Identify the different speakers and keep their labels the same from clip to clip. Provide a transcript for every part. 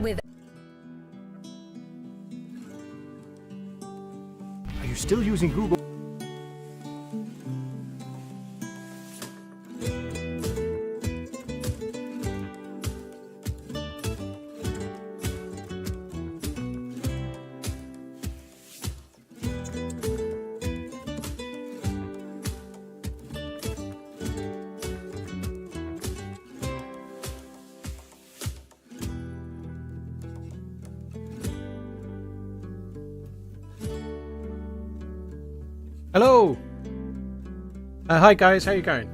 Speaker 1: With
Speaker 2: Are you still using Google?
Speaker 3: Hello! Hi guys, how you going?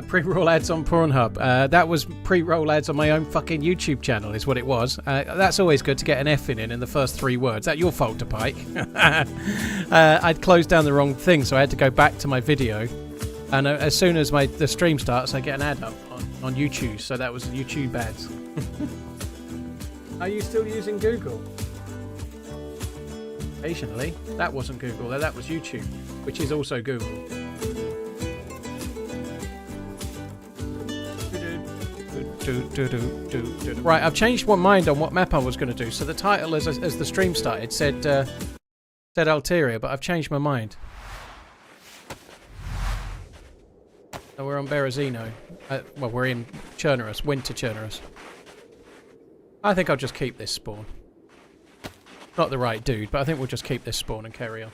Speaker 3: Pre-roll ads on Pornhub. That was pre-roll ads on my own fucking YouTube channel is what it was. That's always good to get an F in the first 3 words. That's your fault, Pike. I'd closed down the wrong thing, so I had to go back to my video. And as soon as the stream starts, I get an ad up on YouTube. So that was YouTube ads. Are you still using Google? Occasionally. That wasn't Google, that was YouTube, which is also Google. Right, I've changed my mind on what map I was going to do. So the title, as the stream started, said Alteria, but I've changed my mind. So we're on Berezino. Well, we're in Chernarus, Winter Chernarus. I think I'll just keep this spawn. Not the right dude, but I think we'll just keep this spawn and carry on.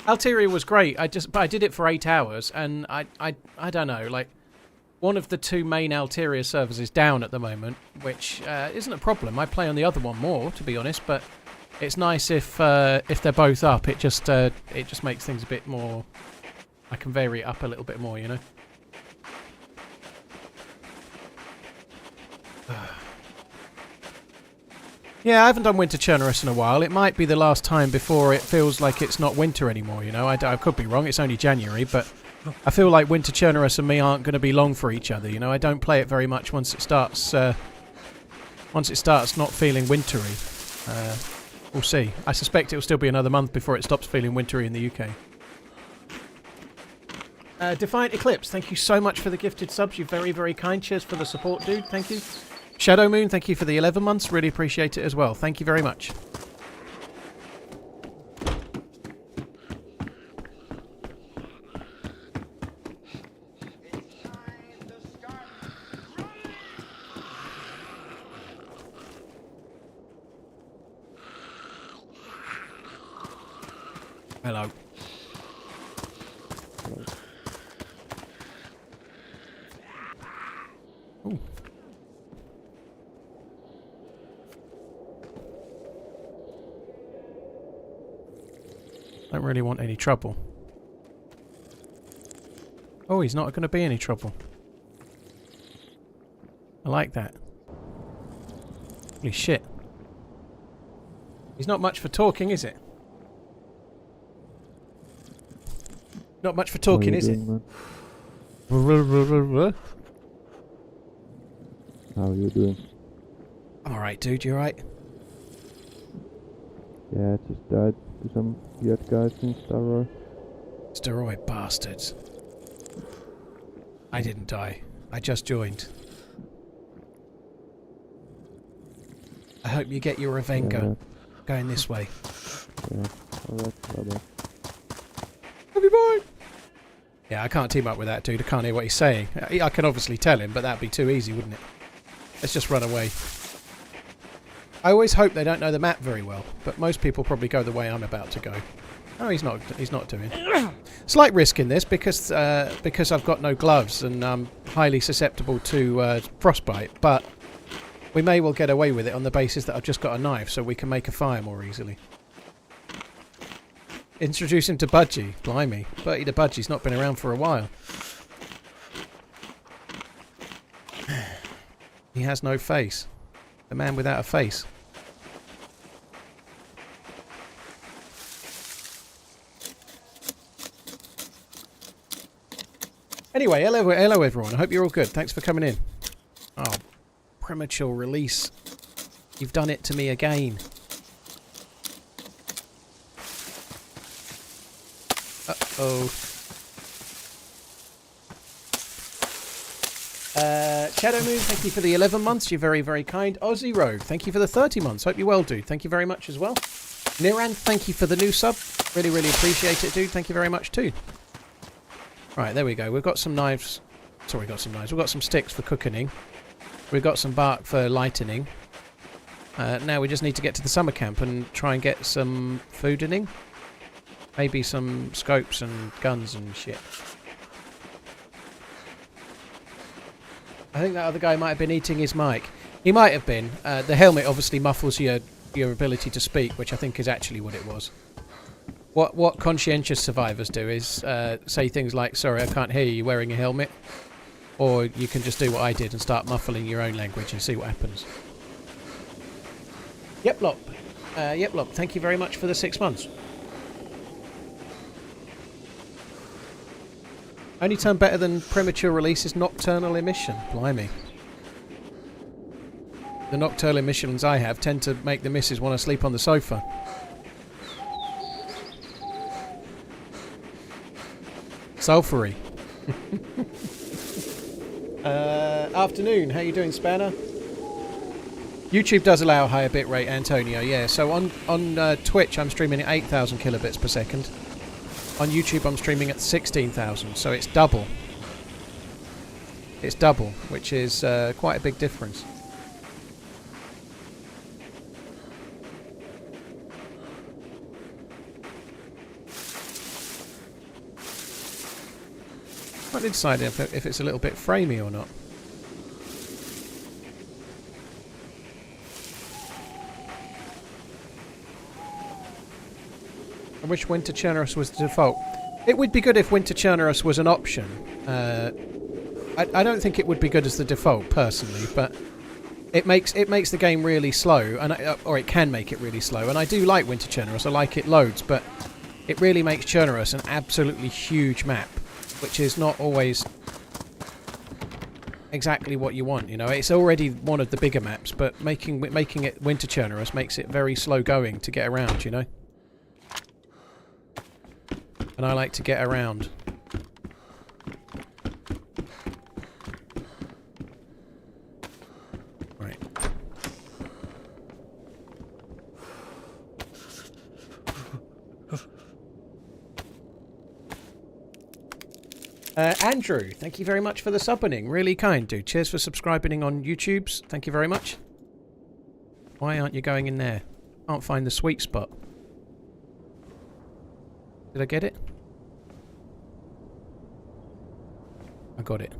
Speaker 3: Alteria was great. But I did it for 8 hours, and I don't know. Like, one of the 2 main Alteria servers is down at the moment, which isn't a problem. I play on the other one more, to be honest. But it's nice if they're both up. It just makes things a bit more. I can vary it up a little bit more, you know. Yeah, I haven't done Winter Chernarus in a while. It might be the last time before it feels like it's not winter anymore, you know. I could be wrong, it's only January, but I feel like Winter Chernarus and me aren't going to be long for each other, you know. I don't play it very much once it starts not feeling wintry. We'll see. I suspect it will still be another month before it stops feeling wintry in the UK. Defiant Eclipse, thank you so much for the gifted subs. You're very, very kind. Cheers for the support, dude. Thank you. Shadow Moon, thank you for the 11 months. Really appreciate it as well. Thank you very much. Hello. Ooh. Don't really want any trouble. Oh, he's not going to be any trouble. I like that. Holy shit. He's not much for talking, is it? Not much for talking, is it?
Speaker 4: How are you doing?
Speaker 3: Alright, dude, you alright?
Speaker 4: Yeah, I just died to some weird guys in Star.
Speaker 3: Steroid bastards. I didn't die. I just joined. I hope you get your Revengo going this way.
Speaker 4: Yeah, alright, bye-bye.
Speaker 3: Love you, boy! Yeah, I can't team up with that dude. I can't hear what he's saying. I can obviously tell him, but that'd be too easy, wouldn't it? Let's just run away. I always hope they don't know the map very well, but most people probably go the way I'm about to go. Oh, he's not doing. Slight risk in this because I've got no gloves and I'm highly susceptible to frostbite, but we may well get away with it on the basis that I've just got a knife so we can make a fire more easily. Introduce him to Budgie. Blimey. Bertie the Budgie's not been around for a while. He has no face. The man without a face. Anyway, hello everyone. I hope you're all good. Thanks for coming in. Oh, premature release. You've done it to me again. Uh-oh. Shadow Moon, thank you for the 11 months. You're very, very kind. Aussie Rogue, thank you for the 30 months. Hope you're well, dude. Thank you very much as well. Niran, thank you for the new sub. Really, really appreciate it, dude. Thank you very much too. Right, there we go. We've got some knives. Sorry, we've got some knives. We've got some sticks for cooking. We've got some bark for lightening. Now we just need to get to the summer camp and try and get some food in. Maybe some scopes and guns and shit. I think that other guy might have been eating his mic. He might have been. The helmet obviously muffles your ability to speak, which I think is actually what it was. What conscientious survivors do is say things like, sorry, I can't hear you wearing a helmet. Or you can just do what I did and start muffling your own language and see what happens. Yeplop. Yeplop, thank you very much for the 6 months. Only turn better than premature release is nocturnal emission. Blimey. The nocturnal emissions I have tend to make the missus want to sleep on the sofa. Sulphury. Afternoon, how you doing, Spanner? YouTube does allow a higher bitrate, Antonio, yeah. So on Twitch I'm streaming at 8,000 kilobits per second. On YouTube I'm streaming at 16,000, so it's double. It's double, which is quite a big difference. I did decide if it's a little bit framey or not. I wish Winter Chernarus was the default. It would be good if Winter Chernarus was an option. I don't think it would be good as the default, personally, but it makes the game really slow, and or it can make it really slow. And I do like Winter Chernarus. I like it loads, but it really makes Chernarus an absolutely huge map, which is not always exactly what you want. You know, it's already one of the bigger maps, but making it Winter Chernarus makes it very slow going to get around. You know. And I like to get around. Right. Andrew, thank you very much for the subbing. Really kind, dude. Cheers for subscribing on YouTube's. Thank you very much. Why aren't you going in there? Can't find the sweet spot. Did I get it? I got it.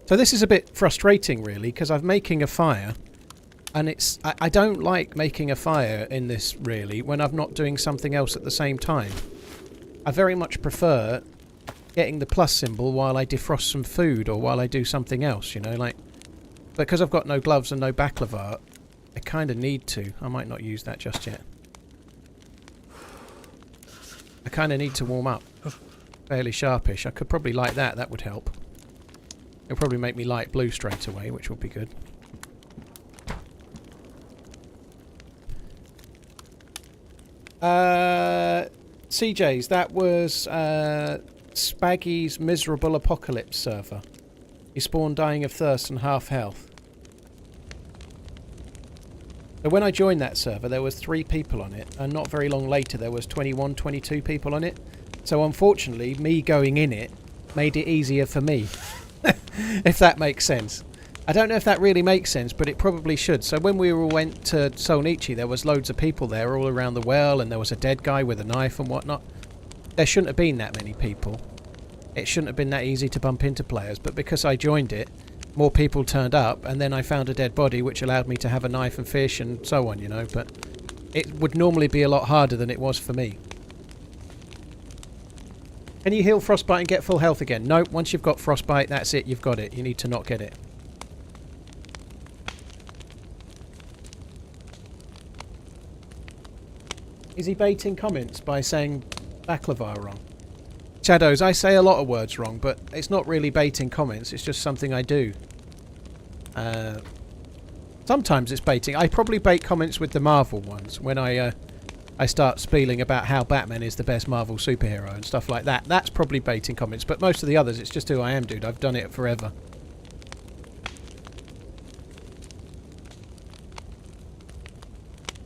Speaker 3: So this is a bit frustrating, really, because I'm making a fire, and I don't like making a fire in this, really, when I'm not doing something else at the same time. I very much prefer getting the plus symbol while I defrost some food or while I do something else, you know, like, because I've got no gloves and no baklava, I kind of need to. I might not use that just yet. I kind of need to warm up. Fairly sharpish. I could probably light that. That would help. It'll probably make me light blue straight away, which will be good. CJ's, that was Spaggy's Miserable Apocalypse server. He spawned dying of thirst and half health. So when I joined that server, there was 3 people on it, and not very long later there was 21, 22 people on it. So unfortunately, me going in it made it easier for me. If that makes sense. I don't know if that really makes sense, but it probably should. So when we all went to Solnichi, there was loads of people there all around the well, and there was a dead guy with a knife and whatnot. There shouldn't have been that many people. It shouldn't have been that easy to bump into players, but because I joined it, more people turned up, and then I found a dead body, which allowed me to have a knife and fish and so on, you know, but it would normally be a lot harder than it was for me. Can you heal frostbite and get full health again? No, once you've got frostbite, that's it, you've got it. You need to not get it. Is he baiting comments by saying baklava wrong? Shadows, I say a lot of words wrong, but it's not really baiting comments, it's just something I do. Sometimes it's baiting. I probably bait comments with the Marvel ones when I start spieling about how Batman is the best Marvel superhero and stuff like that. That's probably baiting comments. But most of the others, it's just who I am, dude. I've done it forever.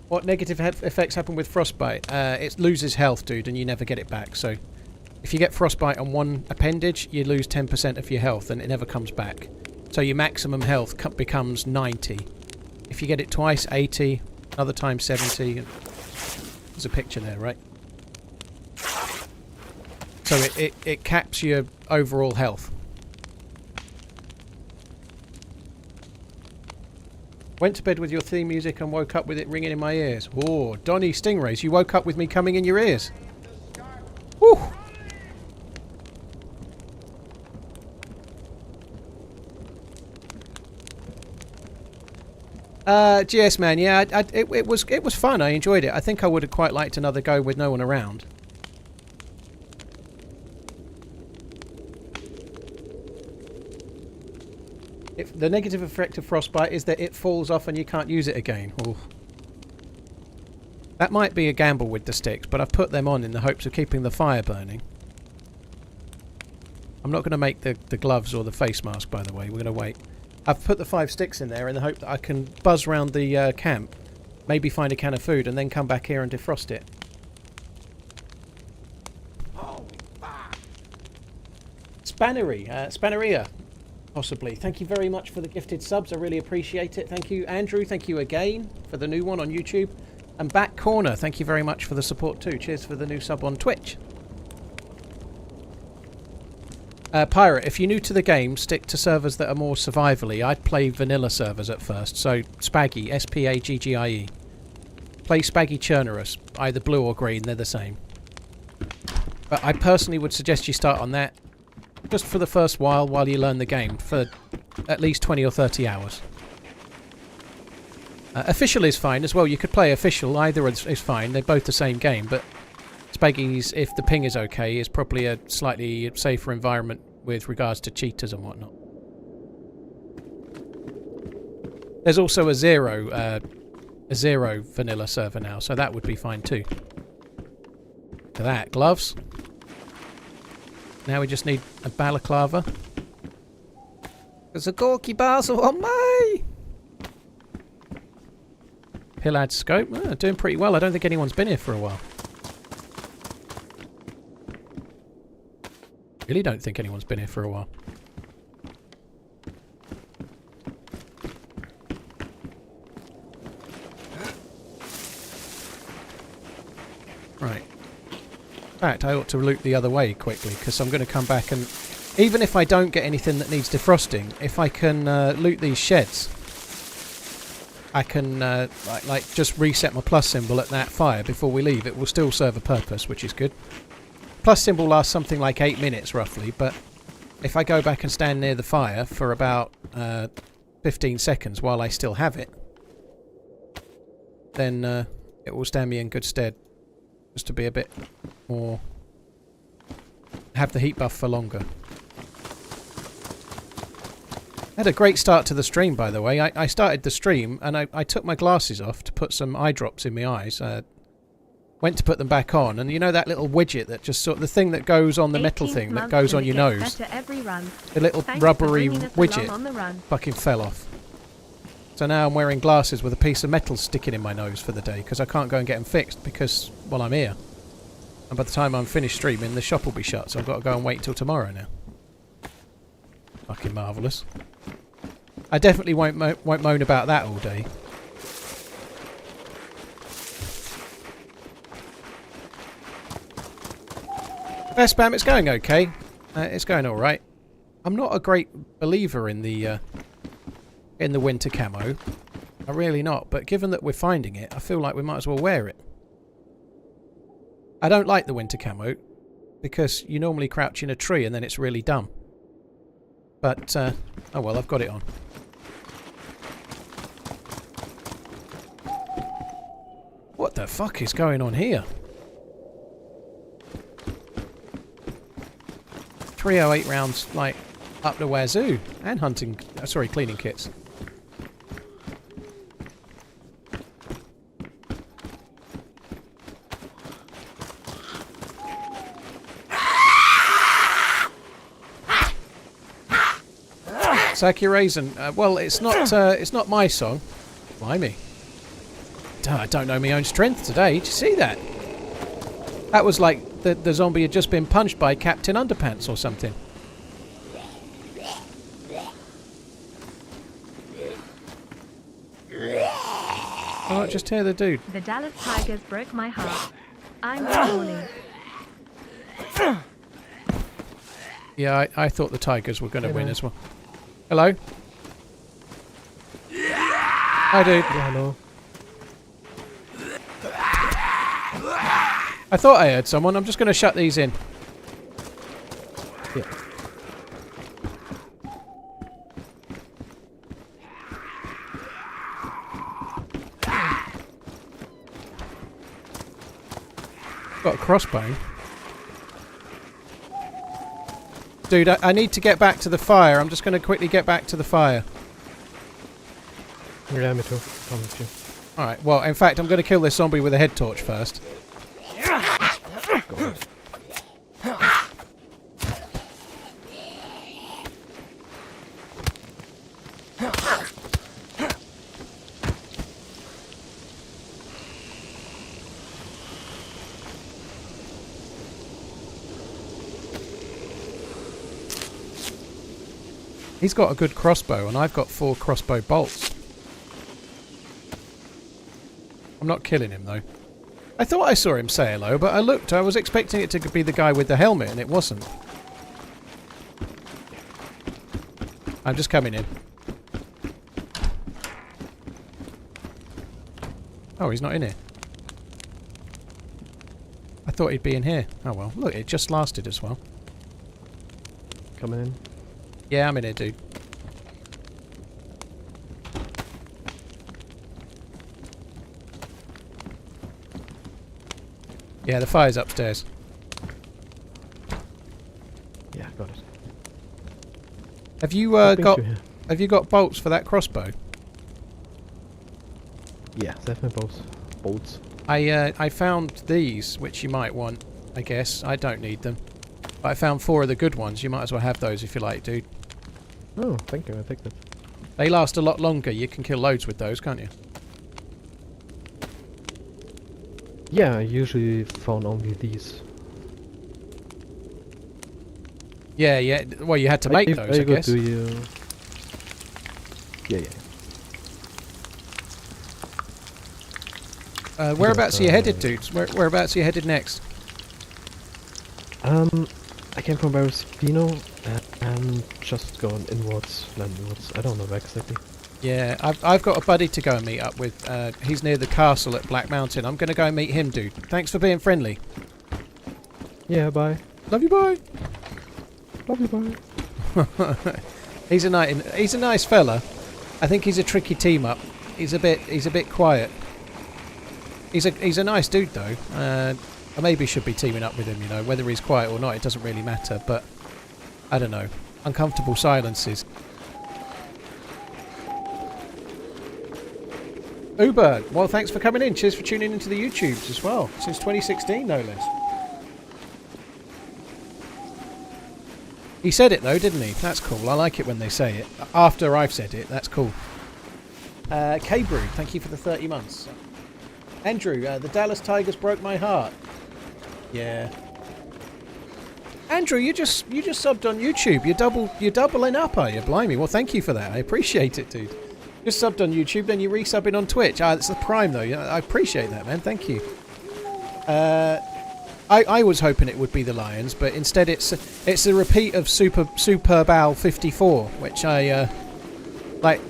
Speaker 3: What negative effects happen with frostbite? It loses health, dude, and you never get it back. So if you get frostbite on one appendage, you lose 10% of your health and it never comes back. So your maximum health becomes 90. If you get it twice, 80. Another time, 70. There's a picture there, right? So it caps your overall health. Went to bed with your theme music and woke up with it ringing in my ears. Oh, Donny Stingrays, you woke up with me coming in your ears. Whew. GS man, yeah, it was fun. I enjoyed it. I think I would have quite liked another go with no one around. If the negative effect of frostbite is that it falls off and you can't use it again. Ooh. That might be a gamble with the sticks, but I've put them on in the hopes of keeping the fire burning. I'm not going to make the gloves or the face mask, by the way. We're going to wait. I've put the 5 sticks in there in the hope that I can buzz around the camp, maybe find a can of food, and then come back here and defrost it. Spanneria, possibly. Thank you very much for the gifted subs. I really appreciate it. Thank you, Andrew. Thank you again for the new one on YouTube. And Back Corner, thank you very much for the support too. Cheers for the new sub on Twitch. Pirate, if you're new to the game, stick to servers that are more survivally. I'd play vanilla servers at first, so Spaggy, S-P-A-G-G-I-E. Play Spaggy Chernarus, either blue or green, they're the same. But I personally would suggest you start on that, just for the first while you learn the game, for at least 20 or 30 hours. Official is fine as well, you could play official, either is fine, they're both the same game, but Spaggy's, if the ping is okay, is probably a slightly safer environment with regards to cheaters and whatnot. There's also a zero vanilla server now, so that would be fine too. Look at that, gloves. Now we just need a balaclava. There's a Gorky Basel on me! Pillad scope, doing pretty well. I don't think anyone's been here for a while. Really don't think anyone's been here for a while. Right. In fact, I ought to loot the other way quickly, because I'm going to come back and... Even if I don't get anything that needs defrosting, if I can loot these sheds, I can like just reset my plus symbol at that fire before we leave. It will still serve a purpose, which is good. Plus symbol lasts something like 8 minutes roughly, but if I go back and stand near the fire for about 15 seconds while I still have it, then it will stand me in good stead, just to be a bit more... have the heat buff for longer. I had a great start to the stream, by the way. I started the stream and I took my glasses off to put some eye drops in my eyes. Went to put them back on, and you know that little widget that just sort of, the thing that goes on the metal thing that goes on your nose, the little rubbery widget fucking fell off. So now I'm wearing glasses with a piece of metal sticking in my nose for the day because I can't go and get them fixed because, well, I'm here. And by the time I'm finished streaming, the shop will be shut, so I've got to go and wait until tomorrow now. Fucking marvellous. I definitely won't moan about that all day. Best spam, it's going okay. It's going all right. I'm not a great believer in the winter camo. I'm really not. But given that we're finding it, I feel like we might as well wear it. I don't like the winter camo because you normally crouch in a tree and then it's really dumb. But oh well, I've got it on. What the fuck is going on here? 308 rounds, like, up the wazoo. And hunting... sorry, cleaning kits. Saki Raisin. Well, it's not my song. Blimey. I don't know my own strength today. Did you see that? That was like the zombie had just been punched by Captain Underpants or something. Oh, just hear the dude.
Speaker 1: The Dallas Tigers broke my heart. I'm falling.
Speaker 3: Yeah, I thought the Tigers were going to win as well. Hello? Hi, dude.
Speaker 4: Yeah, hello.
Speaker 3: I thought I heard someone. I'm just going to shut these in.
Speaker 4: Yeah.
Speaker 3: Got a crossbow. Dude, I need to get back to the fire. I'm just going to quickly get back to the fire.
Speaker 4: Yeah, me too. Come with you.
Speaker 3: Alright, well, in fact, I'm going to kill this zombie with a head torch first.
Speaker 4: Go ahead.
Speaker 3: He's got a good crossbow, and I've got 4 crossbow bolts. I'm not killing him, though. I thought I saw him say hello, but I looked. I was expecting it to be the guy with the helmet, and it wasn't. I'm just coming in. Oh, he's not in here. I thought he'd be in here. Oh, well. Look, it just lasted as well.
Speaker 4: Coming in.
Speaker 3: Yeah, I'm in here, dude. Yeah, the fire's upstairs.
Speaker 4: Yeah, got it.
Speaker 3: Have you
Speaker 4: What brings
Speaker 3: got
Speaker 4: you here?
Speaker 3: have you got bolts for that crossbow?
Speaker 4: Yeah, that's my bolts.
Speaker 3: I found these, which you might want, I guess. I don't need them. But I found 4 of the good ones. You might as well have those if you like, dude.
Speaker 4: Oh, thank you. I take that.
Speaker 3: They last a lot longer. You can kill loads with those, can't you?
Speaker 4: Yeah, I usually found only these.
Speaker 3: Yeah, yeah. Well, you had to make those, I guess.
Speaker 4: Do you? Yeah, yeah.
Speaker 3: Whereabouts are you headed, dudes? Whereabouts are you headed next?
Speaker 4: I came from Spino and just going landwards. I don't know exactly.
Speaker 3: Yeah, I've got a buddy to go and meet up with. He's near the castle at Black Mountain. I'm going to go and meet him, dude. Thanks for being friendly.
Speaker 4: Yeah, bye.
Speaker 3: Love you, bye.
Speaker 4: Love you, bye.
Speaker 3: He's a nice fella. I think he's a tricky team up. He's a bit quiet. He's a nice dude though. I maybe should be teaming up with him, you know. Whether he's quiet or not, it doesn't really matter, but I don't know. Uncomfortable silences. Uber, well, thanks for coming in. Cheers for tuning into the YouTubes as well. Since 2016, no less. He said it though, didn't he? That's cool. I like it when they say it. After I've said it, that's cool. K-Brew, thank you for the 30 months. Andrew, the Dallas Tigers broke my heart. Yeah. Andrew, you just subbed on YouTube. You're doubling up, are you? Blimey. Well, thank you for that. I appreciate it, dude. Just subbed on YouTube, then you resubbing on Twitch. It's the Prime though. I appreciate that, man. Thank you. I was hoping it would be the Lions, but instead it's a repeat of Superb Owl 54, which I like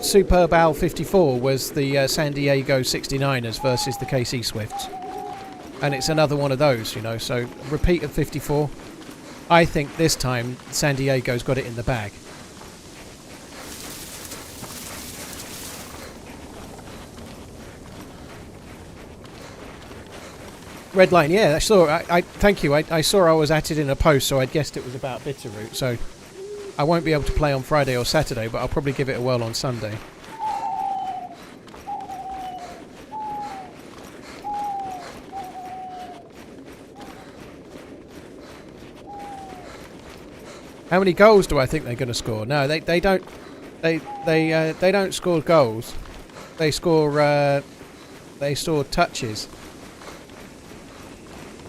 Speaker 3: Superb Owl 54 was the San Diego 69ers versus the KC Swifts. And it's another one of those, you know, so repeat of 54. I think this time San Diego's got it in the bag. Red line, yeah, I saw. Thank you. I saw I was at it in a post, so I guessed it was about Bitterroot. So I won't be able to play on Friday or Saturday, but I'll probably give it a whirl on Sunday. How many goals do I think they're going to score? No, they don't. They don't score goals. They score touches.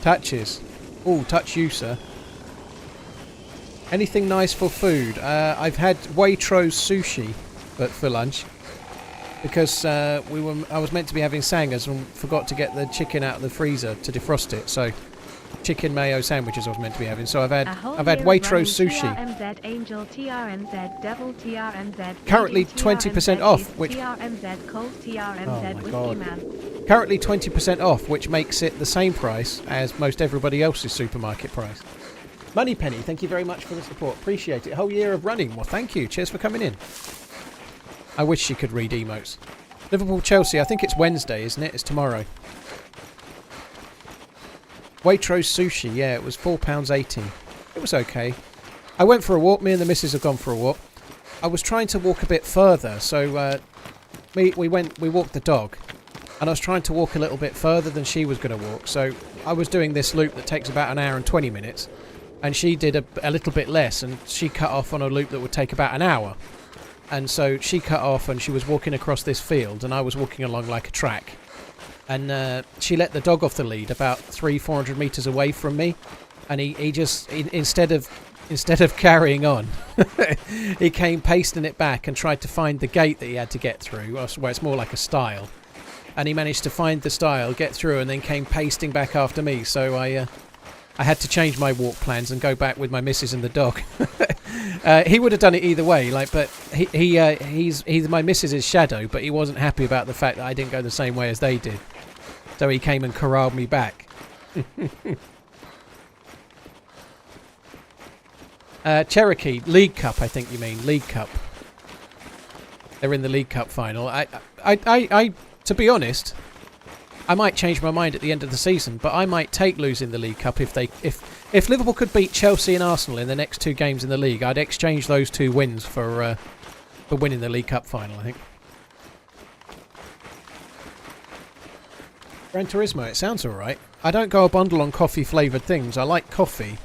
Speaker 3: Touches. Oh, touch you, sir. Anything nice for food? I've had Waitrose sushi, but for lunch, because I was meant to be having sangers and forgot to get the chicken out of the freezer to defrost it. So, chicken mayo sandwiches I was meant to be having. So I've had Waitrose sushi.
Speaker 1: TRMZ Angel, TRMZ Devil, TRMZ.
Speaker 3: Currently 20% off, which
Speaker 1: TRMZ Cold, TRMZ
Speaker 3: oh my
Speaker 1: Whiskey
Speaker 3: God.
Speaker 1: Man.
Speaker 3: Currently 20% off, which makes it the same price as most everybody else's supermarket price. Moneypenny, thank you very much for the support. Appreciate it. Whole year of running. Well, thank you. Cheers for coming in. I wish she could read emotes. Liverpool Chelsea, I think it's Wednesday, isn't it? It's tomorrow. Waitrose sushi, yeah, it was £4.80. It was okay. I went for a walk. Me and the missus have gone for a walk. I was trying to walk a bit further, so we walked the dog. And I was trying to walk a little bit further than she was going to walk. So I was doing this loop that takes about an hour and 20 minutes. And she did a little bit less. And she cut off on a loop that would take about an hour. And so she cut off and she was walking across this field. And I was walking along like a track. And she let the dog off the lead about 300-400 metres away from me. And he just, instead of carrying on, he came pasting it back and tried to find the gate that he had to get through. Where it's more like a stile. And he managed to find the stile, get through, and then came pasting back after me. So I had to change my walk plans and go back with my missus and the dog. He would have done it either way, but he's my missus's shadow, but he wasn't happy about the fact that I didn't go the same way as they did. So he came and corralled me back. Cherokee League Cup, I think you mean League Cup. They're in the League Cup final. I to be honest, I might change my mind at the end of the season, but I might take losing the League Cup if Liverpool could beat Chelsea and Arsenal in the next two games in the league. I'd exchange those two wins for winning the League Cup final, I think. Gran Turismo, it sounds alright. I don't go a bundle on coffee flavoured things. I like coffee,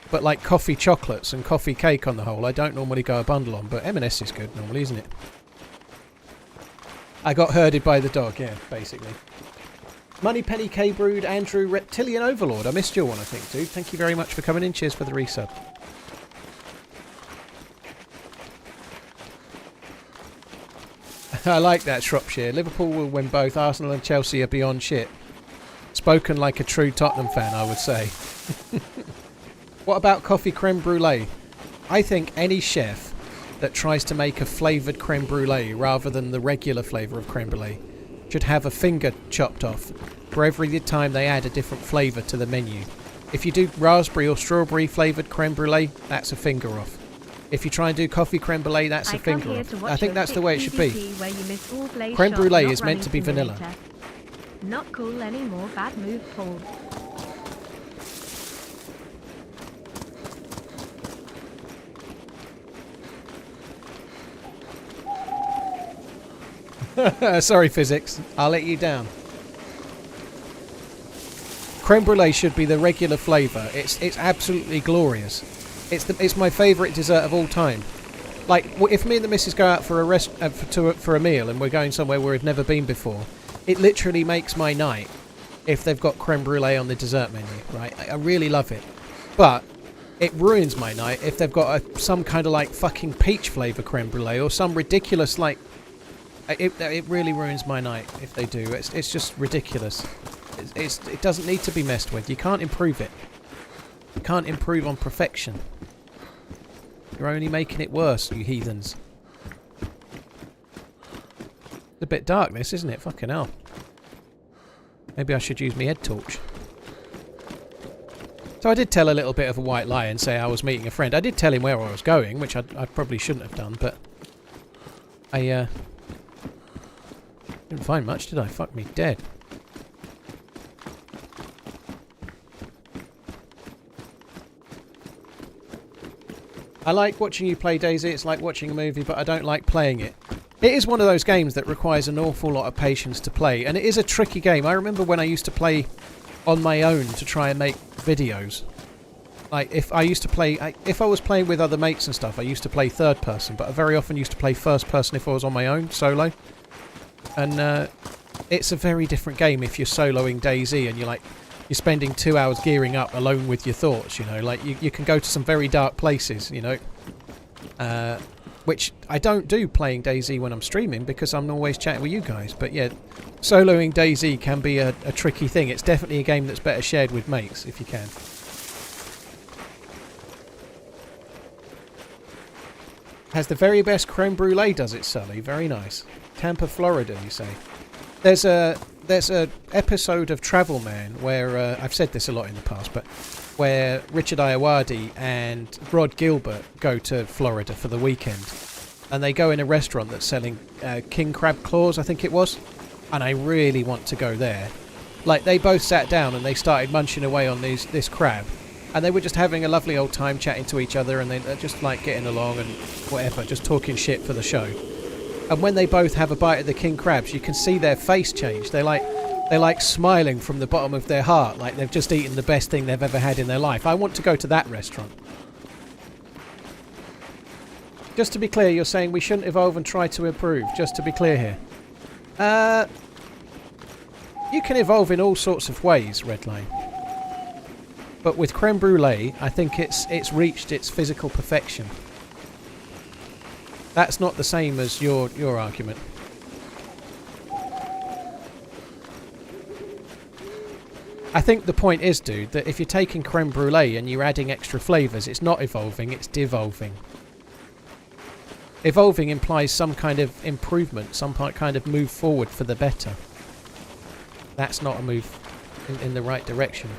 Speaker 3: but like coffee chocolates and coffee cake on the whole, I don't normally go a bundle on, but M&S is good normally, isn't it? I got herded by the dog, yeah, basically. Moneypenny, K-Brood, Andrew, Reptilian Overlord. I missed your one, I think, dude. Thank you very much for coming in. Cheers for the resub. I like that, Shropshire. Liverpool will win both. Arsenal and Chelsea are beyond shit. Spoken like a true Tottenham fan, I would say. What about coffee creme brulee? I think any chef that tries to make a flavoured creme brulee rather than the regular flavour of creme brulee should have a finger chopped off for every time they add a different flavour to the menu. If you do raspberry or strawberry flavoured creme brulee, that's a finger off. If you try and do coffee creme brulee, that's a finger off. I think that's the way it should be. Creme brulee is meant to be vanilla.
Speaker 1: Not cool anymore, bad move, Paul.
Speaker 3: Sorry, physics. I'll let you down. Creme brulee should be the regular flavour. It's absolutely glorious. It's my favourite dessert of all time. Like, if me and the missus go out for a meal and we're going somewhere where we've never been before, it literally makes my night if they've got creme brulee on the dessert menu, right? I really love it. But it ruins my night if they've got some kind of like fucking peach flavour creme brulee or some ridiculous like... It really ruins my night if they do. It's just ridiculous. It doesn't need to be messed with. You can't improve it. You can't improve on perfection. You're only making it worse, you heathens. It's a bit dark this, isn't it? Fucking hell. Maybe I should use my head torch. So I did tell a little bit of a white lie and say I was meeting a friend. I did tell him where I was going, which I probably shouldn't have done, but I didn't find much, did I? Fuck me dead. I like watching you play DayZ. It's like watching a movie, but I don't like playing it. It is one of those games that requires an awful lot of patience to play, and it is a tricky game. I remember when I used to play on my own to try and make videos. Like, if I used to play... if I was playing with other mates and stuff, I used to play third person, but I very often used to play first person if I was on my own, solo. And it's a very different game if you're soloing DayZ and you're spending 2 hours gearing up alone with your thoughts, you know. Like, you can go to some very dark places, you know. Which I don't do playing DayZ when I'm streaming because I'm always chatting with you guys. But yeah, soloing DayZ can be a tricky thing. It's definitely a game that's better shared with mates if you can. Has the very best creme brulee, does it, Sully? Very nice. Tampa, Florida, you say. There's a episode of Travel Man where I've said this a lot in the past, but where Richard Ayoade and Rod Gilbert go to Florida for the weekend, and they go in a restaurant that's selling king crab claws, I think it was, and I really want to go there. Like, they both sat down and they started munching away on this crab, and they were just having a lovely old time chatting to each other, and they're just like getting along and whatever, just talking shit for the show. And when they both have a bite of the king crabs, you can see their face change. They're like smiling from the bottom of their heart, like they've just eaten the best thing they've ever had in their life. I want to go to that restaurant. Just to be clear, you're saying we shouldn't evolve and try to improve, just to be clear here. You can evolve in all sorts of ways, Redline. But with creme brulee, I think it's reached its physical perfection. That's not the same as your argument. I think the point is, dude, that if you're taking creme brulee and you're adding extra flavours, it's not evolving, it's devolving. Evolving implies some kind of improvement, some kind of move forward for the better. That's not a move in the right direction.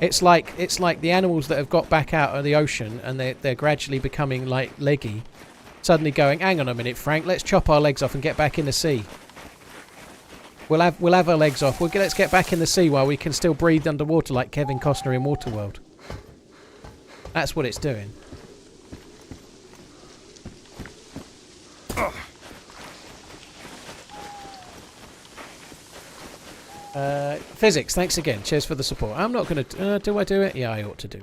Speaker 3: It's like the animals that have got back out of the ocean and they're gradually becoming like leggy, suddenly going, hang on a minute, Frank, let's chop our legs off and get back in the sea. We'll have our legs off. Let's get back in the sea while we can still breathe underwater like Kevin Costner in Waterworld. That's what it's doing. Physics, thanks again. Cheers for the support. I'm not going to... do I do it? Yeah, I ought to do.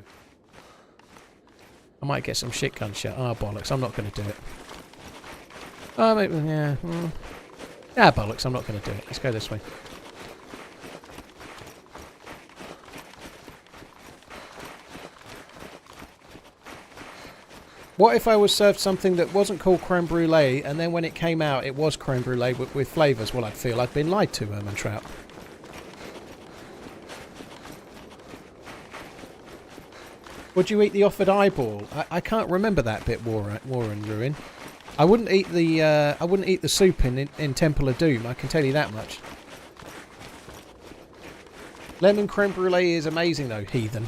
Speaker 3: I might get some shit gun shot. Ah, bollocks. I'm not going to do it. Oh, maybe... Yeah. Ah, bollocks. I'm not going to do it. Let's go this way. What if I was served something that wasn't called creme brulee, and then when it came out, it was creme brulee with flavours? Well, I'd feel I'd been lied to, Herman Trout. Would you eat the offered eyeball? I can't remember that bit, War and Ruin. I wouldn't eat the soup in Temple of Doom. I can tell you that much. Lemon creme brulee is amazing, though, heathen.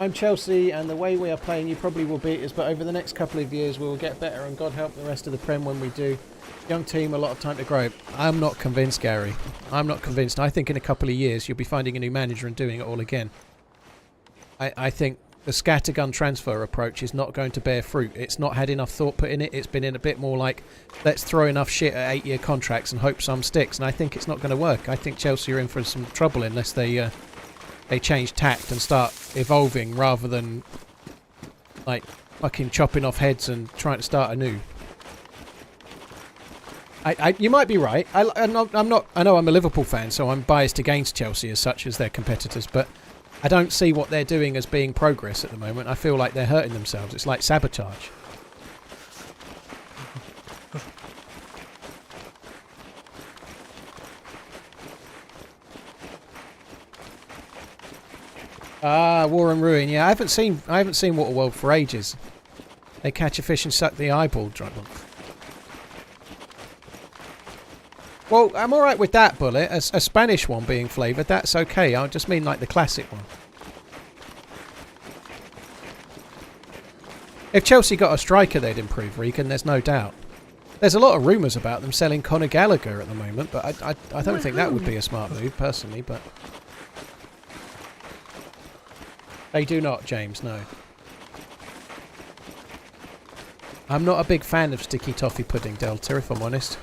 Speaker 3: I'm Chelsea, and the way we are playing, you probably will beat us, but over the next couple of years we will get better, and God help the rest of the Prem when we do. Young team, a lot of time to grow. I'm not convinced, Gary. I'm not convinced. I think in a couple of years you'll be finding a new manager and doing it all again. I think the scattergun transfer approach is not going to bear fruit. It's not had enough thought put in it. It's been in a bit more like, let's throw enough shit at 8-year contracts and hope some sticks, and I think it's not going to work. I think Chelsea are in for some trouble unless they change tact and start evolving rather than like fucking chopping off heads and trying to start anew. You might be right. I'm not. I know I'm a Liverpool fan, so I'm biased against Chelsea as such as their competitors, but I don't see what they're doing as being progress at the moment. I feel like they're hurting themselves. It's like sabotage. Ah, War and Ruin. Yeah, I haven't seen Waterworld for ages. They catch a fish and suck the eyeball. Well, I'm alright with that, Bullet. A Spanish one being flavoured, that's okay. I just mean like the classic one. If Chelsea got a striker, they'd improve, Regan, there's no doubt. There's a lot of rumours about them selling Conor Gallagher at the moment, but I don't think that would be a smart move, personally, but... They do not, James, no. I'm not a big fan of sticky toffee pudding, Delta, if I'm honest.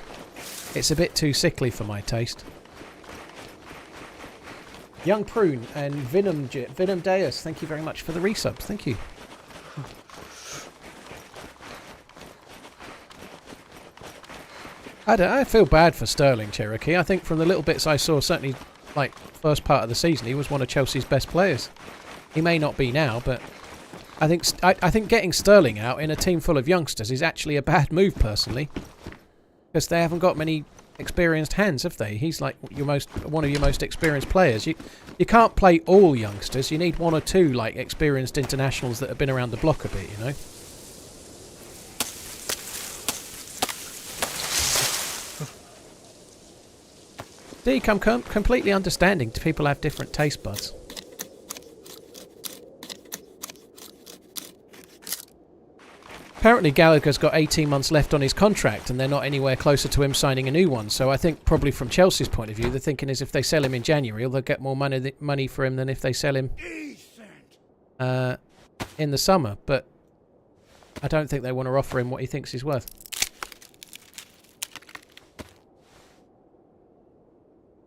Speaker 3: It's a bit too sickly for my taste. Young Prune and Venom Deus, thank you very much for the resubs. Thank you. I feel bad for Sterling, Cherokee. I think from the little bits I saw, certainly like first part of the season, he was one of Chelsea's best players. He may not be now, but I think getting Sterling out in a team full of youngsters is actually a bad move, personally, because they haven't got many experienced hands, have they? He's like one of your most experienced players. You can't play all youngsters. You need one or two like experienced internationals that have been around the block a bit, you know. Deke, I'm completely understanding. People have different taste buds. Apparently Gallagher's got 18 months left on his contract and they're not anywhere closer to him signing a new one. So I think probably from Chelsea's point of view, the thinking is if they sell him in January, they'll get more money for him than if they sell him in the summer. But I don't think they want to offer him what he thinks he's worth.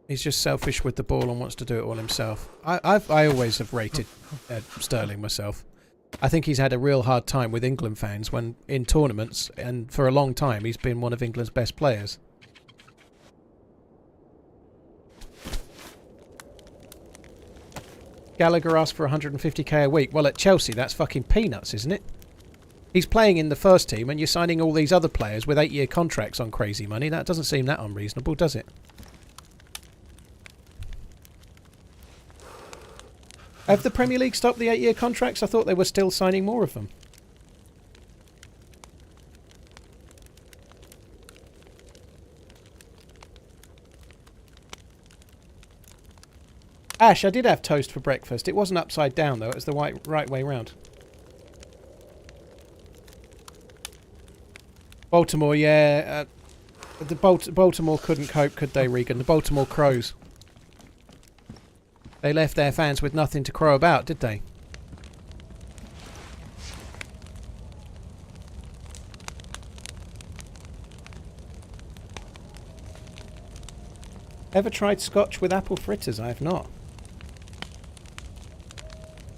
Speaker 3: He's just selfish with the ball and wants to do it all himself. I always have rated Sterling myself. I think he's had a real hard time with England fans when in tournaments, and for a long time he's been one of England's best players. Gallagher asked for 150k a week. Well, at Chelsea that's fucking peanuts, isn't it? He's playing in the first team and you're signing all these other players with 8-year contracts on crazy money. That doesn't seem that unreasonable, does it? Have the Premier League stopped the 8-year contracts? I thought they were still signing more of them. Ash, I did have toast for breakfast. It wasn't upside down though, it was the right way round. Baltimore, yeah. Baltimore couldn't cope, could they, Regan? The Baltimore Crows. They left their fans with nothing to crow about, did they? Ever tried scotch with apple fritters? I have not.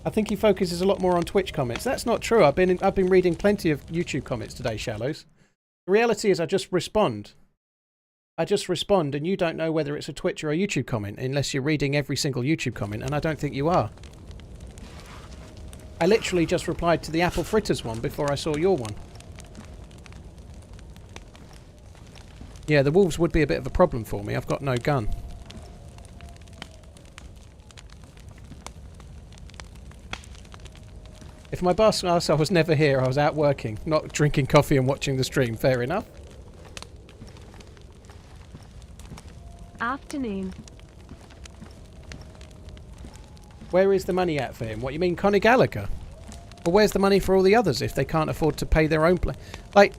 Speaker 3: I think he focuses a lot more on Twitch comments. That's not true. I've been reading plenty of YouTube comments today, Shallows. The reality is I just respond. And you don't know whether it's a Twitch or a YouTube comment unless you're reading every single YouTube comment, and I don't think you are. I literally just replied to the apple fritters one before I saw your one. Yeah, the wolves would be a bit of a problem for me. I've got no gun. If my boss asked I was never here, I was out working, not drinking coffee and watching the stream. Fair enough.
Speaker 1: Afternoon.
Speaker 3: Where is the money at for him? What, you mean Conor Gallagher? Or where's the money for all the others if they can't afford to pay their own play? Like,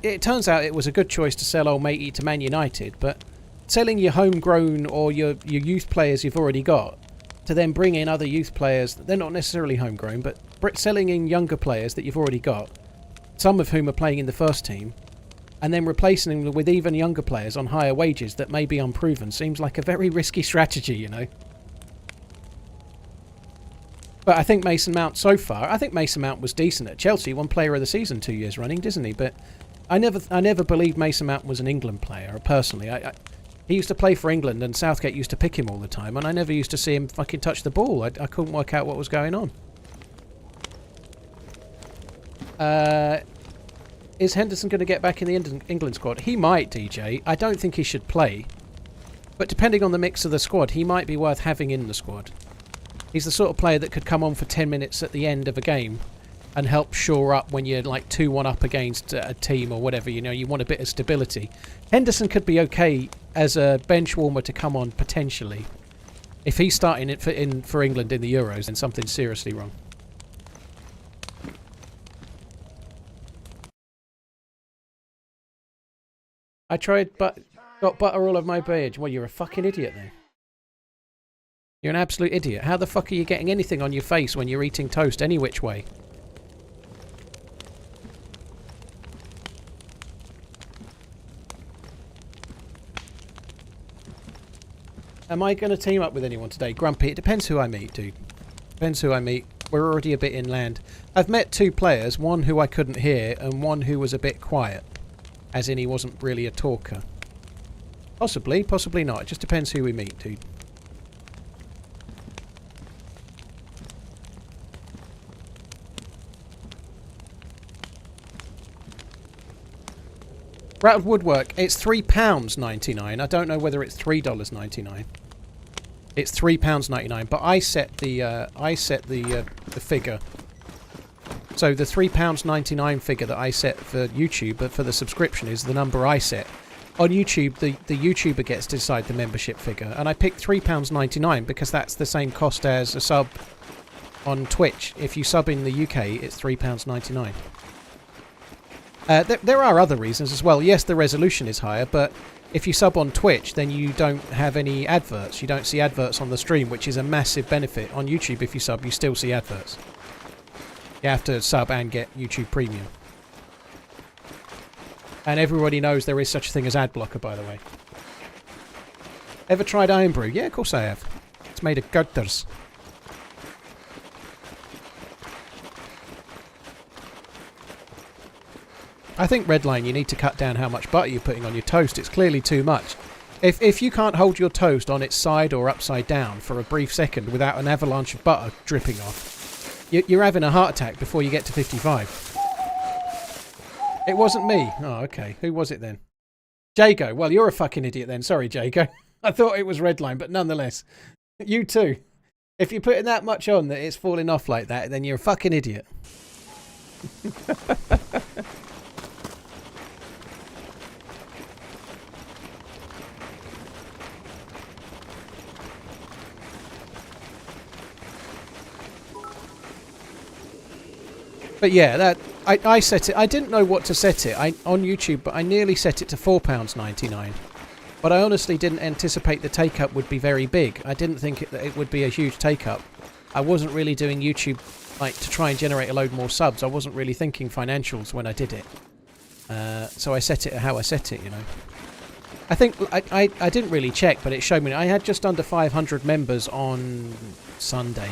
Speaker 3: it turns out it was a good choice to sell old matey to Man United, but selling your homegrown or your youth players you've already got to then bring in other youth players, they're not necessarily homegrown, but selling in younger players that you've already got, some of whom are playing in the first team, and then replacing them with even younger players on higher wages that may be unproven seems like a very risky strategy, you know. But I think Mason Mount so far, I think Mason Mount was decent at Chelsea, won Player of the Season 2 years running, didn't he? But I never believed Mason Mount was an England player, personally. He used to play for England and Southgate used to pick him all the time, and I never used to see him fucking touch the ball. I couldn't work out what was going on. Is Henderson going to get back in the England squad? He might, DJ. I don't think he should play. But depending on the mix of the squad, he might be worth having in the squad. He's the sort of player that could come on for 10 minutes at the end of a game and help shore up when you're like 2-1 up against a team or whatever. You know, you want a bit of stability. Henderson could be okay as a bench warmer to come on potentially. If he's starting it for England in the Euros, then something's seriously wrong. I tried, but got butter all over my beard. Well, you're a fucking idiot then. You're an absolute idiot. How the fuck are you getting anything on your face when you're eating toast any which way? Am I going to team up with anyone today? Grumpy, it depends who I meet, dude. Depends who I meet. We're already a bit inland. I've met 2 players, one who I couldn't hear and one who was a bit quiet. As in he wasn't really a talker. Possibly, possibly not. It just depends who we meet, dude. Rattled woodwork. It's £3.99. I don't know whether it's $3.99. It's £3.99. But I set the figure. So the £3.99 figure that I set for YouTube, but for the subscription is the number I set. On YouTube, the YouTuber gets to decide the membership figure, and I picked £3.99 because that's the same cost as a sub on Twitch. If you sub in the UK, it's £3.99. There are other reasons as well. Yes, the resolution is higher, but if you sub on Twitch, then you don't have any adverts. You don't see adverts on the stream, which is a massive benefit. On YouTube, if you sub, you still see adverts. You have to sub and get YouTube Premium. And everybody knows there is such a thing as ad blocker, by the way. Ever tried Iron Brew? Yeah, of course I have. It's made of gutters. I think, Redline, you need to cut down how much butter you're putting on your toast. It's clearly too much. If you can't hold your toast on its side or upside down for a brief second without an avalanche of butter dripping off, you're having a heart attack before you get to 55. It wasn't me. Oh, okay. Who was it then? Jago. Well, you're a fucking idiot then. Sorry, Jago. I thought it was Redline, but nonetheless. You too. If you're putting that much on that it's falling off like that, then you're a fucking idiot. But yeah, that I set it. I didn't know what to set it on YouTube, but I nearly set it to £4.99. But I honestly didn't anticipate the take-up would be very big. I didn't think that it would be a huge take-up. I wasn't really doing YouTube like to try and generate a load more subs. I wasn't really thinking financials when I did it. So I set it how I set it, you know. I think I didn't really check, but it showed me I had just under 500 members on Sunday.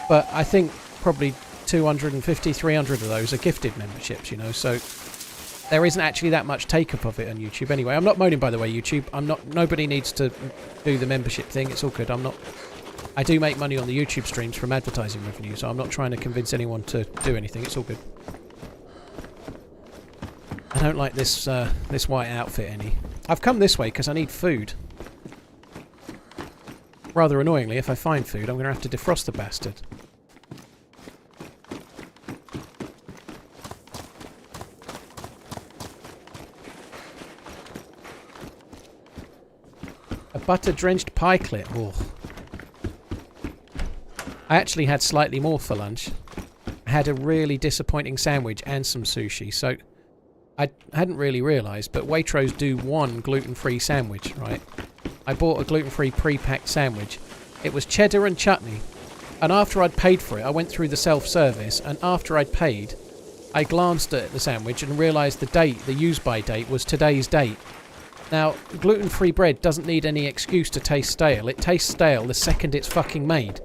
Speaker 3: But I think probably 250, 300 of those are gifted memberships, you know, so there isn't actually that much take-up of it on YouTube anyway. I'm not moaning, by the way, YouTube. Nobody needs to do the membership thing. It's all good. I do make money on the YouTube streams from advertising revenue, so I'm not trying to convince anyone to do anything. It's all good. I don't like this this white outfit any. I've come this way because I need food. Rather annoyingly, if I find food, I'm going to have to defrost the bastard. Butter-drenched pie clip. Ugh. I actually had slightly more for lunch. I had a really disappointing sandwich and some sushi, so I hadn't really realised, but Waitrose do one gluten-free sandwich, right? I bought a gluten-free pre-packed sandwich. It was cheddar and chutney, and after I'd paid for it, I went through the self-service, and after I'd paid, I glanced at the sandwich and realised the date, the use-by date, was today's date. Now, gluten-free bread doesn't need any excuse to taste stale. It tastes stale the second it's fucking made.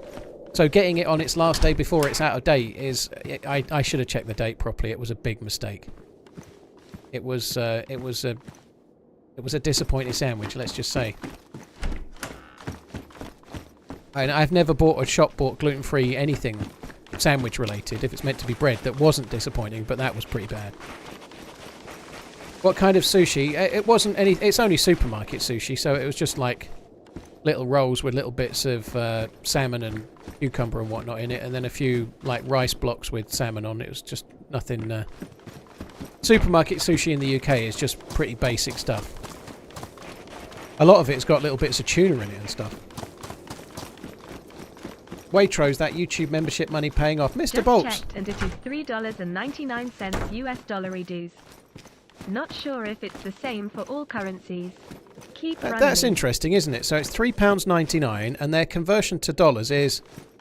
Speaker 3: So getting it on its last day before it's out of date is... I should have checked the date properly. It was a big mistake. It was a disappointing sandwich, let's just say. And I've never bought gluten-free anything sandwich related, if it's meant to be bread, that wasn't disappointing, but that was pretty bad. What kind of sushi? It wasn't any... It's only supermarket sushi, so it was just like little rolls with little bits of salmon and cucumber and whatnot in it, and then a few like rice blocks with salmon on. It was just nothing... Supermarket sushi in the UK is just pretty basic stuff. A lot of it's got little bits of tuna in it and stuff. Waitrose, that YouTube membership money paying off. Mr.
Speaker 1: Just
Speaker 3: Bolts.
Speaker 1: checked, and it is $3.99 US dollar dues. Not sure if it's the same for all currencies. Keep running.
Speaker 3: That's interesting, isn't it? So it's £3.99 and their conversion to dollars is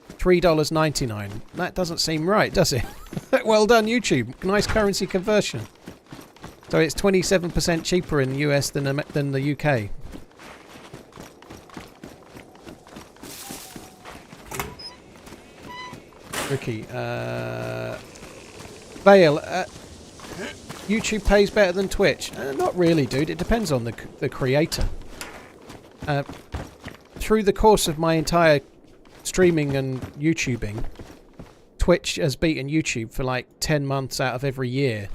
Speaker 3: $3.99. That doesn't seem right, does it? Well done, YouTube. Nice currency conversion. So it's 27% cheaper in the US than the UK. Ricky, Vale, YouTube pays better than Twitch. Not really, dude. It depends on the creator. Through the course of my entire streaming and YouTubing, Twitch has beaten YouTube for like 10 months out of every year.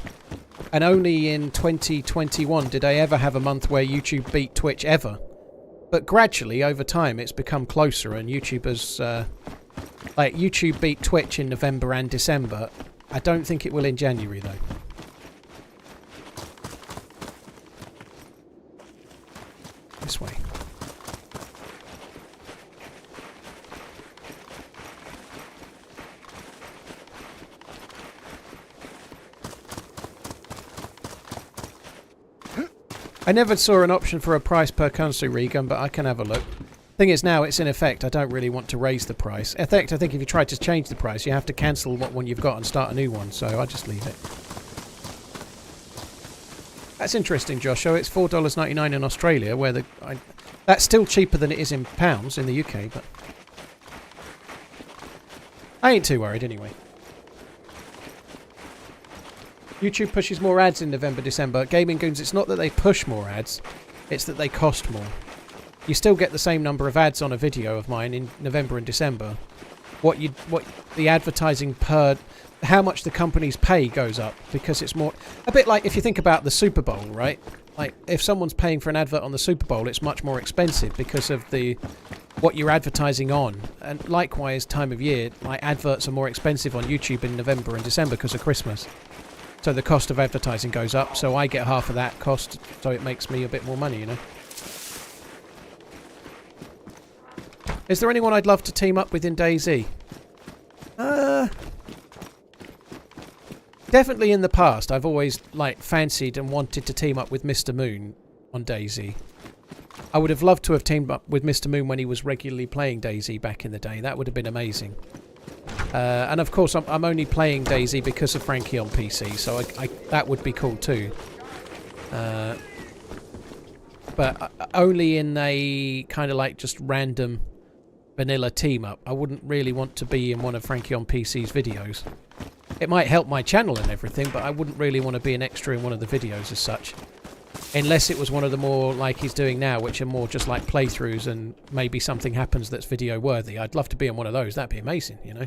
Speaker 3: And only in 2021 did I ever have a month where YouTube beat Twitch ever. But gradually, over time, it's become closer, and YouTube has... like, YouTube beat Twitch in November and December. I don't think it will in January, though. This way. I never saw an option for a price per country, Regan, but I can have a look. Thing is, now it's in effect. I don't really want to raise the price. In effect, I think if you try to change the price, you have to cancel what one you've got and start a new one, so I just leave it. That's interesting, Josh. So it's $4.99 in Australia, where that's still cheaper than it is in pounds in the UK, but I ain't too worried anyway. YouTube pushes more ads in November, December. Gaming Goons, it's not that they push more ads, it's that they cost more. You still get the same number of ads on a video of mine in November and December. What the advertising per... how much the companies pay goes up, because it's more... a bit like if you think about the Super Bowl, right? Like, if someone's paying for an advert on the Super Bowl, it's much more expensive because of what you're advertising on. And likewise, time of year, like, adverts are more expensive on YouTube in November and December because of Christmas. So the cost of advertising goes up, so I get half of that cost, so it makes me a bit more money, you know? Is there anyone I'd love to team up with in DayZ? Definitely in the past, I've always like fancied and wanted to team up with Mr. Moon on DayZ. I would have loved to have teamed up with Mr. Moon when he was regularly playing DayZ back in the day. That would have been amazing. And of course, I'm only playing DayZ because of Frankie on PC, so that would be cool too. But only in a kind of like just random vanilla team up. I wouldn't really want to be in one of Frankie on PC's videos. It might help my channel and everything, but I wouldn't really want to be an extra in one of the videos as such. Unless it was one of the more like he's doing now, which are more just like playthroughs and maybe something happens that's video worthy. I'd love to be in one of those. That'd be amazing, you know.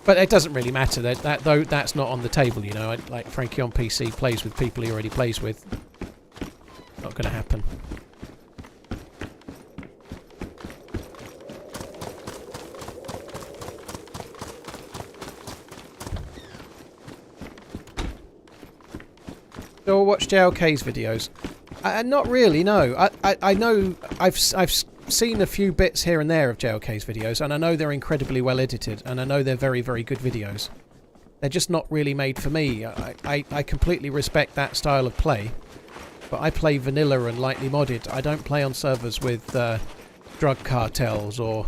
Speaker 3: But it doesn't really matter. Though that's not on the table, you know. Like Frankie on PC plays with people he already plays with. Not going to happen. Do I watch JLK's videos? Not really, no. I know I've seen a few bits here and there of JLK's videos, and I know they're incredibly well edited, and I know they're very, very good videos. They're just not really made for me. I completely respect that style of play, but I play vanilla and lightly modded. I don't play on servers with drug cartels or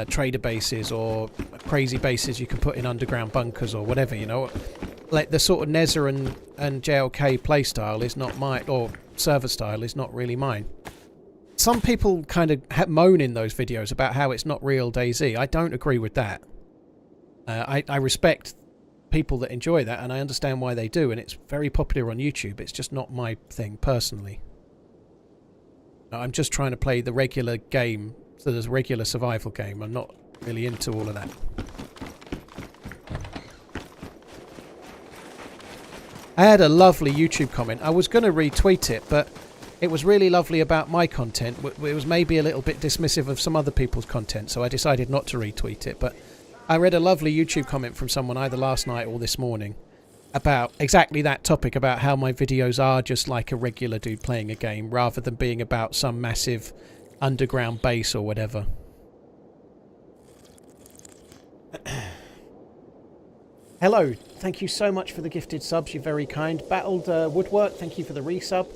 Speaker 3: trader bases or crazy bases you can put in underground bunkers or whatever, you know. Like the sort of Nezza and JLK play style is not mine, or server style is not really mine. Some people kind of moan in those videos about how it's not real DayZ. I don't agree with that. I respect people that enjoy that, and I understand why they do, and it's very popular on YouTube. It's just not my thing personally. I'm just trying to play the regular game, so there's a regular survival game. I'm not really into all of that. I had a lovely YouTube comment. I was going to retweet it, but it was really lovely about my content. It was maybe a little bit dismissive of some other people's content, so I decided not to retweet it. But I read a lovely YouTube comment from someone either last night or this morning about exactly that topic, about how my videos are just like a regular dude playing a game rather than being about some massive underground base or whatever. Hello, thank you so much for the gifted subs, you're very kind. Battled Woodwork, thank you for the resub.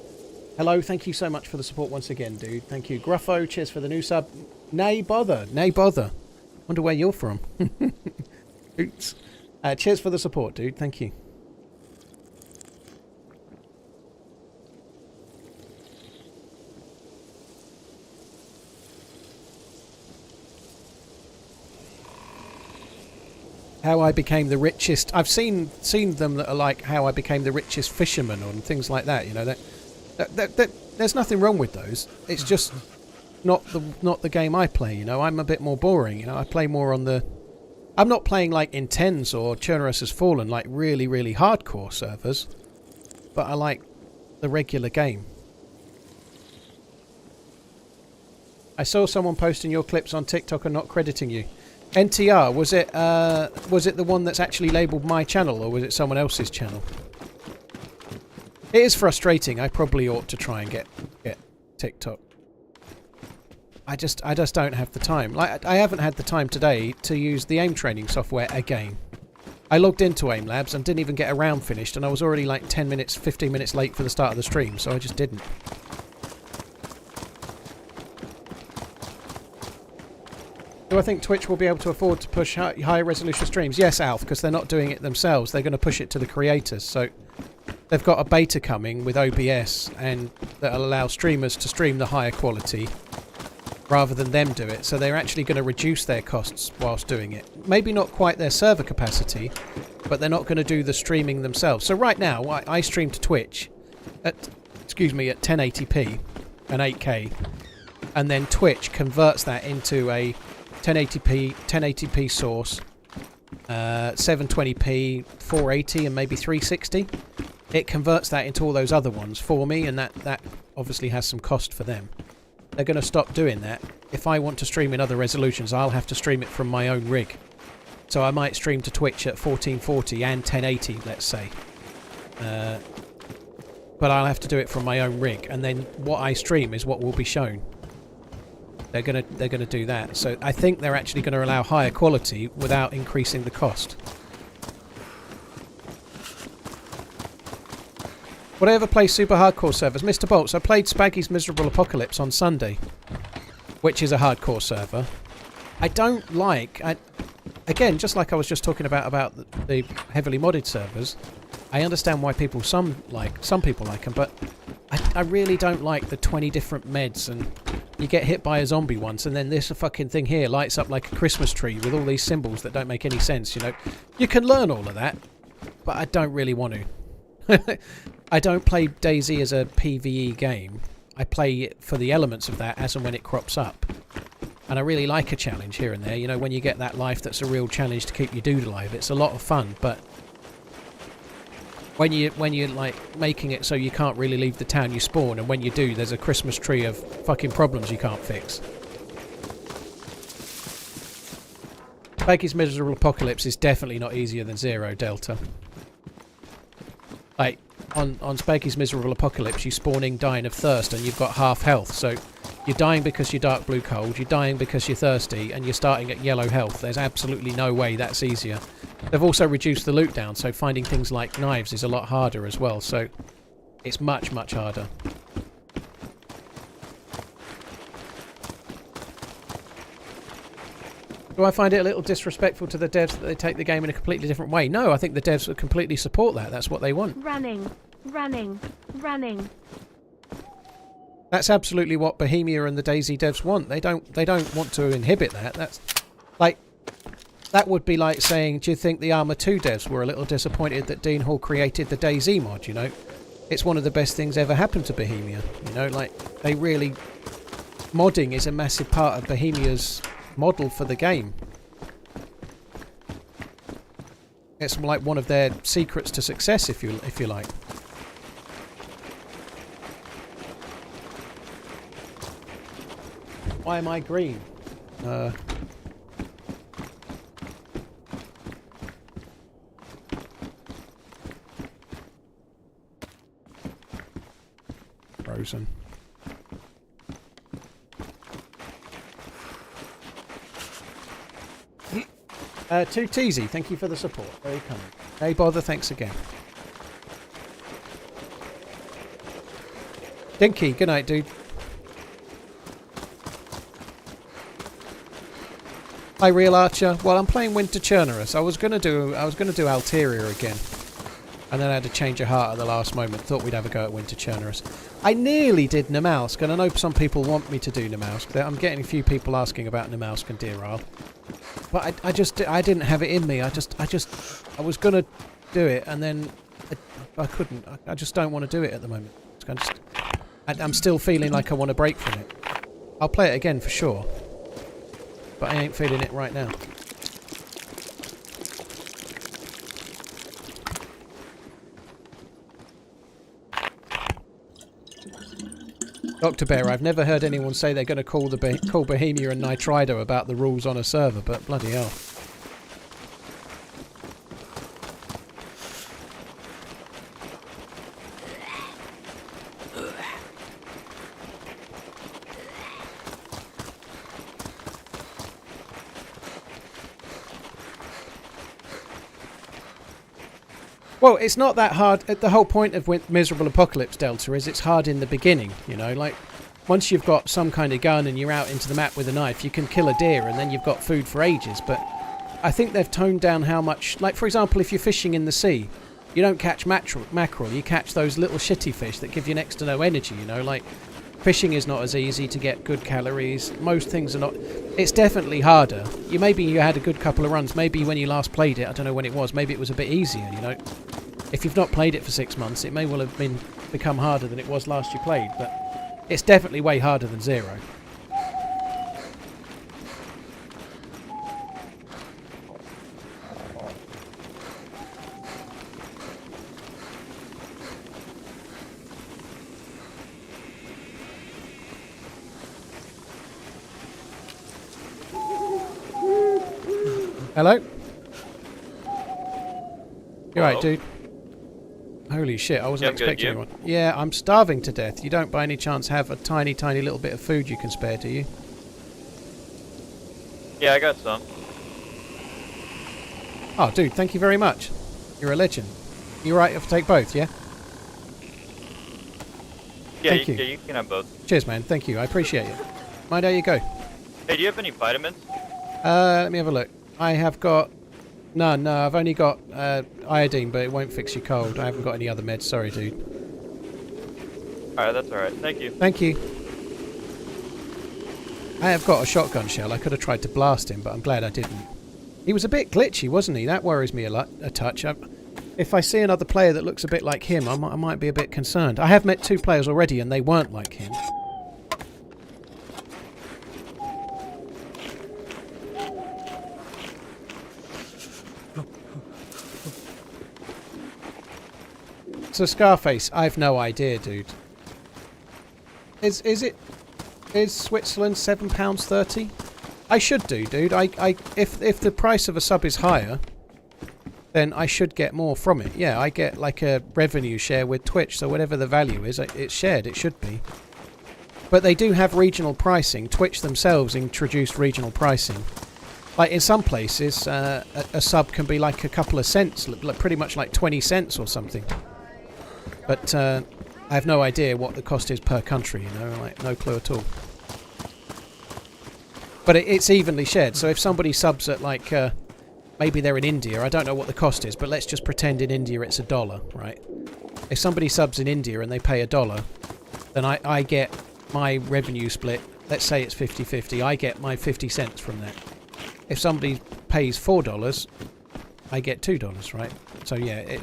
Speaker 3: Hello, thank you so much for the support once again, dude. Thank you. Gruffo, cheers for the new sub. Nay bother, nay bother. Wonder where you're from. Oops. Cheers for the support, dude. Thank you. How I became the richest. I've seen them that are like how I became the richest fisherman and things like that. You know that there's nothing wrong with those. It's just not the game I play. You know, I'm a bit more boring. You know, I play more on the. I'm not playing like Intense or Chernarus Has Fallen, like really hardcore servers. But I like the regular game. I saw someone posting your clips on TikTok and not crediting you. NTR, was it the one that's actually labelled my channel, or was it someone else's channel? It is frustrating. I probably ought to try and get TikTok. I just don't have the time. Like, I haven't had the time today to use the aim training software again. I logged into Aim Labs and didn't even get a round finished, and I was already like 10 minutes, 15 minutes late for the start of the stream, so I just didn't. Do I think Twitch will be able to afford to push higher resolution streams? Yes, Alf, because they're not doing it themselves. They're going to push it to the creators. So they've got a beta coming with OBS and that'll allow streamers to stream the higher quality rather than them do it. So they're actually going to reduce their costs whilst doing it. Maybe not quite their server capacity, but they're not going to do the streaming themselves. So right now, I stream to Twitch at 1080p and 8K, and then Twitch converts that into a 1080p source, 720p, 480 and maybe 360. It converts that into all those other ones for me, and that obviously has some cost for them. They're going to stop doing that. If I want to stream in other resolutions, I'll have to stream it from my own rig. So I might stream to Twitch at 1440 and 1080, let's say. But I'll have to do it from my own rig, and then what I stream is what will be shown. They're gonna do that. So I think they're actually going to allow higher quality without increasing the cost. Would I ever play super hardcore servers? Mr. Bolts, I played Spaggy's Miserable Apocalypse on Sunday, which is a hardcore server. I don't like... again, just like I was just talking about the heavily modded servers, I understand why some people like them, but I really don't like the 20 different meds, and you get hit by a zombie once, and then this fucking thing here lights up like a Christmas tree with all these symbols that don't make any sense, you know. You can learn all of that, but I don't really want to. I don't play DayZ as a PvE game. I play it for the elements of that as and when it crops up. And I really like a challenge here and there, you know, when you get that life that's a real challenge to keep your dude alive. It's a lot of fun, but when you're like making it so you can't really leave the town you spawn, and when you do, there's a Christmas tree of fucking problems you can't fix. Spaggy's Miserable Apocalypse is definitely not easier than Zero Delta. Like, on Spaggy's Miserable Apocalypse, you spawning dying of thirst and you've got half health, so you're dying because you're dark blue cold, you're dying because you're thirsty, and you're starting at yellow health. There's absolutely no way that's easier. They've also reduced the loot down, so finding things like knives is a lot harder as well, so it's much harder. Do I find it a little disrespectful to the devs that they take the game in a completely different way? No, I think the devs would completely support that. That's what they want.
Speaker 1: Running.
Speaker 3: That's absolutely what Bohemia and the DayZ devs want. They don't want to inhibit that. That's like, that would be like saying, do you think the Arma 2 devs were a little disappointed that Dean Hall created the DayZ mod, you know? It's one of the best things ever happened to Bohemia, you know, like, they really... Modding is a massive part of Bohemia's model for the game. It's like one of their secrets to success, if you like. Why am I green? Frozen. To Teasy, thank you for the support. Very kind. Hey, Bother, thanks again. Dinky, good night, dude. Hi, Real Archer. Well, I'm playing Winter Chernarus. I was gonna do Alteria again, and then I had to change of heart at the last moment. Thought we'd have a go at Winter Chernarus. I nearly did Namausk, and I know some people want me to do Namausk. I'm getting a few people asking about Namausk and Deer Isle. But I didn't have it in me. I was gonna do it, and then I couldn't. I just don't want to do it at the moment. I'm still feeling like I want to break from it. I'll play it again for sure, but I ain't feeling it right now. Dr. Bear, I've never heard anyone say they're going to call Bohemia and Nitrido about the rules on a server, but bloody hell. Well, it's not that hard. The whole point of Miserable Apocalypse Delta is it's hard in the beginning, you know, like once you've got some kind of gun and you're out into the map with a knife, you can kill a deer and then you've got food for ages. But I think they've toned down how much, like for example, if you're fishing in the sea, you don't catch mackerel, you catch those little shitty fish that give you next to no energy, you know, like fishing is not as easy to get good calories. Most things are not. It's definitely harder. Maybe you had a good couple of runs. Maybe when you last played it, I don't know when it was, maybe it was a bit easier, you know. If you've not played it for 6 months, it may well have become harder than it was last you played, but it's definitely way harder than 0. Hello? You alright, dude? Holy shit, I wasn't expecting anyone. Yeah, I'm starving to death. You don't by any chance have a tiny, tiny little bit of food you can spare, do you?
Speaker 5: Yeah, I got some.
Speaker 3: Oh, dude, thank you very much. You're a legend. You alright if I take both, yeah?
Speaker 5: Yeah,
Speaker 3: thank you.
Speaker 5: Yeah, you can have both.
Speaker 3: Cheers, man. Thank you. I appreciate it. Mind how you go.
Speaker 5: Hey, do you have any vitamins?
Speaker 3: Let me have a look. I have got... None, no, I've only got iodine, but it won't fix your cold. I haven't got any other meds, sorry, dude.
Speaker 5: Alright, that's alright. Thank you.
Speaker 3: Thank you. I have got a shotgun shell. I could have tried to blast him, but I'm glad I didn't. He was a bit glitchy, wasn't he? That worries me a touch. If I see another player that looks a bit like him, I might be a bit concerned. I have met 2 players already, and they weren't like him. So Scarface, I've no idea, dude. Is Switzerland £7.30? I should do, dude. If the price of a sub is higher, then I should get more from it. Yeah, I get like a revenue share with Twitch, so whatever the value is, it's shared. It should be. But they do have regional pricing. Twitch themselves introduced regional pricing. Like in some places, a sub can be like a couple of cents, pretty much like 20 cents or something. But I have no idea what the cost is per country, you know, like no clue at all. But it's evenly shared, so if somebody subs at like, maybe they're in India, I don't know what the cost is, but let's just pretend in India it's $1, right? If somebody subs in India and they pay $1, then I get my revenue split, let's say it's 50-50, I get my 50 cents from that. If somebody pays $4, I get $2, right? So yeah,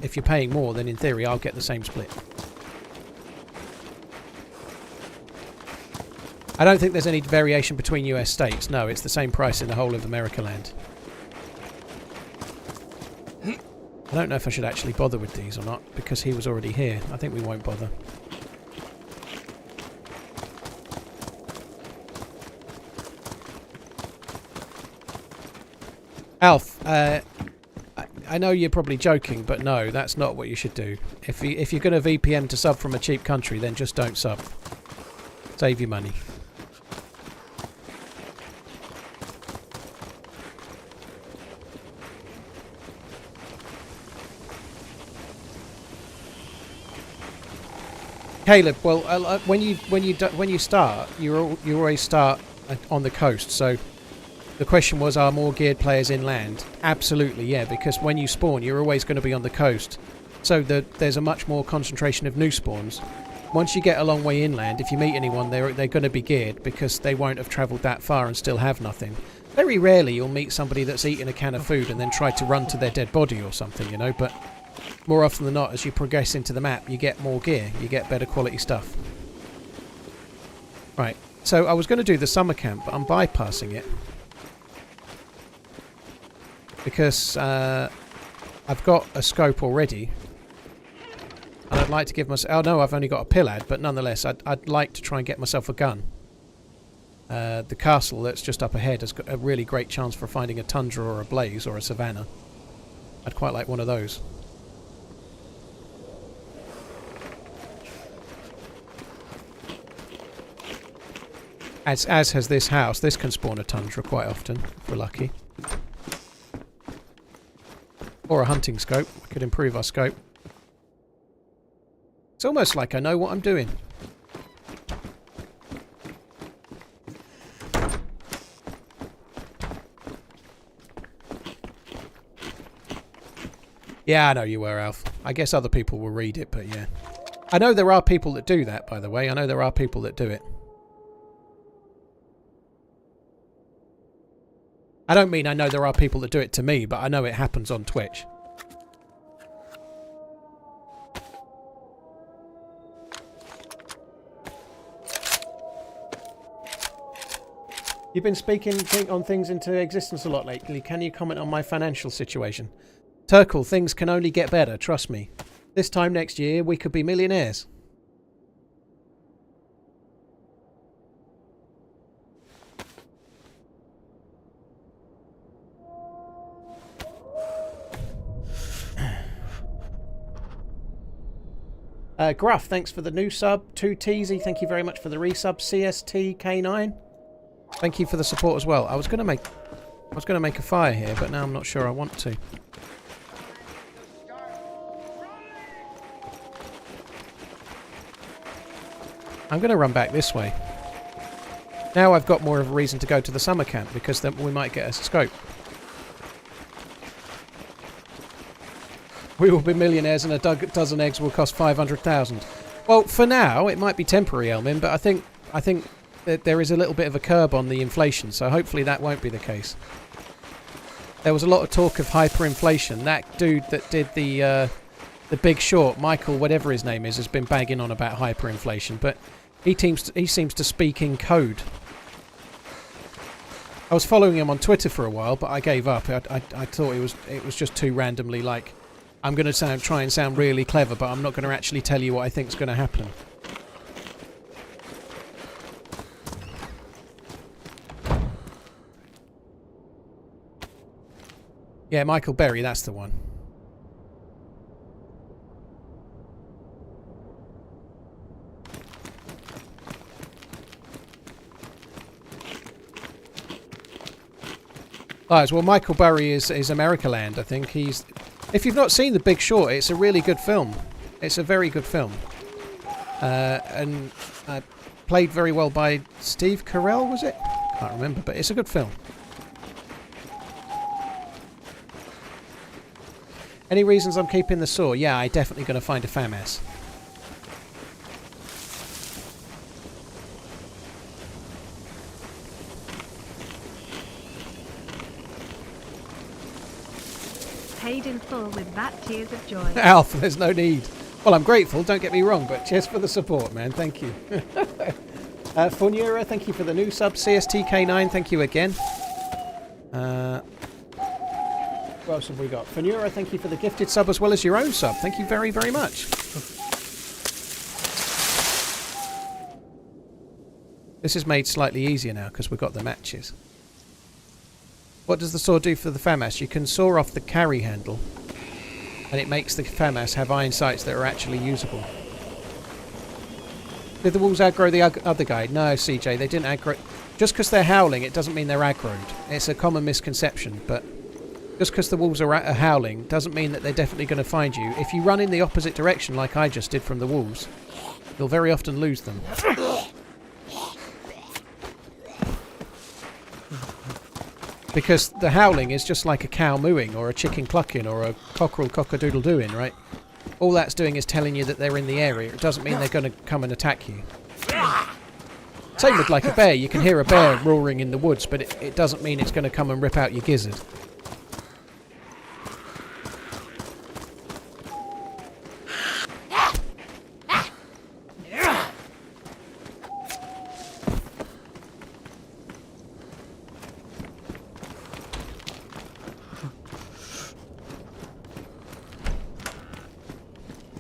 Speaker 3: if you're paying more, then in theory I'll get the same split. I don't think there's any variation between US states. No, it's the same price in the whole of America land. I don't know if I should actually bother with these or not, because he was already here. I think we won't bother. Alf, I know you're probably joking, but no, that's not what you should do. If you're going to VPN to sub from a cheap country, then just don't sub. Save your money. Caleb, well, when you start, you always start on the coast. So the question was, are more geared players inland? Absolutely, yeah. Because when you spawn, you're always going to be on the coast. So there's a much more concentration of new spawns. Once you get a long way inland, if you meet anyone, they're going to be geared because they won't have travelled that far and still have nothing. Very rarely you'll meet somebody that's eaten a can of food and then tried to run to their dead body or something, you know, but more often than not, as you progress into the map, you get more gear, you get better quality stuff. Right, so I was going to do the summer camp, but I'm bypassing it. Because I've got a scope already. And I'd like to give myself... Oh no, I've only got a pillad, but nonetheless, I'd like to try and get myself a gun. The castle that's just up ahead has got a really great chance for finding a tundra or a blaze or a savannah. I'd quite like one of those. As has this house. This can spawn a tundra quite often, if we're lucky. Or a hunting scope. We could improve our scope. It's almost like I know what I'm doing. Yeah, I know you were, Alf. I guess other people will read it, but yeah. I know there are people that do that, by the way. I know there are people that do it. I don't mean I know there are people that do it to me, but I know it happens on Twitch. You've been speaking on things into existence a lot lately. Can you comment on my financial situation? Turkle, things can only get better, trust me. This time next year, we could be millionaires. Gruff, thanks for the new sub. 2Teasy, thank you very much for the resub. CSTK9, thank you for the support as well. I was going to make a fire here, but now I'm not sure I want to. I'm going to run back this way. Now I've got more of a reason to go to the summer camp, because then we might get a scope. We will be millionaires and a dozen eggs will cost 500,000. Well, for now, it might be temporary, Elmin, but I think that there is a little bit of a curb on the inflation, so hopefully that won't be the case. There was a lot of talk of hyperinflation. That dude that did the Big Short, Michael, whatever his name is, has been bagging on about hyperinflation, but he seems to speak in code. I was following him on Twitter for a while, but I gave up. I thought it was just too randomly like, I'm going to try and sound really clever, but I'm not going to actually tell you what I think is going to happen. Yeah, Michael Berry, that's the one. Right, well, Michael Berry is Americaland, I think. If you've not seen The Big Short, it's a really good film. It's a very good film. And played very well by Steve Carell, was it? Can't remember, but it's a good film. Any reasons I'm keeping the saw? Yeah, I'm definitely going to find a FAMAS.
Speaker 1: Paid in full with VAT tears of joy.
Speaker 3: Alf, there's no need. Well, I'm grateful, don't get me wrong, but cheers for the support, man. Thank you. Funura, thank you for the new sub. CSTK9, thank you again. What else have we got? Funura, thank you for the gifted sub as well as your own sub. Thank you very, very much. This is made slightly easier now because we've got the matches. What does the saw do for the FAMAS? You can saw off the carry handle and it makes the FAMAS have iron sights that are actually usable. Did the wolves aggro the other guy? No, CJ, they didn't aggro. Just because they're howling, it doesn't mean they're aggroed. It's a common misconception, but just because the wolves are howling doesn't mean that they're definitely going to find you. If you run in the opposite direction like I just did from the wolves, You'll very often lose them. Because the howling is just like a cow mooing or a chicken clucking or a cockerel cock-a-doodle-dooing, right? All that's doing is telling you that they're in the area. It doesn't mean they're going to come and attack you. Same with like a bear. You can hear a bear roaring in the woods, but it doesn't mean it's going to come and rip out your gizzard.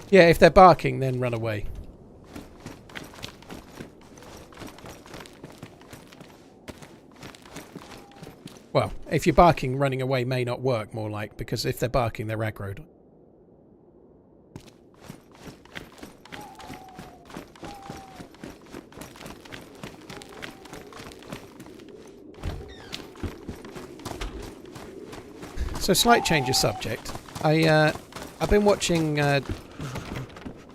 Speaker 3: Yeah, if they're barking, then run away. Well, if you're barking, running away may not work, more like, because if they're barking, they're aggroed. So, slight change of subject. I've been watching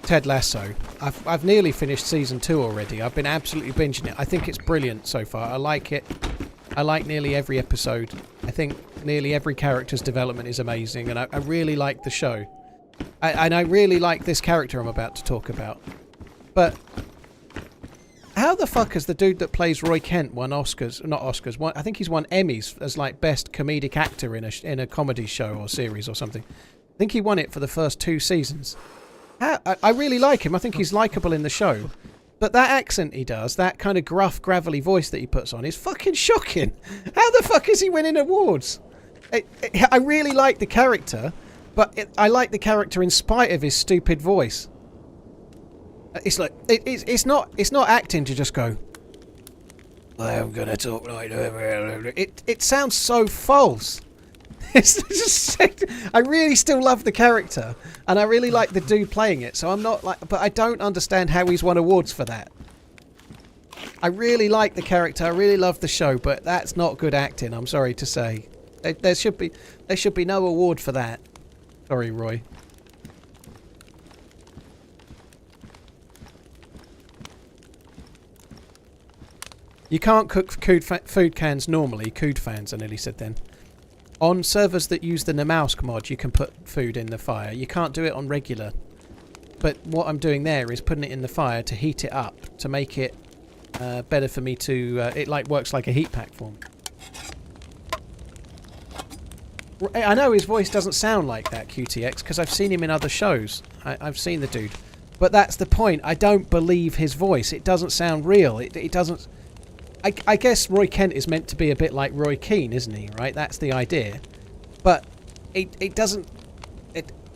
Speaker 3: Ted Lasso. I've nearly finished season 2 already. I've been absolutely binging it. I think it's brilliant so far. I like it. I like nearly every episode. I think nearly every character's development is amazing, and I really like the show. And I really like this character I'm about to talk about. But how the fuck has the dude that plays Roy Kent won Oscars? Not Oscars. I think he's won Emmys as like best comedic actor in a comedy show or series or something. I think he won it for the first 2 seasons. I really like him. I think he's likeable in the show. But that accent he does, that kind of gruff, gravelly voice that he puts on is fucking shocking. How the fuck is he winning awards? I really like the character, but I like the character in spite of his stupid voice. It's like it's not acting to just go, I'm gonna talk like it sounds so false. It's just, I really still love the character, and I really like the dude playing it. So I'm not like, but I don't understand how he's won awards for that. I really like the character, I really love the show, but that's not good acting. I'm sorry to say, there should be no award for that. Sorry, Roy. You can't cook food cans normally. Cood fans, I nearly said then. On servers that use the Namausk mod, you can put food in the fire. You can't do it on regular. But what I'm doing there is putting it in the fire to heat it up, to make it better for me to... it like works like a heat pack form. I know his voice doesn't sound like that, QTX, because I've seen him in other shows. I've seen the dude. But that's the point. I don't believe his voice. It doesn't sound real. It doesn't... I guess Roy Kent is meant to be a bit like Roy Keane, isn't he? Right? That's the idea. But it doesn't...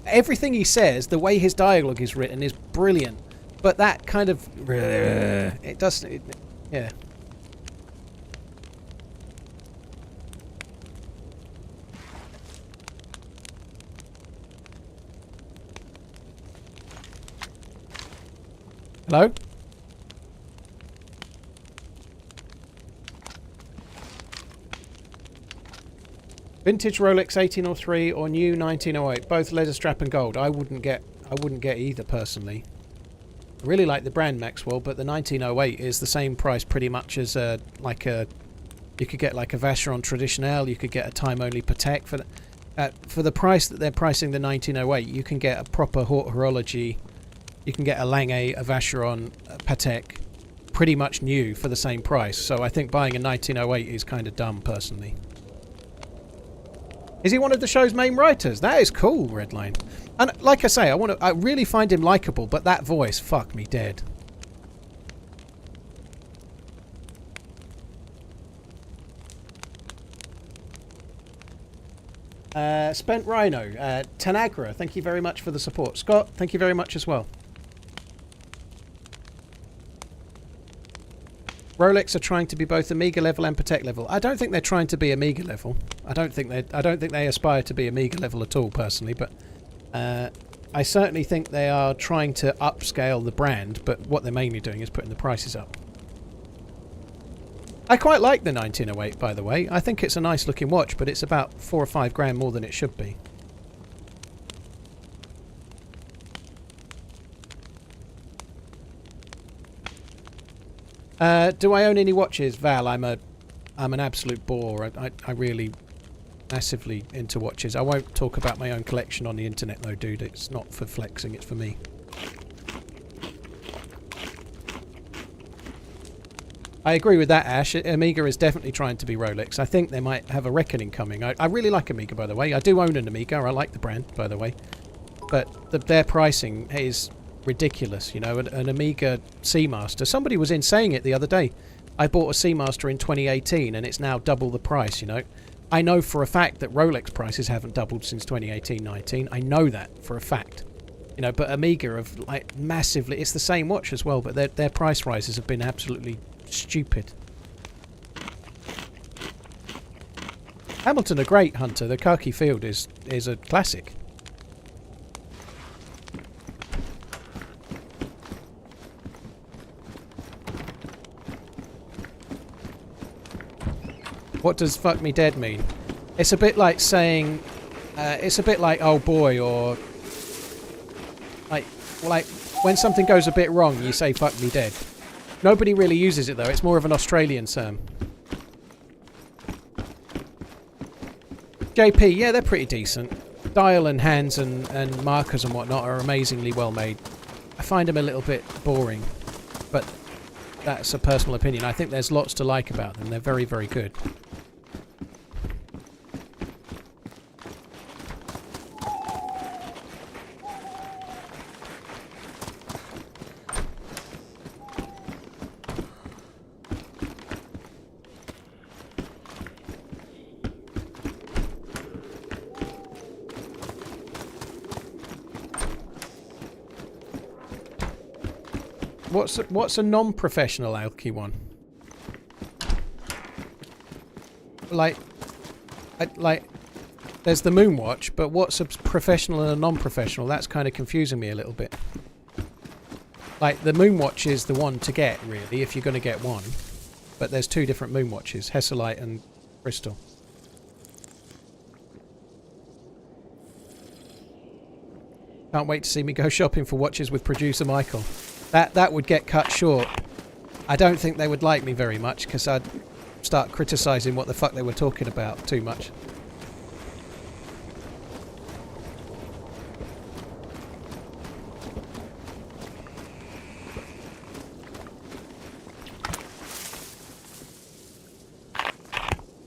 Speaker 3: everything he says, the way his dialogue is written is brilliant. But that kind of... it doesn't... yeah. Hello? Vintage Rolex 1803 or new 1908, both leather strap and gold. I wouldn't get either personally. I really like the brand Maxwell, but the 1908 is the same price pretty much as you could get like a Vacheron Traditionnel, you could get a time only Patek for the price that they're pricing the 1908. You can get a proper haute horology, you can get a Lange, a Vacheron, a Patek, pretty much new for the same price. So I think buying a 1908 is kind of dumb personally. Is he one of the show's main writers? That is cool, Redline. And like I say, I really find him likable, but that voice, fuck me dead. Spent Rhino, Tanagra, thank you very much for the support. Scott, thank you very much as well. Rolex are trying to be both Amiga level and Patek level. I don't think they're trying to be Amiga level. I don't think they aspire to be Amiga level at all, personally. But I certainly think they are trying to upscale the brand. But what they're mainly doing is putting the prices up. I quite like the 1908, by the way. I think it's a nice looking watch, but it's about 4 or 5 grand more than it should be. Do I own any watches? Val, I'm an absolute bore. I really massively into watches. I won't talk about my own collection on the internet though, dude. It's not for flexing, it's for me. I agree with that, Ash. Amiga is definitely trying to be Rolex. I think they might have a reckoning coming. I really like Amiga, by the way. I do own an Amiga. I like the brand, by the way. But their pricing is ridiculous, you know. An Amiga Seamaster. Somebody was saying it the other day. I bought a Seamaster in 2018 and it's now double the price, you know. I know for a fact that Rolex prices haven't doubled since 2018-19. I know that for a fact. You know, but Amiga have like massively... It's the same watch as well, but their price rises have been absolutely stupid. Hamilton are great, Hunter. The khaki field is a classic. What does fuck me dead mean? It's a bit like saying... it's a bit like oh boy, or... Like when something goes a bit wrong, you say fuck me dead. Nobody really uses it though. It's more of an Australian term. JP, yeah, they're pretty decent. Dial and hands and markers and whatnot are amazingly well made. I find them a little bit boring, but that's a personal opinion. I think there's lots to like about them. They're very, very good. What's a non-professional alky one? Like, there's the Moonwatch, but what's a professional and a non-professional? That's kind of confusing me a little bit. Like, the Moonwatch is the one to get, really, if you're going to get one. But there's two different Moonwatches, Hesselite and Crystal. Can't wait to see me go shopping for watches with producer Michael. That would get cut short. I don't think they would like me very much because I'd start criticising what the fuck they were talking about too much.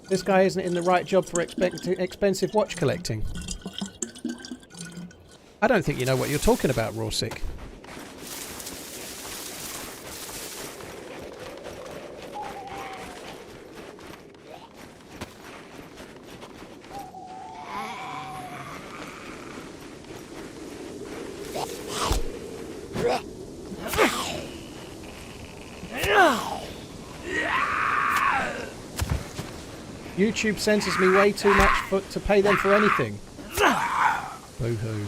Speaker 3: This guy isn't in the right job for expensive watch collecting. I don't think you know what you're talking about, Rawsick. YouTube censors me way too much to pay them for anything. Boo-hoo.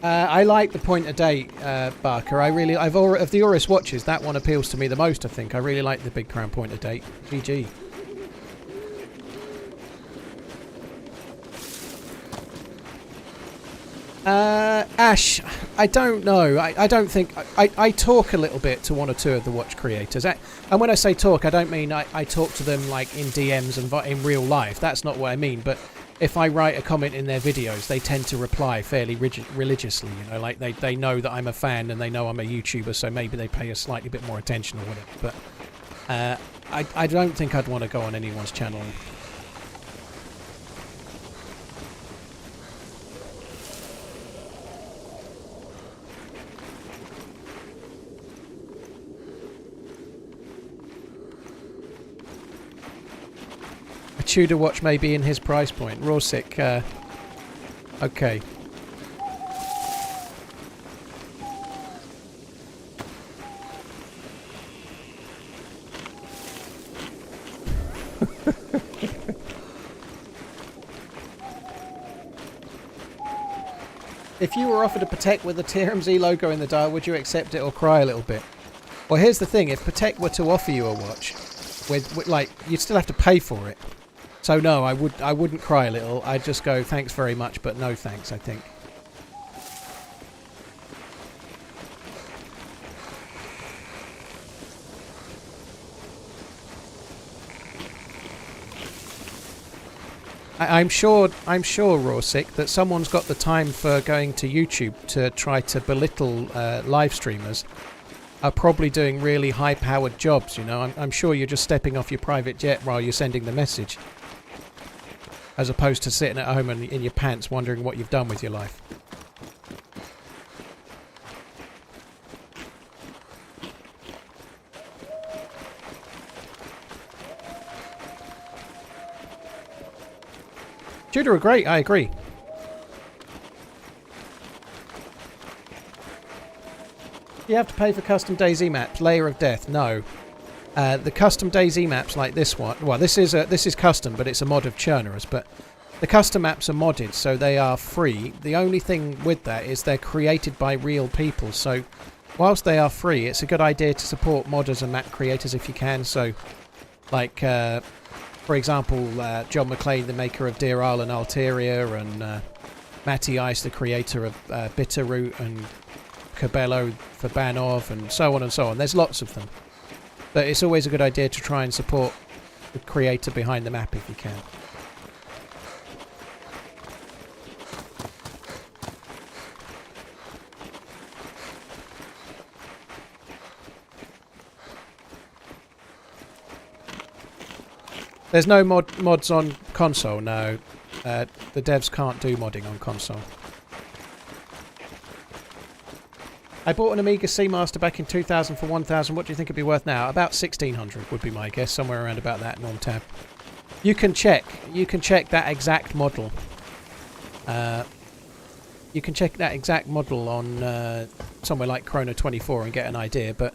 Speaker 3: I like the point of date, Barker. Of the Oris watches, that one appeals to me the most, I think. I really like the Big Crown point of date. GG. Ash, I don't know. I don't think... I talk a little bit to one or two of the watch creators. And when I say talk, I don't mean I talk to them like in DMs and in real life. That's not what I mean. But if I write a comment in their videos, they tend to reply fairly religiously. You know, like they know that I'm a fan and they know I'm a YouTuber, so maybe they pay a slightly bit more attention or whatever. But I don't think I'd want to go on anyone's channel. A Tudor watch may be in his price point. Rawsick, okay. If you were offered a Patek with the TRMZ logo in the dial, would you accept it or cry a little bit? Well, here's the thing. If Patek were to offer you a watch, with like, you'd still have to pay for it. So no, I wouldn't cry a little. I'd just go, thanks very much, but no thanks, I think. I'm sure, Rawsick, that someone's got the time for going to YouTube to try to belittle live streamers. Are probably doing really high-powered jobs, you know. I'm sure you're just stepping off your private jet while you're sending the message. As opposed to sitting at home in your pants wondering what you've done with your life. Judah are great, I agree. You have to pay for custom DayZ maps. Layer of Death, no. The custom DayZ maps like this one, well, this is custom, but it's a mod of Chernarus. But the custom maps are modded, so they are free. The only thing with that is they're created by real people. So, whilst they are free, it's a good idea to support modders and map creators if you can. So, like, for example, John McClane, the maker of Deer Isle and Alteria, and Matty Ice, the creator of Bitterroot and Cabello for Banov, and so on and so on. There's lots of them. But it's always a good idea to try and support the creator behind the map if you can. There's no mods on console, no. The devs can't do modding on console. I bought an Amiga Seamaster back in 2000 for 1,000. What do you think it'd be worth now? About 1,600 would be my guess, somewhere around about that, Norm Tab. You can check that exact model. You can check that exact model on somewhere like Chrono 24 and get an idea, but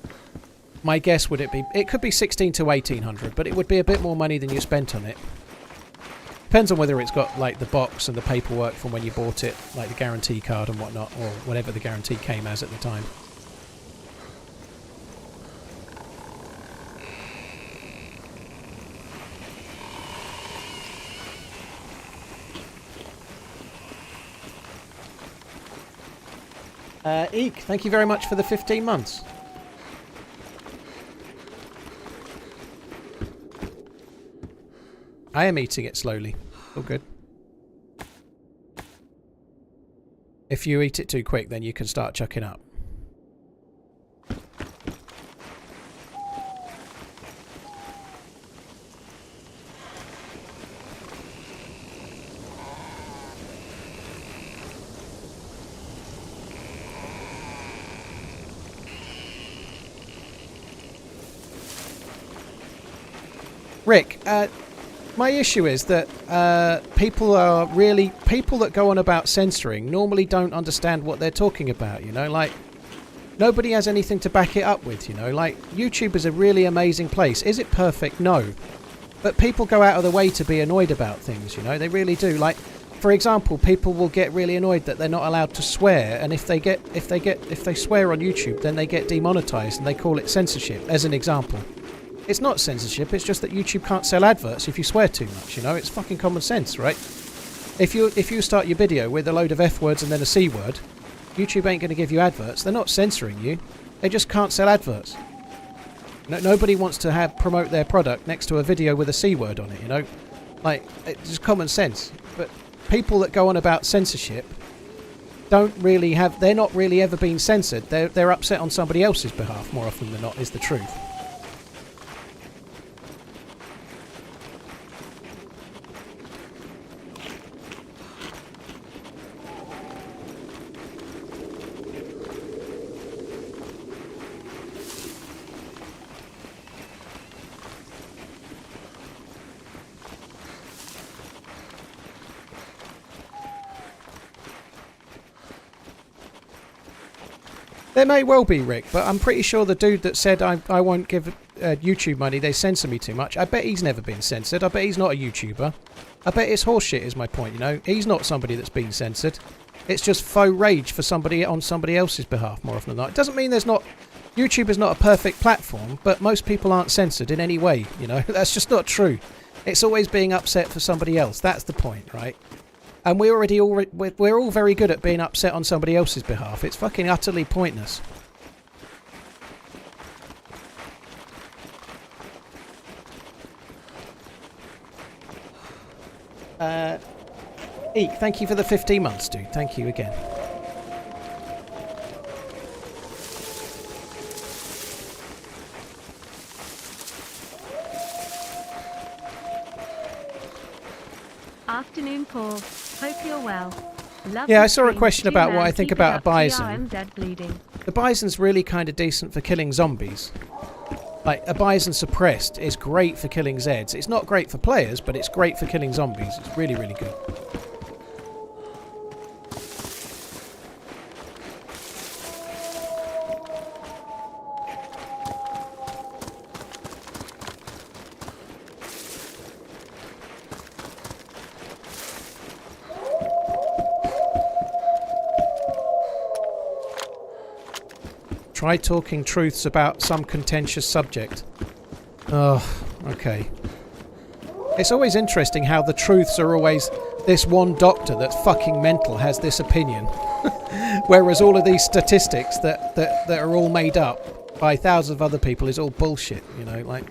Speaker 3: my guess would it could be 1,600 to 1,800, but it would be a bit more money than you spent on it. Depends on whether it's got like the box and the paperwork from when you bought it, like the guarantee card and whatnot, or whatever the guarantee came as at the time. Eek, thank you very much for the 15 months. I am eating it slowly. All good. If you eat it too quick, then you can start chucking up. Rick, my issue is that people that go on about censoring normally don't understand what they're talking about, you know, like nobody has anything to back it up with, you know, like YouTube is a really amazing place. Is it perfect? No. But people go out of the way to be annoyed about things, you know, they really do. Like, for example, people will get really annoyed that they're not allowed to swear, and if they swear on YouTube, then they get demonetized and they call it censorship, as an example. It's not censorship, it's just that YouTube can't sell adverts if you swear too much, you know? It's fucking common sense, right? If you start your video with a load of F words and then a C word, YouTube ain't going to give you adverts. They're not censoring you. They just can't sell adverts. Nobody wants to promote their product next to a video with a C word on it, you know? Like, it's just common sense. But people that go on about censorship they're not really ever being censored. They're upset on somebody else's behalf more often than not, is the truth. There may well be, Rick, but I'm pretty sure the dude that said I won't give YouTube money, they censor me too much, I bet he's never been censored. I bet he's not a YouTuber. I bet it's horseshit is my point, you know. He's not somebody that's been censored. It's just faux rage for somebody on somebody else's behalf more often than not. It doesn't mean YouTube is not a perfect platform, but most people aren't censored in any way, you know. That's just not true. It's always being upset for somebody else. That's the point, right? And we're all very good at being upset on somebody else's behalf. It's fucking utterly pointless. Eek, thank you for the 15 months, dude. Thank you again.
Speaker 1: Afternoon, Paul. Hope you're well. Love
Speaker 3: Yeah,
Speaker 1: the
Speaker 3: I saw a
Speaker 1: stream.
Speaker 3: question
Speaker 1: Two
Speaker 3: about what
Speaker 1: man,
Speaker 3: I think
Speaker 1: keep it
Speaker 3: about a
Speaker 1: up.
Speaker 3: bison.
Speaker 1: TRMZ bleeding.
Speaker 3: The bison's really kind of decent for killing zombies. Like, a bison suppressed is great for killing Zeds. It's not great for players, but it's great for killing zombies. It's really, really good. Try talking truths about some contentious subject. Oh, okay. It's always interesting how the truths are always this one doctor that's fucking mental has this opinion. Whereas all of these statistics that are all made up by thousands of other people is all bullshit, you know, like...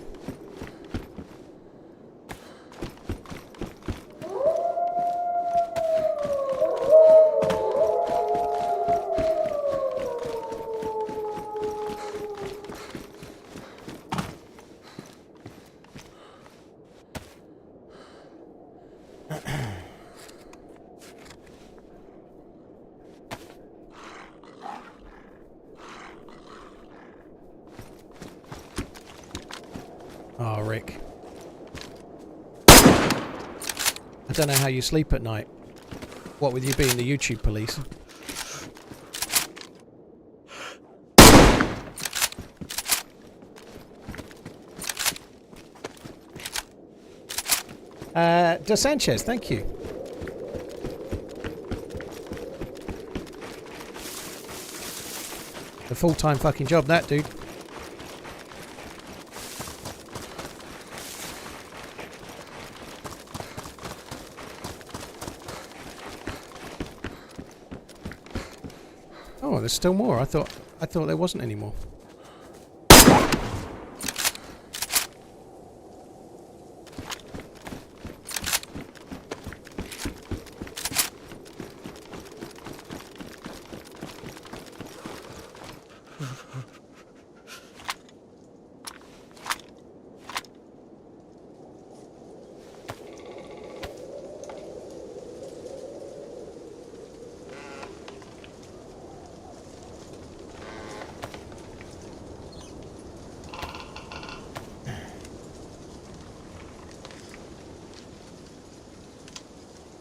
Speaker 3: Oh, Rick. I don't know how you sleep at night. What with you being the YouTube police. De Sanchez, thank you. A full-time fucking job, that, dude. Oh, there's still more. I thought there wasn't any more.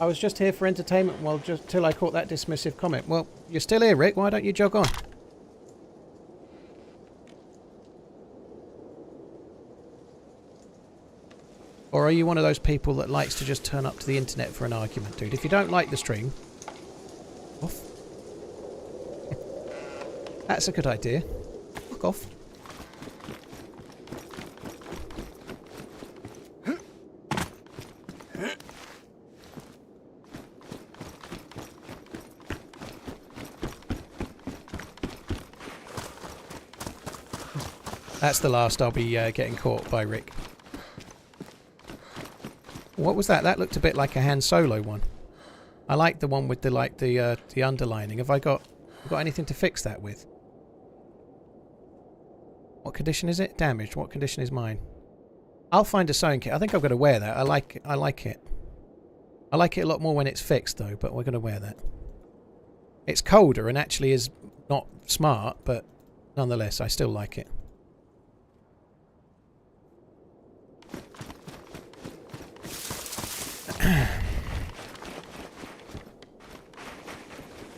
Speaker 3: I was just here for entertainment, well, just till I caught that dismissive comment. Well, you're still here, Rick. Why don't you jog on? Or are you one of those people that likes to just turn up to the internet for an argument, dude? If you don't like the stream, off. That's a good idea. Fuck off. That's the last I'll be getting caught by Rick. What was that? That looked a bit like a Han Solo one. I like the one with the underlining. Have I got anything to fix that with? What condition is it? Damaged. What condition is mine? I'll find a sewing kit. I think I'm going to wear that. I like it. I like it a lot more when it's fixed though, but we're going to wear that. It's colder and actually is not smart, but nonetheless, I still like it.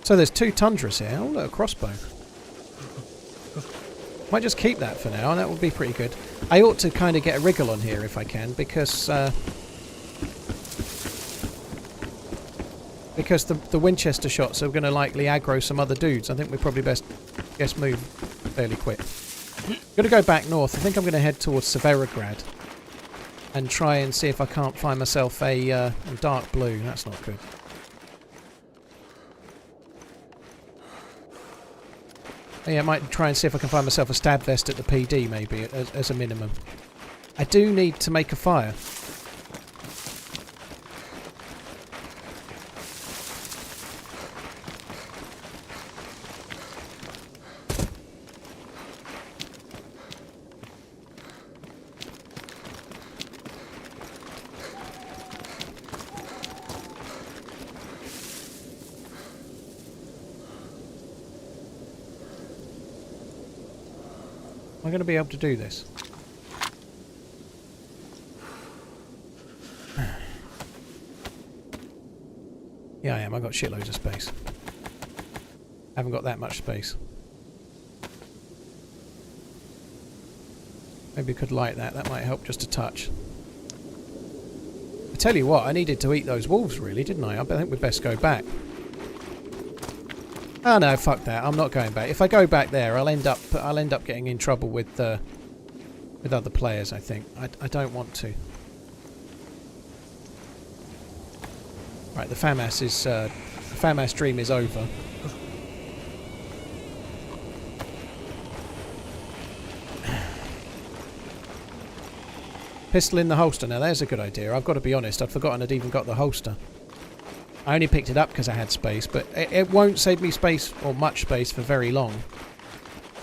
Speaker 3: So there's 2 tundras here. Oh, look, a crossbow. Might just keep that for now, and that would be pretty good. I ought to kind of get a wriggle on here if I can, because the Winchester shots are going to likely aggro some other dudes. I think we're probably best move fairly quick. I'm going to go back north. I think I'm going to head towards Severograd. and try and see if I can't find myself a dark blue. That's not good. Yeah, I might try and see if I can find myself a stab vest at the PD, maybe, as a minimum. I do need to make a fire. Am I going to be able to do this? Yeah, I am. I've got shitloads of space. Haven't got that much space. Maybe I could light that. That might help just a touch. I tell you what, I needed to eat those wolves, really, didn't I? I think we'd best go back. Oh no, fuck that. I'm not going back. If I go back there, I'll end up getting in trouble with other players, I think. I don't want to. Right, the FAMAS dream is over. Pistol in the holster. Now there's a good idea. I've got to be honest, I'd forgotten I'd even got the holster. I only picked it up because I had space, but it won't save me space, or much space, for very long.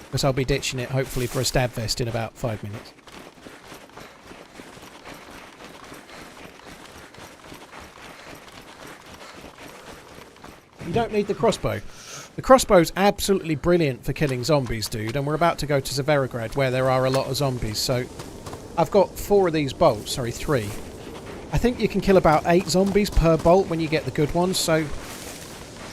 Speaker 3: Because I'll be ditching it, hopefully, for a stab vest in about 5 minutes. You don't need the crossbow. The crossbow's absolutely brilliant for killing zombies, dude, and we're about to go to Severograd, where there are a lot of zombies, so... I've got 4 of these bolts, sorry, 3. I think you can kill about 8 zombies per bolt when you get the good ones, so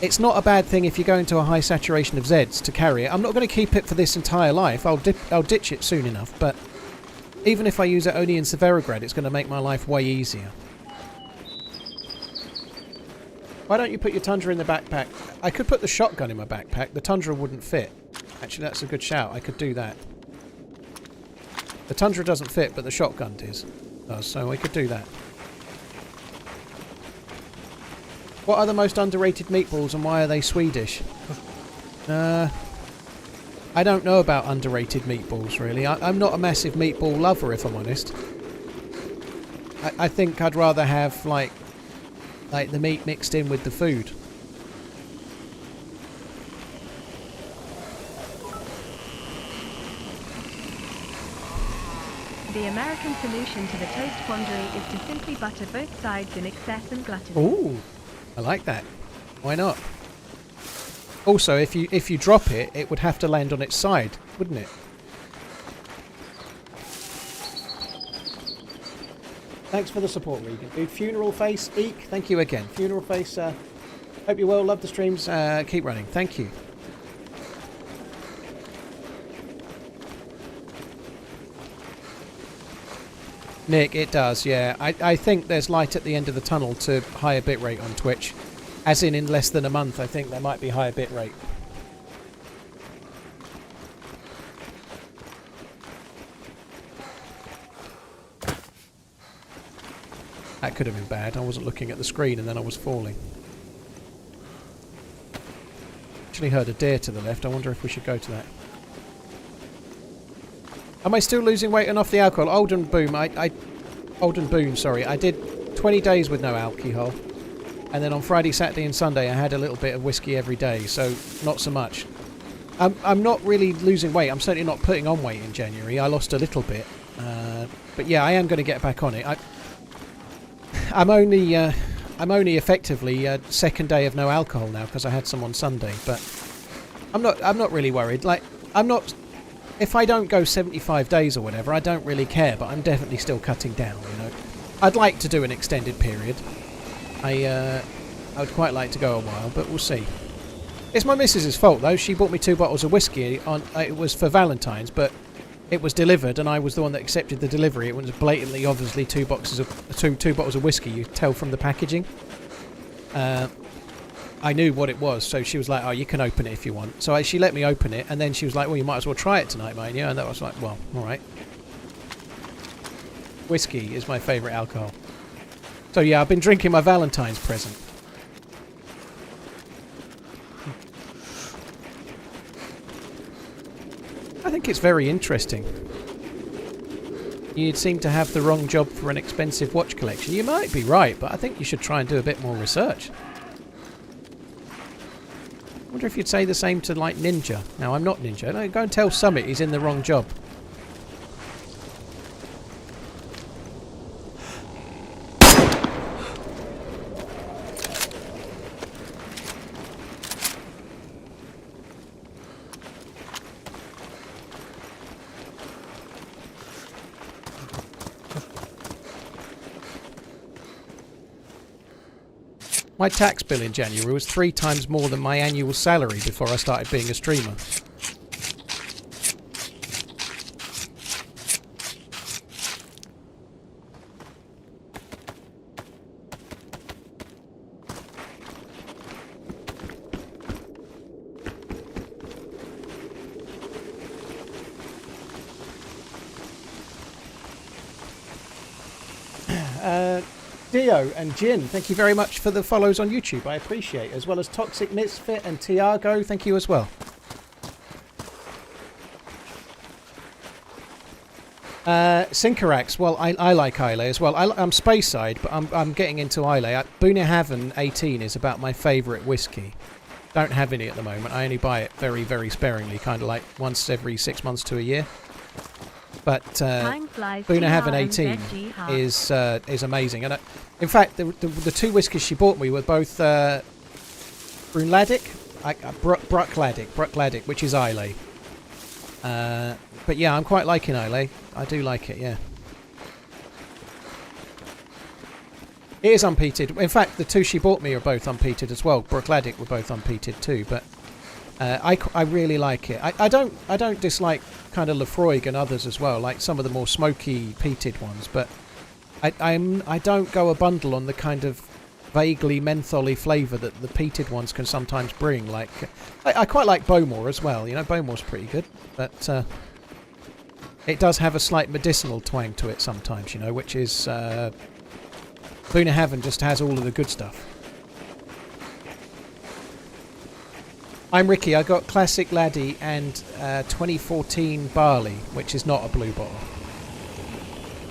Speaker 3: it's not a bad thing if you go into a high saturation of Zeds to carry it. I'm not going to keep it for this entire life. I'll ditch it soon enough, but even if I use it only in Severograd, it's going to make my life way easier. Why don't you put your Tundra in the backpack? I could put the shotgun in my backpack. The Tundra wouldn't fit. Actually, that's a good shout. I could do that. The Tundra doesn't fit, but the shotgun does, so we could do that. What are the most underrated meatballs and why are they Swedish? I don't know about underrated meatballs, really. I'm not a massive meatball lover, if I'm honest. I think I'd rather have, like the meat mixed in with the food.
Speaker 1: The American solution to the toast quandary is to simply butter both sides in excess and gluttony.
Speaker 3: Ooh, I like that. Why not? Also, if you drop it, it would have to land on its side, wouldn't it? Thanks for the support, Regan. Dude, Funeral Face, Eek, thank you again. Funeral Face, hope you're well, love the streams, keep running. Thank you. Nick, it does, yeah. I think there's light at the end of the tunnel to higher bitrate on Twitch. As in less than a month, I think there might be higher bitrate. That could have been bad. I wasn't looking at the screen and then I was falling. Actually heard a deer to the left. I wonder if we should go to that. Am I still losing weight and off the alcohol? Olden Boom, Olden Boom, sorry. I did 20 days with no alcohol. And then on Friday, Saturday and Sunday I had a little bit of whiskey every day, so not so much. I'm not really losing weight. I'm certainly not putting on weight in January. I lost a little bit. But yeah, I am going to get back on it. I'm only effectively second day of no alcohol now because I had some on Sunday, but I'm not really worried. Like, I'm not... If I don't go 75 days or whatever, I don't really care, but I'm definitely still cutting down, you know. I'd like to do an extended period. I would quite like to go a while, but we'll see. It's my missus's fault, though. She bought me 2 bottles of whiskey. It was for Valentine's, but it was delivered, and I was the one that accepted the delivery. It was blatantly, obviously, 2 bottles of whiskey. You tell from the packaging. I knew what it was, so she was like, oh, you can open it if you want. So she let me open it, and then she was like, well, you might as well try it tonight, mate. Yeah, and that was like, well, all right. whiskey is my favourite alcohol. So yeah, I've been drinking my Valentine's present. I think it's very interesting. You'd seem to have the wrong job for an expensive watch collection. You might be right, but I think you should try and do a bit more research. I wonder if you'd say the same to, like, Ninja. Now, I'm not Ninja. No, go and tell Summit he's in the wrong job. My tax bill in January was 3 times more than my annual salary before I started being a streamer. Dio and Jin, thank you very much for the follows on YouTube. I appreciate it. As well as Toxic Misfit and Tiago, thank you as well. Syncarax, well, I like Islay as well. I'm Speyside, but I'm getting into Islay. Bunnahabhain 18 is about my favourite whiskey. Don't have any at the moment. I only buy it very, very sparingly, kind of like once every 6 months to a year. But Bunnahabhain 18 is amazing, and in fact, the 2 whiskies she bought me were both Bruichladdich, which is Islay. But yeah, I'm quite liking Islay. I do like it, yeah. It is unpeated. In fact, the 2 she bought me are both unpeated as well. Bruichladdich were both unpeated too, but I really like it. I don't dislike kind of Lafroig and others as well, like some of the more smoky peated ones, but I don't go a bundle on the kind of vaguely mentholy flavour that the peated ones can sometimes bring. Like I quite like Bowmore as well. You know, Bowmore's pretty good, but it does have a slight medicinal twang to it sometimes. You know, which is Bunnahabhain just has all of the good stuff. I'm Ricky. I got Classic Laddie and 2014 Barley, which is not a blue bottle.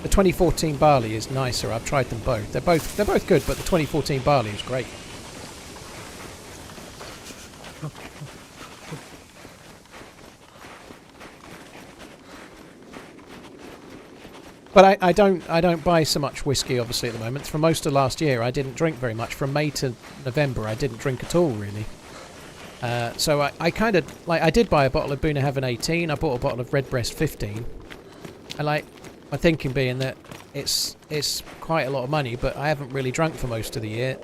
Speaker 3: The 2014 Barley is nicer. I've tried them both. They're both good, but the 2014 Barley is great. But I don't buy so much whiskey obviously at the moment. For most of last year, I didn't drink very much. From May to November, I didn't drink at all really. So I kind of, like, I did buy a bottle of Bunnahabhain 18, I bought a bottle of Redbreast 15, and like, my thinking being that it's quite a lot of money, but I haven't really drunk for most of the year,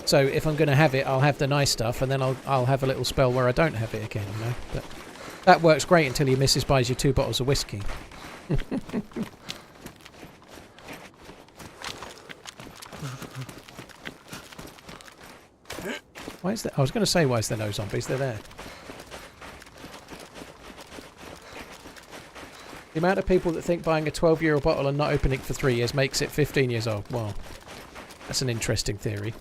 Speaker 3: so if I'm going to have it, I'll have the nice stuff, and then I'll have a little spell where I don't have it again, you know, but that works great until your missus buys you 2 bottles of whiskey. Why is that? I was going to say, why is there no zombies? They're there. The amount of people that think buying a 12-year-old bottle and not opening it for 3 years makes it 15 years old. Well, that's an interesting theory.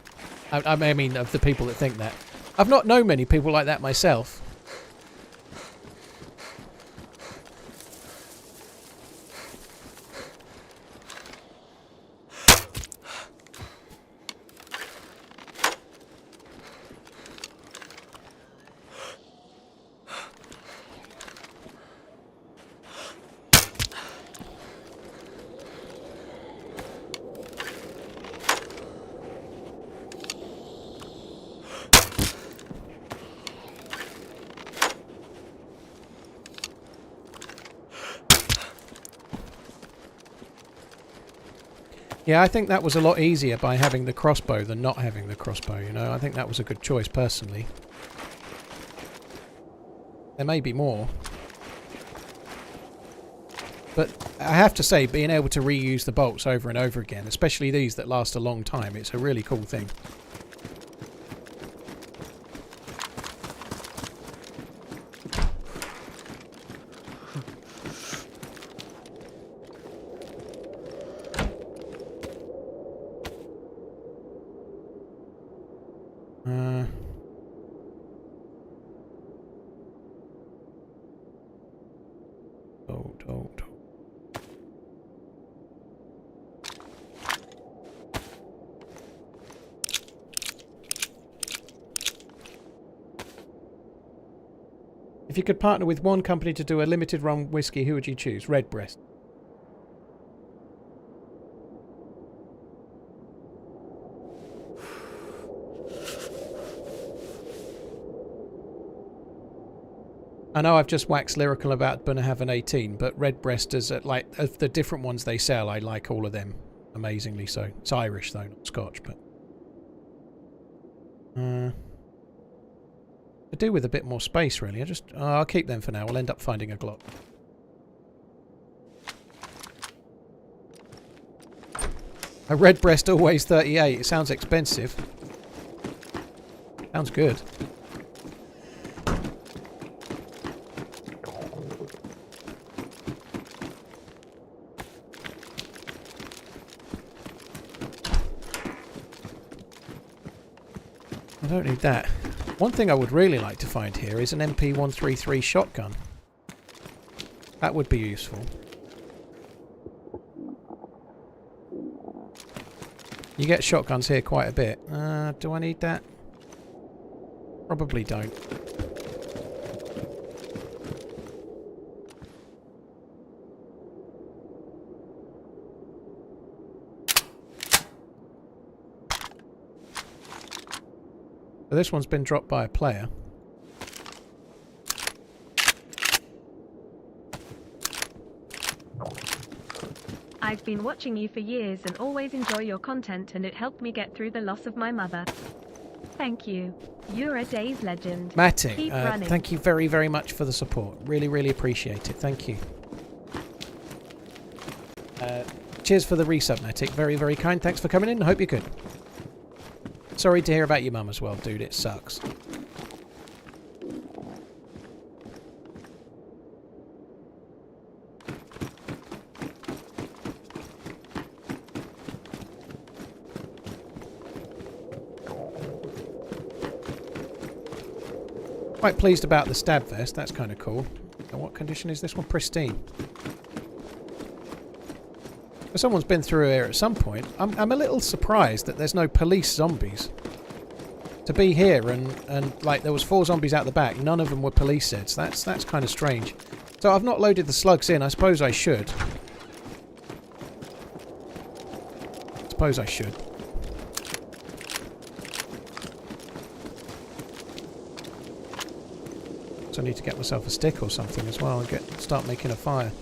Speaker 3: I mean, of the people that think that. I've not known many people like that myself. Yeah, I think that was a lot easier by having the crossbow than not having the crossbow, you know. I think that was a good choice, personally. There may be more. But I have to say, being able to reuse the bolts over and over again, especially these that last a long time, it's a really cool thing. Hold. If you could partner with one company to do a limited run whiskey, who would you choose? Redbreast. I know I've just waxed lyrical about Bunnahabhain 18, but Redbreast is like of the different ones they sell. I like all of them amazingly. So it's Irish though, not Scotch, but could do with a bit more space really. I'll keep them for now. We'll end up finding a Glock. A Redbreast always 38. It sounds expensive. Sounds good. I don't need that. One thing I would really like to find here is an MP133 shotgun. That would be useful. You get shotguns here quite a bit. Do I need that? Probably don't. So this one's been dropped by a player.
Speaker 1: I've been watching you for years and always enjoy your content, and it helped me get through the loss of my mother. Thank you. You're a DayZ legend.
Speaker 3: Matty,
Speaker 1: Keep running.
Speaker 3: thank you very, very much for the support. Really, really appreciate it. Thank you. Cheers for the resub, Matic. Very, very kind. Thanks for coming in. I hope you're good. Sorry to hear about your mum as well, dude. It sucks. Quite pleased about the stab vest. That's kind of cool. And what condition is this one? Pristine. Someone's been through here at some point. I'm a little surprised that there's no police zombies. To be here and like there was 4 zombies out the back, none of them were police Zeds. That's kind of strange. So I've not loaded the slugs in. I suppose I should. So I need to get myself a stick or something as well and start making a fire.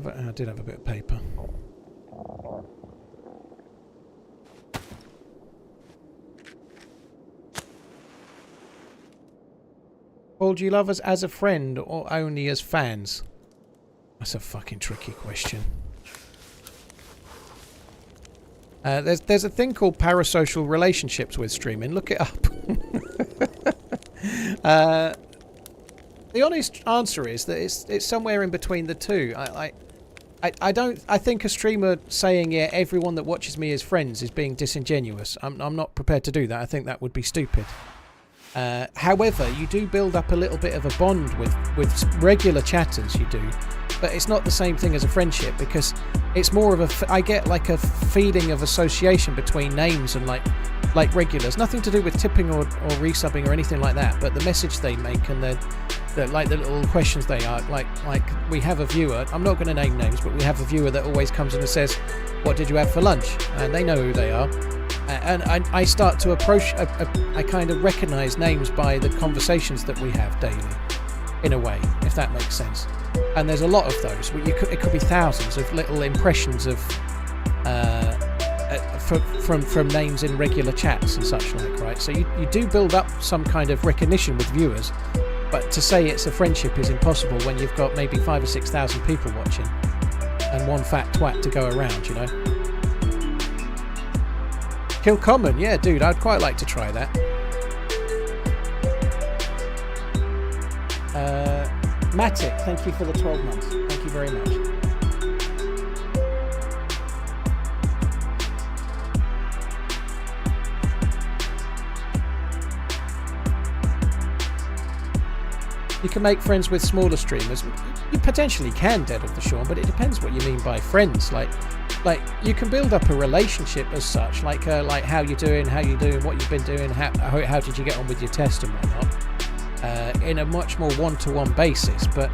Speaker 3: I did have a bit of paper. Paul, do you love us as a friend or only as fans? That's a fucking tricky question. There's a thing called parasocial relationships with streaming. Look it up. The honest answer is that it's somewhere in between the two. I think a streamer saying yeah everyone that watches me is friends is being disingenuous. I'm not prepared to do that. I think that would be stupid. However, you do build up a little bit of a bond with regular chatters. You do, but it's not the same thing as a friendship because it's more of I get like a feeling of association between names and like regulars. Nothing to do with tipping or resubbing or anything like that. But the message they make and the little questions they are like we have a viewer. I'm not going to name names, but we have a viewer that always comes in and says, "What did you have for lunch?" And they know who they are. And I start to approach, I kind of recognise names by the conversations that we have daily, in a way, if that makes sense. And there's a lot of those. It could be thousands of little impressions of from names in regular chats and such like, right? So you do build up some kind of recognition with viewers, but to say it's a friendship is impossible when you've got maybe 5,000 or 6,000 people watching and one fat twat to go around, you know? Kill Common, yeah, dude, I'd quite like to try that. Matic, thank you for the 12 months. Thank you very much. You can make friends with smaller streamers. You potentially can, Dead of the Shore, but it depends what you mean by friends. Like you can build up a relationship as such, like how you doing, what you've been doing, how did you get on with your test and whatnot, in a much more one-to-one basis. But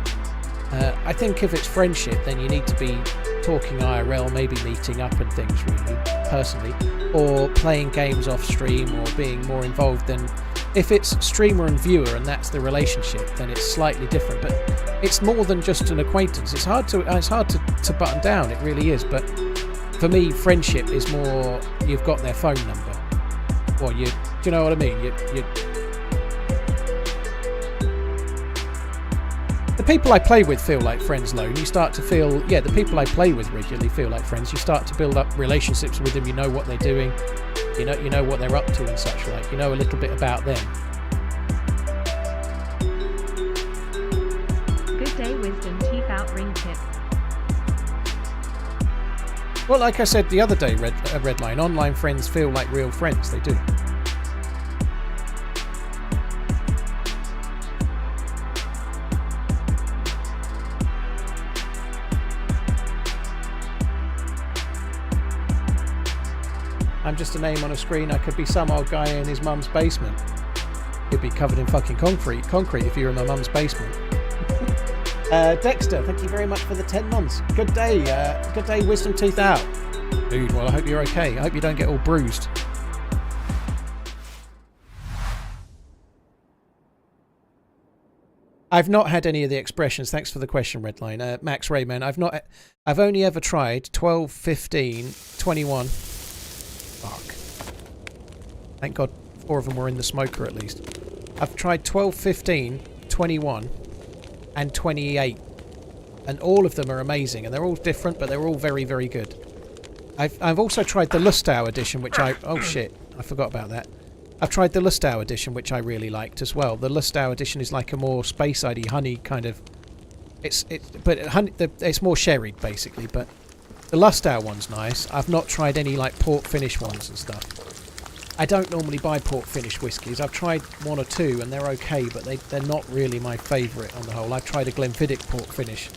Speaker 3: I think if it's friendship, then you need to be talking IRL, maybe meeting up and things, really, personally, or playing games off stream, or being more involved than. If it's streamer and viewer and that's the relationship, then it's slightly different. But it's more than just an acquaintance. It's hard to button down. It really is. But for me, friendship is more. You've got their phone number, or do you know what I mean? The people I play with feel like friends, Lone. You start to feel, the people I play with regularly feel like friends. You start to build up relationships with them. You know what they're doing. You know what they're up to and such like. You know a little bit about them.
Speaker 1: Good day, wisdom. Teeth out. Ring tip.
Speaker 3: Well, like I said the other day, Redline, online friends feel like real friends. They do. I'm just a name on a screen. I could be some old guy in his mum's basement. He'd be covered in fucking concrete if you were in my mum's basement. Dexter, thank you very much for the 10 months. Good day, wisdom teeth out. Dude, well, I hope you're okay. I hope you don't get all bruised. I've not had any of the expressions. Thanks for the question, Redline. Max Rayman, I've only ever tried 12, 15, 21. Fuck. Thank God 4 of them were in the smoker at least. I've tried 12, 15, 21 and 28. And all of them are amazing. And they're all different, but they're all very, very good. I've also tried the Lustau edition, which oh shit, I forgot about that. I've tried the Lustau edition, which I really liked as well. The Lustau edition is like a more space-idey honey kind of... It's more sherry, basically, but... The Lustau one's nice. I've not tried any like port finish ones and stuff. I don't normally buy port finish whiskies. I've tried 1 or 2 and they're okay, but they're not really my favourite on the whole. I've tried a Glenfiddich port finish.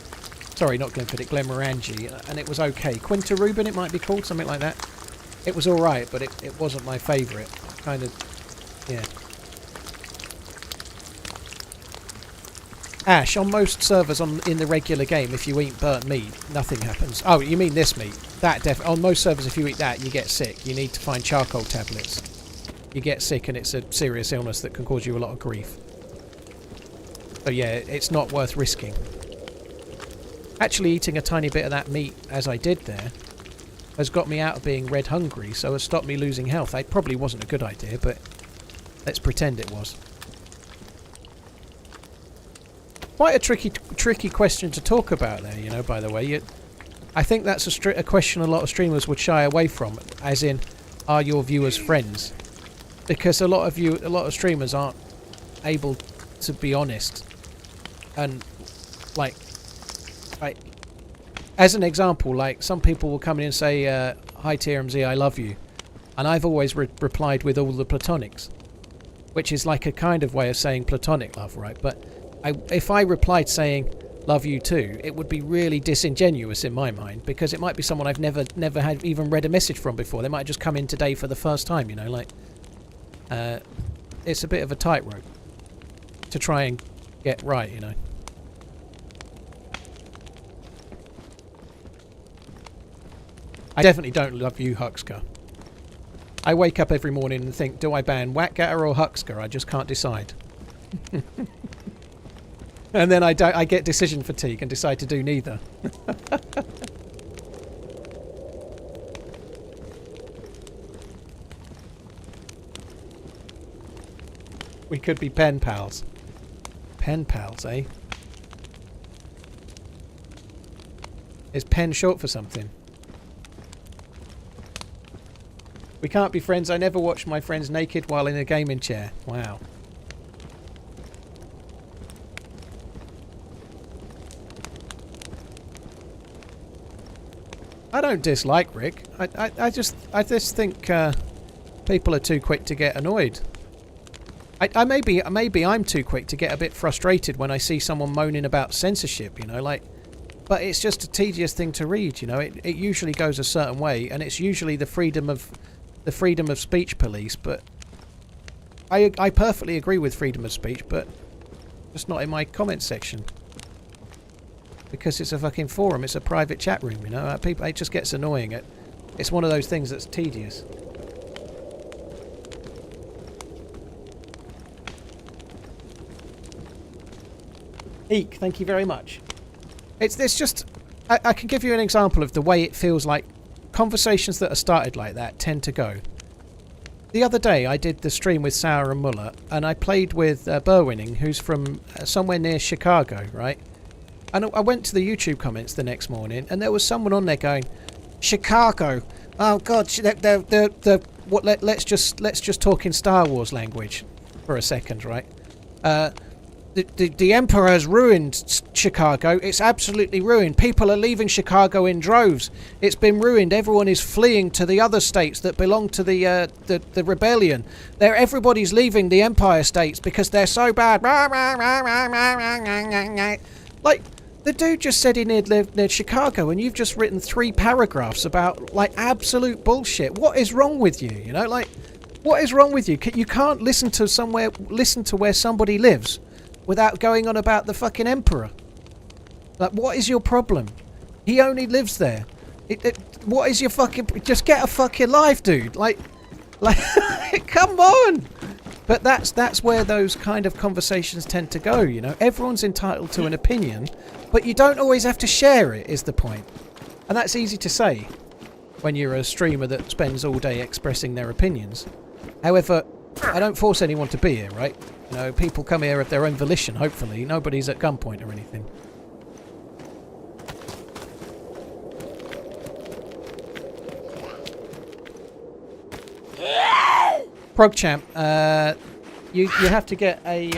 Speaker 3: Sorry, not Glenfiddich, Glenmorangie, and it was okay. Quinta Rubin, it might be called, something like that. It was alright, but it wasn't my favourite. Kind of, yeah. Ash, on most servers in the regular game, if you eat burnt meat, nothing happens. Oh, you mean this meat? On most servers, if you eat that, you get sick. You need to find charcoal tablets. You get sick, and it's a serious illness that can cause you a lot of grief. So yeah, it's not worth risking. Actually, eating a tiny bit of that meat, as I did there, has got me out of being red hungry, so has stopped me losing health. It probably wasn't a good idea, but let's pretend it was. Quite a tricky question to talk about there, you know, by the way. I think that's a question a lot of streamers would shy away from, as in, are your viewers friends? Because a lot of streamers aren't able to be honest. And, like, as an example, like, some people will come in and say, hi TRMZ, I love you. And I've always replied with all the platonics. Which is like a kind of way of saying platonic love, right? But... if I replied saying love you too, it would be really disingenuous in my mind, because it might be someone I've never had even read a message from before. They might just come in today for the first time, you know, like it's a bit of a tightrope to try and get right, you know. I definitely don't love you, Huxka. I wake up every morning and think, do I ban Whackgatter or Hucksker? I just can't decide. And then I get decision fatigue and decide to do neither. We could be pen pals. Pen pals, eh? Is pen short for something? We can't be friends. I never watch my friends naked while in a gaming chair. Wow. I don't dislike Rick. I just think people are too quick to get annoyed. Maybe I'm too quick to get a bit frustrated when I see someone moaning about censorship, you know, like. But it's just a tedious thing to read, you know. It usually goes a certain way, and it's usually the freedom of speech police. But I perfectly agree with freedom of speech, but just not in my comment section. Because it's a fucking forum, it's a private chat room, you know. People, it just gets annoying. It's one of those things that's tedious. Eek, thank you very much. It's just... I can give you an example of the way it feels like conversations that are started like that tend to go. The other day I did the stream with Sour and Muller, and I played with Burwinning, who's from somewhere near Chicago, right? And I went to the YouTube comments the next morning, and there was someone on there going, Chicago. Oh God, let's just talk in Star Wars language for a second, right? The Emperor has ruined Chicago. It's absolutely ruined. People are leaving Chicago in droves. It's been ruined. Everyone is fleeing to the other states that belong to the rebellion. Everybody's leaving the Empire states because they're so bad. Like, the dude just said he lived near Chicago, and you've just written 3 paragraphs about, like, absolute bullshit. What is wrong with you? You know, like, what is wrong with you? You can't listen to where somebody lives without going on about the fucking Emperor. Like, what is your problem? He only lives there. What is your fucking... Just get a fucking life, dude. Like, come on! But that's where those kind of conversations tend to go, you know. Everyone's entitled to an opinion, but you don't always have to share it, is the point. And that's easy to say when you're a streamer that spends all day expressing their opinions. However, I don't force anyone to be here, right? You know, people come here of their own volition, hopefully. Nobody's at gunpoint or anything. ProgChamp, you have to get a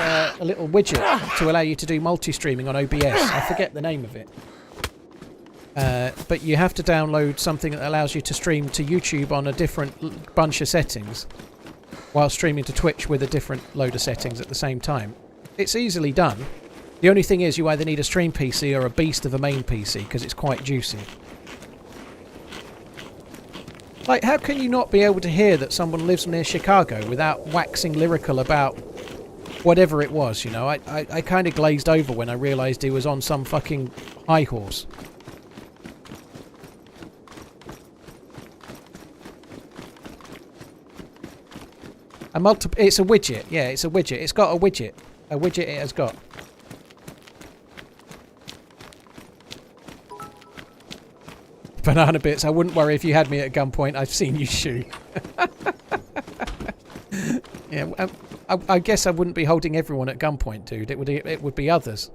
Speaker 3: little widget to allow you to do multi-streaming on OBS. I forget the name of it. But you have to download something that allows you to stream to YouTube on a different bunch of settings, while streaming to Twitch with a different load of settings at the same time. It's easily done. The only thing is you either need a stream PC or a beast of a main PC, because it's quite juicy. Like, how can you not be able to hear that someone lives near Chicago without waxing lyrical about whatever it was, you know? I kind of glazed over when I realised he was on some fucking high horse. It's a widget. Yeah, it's a widget. It's got a widget. A widget it has got. Banana bits. I wouldn't worry if you had me at gunpoint. I've seen you shoot. Yeah, I guess I wouldn't be holding everyone at gunpoint, dude. It would be others.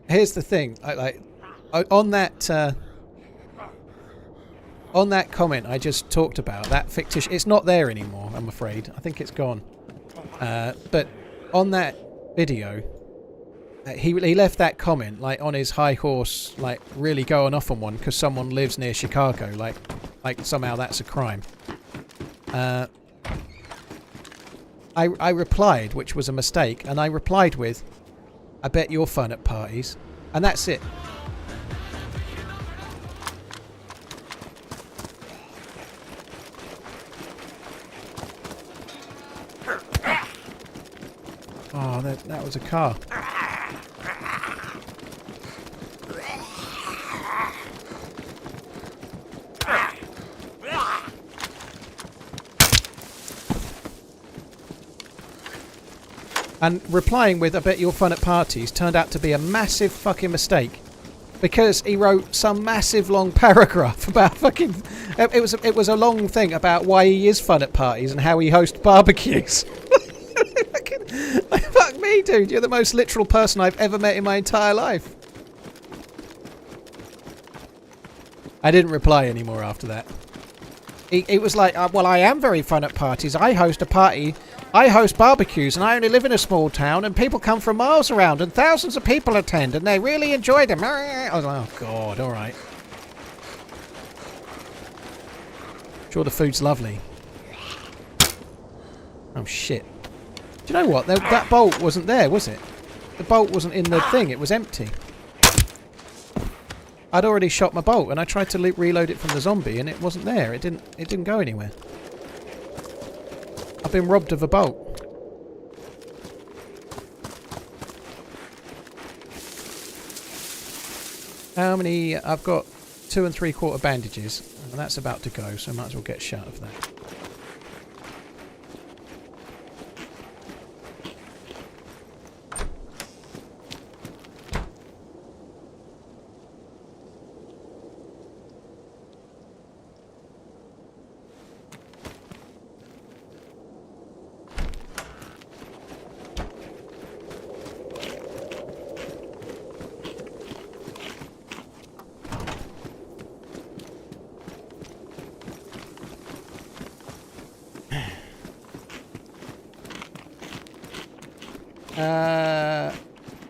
Speaker 3: Here's the thing. On that comment I just talked about, that fictitious... It's not there anymore, I'm afraid. I think it's gone. But on that video, he left that comment, like, on his high horse, like, really going off on one because someone lives near Chicago. Like somehow that's a crime. I replied, which was a mistake, and I replied with, I bet you're fun at parties. And that's it. Oh, that was a car. And replying with, "I bet you're fun at parties," turned out to be a massive fucking mistake. Because he wrote some massive long paragraph about fucking... It was a long thing about why he is fun at parties and how he hosts barbecues. Fuck me, dude. You're the most literal person I've ever met in my entire life. I didn't reply anymore after that. He was like, well, I am very fun at parties. I host a party... I host barbecues and I only live in a small town and people come from miles around and thousands of people attend and they really enjoy them. I was like, oh God, alright. Sure the food's lovely. Oh shit. Do you know what? That bolt wasn't there, was it? The bolt wasn't in the thing, it was empty. I'd already shot my bolt and I tried to reload it from the zombie and it wasn't there. It didn't go anywhere. I've been robbed of a bolt. How many? I've got 2 3/4 bandages, and that's about to go, so I might as well get shut of that.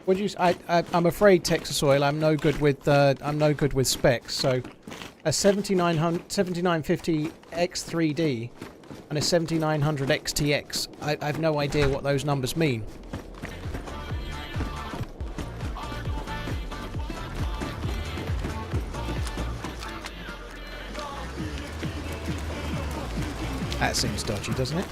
Speaker 3: Would you? I'm afraid, Texas Oil. I'm no good with specs. So, a 7950 X3D and a 7900 XTX. I have no idea what those numbers mean. That seems dodgy, doesn't it?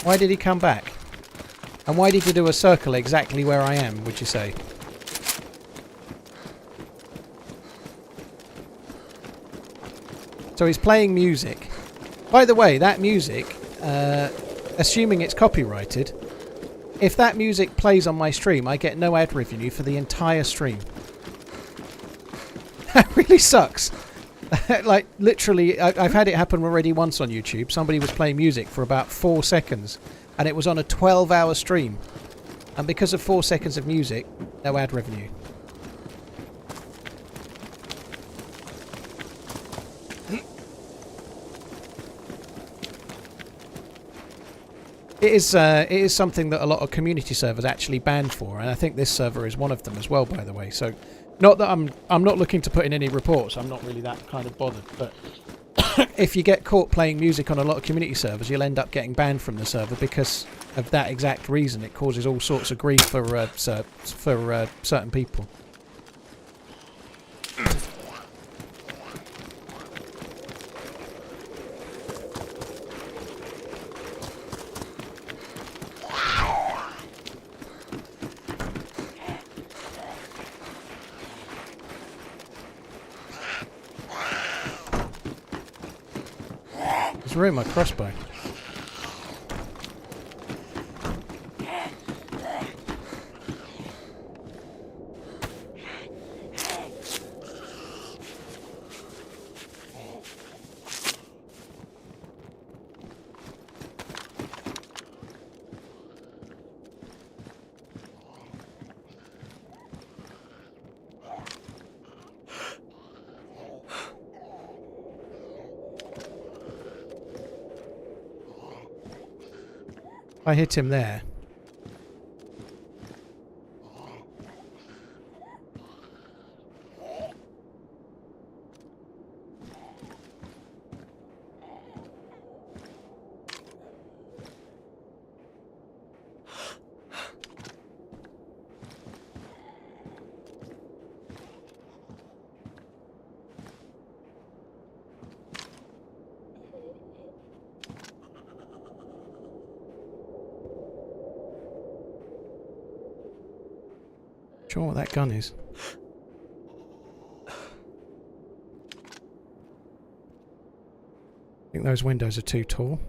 Speaker 3: Why did he come back? And why did he do a circle exactly where I am, would you say? So he's playing music. By the way, that music, assuming it's copyrighted, if that music plays on my stream, I get no ad revenue for the entire stream. That really sucks. Like, literally, I've had it happen already once on YouTube. Somebody was playing music for about 4 seconds, and it was on a 12-hour stream. And because of 4 seconds of music, no ad revenue. It is something that a lot of community servers actually ban for, and I think this server is one of them as well, by the way. So, not that I'm not looking to put in any reports. I'm not really that kind of bothered. But if you get caught playing music on a lot of community servers, you'll end up getting banned from the server because of that exact reason. It causes all sorts of grief for certain people. Ruin my crossbow. I hit him there. sure what that gun is. I think those windows are too tall.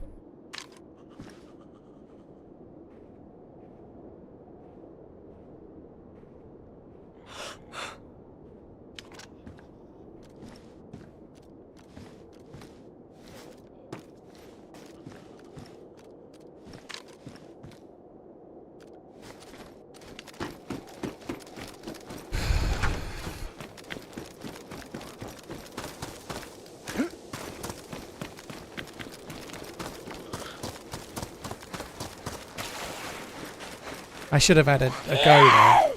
Speaker 3: I should have had a go there.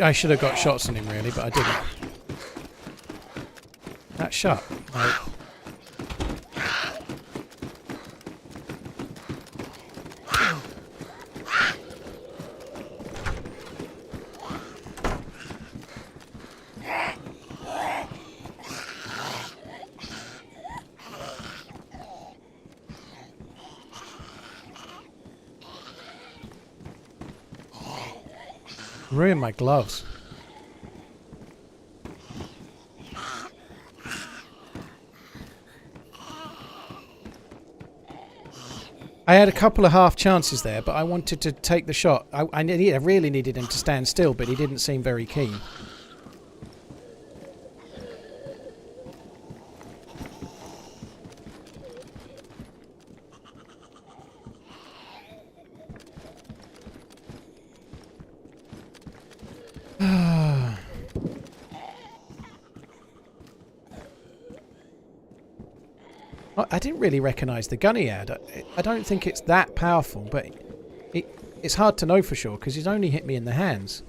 Speaker 3: I should have got shots on him really, but I didn't. That shut. No. Ruined my gloves. I had a couple of half chances there, but I wanted to take the shot. I really needed him to stand still, but he didn't seem very keen. I didn't really recognise the gun he had. I don't think it's that powerful, but it's hard to know for sure because he's only hit me in the hands.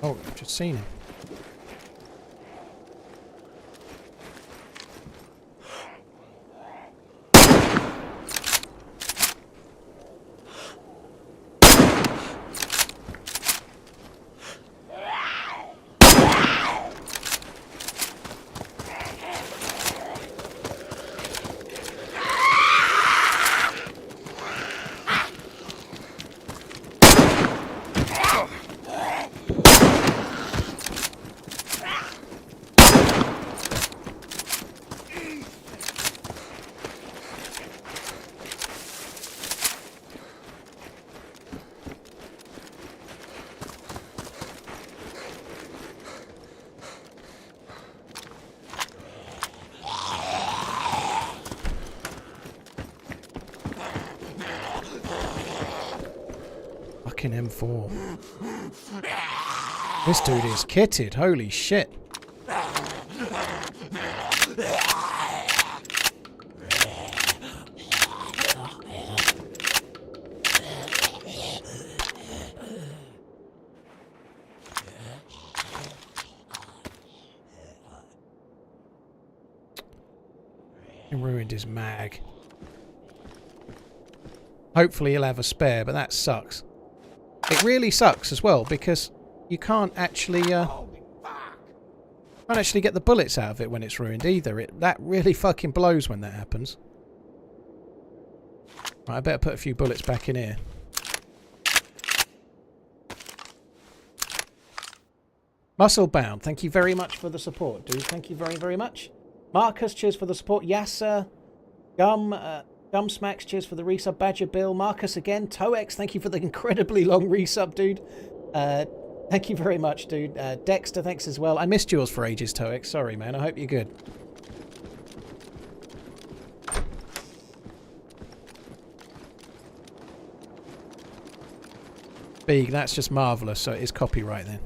Speaker 3: Oh, I've just seen him. Fucking M4. This dude is kitted, holy shit. He ruined his mag. Hopefully he'll have a spare, but that sucks. It really sucks as well because you can't actually get the bullets out of it when it's ruined either. That really fucking blows when that happens. Right, I better put a few bullets back in here. Musclebound, thank you very much for the support, dude. Thank you very, very much. Marcus, cheers for the support. Yasser, Gumsmacks, cheers for the resub. Badger Bill, Marcus again. Toex, thank you for the incredibly long resub, dude. Thank you very much, dude. Dexter, thanks as well. I missed yours for ages, Toex. Sorry, man. I hope you're good. Big, that's just marvellous. So it is copyright then.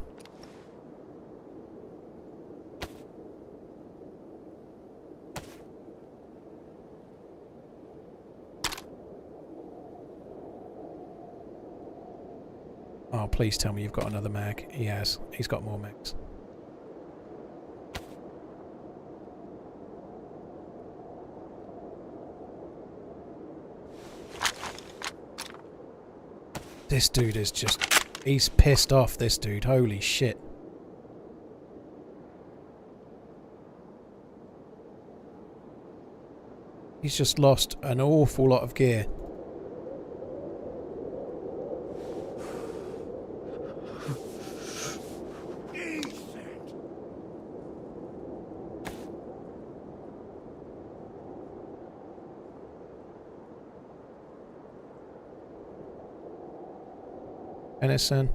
Speaker 3: Oh, please tell me you've got another mag. He has. He's got more mags. This dude is just... He's pissed off, this dude. Holy shit. He's just lost an awful lot of gear. Venison.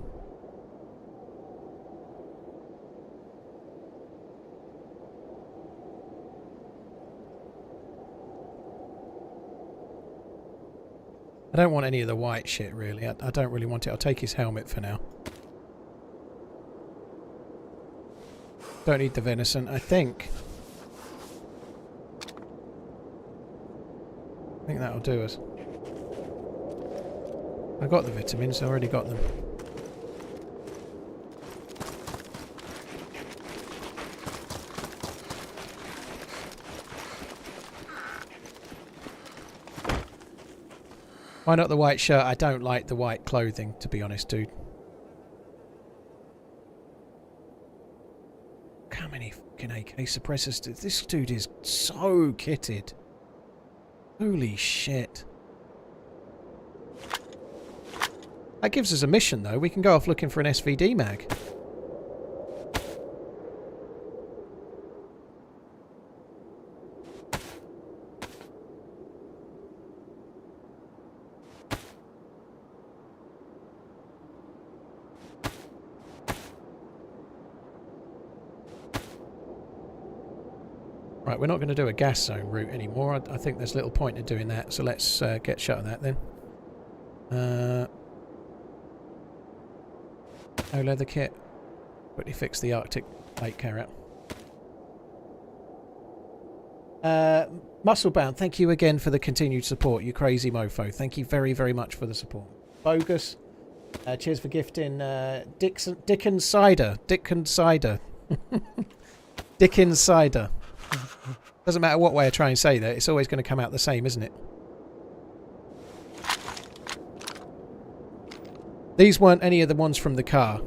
Speaker 3: I don't want any of the white shit, really. I don't really want it. I'll take his helmet for now. Don't need the venison. I think that'll do us. I got the vitamins. I already got them. Why not the white shirt? I don't like the white clothing, to be honest, dude. How many fucking AK suppressors? This dude is so kitted. Holy shit. That gives us a mission, though. We can go off looking for an SVD mag. Right, we're not going to do a gas zone route anymore. I think there's little point in doing that, so let's get shut of that then. No leather kit. Quickly fix the Arctic plate carrot. Musclebound, thank you again for the continued support, you crazy mofo. Thank you very, very much for the support. Bogus, cheers for gifting Dickens Cider. Dickens Cider. Dickens Cider. Doesn't matter what way I try and say that, it's always going to come out the same, isn't it? These weren't any of the ones from the car.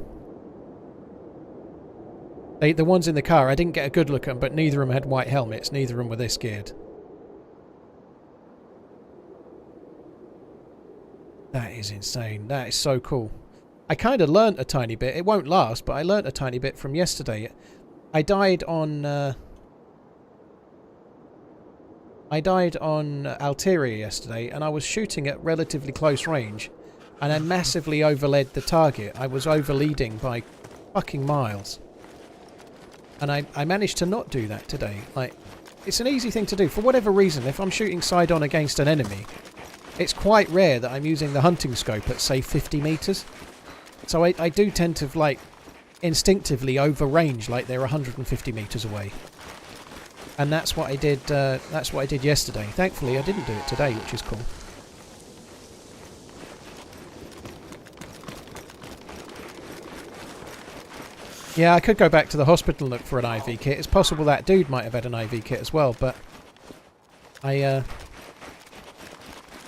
Speaker 3: The ones in the car, I didn't get a good look at them, but neither of them had white helmets. Neither of them were this geared. That is insane. That is so cool. I kind of learnt a tiny bit. It won't last, but I learnt a tiny bit from yesterday. I died on Alteria yesterday, and I was shooting at relatively close range. And I massively overled the target. I was overleading by fucking miles. And I managed to not do that today. Like, it's an easy thing to do. For whatever reason, if I'm shooting side-on against an enemy, it's quite rare that I'm using the hunting scope at, say, 50 meters. So I do tend to, like, instinctively overrange like they're 150 meters away. And that's what I did, yesterday. Thankfully, I didn't do it today, which is cool. Yeah, I could go back to the hospital and look for an IV kit. It's possible that dude might have had an IV kit as well, but I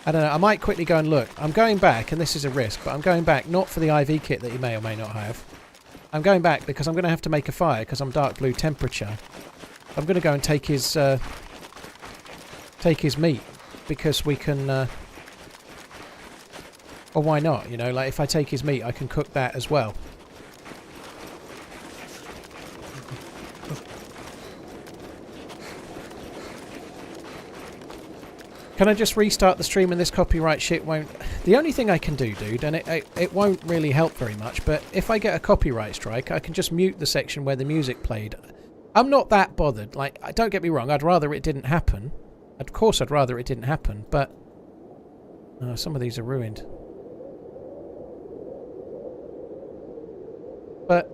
Speaker 3: don't know. I might quickly go and look. I'm going back, and this is a risk, but I'm going back not for the IV kit that he may or may not have. I'm going back because I'm going to have to make a fire because I'm dark blue temperature. I'm going to go and take his meat because we can. Or why not? You know, like if I take his meat, I can cook that as well. Can I just restart the stream and this copyright shit won't... The only thing I can do, dude, and it won't really help very much, but if I get a copyright strike, I can just mute the section where the music played. I'm not that bothered. Like, don't get me wrong, I'd rather it didn't happen. Of course I'd rather it didn't happen, but... some of these are ruined. But...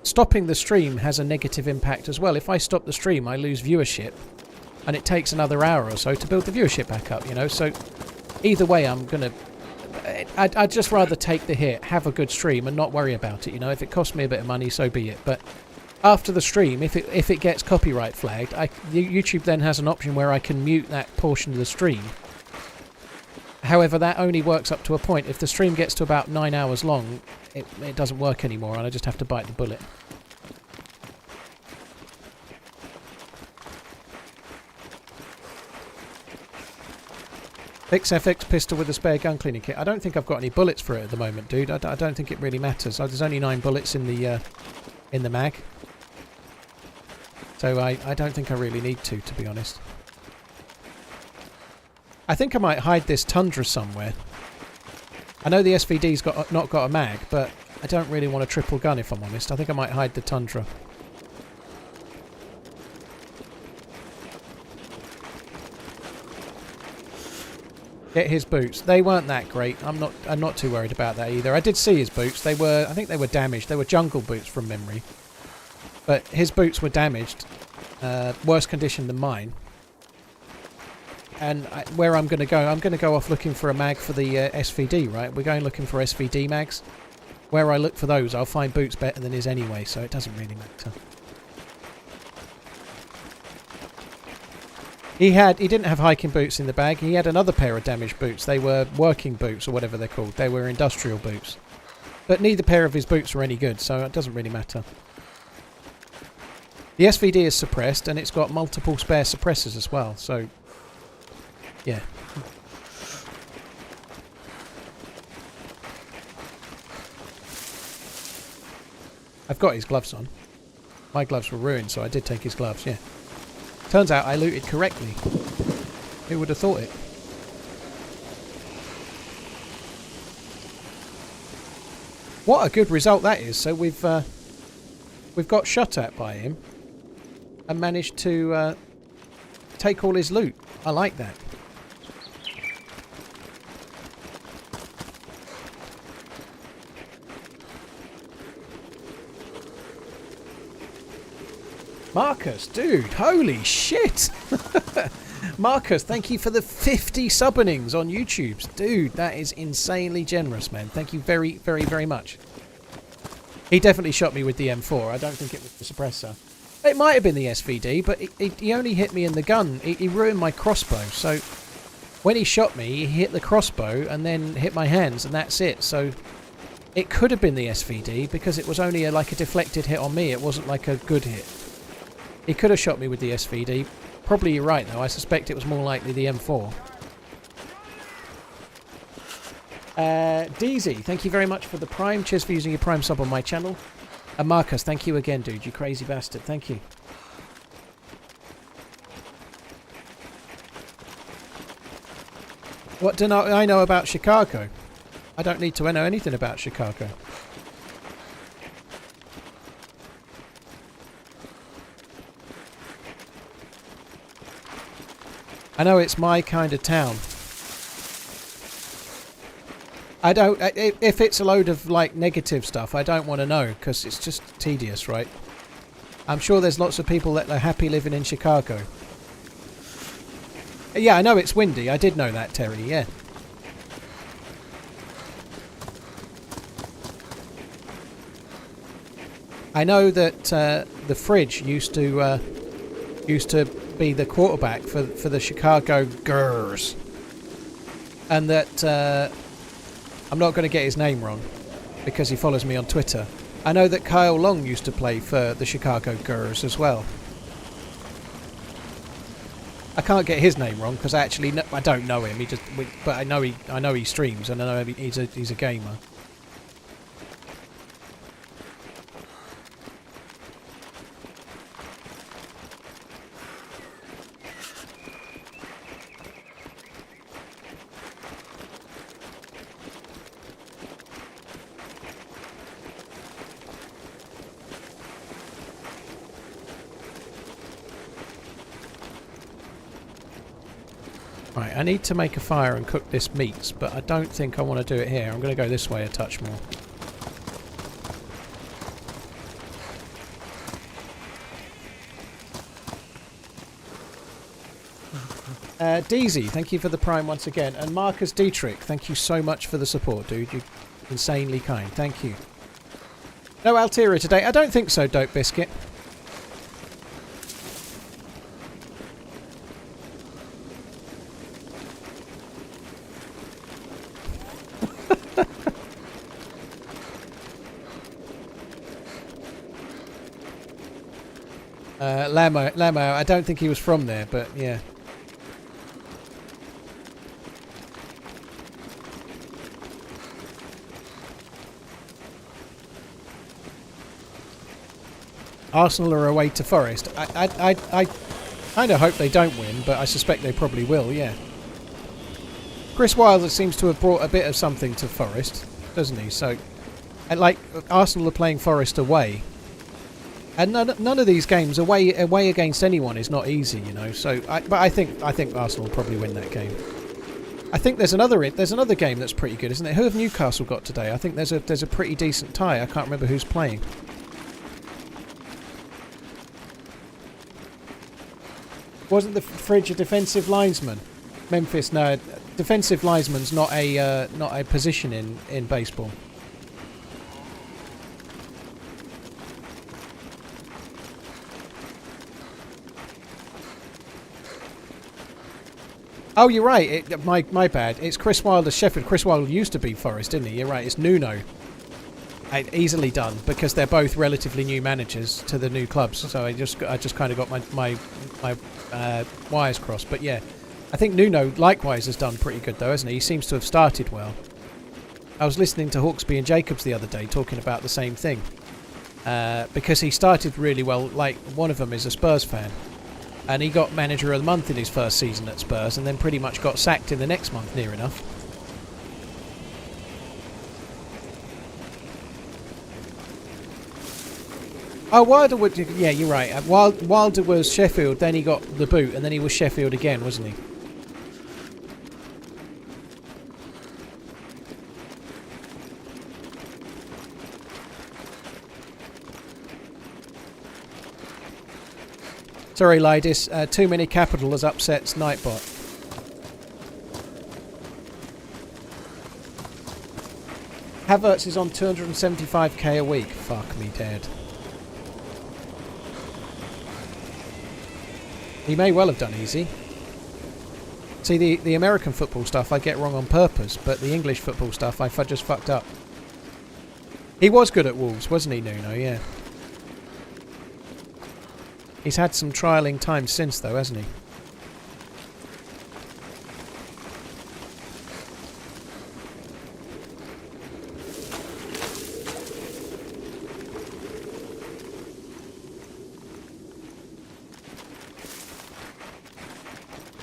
Speaker 3: stopping the stream has a negative impact as well. If I stop the stream, I lose viewership, and it takes another hour or so to build the viewership back up, you know? So, either way, I'm gonna... I'd just rather take the hit, have a good stream, and not worry about it, you know? If it costs me a bit of money, so be it. But after the stream, if it gets copyright flagged, YouTube then has an option where I can mute that portion of the stream. However, that only works up to a point. If the stream gets to about 9 hours long, it doesn't work anymore, and I just have to bite the bullet. XFX pistol with a spare gun cleaning kit. I don't think I've got any bullets for it at the moment, dude. I don't think it really matters. There's only 9 bullets in the mag. So I don't think I really need to be honest. I think I might hide this Tundra somewhere. I know the SVD's not got a mag, but I don't really want a triple gun if I'm honest. I think I might hide the Tundra. Get his boots. They weren't that great. I'm not too worried about that either. I did see his boots. I think they were damaged. They were jungle boots from memory. But his boots were damaged. Worse condition than mine. And where I'm going to go off looking for a mag for the SVD, right? We're going looking for SVD mags. Where I look for those, I'll find boots better than his anyway, so it doesn't really matter. He didn't have hiking boots in the bag. He had another pair of damaged boots. They were working boots or whatever they're called. They were industrial boots. But neither pair of his boots were any good, so it doesn't really matter. The SVD is suppressed, and it's got multiple spare suppressors as well, so yeah. I've got his gloves on. My gloves were ruined, so I did take his gloves, yeah. Turns out I looted correctly. Who would have thought it? What a good result that is. So we've got shot at by him and managed to take all his loot. I like that. Marcus, dude, holy shit! Marcus, thank you for the 50 subbenings on YouTube. Dude, that is insanely generous, man. Thank you very, very, very much. He definitely shot me with the M4. I don't think it was the suppressor. It might have been the SVD, but he only hit me in the gun. He ruined my crossbow. So when he shot me, he hit the crossbow and then hit my hands, and that's it. So it could have been the SVD because it was only like a deflected hit on me. It wasn't like a good hit. He could have shot me with the SVD. Probably you're right, though. I suspect it was more likely the M4. DayZ, thank you very much for the Prime. Cheers for using your Prime sub on my channel. And Marcus, thank you again, dude. You crazy bastard. Thank you. What do I know about Chicago? I don't need to know anything about Chicago. I know it's my kind of town. I don't... If it's a load of, like, negative stuff, I don't want to know, because it's just tedious, right? I'm sure there's lots of people that are happy living in Chicago. Yeah, I know it's windy. I did know that, Terry, yeah. I know that the Fridge used to be the quarterback for the Chicago Gers, and that I'm not going to get his name wrong because he follows me on Twitter. I know that Kyle Long used to play for the Chicago Gers as well. I can't get his name wrong because I don't know him. But I know he streams, and I know he's a gamer. Right, I need to make a fire and cook this meat, but I don't think I want to do it here. I'm going to go this way a touch more. DayZ, thank you for the Prime once again. And Marcus Dietrich, thank you so much for the support, dude. You're insanely kind. Thank you. No Altera today? I don't think so, Dope Biscuit. Lamo, I don't think he was from there, but yeah. Arsenal are away to Forest. I kind of hope they don't win, but I suspect they probably will, yeah. Chris Wilder seems to have brought a bit of something to Forest, doesn't he? So, like, Arsenal are playing Forest away. And none of these games away against anyone is not easy, you know. So, but I think Arsenal will probably win that game. I think there's another game that's pretty good, isn't it? Who have Newcastle got today? I think there's a pretty decent tie. I can't remember who's playing. Wasn't the Fridge a defensive linesman? Memphis, no. Defensive linesman's not a position in baseball. Oh, you're right. My bad. It's Chris Wilder, Sheffield. Chris Wilder used to be Forest, didn't he? You're right. It's Nuno. Easily done because they're both relatively new managers to the new clubs. So I just kind of got my wires crossed. But yeah, I think Nuno likewise has done pretty good though, hasn't he? He seems to have started well. I was listening to Hawksby and Jacobs the other day talking about the same thing because he started really well. Like one of them is a Spurs fan, and he got manager of the month in his first season at Spurs, and then pretty much got sacked in the next month, near enough. Oh, Wilder would... Yeah, you're right. Wilder was Sheffield, then he got the boot, and then he was Sheffield again, wasn't he? Sorry, Labisch. Too many capitals upsets Nightbot. Havertz is on 275k a week. Fuck me dead. He may well have done easy. See, the American football stuff I get wrong on purpose, but the English football stuff I just fucked up. He was good at Wolves, wasn't he, Nuno? Yeah. He's had some trialling time since, though, hasn't he?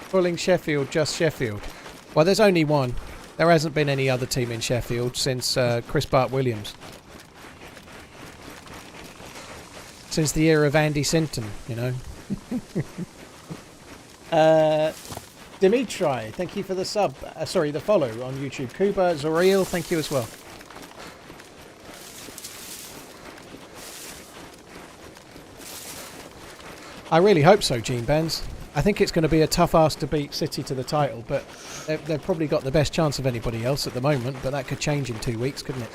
Speaker 3: Pulling Sheffield, just Sheffield. Well, there's only one. There hasn't been any other team in Sheffield since Chris Bart-Williams. Since the era of Andy Sinton, you know. Dimitri, thank you for the sub. Sorry, the follow on YouTube. Kuba, Zoriel, thank you as well. I really hope so, Gene Benz. I think it's going to be a tough ask to beat City to the title, but they've probably got the best chance of anybody else at the moment, but that could change in 2 weeks, couldn't it?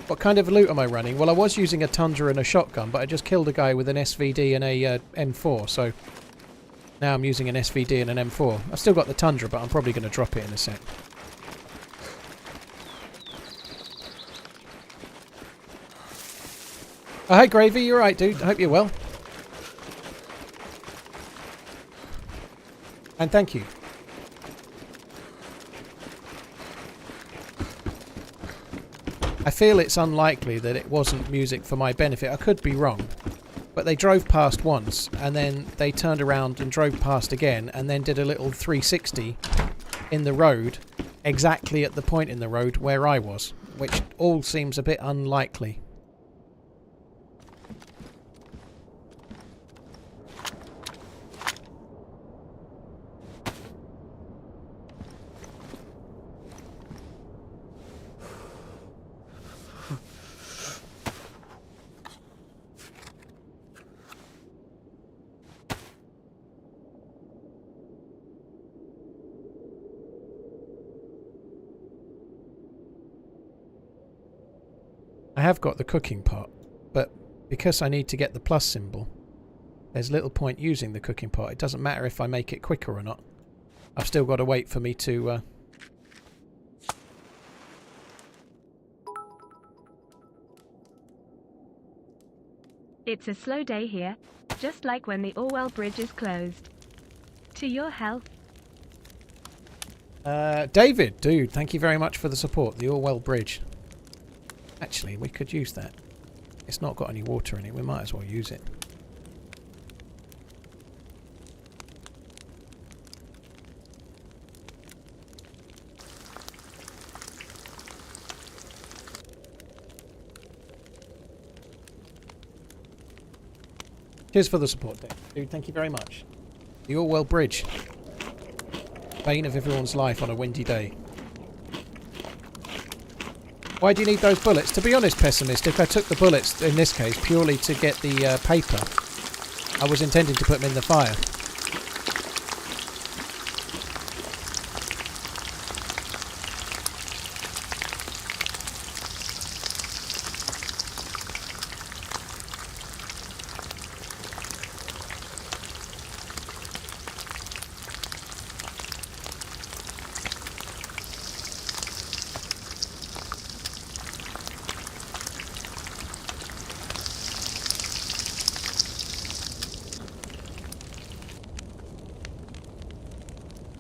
Speaker 3: What kind of loot am I running? Well, I was using a Tundra and a shotgun, but I just killed a guy with an SVD and a M4, so now I'm using an SVD and an M4. I've still got the Tundra, but I'm probably going to drop it in a sec. Oh, hey Gravy, you're right, dude. I hope you're well. And thank you. I feel it's unlikely that it wasn't music for my benefit. I could be wrong. But they drove past once, and then they turned around and drove past again, and then did a little 360 in the road, exactly at the point in the road where I was, which all seems a bit unlikely. I have got the cooking pot, but because I need to get the plus symbol, there's little point using the cooking pot. It doesn't matter if I make it quicker or not. I've still got to wait for me to
Speaker 1: It's a slow day here, just like when the Orwell Bridge is closed. To your health.
Speaker 3: David, dude, thank you very much for the support. The Orwell Bridge. Actually, we could use that. It's not got any water in it. We might as well use it. Cheers for the support, dude. Thank you very much. The Orwell Bridge. Bane of everyone's life on a windy day. Why do you need those bullets? To be honest, Pessimistic, I took the bullets, in this case, purely to get the paper. I was intending to put them in the fire.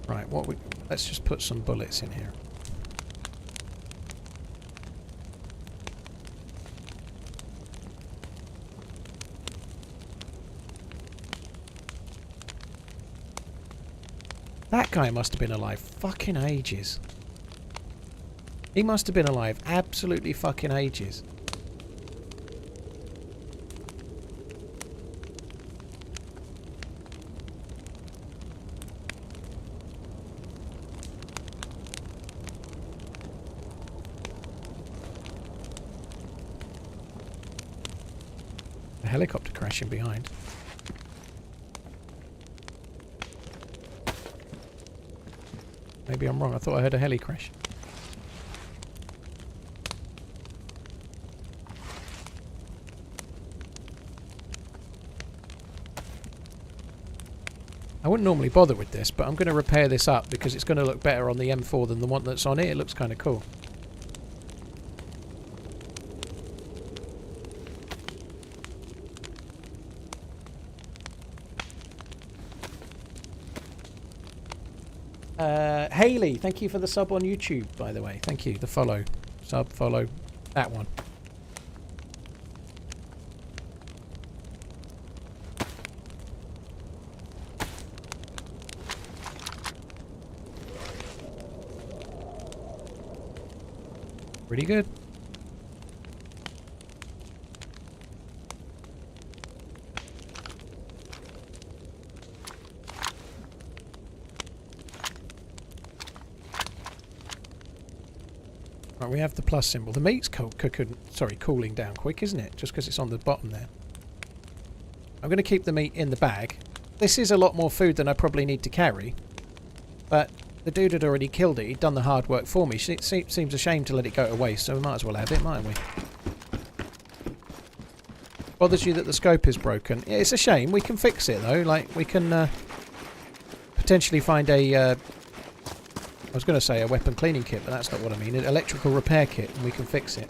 Speaker 3: Right, let's just put some bullets in here. That guy must have been alive fucking ages. He must have been alive absolutely fucking ages. Helicopter crashing behind. Maybe I'm wrong. I thought I heard a heli crash. I wouldn't normally bother with this, but I'm going to repair this up because it's going to look better on the M4 than the one that's on it. It looks kind of cool. Haley, thank you for the sub on YouTube, by the way. Thank you. The follow. Sub, follow. That one. Pretty good. Right, we have the plus symbol. The meat's cooling down quick, isn't it? Just because it's on the bottom there. I'm going to keep the meat in the bag. This is a lot more food than I probably need to carry. But the dude had already killed it. He'd done the hard work for me. It seems a shame to let it go to waste, so we might as well have it, mightn't we? Bothers you that the scope is broken? Yeah, it's a shame. We can fix it, though. Like, we can potentially find a... I was going to say a weapon cleaning kit, but that's not what I mean. An electrical repair kit, and we can fix it.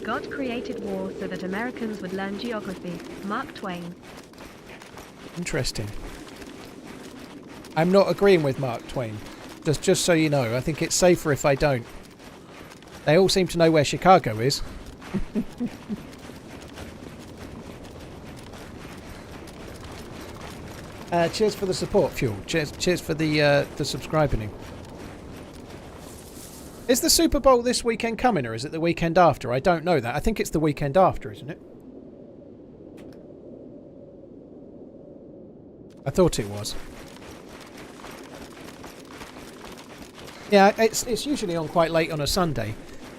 Speaker 1: God created war so that Americans would learn geography. Mark Twain.
Speaker 3: Interesting. I'm not agreeing with Mark Twain. Just so you know, I think it's safer if I don't. They all seem to know where Chicago is. Cheers for the support, Fuel. Cheers for the subscribing. Is the Super Bowl this weekend coming, or is it the weekend after? I don't know that. I think it's the weekend after, isn't it? I thought it was. Yeah, it's usually on quite late on a Sunday.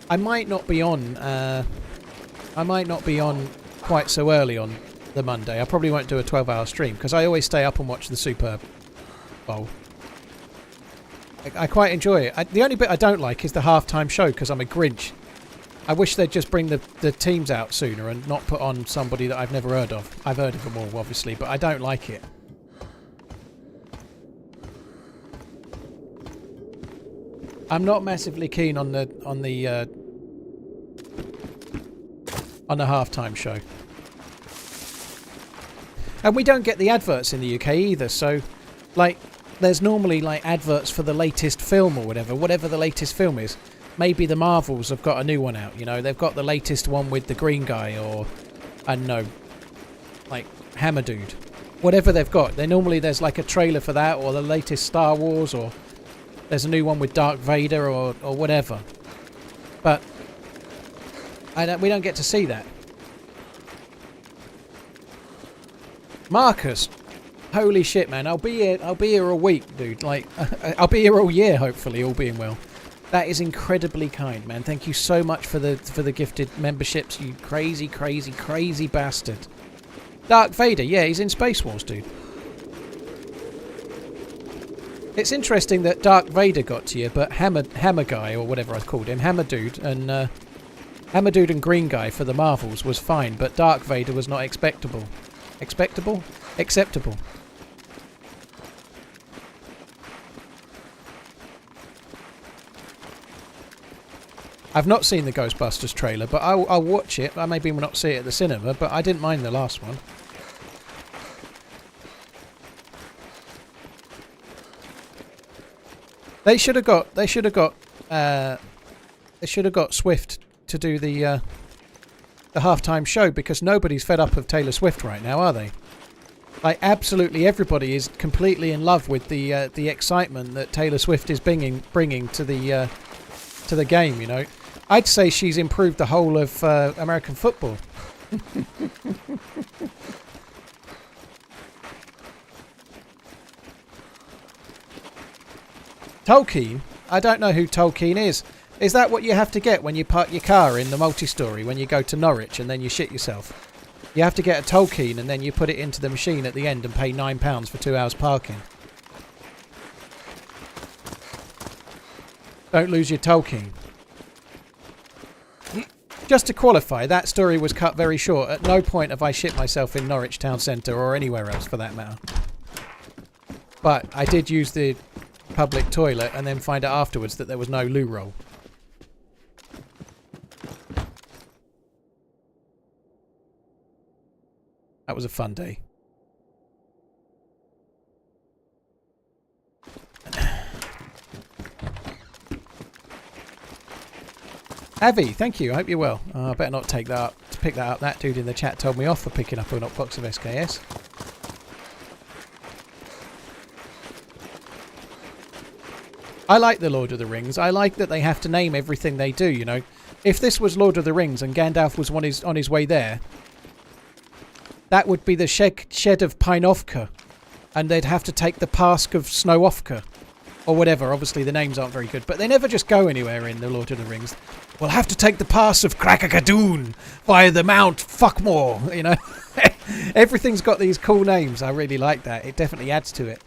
Speaker 3: I might not be on. I might not be on quite so early on the Monday. I probably won't do a 12-hour stream because I always stay up and watch the Super Bowl. I quite enjoy it. The only bit I don't like is the halftime show because I'm a Grinch. I wish they'd just bring the teams out sooner and not put on somebody that I've never heard of. I've heard of them all, obviously, but I don't like it. I'm not massively keen on the on the halftime show. And we don't get the adverts in the UK either, so like there's normally like adverts for the latest film or whatever the latest film is. Maybe the Marvels have got a new one out, you know, they've got the latest one with the green guy, or I don't know, like Hammer Dude. Whatever they've got, there's like a trailer for that, or the latest Star Wars, or there's a new one with Darth Vader, or whatever. But we don't get to see that. Marcus, holy shit, man! I'll be here a week, dude. Like, I'll be here all year, hopefully, all being well. That is incredibly kind, man. Thank you so much for the gifted memberships, you crazy, crazy, crazy bastard. Darth Vader, yeah, he's in Space Wars, dude. It's interesting that Darth Vader got to you, but Hammer Guy, or whatever I called him, Hammer Dude and Green Guy for the Marvels was fine, but Darth Vader was not expectable. Expectable? Acceptable. I've not seen the Ghostbusters trailer, but I'll watch it. I maybe will not see it at the cinema, but I didn't mind the last one. They should have got Swift to do the halftime show, because nobody's fed up of Taylor Swift right now, are they? Like, absolutely everybody is completely in love with the excitement that Taylor Swift is bringing to the game. You know, I'd say she's improved the whole of American football. Tolkien? I don't know who Tolkien is. Is that what you have to get when you park your car in the multi-story when you go to Norwich and then you shit yourself? You have to get a Tolkien and then you put it into the machine at the end and pay £9 for 2 hours parking. Don't lose your Tolkien. Just to qualify, that story was cut very short. At no point have I shit myself in Norwich town centre, or anywhere else for that matter. But I did use the public toilet and then find out afterwards that there was no loo roll. That was a fun day. Avi, thank you. I hope you're well. I better not take that up. To pick that up, that dude in the chat told me off for picking up a box of SKS. I like the Lord of the Rings. I like that they have to name everything they do, you know. If this was Lord of the Rings and Gandalf was on his way there, that would be the shed of Pineofka, and they'd have to take the Pask of Snowofka, or whatever. Obviously the names aren't very good, but they never just go anywhere in the Lord of the Rings. We'll have to take the Pass of Crackagadoon via the Mount Fuckmore, you know. Everything's got these cool names. I really like that. It definitely adds to it.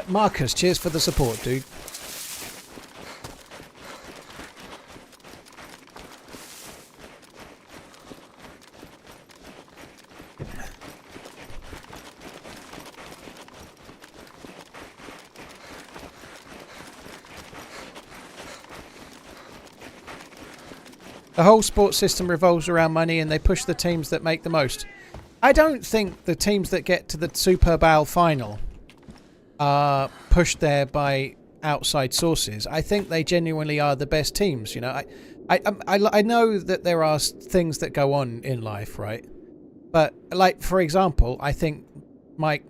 Speaker 3: Marcus, cheers for the support, dude. The whole sports system revolves around money, and they push the teams that make the most. I don't think the teams that get to the Super Bowl final are pushed there by outside sources. I think they genuinely are the best teams. You know, I know that there are things that go on in life, right? But like, for example, I think Mike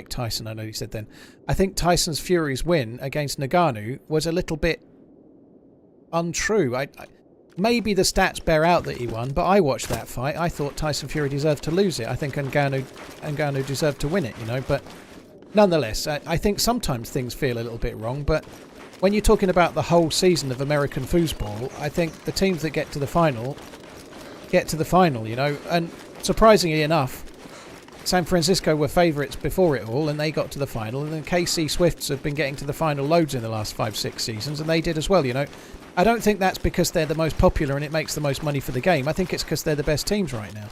Speaker 3: Tyson, I know you said then, I think Tyson's Fury's win against Ngannou was a little bit untrue. Maybe the stats bear out that he won, but I watched that fight. I thought Tyson Fury deserved to lose it. I think Ngannou deserved to win it, you know, but nonetheless, I think sometimes things feel a little bit wrong, but when you're talking about the whole season of American foosball, I think the teams that get to the final, you know, and surprisingly enough, San Francisco were favourites before it all, and they got to the final, and then KC Swifts have been getting to the final loads in the last 5-6 seasons, and they did as well, you know. I don't think that's because they're the most popular and it makes the most money for the game. I think it's because they're the best teams right now.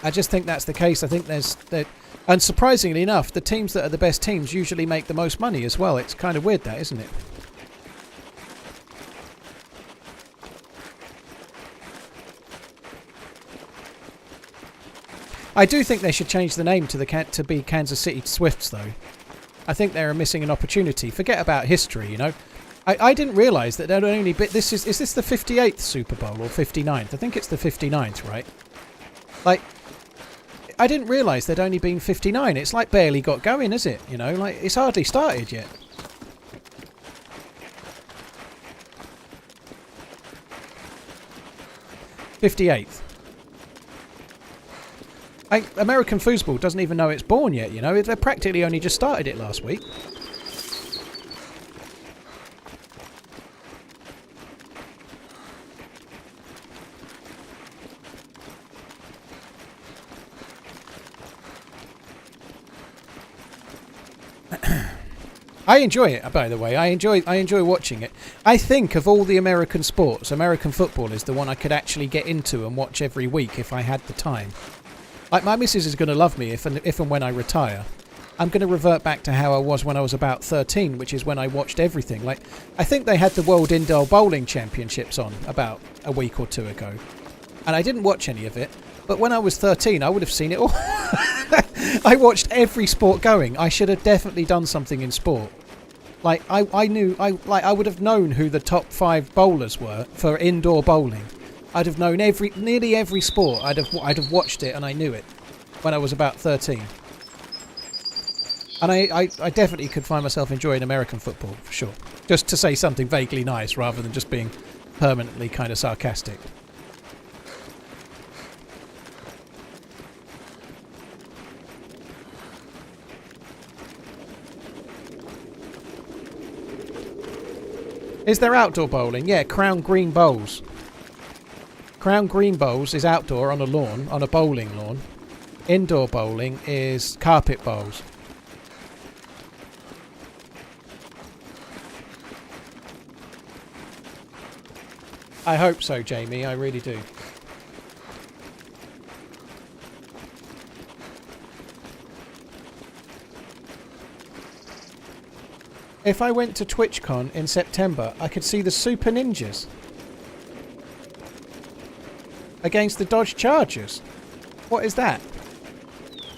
Speaker 3: I just think that's the case. I think and surprisingly enough, the teams that are the best teams usually make the most money as well. It's kind of weird that, isn't it? I do think they should change the name to be Kansas City Swifts, though. I think they're missing an opportunity. Forget about history, you know. I didn't realise that they'd only been... Is this the 58th Super Bowl or 59th? I think it's the 59th, right? Like, I didn't realise there'd only been 59. It's like barely got going, is it? You know, like, it's hardly started yet. '58th. American football doesn't even know it's born yet, you know. They practically only just started it last week. I enjoy it, by the way. I enjoy watching it. I think of all the American sports, American football is the one I could actually get into and watch every week if I had the time. Like, my missus is going to love me if and when I retire. I'm going to revert back to how I was when I was about 13, which is when I watched everything. Like, I think they had the World Indoor Bowling Championships on about a week or two ago. And I didn't watch any of it. But when I was 13, I would have seen it all. I watched every sport going. I should have definitely done something in sport. Like, I would have known who the top 5 bowlers were for indoor bowling. I'd have known nearly every sport. I'd have watched it and I knew it when I was about 13. And I definitely could find myself enjoying American football, for sure. Just to say something vaguely nice rather than just being permanently kind of sarcastic. Is there outdoor bowling? Yeah, Crown Green Bowls. Crown Green Bowls is outdoor on a lawn, on a bowling lawn. Indoor bowling is carpet bowls. I hope so, Jamie. I really do. If I went to TwitchCon in September, I could see the Super Ninjas against the Dodge Chargers. What is that?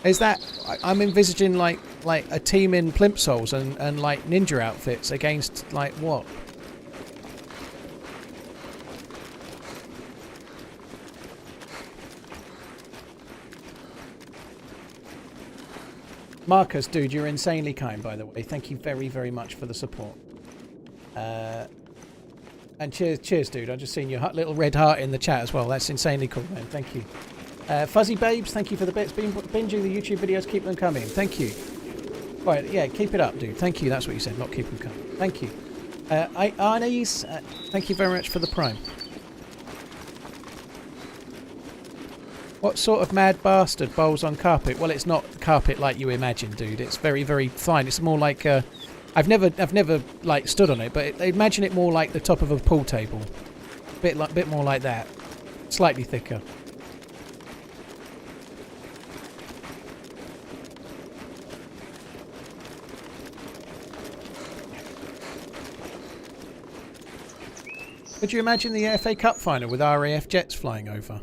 Speaker 3: Is that... I'm envisaging like a team in plimsolls and like ninja outfits against like what? Marcus, dude, you're insanely kind, by the way. Thank you very, very much for the support. And cheers, dude. I just seen your little red heart in the chat as well. That's insanely cool, man. Thank you. Fuzzy Babes, thank you for the bits. Binging the YouTube videos, keep them coming. Thank you. Right, yeah, keep it up, dude. Thank you. That's what you said, not keep them coming. Thank you. Arnes, thank you very much for the prime. What sort of mad bastard bowls on carpet? Well, it's not carpet like you imagine, dude. It's very, very fine. It's more like I've never like stood on it, but imagine it more like the top of a pool table. Bit more like that. Slightly thicker. Could you imagine the FA Cup final with RAF jets flying over?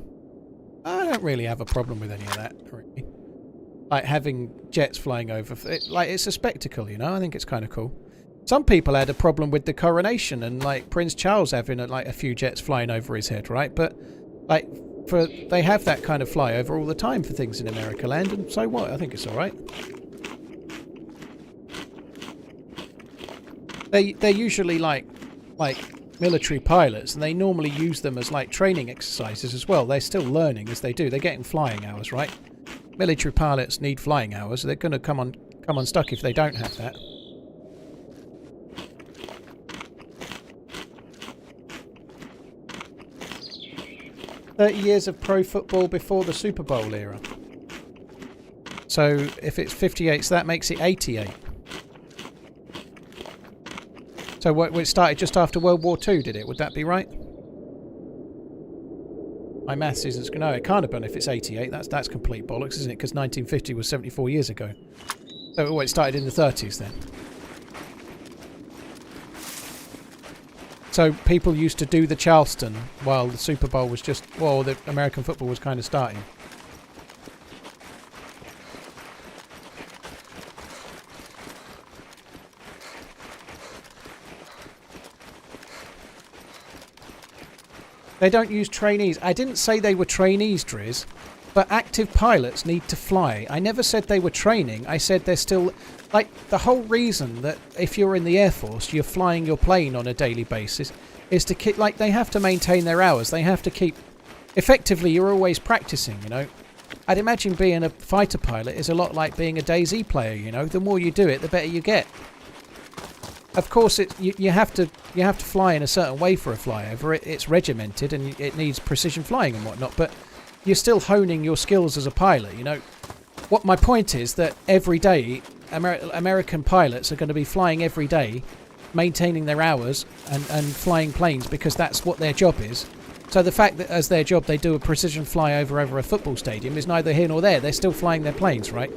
Speaker 3: I don't really have a problem with any of that, really. Like having jets flying over. It's a spectacle, you know? I think it's kind of cool. Some people had a problem with the coronation and like Prince Charles having a few jets flying over his head, right? But like they have that kind of flyover all the time for things in America land, and so what? I think it's all right. They're usually like military pilots, and they normally use them as like training exercises as well. They're still learning as they do. They're getting flying hours, right? Military pilots need flying hours. They're going to come unstuck if they don't have that. "30 years of pro football before the Super Bowl era." So if it's 58, so that makes it 88. So it started just after World War II, did it? Would that be right? My maths isn't... No, it can't have been if it's 88. That's complete bollocks, isn't it? Because 1950 was 74 years ago. So it started in the 30s then. So people used to do the Charleston while the Super Bowl was just... Well, the American football was kind of starting. They don't use trainees. I didn't say they were trainees, Driz, but active pilots need to fly. I never said they were training. I said they're still... Like, the whole reason that if you're in the Air Force, you're flying your plane on a daily basis is to keep... Like, they have to maintain their hours. They have to keep... Effectively, you're always practicing, you know. I'd imagine being a fighter pilot is a lot like being a DayZ player, you know. The more you do it, the better you get. Of course, you have to fly in a certain way for a flyover. It's regimented and it needs precision flying and whatnot. But you're still honing your skills as a pilot. You know, what my point is that every day American pilots are going to be flying every day, maintaining their hours and flying planes because that's what their job is. So the fact that as their job they do a precision flyover over a football stadium is neither here nor there. They're still flying their planes, right?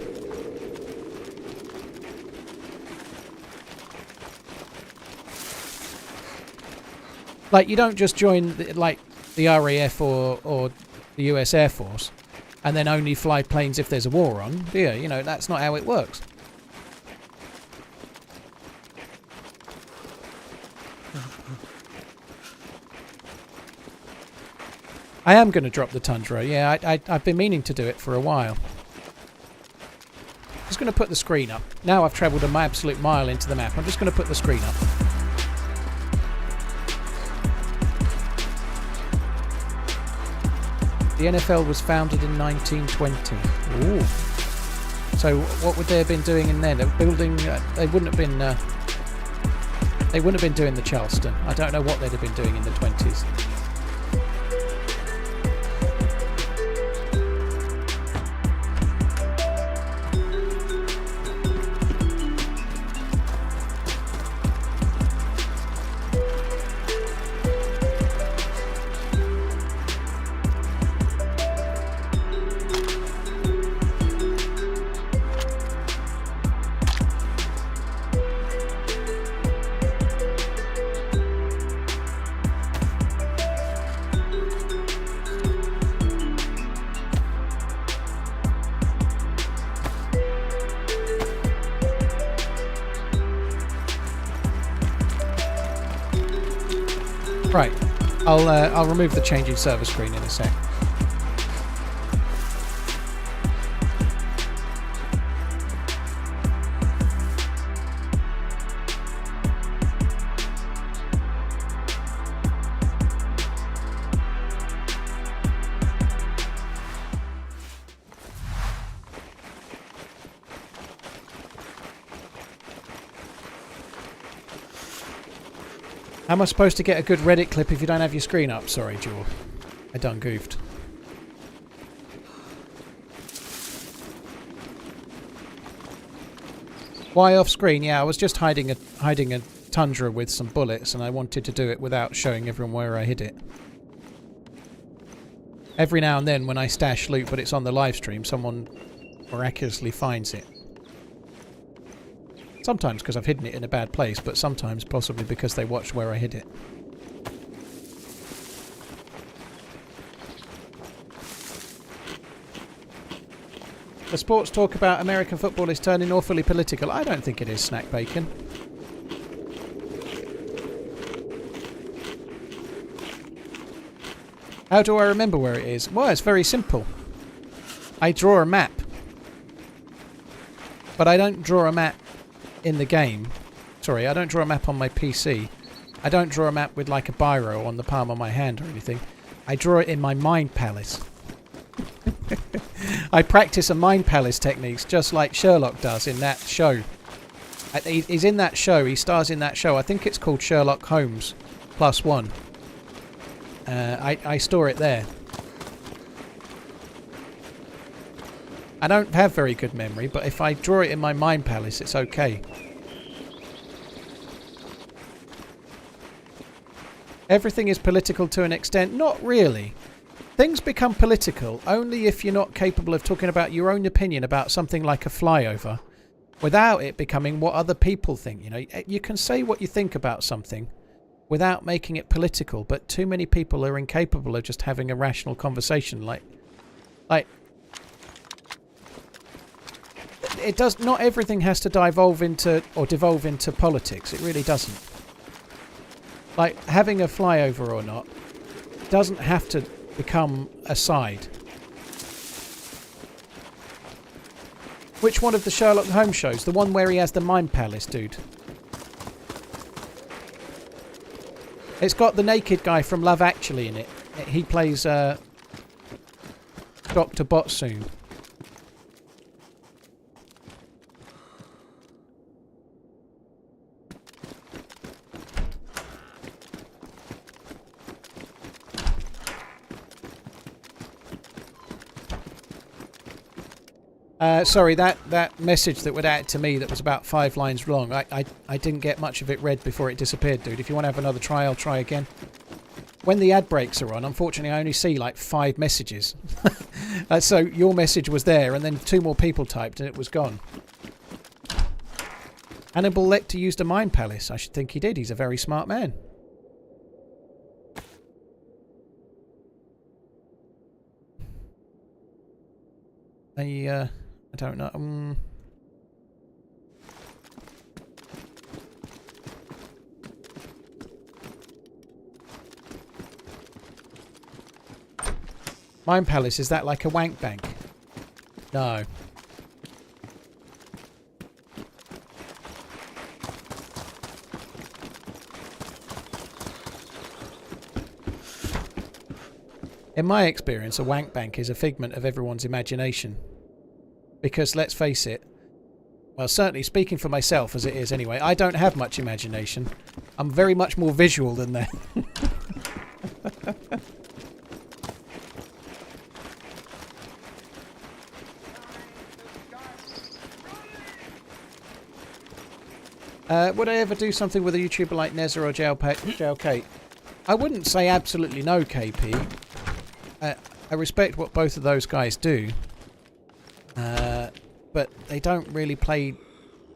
Speaker 3: Like, you don't just join, the RAF or the US Air Force and then only fly planes if there's a war on, do you? You know, that's not how it works. I am going to drop the Tundra. Yeah, I've been meaning to do it for a while. I'm just going to put the screen up. Now I've travelled an absolute mile into the map. I'm just going to put the screen up. The NFL was founded in 1920. Ooh. So what would they have been doing in there? They were building. They wouldn't have been. They wouldn't have been doing the Charleston. I don't know what they'd have been doing in the 20s. Right, I'll remove the changing server screen in a sec. How am I supposed to get a good Reddit clip if you don't have your screen up? Sorry, Jewel. I done goofed. Why off screen? Yeah, I was just hiding a Tundra with some bullets and I wanted to do it without showing everyone where I hid it. Every now and then when I stash loot but it's on the live stream, someone miraculously finds it. Sometimes because I've hidden it in a bad place, but sometimes possibly because they watched where I hid it. The sports talk about American football is turning awfully political. I don't think it is, Snack Bacon. How do I remember where it is? Well, it's very simple. I draw a map. But I don't draw a map in the game. Sorry, I don't draw a map on my PC. I don't draw a map with like a biro on the palm of my hand or anything. I draw it in my mind palace. I practice a mind palace techniques just like Sherlock does in that show. He's in that show. He stars in that show. I think it's called Sherlock Holmes +1. I store it there. I don't have very good memory, but if I draw it in my mind palace, it's okay. Everything is political to an extent. Not really. Things become political only if you're not capable of talking about your own opinion about something like a flyover without it becoming what other people think. You know, you can say what you think about something without making it political, but too many people are incapable of just having a rational conversation. Like it does. Not everything has to devolve into politics. It really doesn't. Like having a flyover or not doesn't have to become a side. Which one of the Sherlock Holmes shows? The one where he has the Mind Palace, dude. It's got the naked guy from Love Actually in it. He plays Dr. Botsoon. Sorry, that message that went out to me that was about 5 lines long, I didn't get much of it read before it disappeared, dude. If you want to have another try, I'll try again. When the ad breaks are on, unfortunately, I only see like 5 messages. So your message was there, and then 2 more people typed, and it was gone. Hannibal Lecter used a Mind Palace. I should think he did. He's a very smart man. I don't know. Mind Palace, is that like a wank bank? No. In my experience, a wank bank is a figment of everyone's imagination. Because, let's face it, well, certainly speaking for myself as it is anyway, I don't have much imagination. I'm very much more visual than that. Would I ever do something with a YouTuber like Nezza or JLK? I wouldn't say absolutely no, KP. I respect what both of those guys do. But they don't really play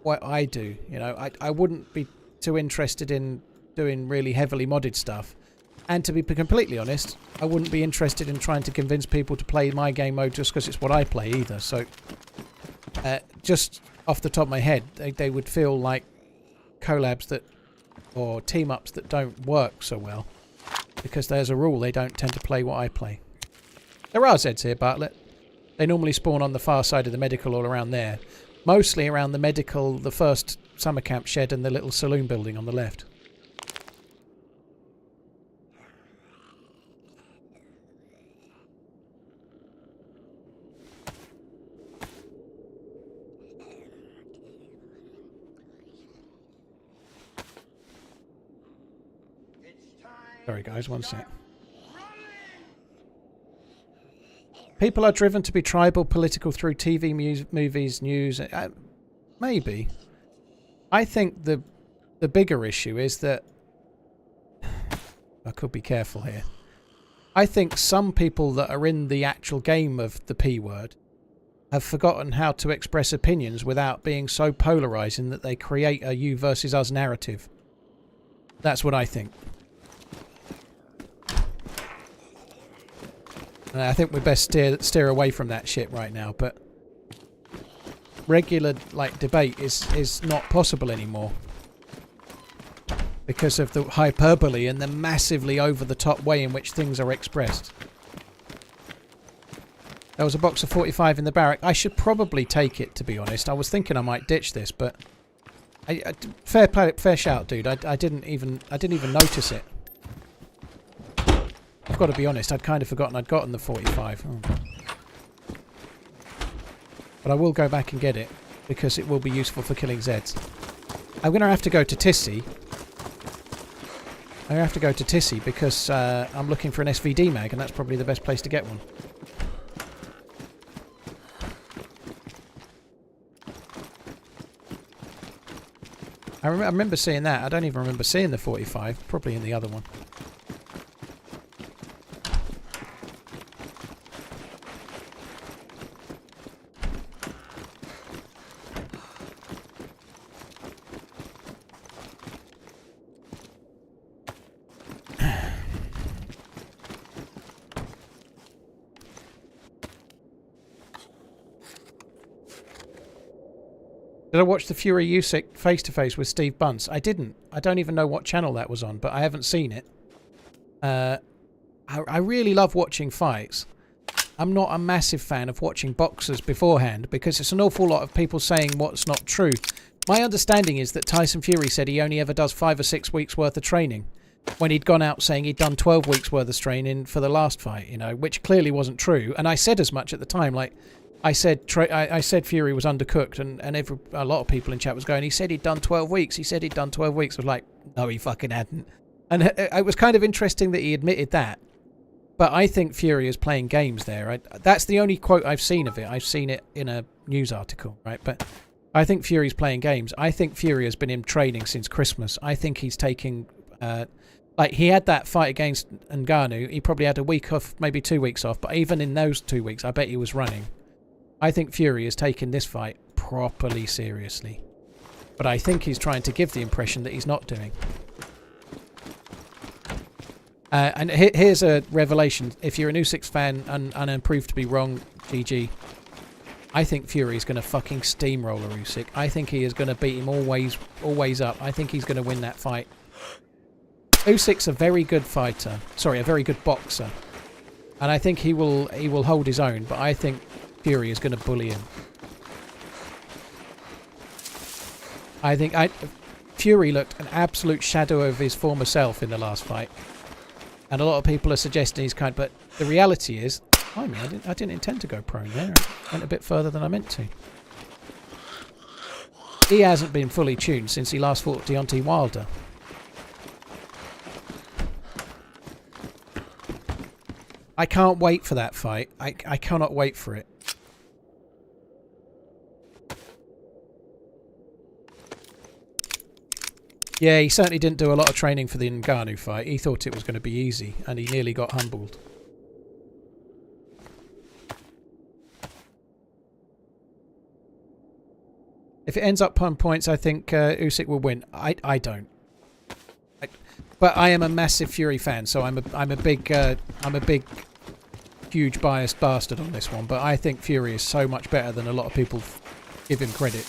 Speaker 3: what I do. You know, I wouldn't be too interested in doing really heavily modded stuff. And to be completely honest, I wouldn't be interested in trying to convince people to play my game mode just because it's what I play either. So, just off the top of my head, they would feel like collabs that, or team-ups that don't work so well. Because there's a rule, they don't tend to play what I play. There are Zeds here, Bartlett. They normally spawn on the far side of the medical all around there. Mostly around the medical, the first summer camp shed and the little saloon building on the left. Sorry guys, one sec. People are driven to be tribal, political through TV, movies, news. Maybe. I think the bigger issue is that... I could be careful here. I think some people that are in the actual game of the P word have forgotten how to express opinions without being so polarising that they create a you versus us narrative. That's what I think. I think we best steer away from that shit right now, but regular debate is not possible anymore because of the hyperbole and the massively over the top way in which things are expressed. There was a box of 45 in the barrack. I should probably take it, to be honest. I was thinking I might ditch this, but fair shout, dude. I didn't even notice it. I've got to be honest, I'd kind of forgotten I'd gotten the 45. Oh. But I will go back and get it, because it will be useful for killing Zeds. I'm going to have to go to Tissy. I'm going to have to go to Tissy, because I'm looking for an SVD mag, and that's probably the best place to get one. I remember seeing that. I don't even remember seeing the 45. Probably in the other one. Did I watch the Fury Usyk face-to-face with Steve Bunce? I didn't. I don't even know what channel that was on, but I haven't seen it. I really love watching fights. I'm not a massive fan of watching boxers beforehand because it's an awful lot of people saying what's not true. My understanding is that Tyson Fury said he only ever does 5 or 6 weeks worth of training when he'd gone out saying he'd done 12 weeks worth of training for the last fight, you know, which clearly wasn't true. And I said as much at the time, like I said Fury was undercooked and a lot of people in chat was going, he said he'd done 12 weeks. He said he'd done 12 weeks. I was like, no, he fucking hadn't. And it was kind of interesting that he admitted that. But I think Fury is playing games there. That's the only quote I've seen of it. I've seen it in a news article, right? But I think Fury's playing games. I think Fury has been in training since Christmas. I think he's taking... like, he had that fight against Ngannou. He probably had a week off, maybe 2 weeks off. But even in those 2 weeks, I bet he was running. I think Fury is taking this fight properly seriously. But I think he's trying to give the impression that he's not doing. And here's a revelation. If you're an Usyk fan and I'm proved to be wrong, GG. I think Fury is going to fucking steamroller Usyk. I think he is going to beat him always up. I think he's going to win that fight. Usyk's a very good fighter. Sorry, a very good boxer. And I think he will hold his own, but I think Fury is going to bully him. I think Fury looked an absolute shadow of his former self in the last fight. And a lot of people are suggesting he's kind, but the reality is, I didn't intend to go prone there. I went a bit further than I meant to. He hasn't been fully tuned since he last fought Deontay Wilder. I can't wait for that fight. I cannot wait for it. Yeah, he certainly didn't do a lot of training for the Ngannou fight. He thought it was going to be easy, and he nearly got humbled. If it ends up on points, I think Usyk will win. I don't. But I am a massive Fury fan, so I'm a big huge biased bastard on this one. But I think Fury is so much better than a lot of people give him credit.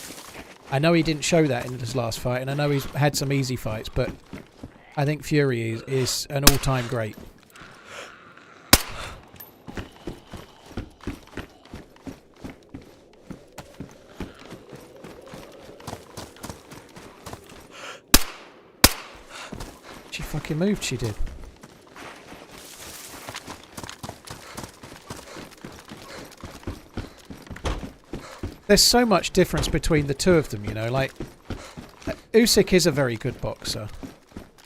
Speaker 3: I know he didn't show that in his last fight, and I know he's had some easy fights, but I think Fury is an all-time great. She fucking moved, she did. There's so much difference between the two of them, you know, like Usyk is a very good boxer,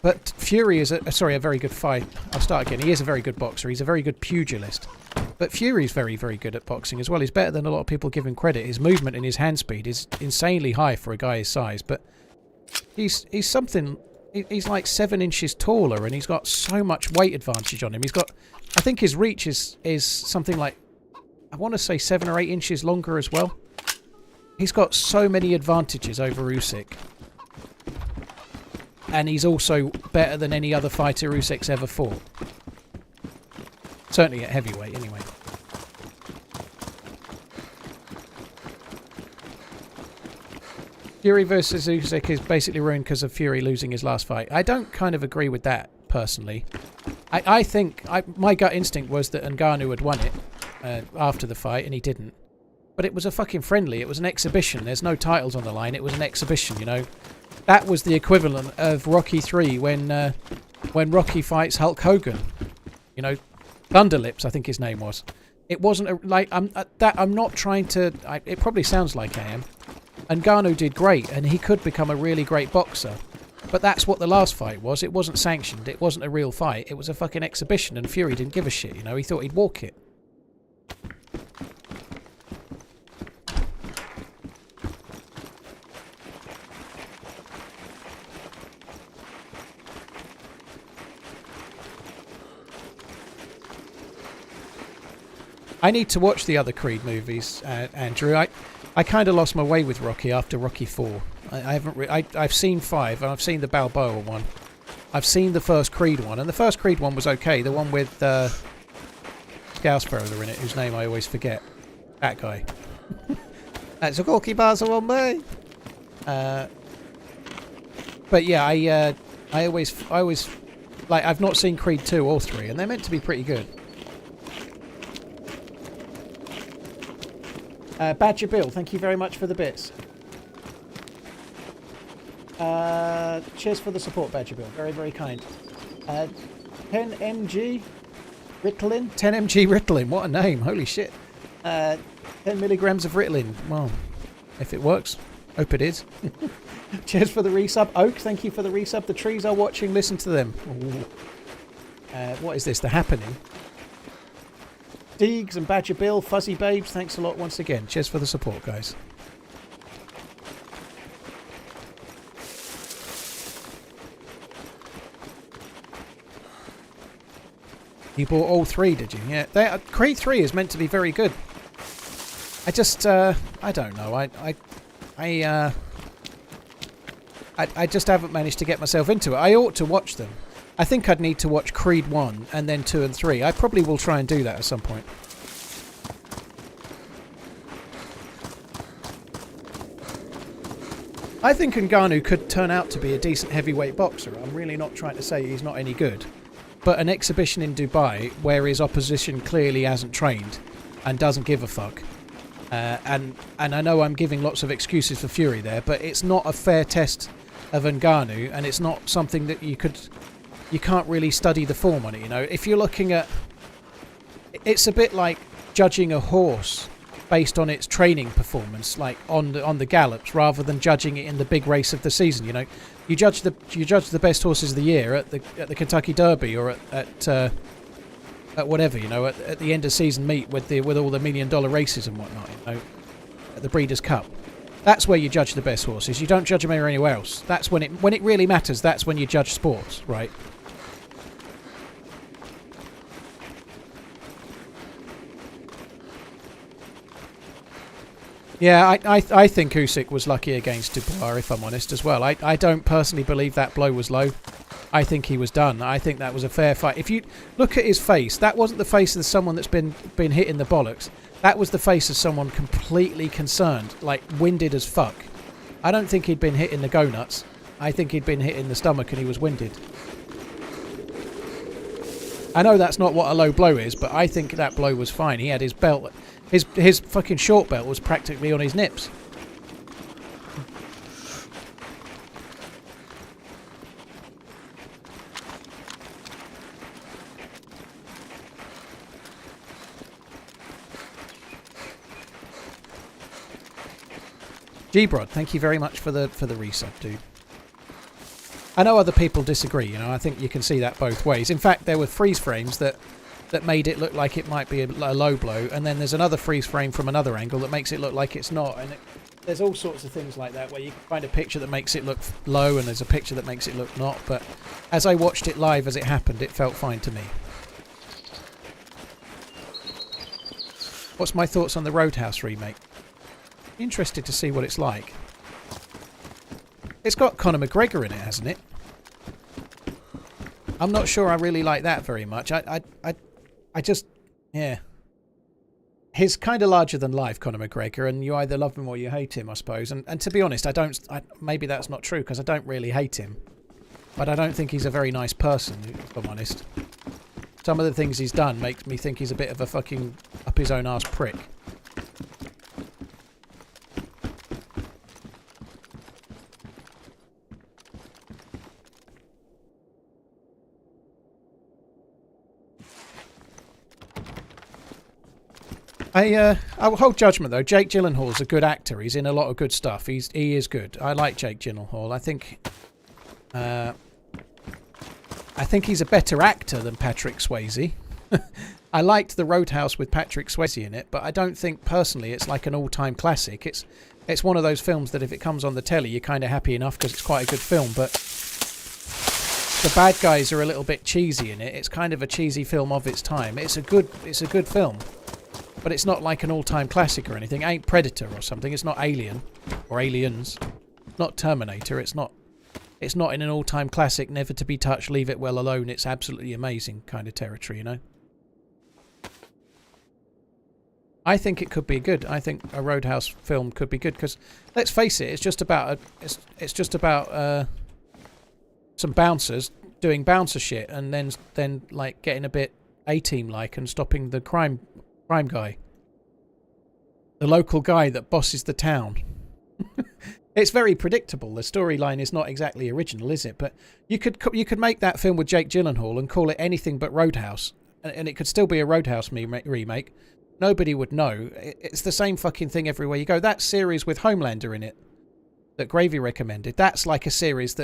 Speaker 3: but Fury is a very good fight. I'll start again. He is a very good boxer. He's a very good pugilist, but Fury's very, very good at boxing as well. He's better than a lot of people give him credit. His movement and his hand speed is insanely high for a guy his size, but he's something. He's like 7 inches taller, and he's got so much weight advantage on him. I think his reach is something like, I want to say 7 or 8 inches longer as well. He's got so many advantages over Usyk. And he's also better than any other fighter Usyk's ever fought. Certainly at heavyweight, anyway. Fury versus Usyk is basically ruined because of Fury losing his last fight. I don't kind of agree with that, personally. I think my gut instinct was that Ngannou had won it after the fight, and he didn't. But it was a fucking friendly. It was an exhibition. There's no titles on the line. It was an exhibition, you know. That was the equivalent of Rocky 3 when Rocky fights Hulk Hogan. You know, Thunderlips, I think his name was. It wasn't I'm not trying to. It probably sounds like I am. Ngannou did great, and he could become a really great boxer. But that's what the last fight was. It wasn't sanctioned. It wasn't a real fight. It was a fucking exhibition, and Fury didn't give a shit. You know, he thought he'd walk it. I need to watch the other Creed movies, Andrew. I kind of lost my way with Rocky after Rocky 4. I've seen 5, and I've seen the Balboa one. I've seen the first Creed one, and the first Creed one was okay. The one with Scousefurther in it, whose name I always forget. That guy. That's a cookie parcel on me. But yeah, I always like, I've not seen Creed 2 or 3, and they're meant to be pretty good. Badger Bill, thank you very much for the bits. Cheers for the support, Badger Bill. Very, very kind. 10mg Ritalin. 10mg Ritalin. What a name. Holy shit. 10 milligrams of Ritalin. Well, if it works. Hope it is. Cheers for the resub. Oak, thank you for the resub. The trees are watching. Listen to them. What is this? The Happening. Deegs and Badger Bill, Fuzzy Babes, thanks a lot once again. Cheers for the support, guys. You bought all 3, did you? Yeah. Creed 3 is meant to be very good. I just, I don't know. I just haven't managed to get myself into it. I ought to watch them. I think I'd need to watch Creed 1 and then 2 and 3. I probably will try and do that at some point. I think Ngannou could turn out to be a decent heavyweight boxer. I'm really not trying to say he's not any good. But an exhibition in Dubai where his opposition clearly hasn't trained and doesn't give a fuck. And I know I'm giving lots of excuses for Fury there, but it's not a fair test of Ngannou, and it's not something that you can't really study the form on it, you know. If you're looking at... It's a bit like judging a horse based on its training performance, like on the gallops, rather than judging it in the big race of the season, you know. You judge the best horses of the year at the Kentucky Derby or at whatever, you know, at the end of season meet with all the $1 million races and whatnot, you know, at the Breeders' Cup. That's where you judge the best horses. You don't judge them anywhere else. That's when it really matters. That's when you judge sports, right? Yeah, I think Usyk was lucky against Dubois, if I'm honest, as well. I don't personally believe that blow was low. I think he was done. I think that was a fair fight. If you look at his face, that wasn't the face of someone that's been hit in the bollocks. That was the face of someone completely concerned, like winded as fuck. I don't think he'd been hit in the go-nuts. I think he'd been hit in the stomach and he was winded. I know that's not what a low blow is, but I think that blow was fine. He had his belt... His fucking short belt was practically on his nips. G-Brod, thank you very much for the resub, dude. I know other people disagree, you know. I think you can see that both ways. In fact, there were freeze frames that made it look like it might be a low blow, and then there's another freeze frame from another angle that makes it look like it's not. And there's all sorts of things like that where you can find a picture that makes it look low and there's a picture that makes it look not. But as I watched it live as it happened, it felt fine to me. What's my thoughts on the Roadhouse remake? Interested to see what it's like. It's got Conor McGregor in it, hasn't it? I'm not sure I really like that very much. I just, yeah. He's kind of larger than life, Conor McGregor, and you either love him or you hate him, I suppose. And to be honest, maybe that's not true, because I don't really hate him. But I don't think he's a very nice person, if I'm honest. Some of the things he's done makes me think he's a bit of a fucking up his own arse prick. I'll hold judgment though. Jake Gyllenhaal's a good actor. He's in a lot of good stuff. He is good. I like Jake Gyllenhaal. I think he's a better actor than Patrick Swayze. I liked The Roadhouse with Patrick Swayze in it, but I don't think personally it's like an all-time classic. It's one of those films that if it comes on the telly, you're kind of happy enough because it's quite a good film, but the bad guys are a little bit cheesy in it. It's kind of a cheesy film of its time. It's a good film. But it's not like an all-time classic or anything. It ain't Predator or something. It's not Alien or Aliens. Not Terminator. It's not in an all-time classic, never to be touched, leave it well alone. It's absolutely amazing kind of territory, you know. I think it could be good. I think a Roadhouse film could be good because, let's face it, it's just about some bouncers doing bouncer shit and then like getting a bit A-Team like and stopping the crime guy, the local guy that bosses the town. It's very predictable. The storyline is not exactly original, is it? But you could make that film with Jake Gyllenhaal and call it anything but Roadhouse, and it could still be a Roadhouse remake. Nobody would know. It's the same fucking thing everywhere you go. That series with Homelander in it that Gravy recommended, that's like a series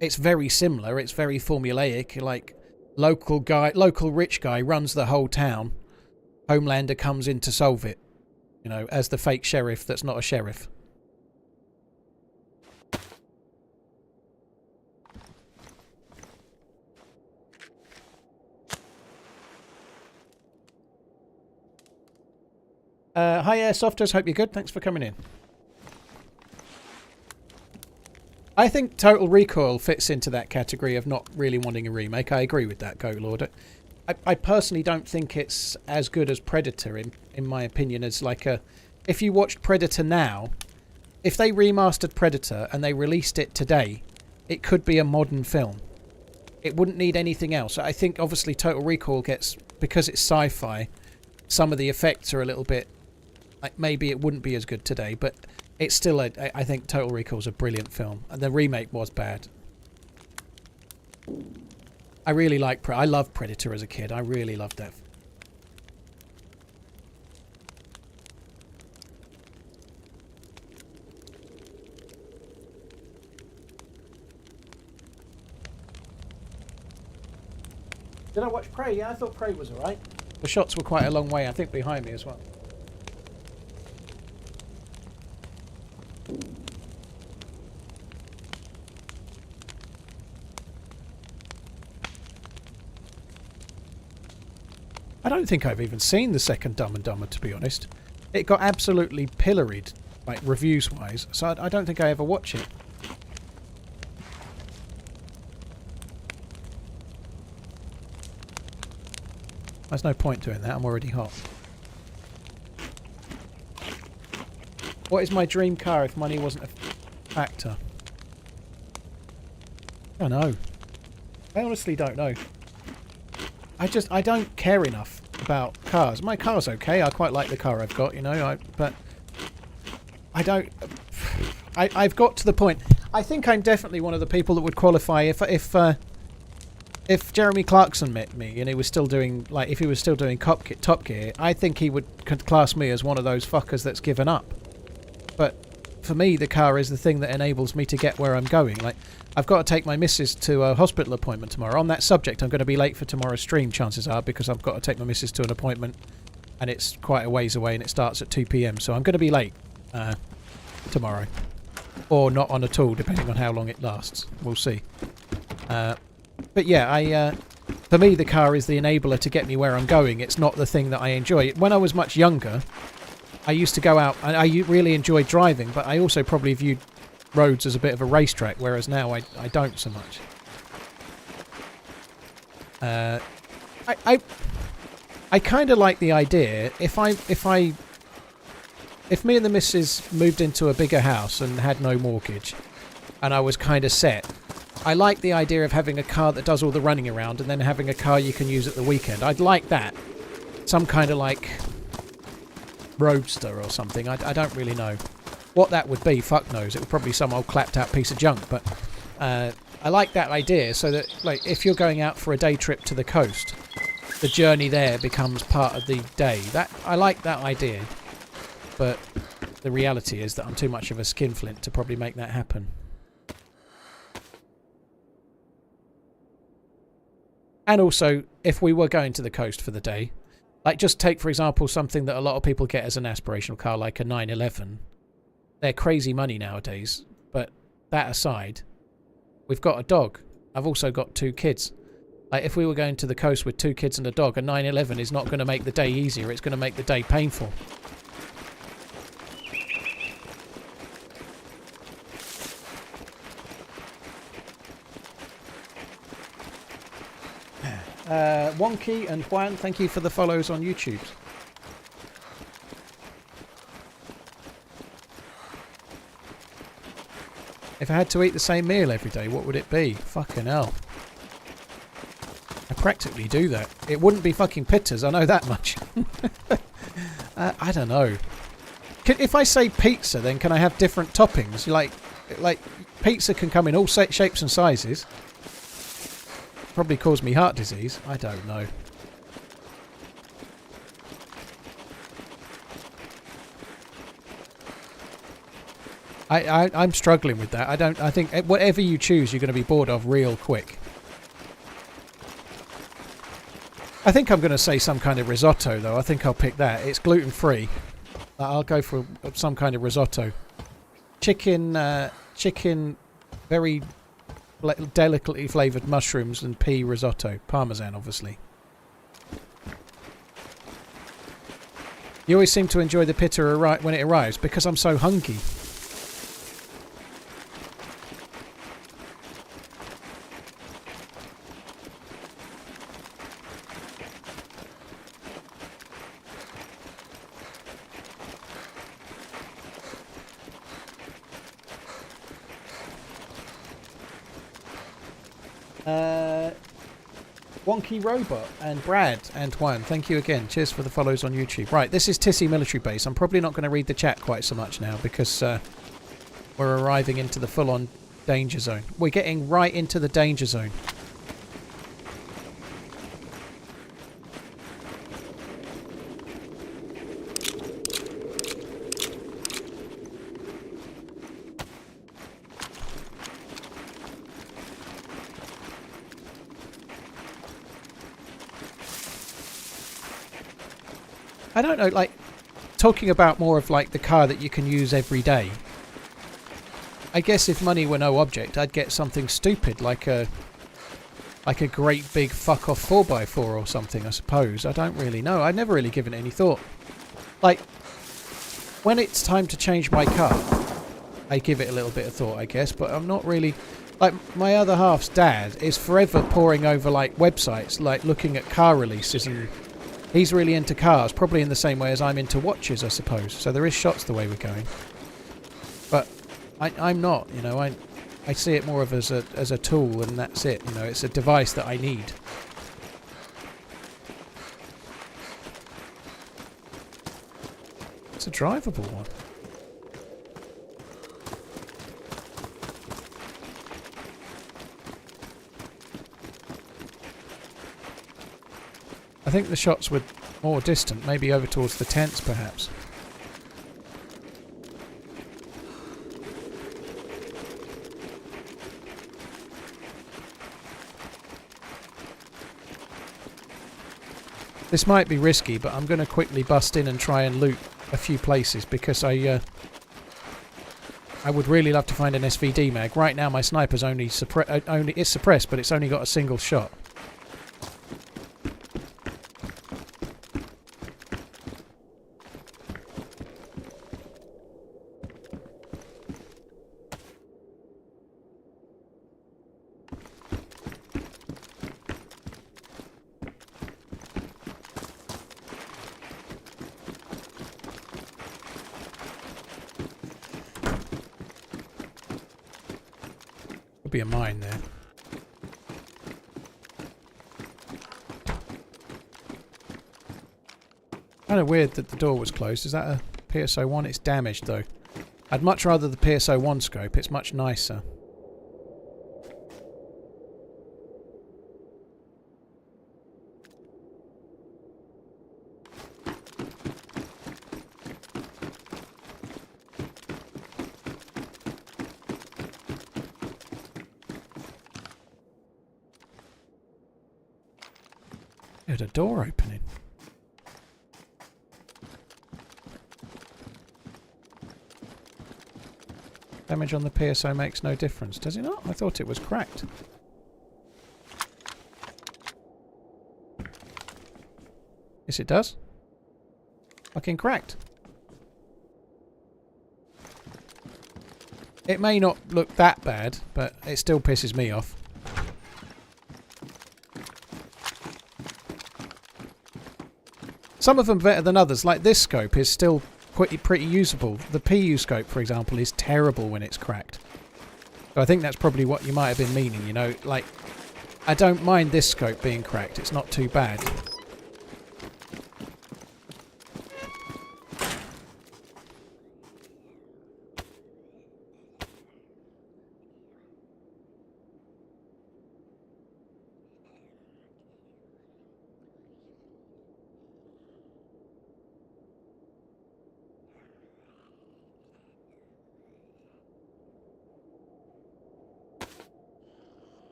Speaker 3: it's very similar. It's very formulaic. Like, local rich guy runs the whole town. Homelander comes in to solve it, as the fake sheriff that's not a sheriff. Hi Airsofters, hope you're good. Thanks for coming in. I think Total Recoil fits into that category of not really wanting a remake. I agree with that, Goat Lord. I personally don't think it's as good as Predator, in my opinion, as like if you watched Predator now, if they remastered Predator and they released it today, it could be a modern film. It wouldn't need anything else. I think obviously Total Recoil because it's sci-fi, some of the effects are a little bit, like maybe it wouldn't be as good today, but it's still I think Total Recall's a brilliant film, and the remake was bad. I really I loved Predator as a kid. I really loved that. Did I watch Prey? Yeah, I thought Prey was alright. The shots were quite a long way, I think, behind me as well. I don't think I've even seen the second Dumb and Dumber, to be honest. It got absolutely pilloried, like reviews-wise, so I don't think I ever watch it. There's no point doing that, I'm already hot. What is my dream car if money wasn't a factor? I don't know. I honestly don't know. I don't care enough about cars. My car's okay. I quite like the car I've got, but I don't... I've got to the point... I think I'm definitely one of the people that would qualify if Jeremy Clarkson met me and he was still doing, if he was still doing Top Gear, I think he could class me as one of those fuckers that's given up. But for me, the car is the thing that enables me to get where I'm going. Like, I've got to take my missus to a hospital appointment tomorrow. On that subject, I'm going to be late for tomorrow's stream, chances are, because I've got to take my missus to an appointment and it's quite a ways away and it starts at 2 PM. So I'm going to be late tomorrow. Or not on at all, depending on how long it lasts. We'll see. But yeah, for me, the car is the enabler to get me where I'm going. It's not the thing that I enjoy. When I was much younger, I used to go out, and I really enjoyed driving, but I also probably viewed roads as a bit of a racetrack, whereas now I don't so much. I kind of like the idea, if me and the missus moved into a bigger house and had no mortgage, and I was kind of set, I like the idea of having a car that does all the running around and then having a car you can use at the weekend. I'd like that. Some kind of roadster or something. I don't really know what that would be. Fuck knows. It would probably be some old clapped out piece of junk, but I like that idea, so that if you're going out for a day trip to the coast, the journey there becomes part of the day. I like that idea, but the reality is that I'm too much of a skinflint to probably make that happen. And also, if we were going to the coast for the day, just take, for example, something that a lot of people get as an aspirational car, like a 911. They're crazy money nowadays, but that aside, we've got a dog. I've also got 2 kids. If we were going to the coast with 2 kids and a dog, a 911 is not going to make the day easier, it's going to make the day painful. Wonky and Juan, thank you for the follows on YouTube. If I had to eat the same meal every day, what would it be? Fucking hell. I practically do that. It wouldn't be fucking pitters, I know that much. I don't know. If I say pizza, then can I have different toppings? Like pizza can come in all shapes and sizes. Probably cause me heart disease. I don't know. I'm struggling with that. I think whatever you choose, you're going to be bored of real quick. I think I'm going to say some kind of risotto, though. I think I'll pick that. It's gluten-free. I'll go for some kind of risotto. Chicken, very delicately flavoured mushrooms and pea risotto. Parmesan, obviously. You always seem to enjoy the pitta when it arrives because I'm so hungry. Wonky Robot and Brad and Juan, thank you again. Cheers for the follows on YouTube. Right, this is Tissy Military Base. I'm probably not going to read the chat quite so much now because we're arriving into the full-on danger zone. We're getting right into the danger zone. I don't know, like, talking about more of, like, the car that you can use every day. I guess if money were no object, I'd get something stupid, like a great big fuck-off 4x4 or something, I suppose. I don't really know. I've never really given it any thought. Like, when it's time to change my car, I give it a little bit of thought, I guess, but I'm not really... Like, my other half's dad is forever poring over, like, websites, like, looking at car releases and... He's really into cars, probably in the same way as I'm into watches, I suppose. So there is shots the way we're going. But I'm not, you know. I see it more of as a tool, and that's it. You know, it's a device that I need. It's a drivable one. I think the shots were more distant, maybe over towards the tents, perhaps. This might be risky, but I'm going to quickly bust in and try and loot a few places because I would really love to find an SVD mag. Right now, my sniper's only it's suppressed, but it's only got a single shot. Be a mine there. Kind of weird that the door was closed. Is that a PSO1? It's damaged though. I'd much rather the PSO1 scope. It's much nicer. A door opening. Damage on the PSO makes no difference, does it not? I thought it was cracked. Yes, it does. Fucking cracked. It may not look that bad, but it still pisses me off. Some of them better than others. Like this scope is still pretty usable. The PU scope, for example, is terrible when it's cracked. So I think that's probably what you might have been meaning, you know, like, I don't mind this scope being cracked, it's not too bad.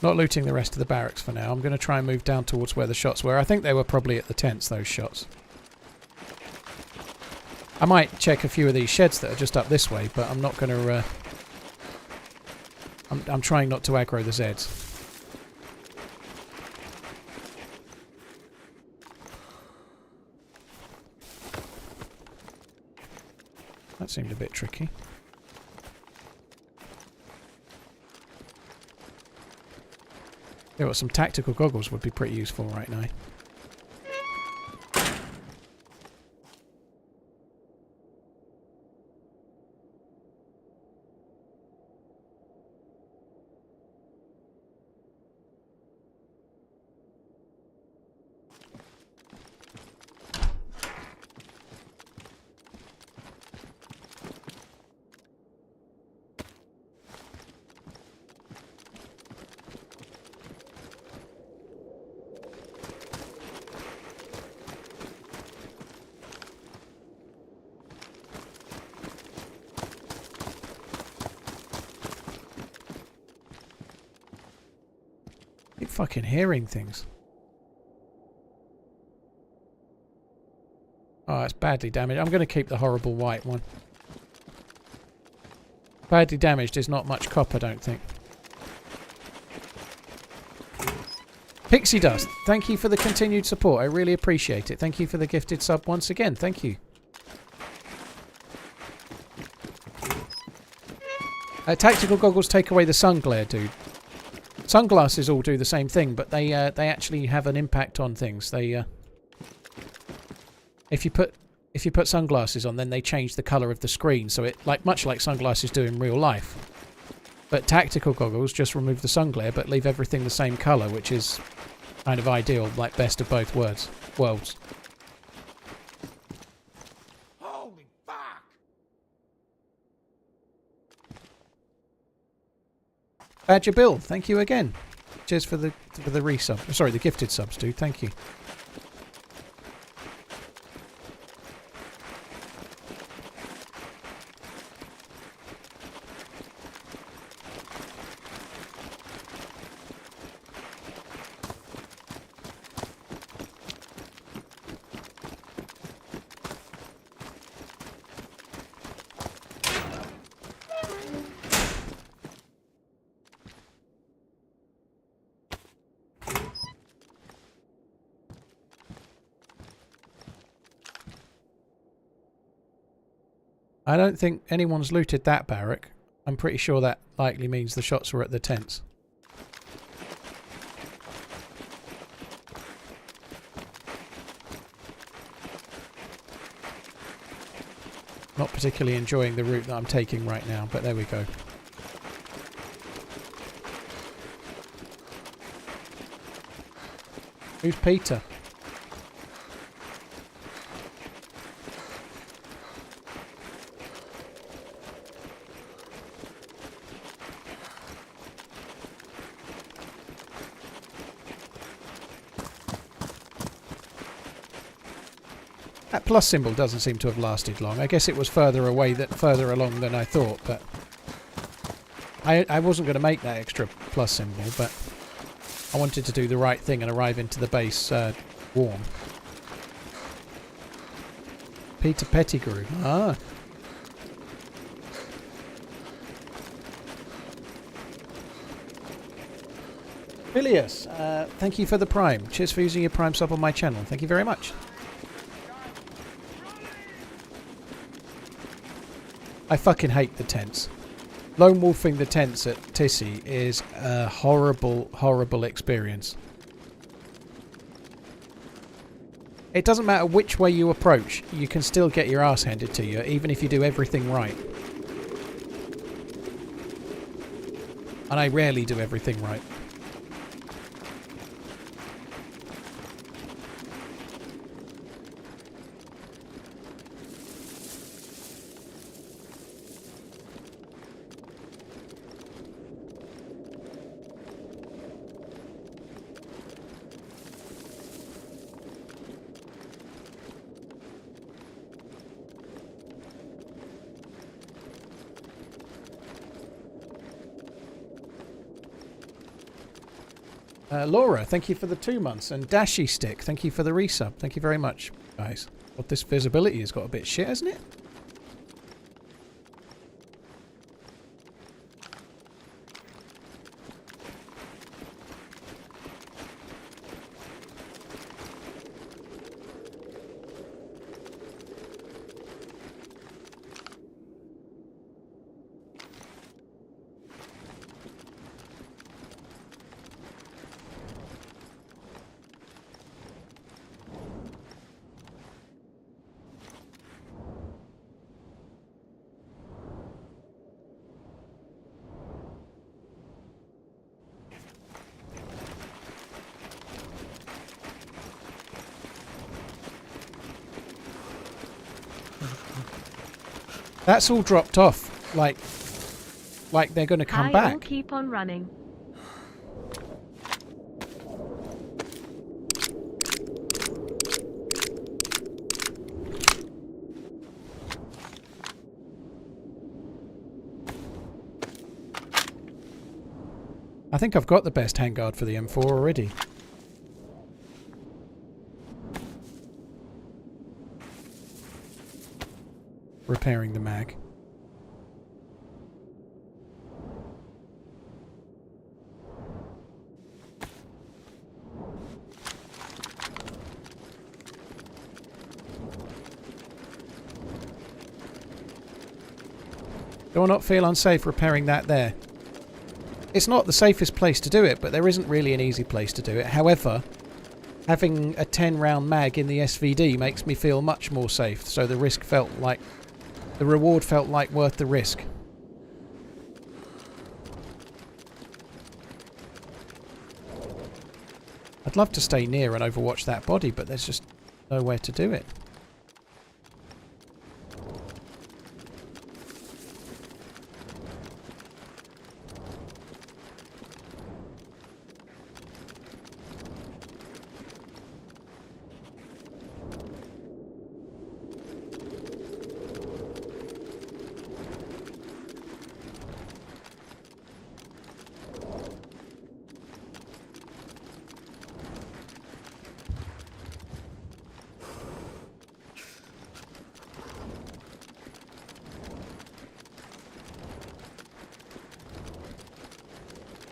Speaker 3: Not looting the rest of the barracks for now. I'm going to try and move down towards where the shots were. I think they were probably at the tents, those shots. I might check a few of these sheds that are just up this way, but I'm not going to... I'm trying not to aggro the Zeds. That seemed a bit tricky. Yeah, well, some tactical goggles would be pretty useful right now. Keep fucking hearing things. Oh, it's badly damaged. I'm going to keep the horrible white one. Badly damaged is not much cop, I don't think. Pixie Dust, thank you for the continued support. I really appreciate it. Thank you for the gifted sub once again. Thank you. Tactical goggles take away the sun glare, dude. Sunglasses all do the same thing, but they actually have an impact on things. They if you put sunglasses on, then they change the color of the screen, so it much like sunglasses do in real life. But tactical goggles just remove the sun glare, but leave everything the same color, which is kind of ideal, like best of both worlds.
Speaker 2: Holy fuck!
Speaker 3: Badger Bill, thank you again. Cheers for the resub. Sorry, the gifted subs, dude. Thank you. I don't think anyone's looted that barrack. I'm pretty sure that likely means the shots were at the tents. Not particularly enjoying the route that I'm taking right now, but there we go. Who's Peter? That plus symbol doesn't seem to have lasted long. I guess it was further along than I thought, but I wasn't going to make that extra plus symbol, but I wanted to do the right thing and arrive into the base warm. Peter Pettigrew. Ah. Phileas, thank you for the Prime. Cheers for using your Prime sub on my channel. Thank you very much. I fucking hate the tents. Lone wolfing the tents at Tissy is a horrible, horrible experience. It doesn't matter which way you approach, you can still get your ass handed to you, even if you do everything right. And I rarely do everything right. Laura, thank you for the 2 months. And Dashy Stick, thank you for the resub. Thank you very much, guys. Well, this visibility has got a bit shit, hasn't it? That's all dropped off, like they're going to come back.
Speaker 1: I'll keep on running.
Speaker 3: I think I've got the best handguard for the M4 already. Repairing the mag. Do I not feel unsafe repairing that there? It's not the safest place to do it, but there isn't really an easy place to do it. However, having a 10 round mag in the SVD makes me feel much more safe, so the risk felt like... the reward felt like worth the risk. I'd love to stay near and overwatch that body, but there's just nowhere to do it.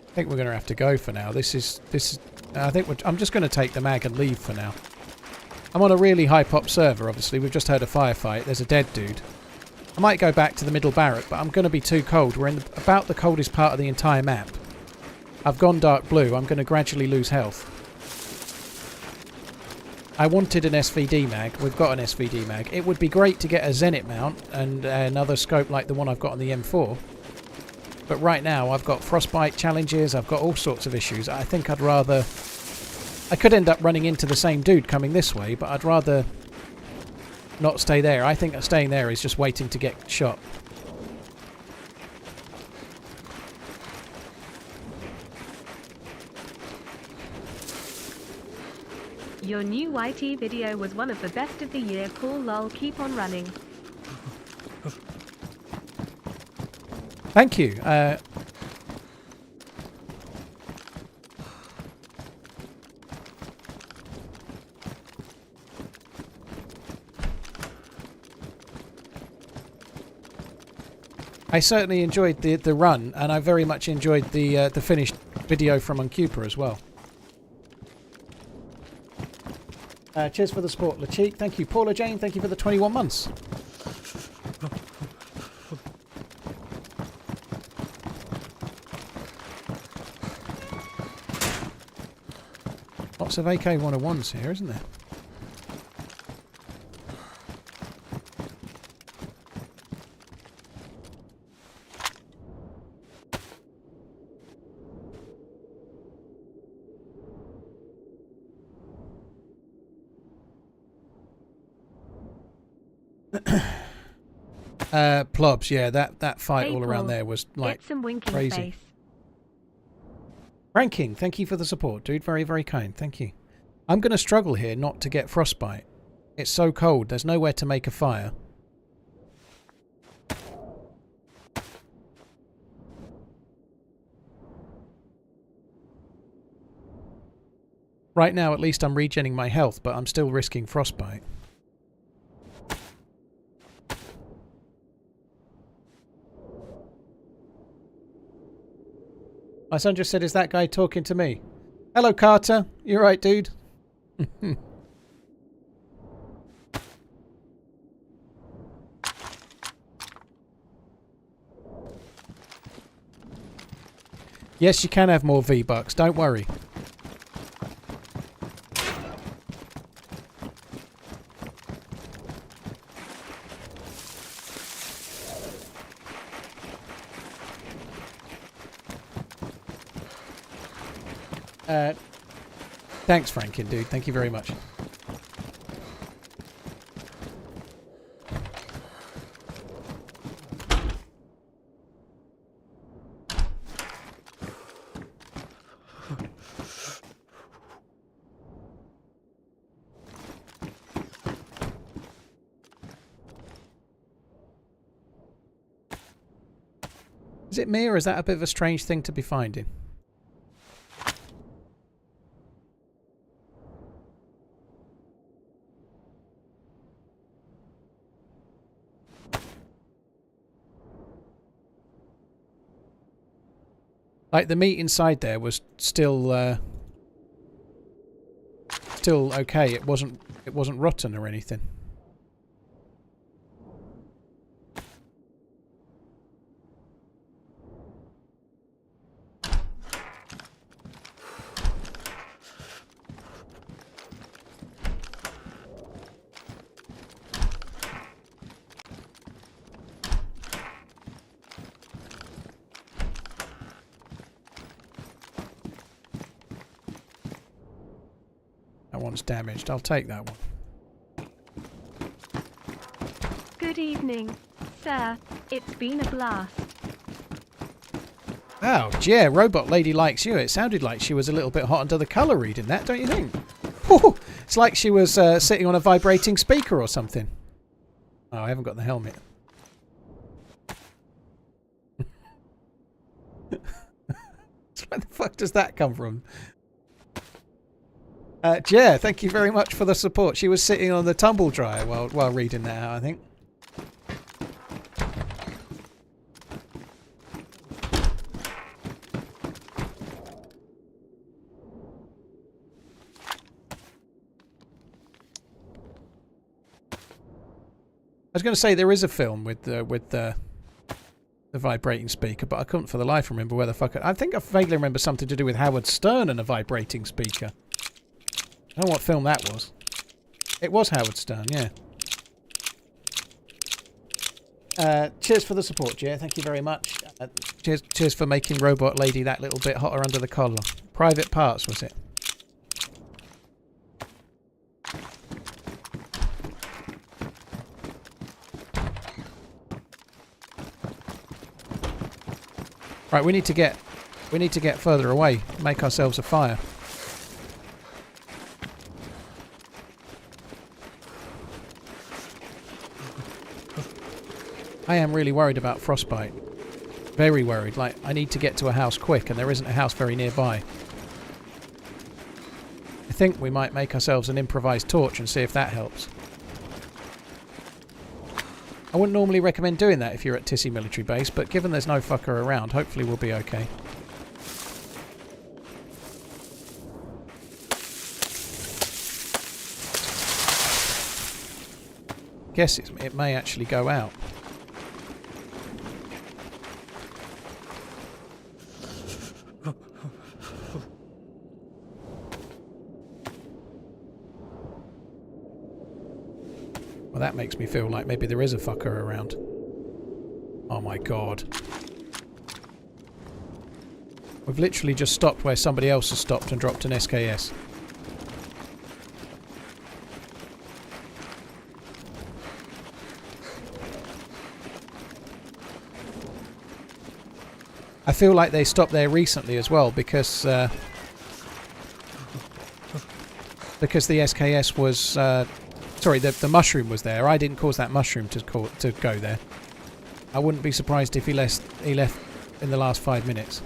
Speaker 3: I think we're going to have to go for now. I'm just going to take the mag and leave for now. I'm on a really high pop server, obviously. We've just heard a firefight. There's a dead dude. I might go back to the middle barrack, but I'm going to be too cold. We're in about the coldest part of the entire map. I've gone dark blue. I'm going to gradually lose health. I wanted an SVD mag. We've got an SVD mag. It would be great to get a Zenit mount and another scope like the one I've got on the M4. But right now I've got frostbite challenges, I've got all sorts of issues. I think I'd rather... I could end up running into the same dude coming this way, but I'd rather not stay there. I think staying there is just waiting to get shot.
Speaker 1: Your new YT video was one of the best of the year. Cool lol, keep on running.
Speaker 3: Thank you. I certainly enjoyed the run, and I very much enjoyed the finished video from Uncupa as well. Cheers for the support, LaCheek. Thank you, Paula Jane. Thank you for the 21 months. Lots of AK-101s here, isn't there? Plobs, yeah, that fight all around there was like
Speaker 1: Get some winking
Speaker 3: crazy.
Speaker 1: face.
Speaker 3: Ranking, thank you for the support, dude. Very, very kind. Thank you. I'm going to struggle here not to get frostbite. It's so cold. There's nowhere to make a fire. Right now, at least I'm regenerating my health, but I'm still risking frostbite. My son just said, is that guy talking to me? Hello, Carter. You right, dude? Yes, you can have more V-Bucks. Don't worry. Thanks, Franken, dude. Thank you very much. Is it me, or is that a bit of a strange thing to be finding? Like, the meat inside there was still okay. It wasn't rotten or anything. That one's damaged. I'll take that one.
Speaker 1: Good evening, sir. It's been a blast.
Speaker 3: Oh, yeah, Robot Lady likes you. It sounded like she was a little bit hot under the colour reading that, don't you think? Ooh, it's like she was sitting on a vibrating speaker or something. Oh, I haven't got the helmet. Where the fuck does that come from? Yeah, thank you very much for the support. She was sitting on the tumble dryer while reading that out, I think. I was going to say there is a film with the vibrating speaker, but I couldn't for the life remember where the fuck. I think I vaguely remember something to do with Howard Stern and a vibrating speaker. I don't know what film that was. It was Howard Stern, yeah. Cheers for the support, Jay. Thank you very much. Cheers for making Robot Lady that little bit hotter under the collar. Private Parts, was it? Right, we need to get further away. Make ourselves a fire. I am really worried about frostbite. Very worried. Like, I need to get to a house quick, and there isn't a house very nearby. I think we might make ourselves an improvised torch and see if that helps. I wouldn't normally recommend doing that if you're at Tissy Military Base, but given there's no fucker around, hopefully we'll be okay. Guess it may actually go out. Well, that makes me feel like maybe there is a fucker around. Oh my god. We've literally just stopped where somebody else has stopped and dropped an SKS. I feel like they stopped there recently as well because the SKS was sorry, the mushroom was there. I didn't cause that mushroom to go there. I wouldn't be surprised if he left in the last 5 minutes.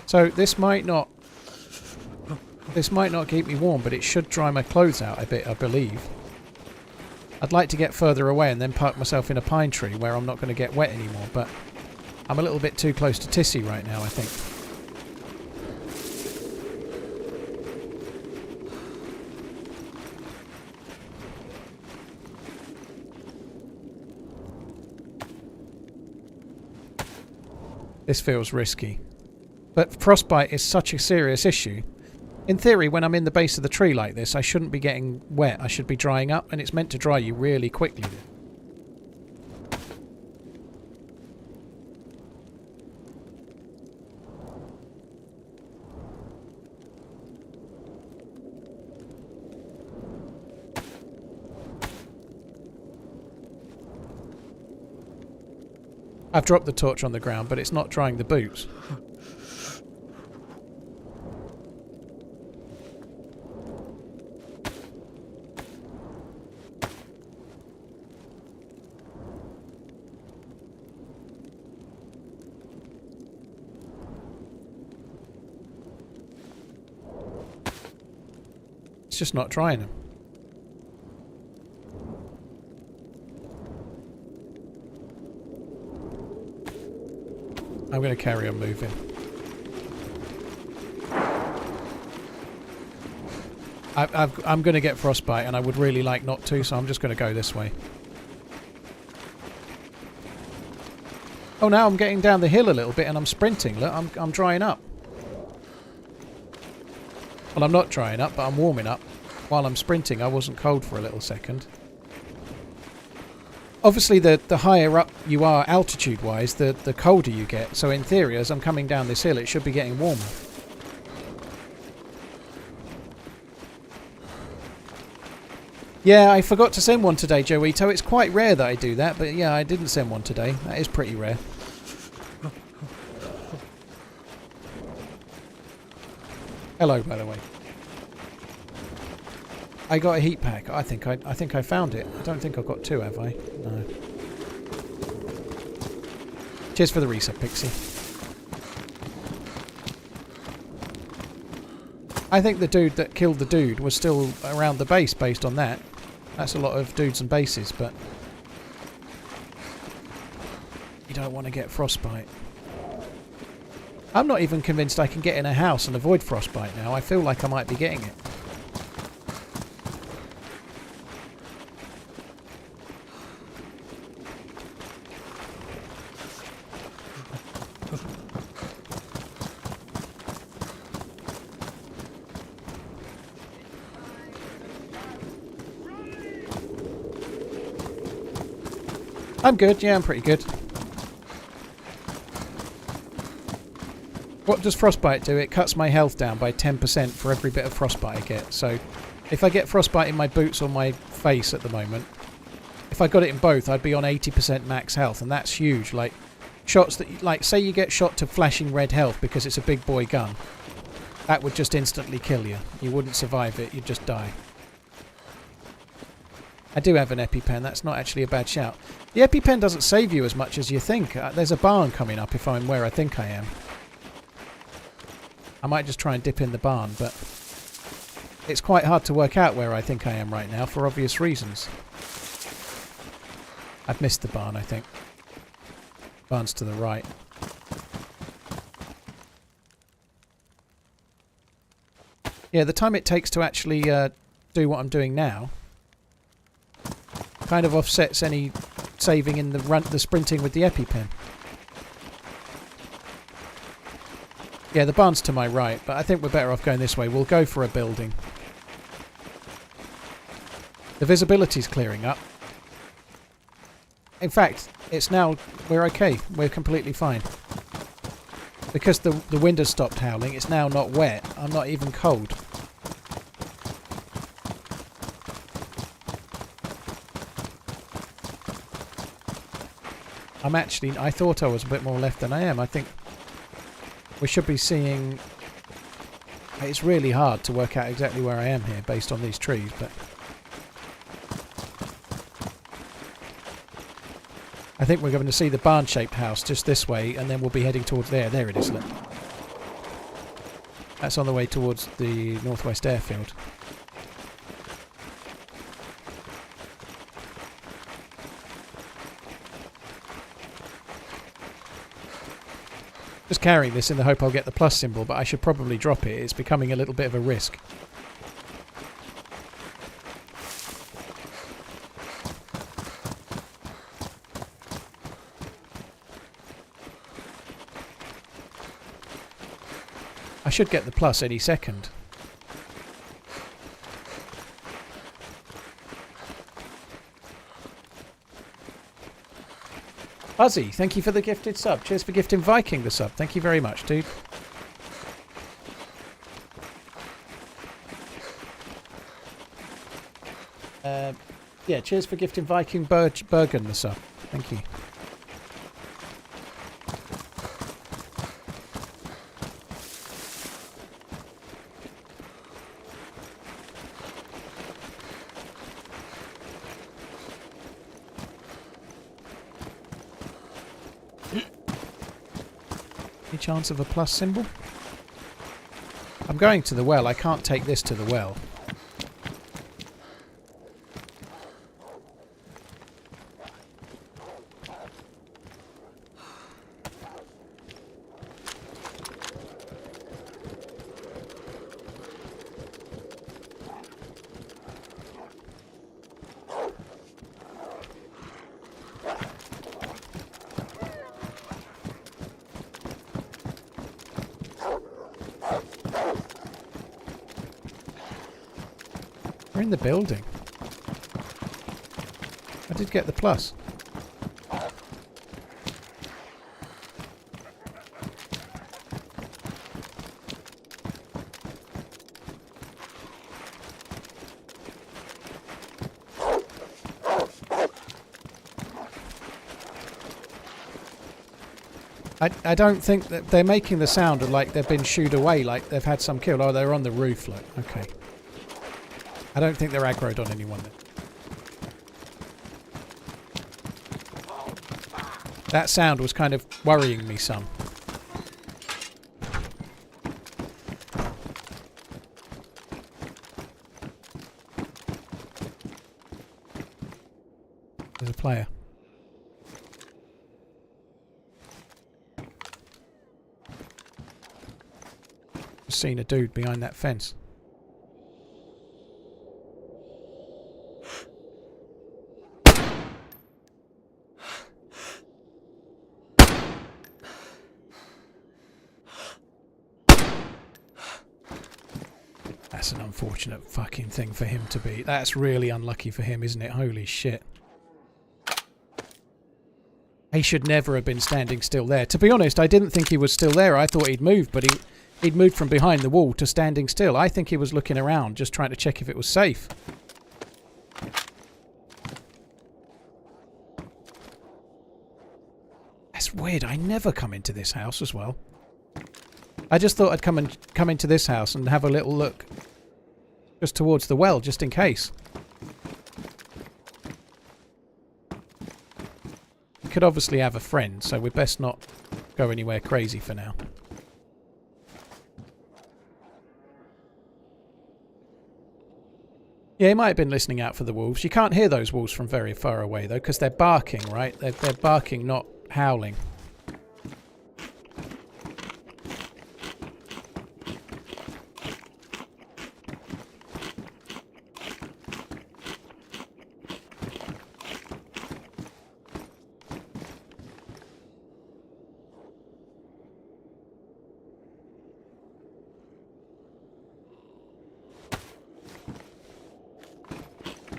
Speaker 3: So this might not keep me warm, but it should dry my clothes out a bit, I believe. I'd like to get further away and then park myself in a pine tree where I'm not going to get wet anymore, but I'm a little bit too close to Tissy right now, I think. This feels risky. But frostbite is such a serious issue. In theory, when I'm in the base of the tree like this, I shouldn't be getting wet. I should be drying up, and it's meant to dry you really quickly. I've dropped the torch on the ground, but it's not drying the boots. It's just not drying them. I'm going to carry on moving. I'm going to get frostbite and I would really like not to, so I'm just going to go this way. Oh, now I'm getting down the hill a little bit and I'm sprinting. Look, I'm drying up. Well, I'm not drying up, but I'm warming up. While I'm sprinting, I wasn't cold for a little second. Obviously, the higher up you are altitude-wise, the colder you get. So in theory, as I'm coming down this hill, it should be getting warmer. Yeah, I forgot to send one today, Joito. It's quite rare that I do that, but yeah, I didn't send one today. That is pretty rare. Hello, by the way. I got a heat pack. I think I found it. I don't think I've got two, have I? No. Cheers for the reset, Pixie. I think the dude that killed the dude was still around the base based on that. That's a lot of dudes and bases, but you don't want to get frostbite. I'm not even convinced I can get in a house and avoid frostbite now. I feel like I might be getting it. I'm good, yeah, I'm pretty good. What does frostbite do? It cuts my health down by 10% for every bit of frostbite I get. So if I get frostbite in my boots or my face at the moment, if I got it in both, I'd be on 80% max health, and that's huge. Like, shots that, like, say you get shot to flashing red health because it's a big boy gun. That would just instantly kill you. You wouldn't survive it, you'd just die. I do have an EpiPen, that's not actually a bad shout. The EpiPen doesn't save you as much as you think. There's a barn coming up if I'm where I think I am. I might just try and dip in the barn, but it's quite hard to work out where I think I am right now for obvious reasons. I've missed the barn, I think. Barn's to the right. Yeah, the time it takes to actually do what I'm doing now kind of offsets any saving in the sprinting with the EpiPen. Yeah, the barn's to my right, but I think we're better off going this way. We'll go for a building. The visibility's clearing up. In fact, it's now... we're okay. We're completely fine. Because the wind has stopped howling, it's now not wet. I'm not even cold. I'm actually... I thought I was a bit more left than I am. I think we should be seeing... It's really hard to work out exactly where I am here based on these trees, but... I think we're going to see the barn-shaped house just this way, and then we'll be heading towards there. There it is, look. That's on the way towards the northwest airfield. Just carrying this in the hope I'll get the plus symbol, but I should probably drop it. It's becoming a little bit of a risk. I should get the plus any second. Buzzy, thank you for the gifted sub. Cheers for gifting Viking the sub. Thank you very much, dude. Yeah, cheers for gifting Viking Bergen the sub. Thank you. Any chance of a plus symbol? I'm going to the well. I can't take this to the well. We're in the building. I did get the plus. I don't think that they're making the sound of like they've been shooed away, like they've had some kill. Oh, they're on the roof, like, okay. I don't think they're aggroed on anyone then. That sound was kind of worrying me some. There's a player. Just seen a dude behind that fence. That's an unfortunate fucking thing for him to be. That's really unlucky for him, isn't it? Holy shit. He should never have been standing still there. To be honest, I didn't think he was still there. I thought he'd moved, but he'd moved from behind the wall to standing still. I think he was looking around, just trying to check if it was safe. It's weird. I never come into this house as well. I just thought I'd come into this house and have a little look just towards the well, just in case. We could obviously have a friend, so we'd best not go anywhere crazy for now. Yeah, he might have been listening out for the wolves. You can't hear those wolves from very far away, though, because they're barking, right? They're barking, not howling.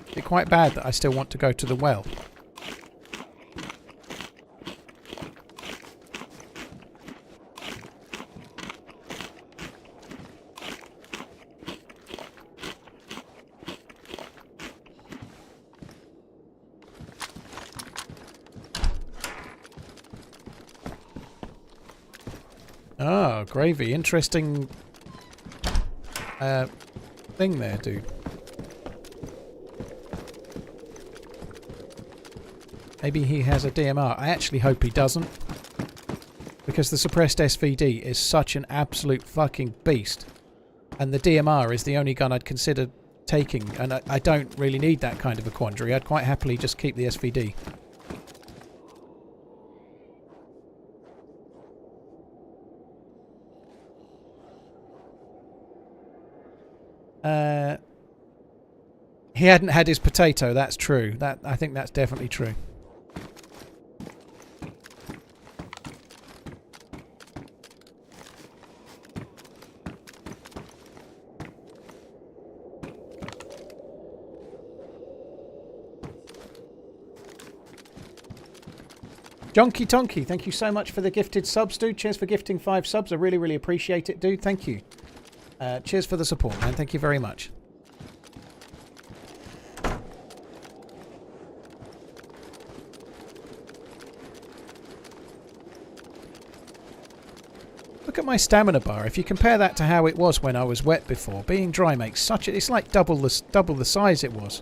Speaker 3: It's quite bad that I still want to go to the well. Oh, gravy. Interesting thing there, dude. Maybe he has a DMR. I actually hope he doesn't. Because the suppressed SVD is such an absolute fucking beast. And the DMR is the only gun I'd consider taking. And I don't really need that kind of a quandary. I'd quite happily just keep the SVD. He hadn't had his potato, that's true. I think that's definitely true. Jonky Tonky, thank you so much for the gifted subs, dude. Cheers for gifting 5 subs. I really, really appreciate it, dude. Thank you. Cheers for the support, man. Thank you very much. Look at my stamina bar. If you compare that to how it was when I was wet before, being dry makes such a... It's like double the size it was.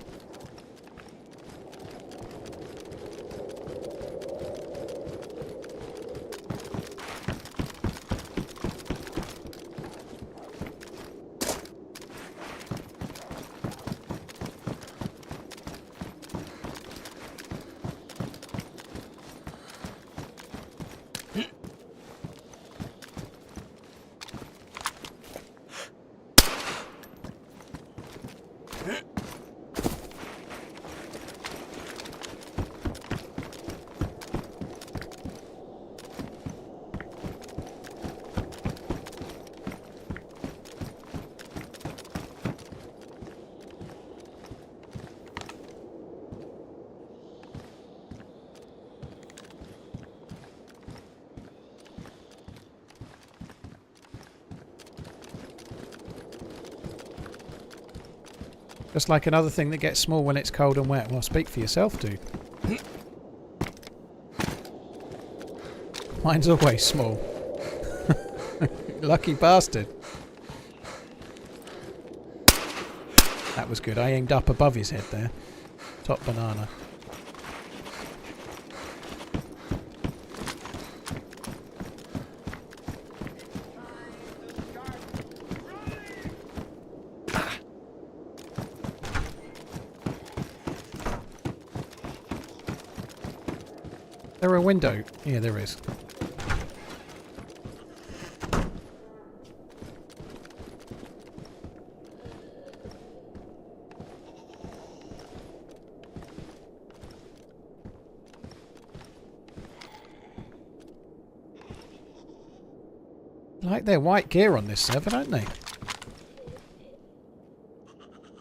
Speaker 3: Just like another thing that gets small when it's cold and wet. Well, speak for yourself, dude. Mine's always small. Lucky bastard. That was good. I aimed up above his head there. Top banana. Is there a window? Yeah, there is. Like their white gear on this server, don't they?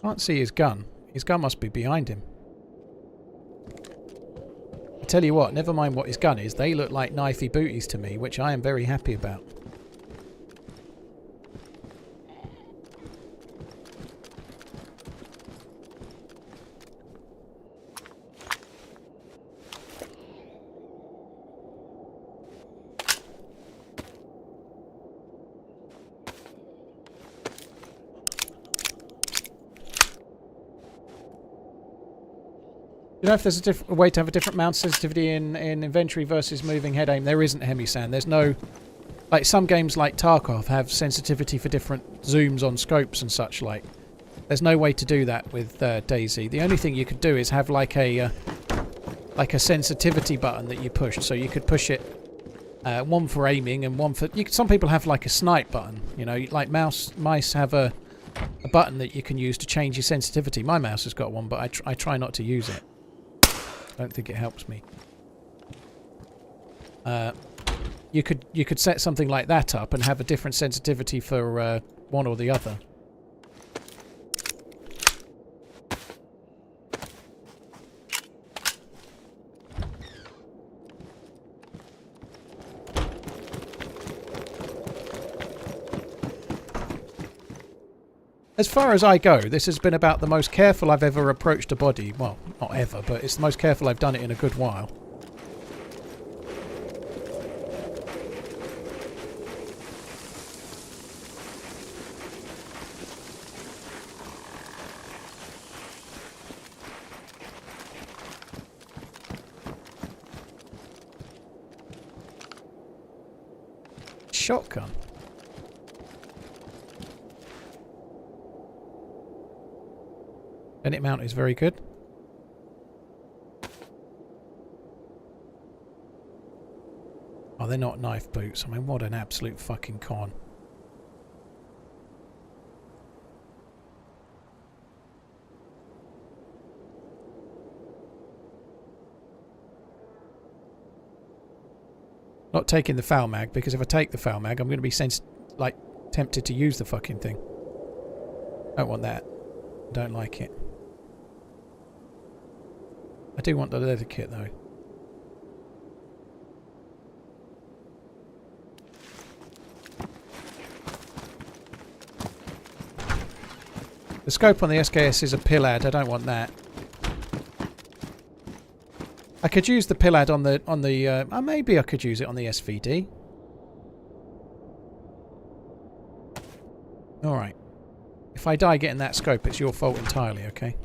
Speaker 3: Can't see his gun. His gun must be behind him. I tell you what, never mind what his gun is, they look like knifey booties to me, which I am very happy about. You know if there's a way to have a different mount sensitivity in inventory versus moving head aim? There isn't, Hemi-san. There's no... Like, some games like Tarkov have sensitivity for different zooms on scopes and such like. There's no way to do that with DayZ. The only thing you could do is have like a sensitivity button that you push. So you could push it, one for aiming and one for... some people have like a snipe button. You know, like mice have a button that you can use to change your sensitivity. My mouse has got one, but I try not to use it. I don't think it helps me. You could set something like that up and have a different sensitivity for one or the other. As far as I go, this has been about the most careful I've ever approached a body. Well, not ever, but it's the most careful I've done it in a good while. Shotgun. Bennett mount is very good. Oh, they're not knife boots. I mean, what an absolute fucking con. Not taking the foul mag, because if I take the foul mag, I'm going to be tempted to use the fucking thing. Don't want that. Don't like it. I do want the leather kit though. The scope on the SKS is a pillad. I don't want that. I could use the pillad on the maybe I could use it on the SVD. All right. If I die getting that scope, it's your fault entirely, okay?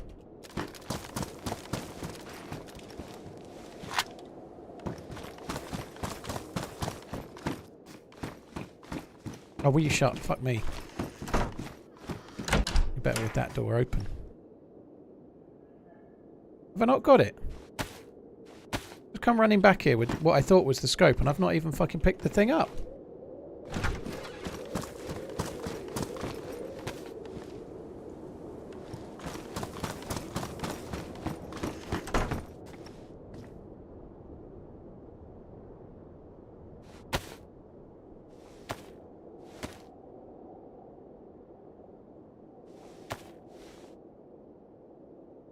Speaker 3: Oh, will you shut? Fuck me. You better with that door open. Have I not got it? I've come running back here with what I thought was the scope and I've not even fucking picked the thing up.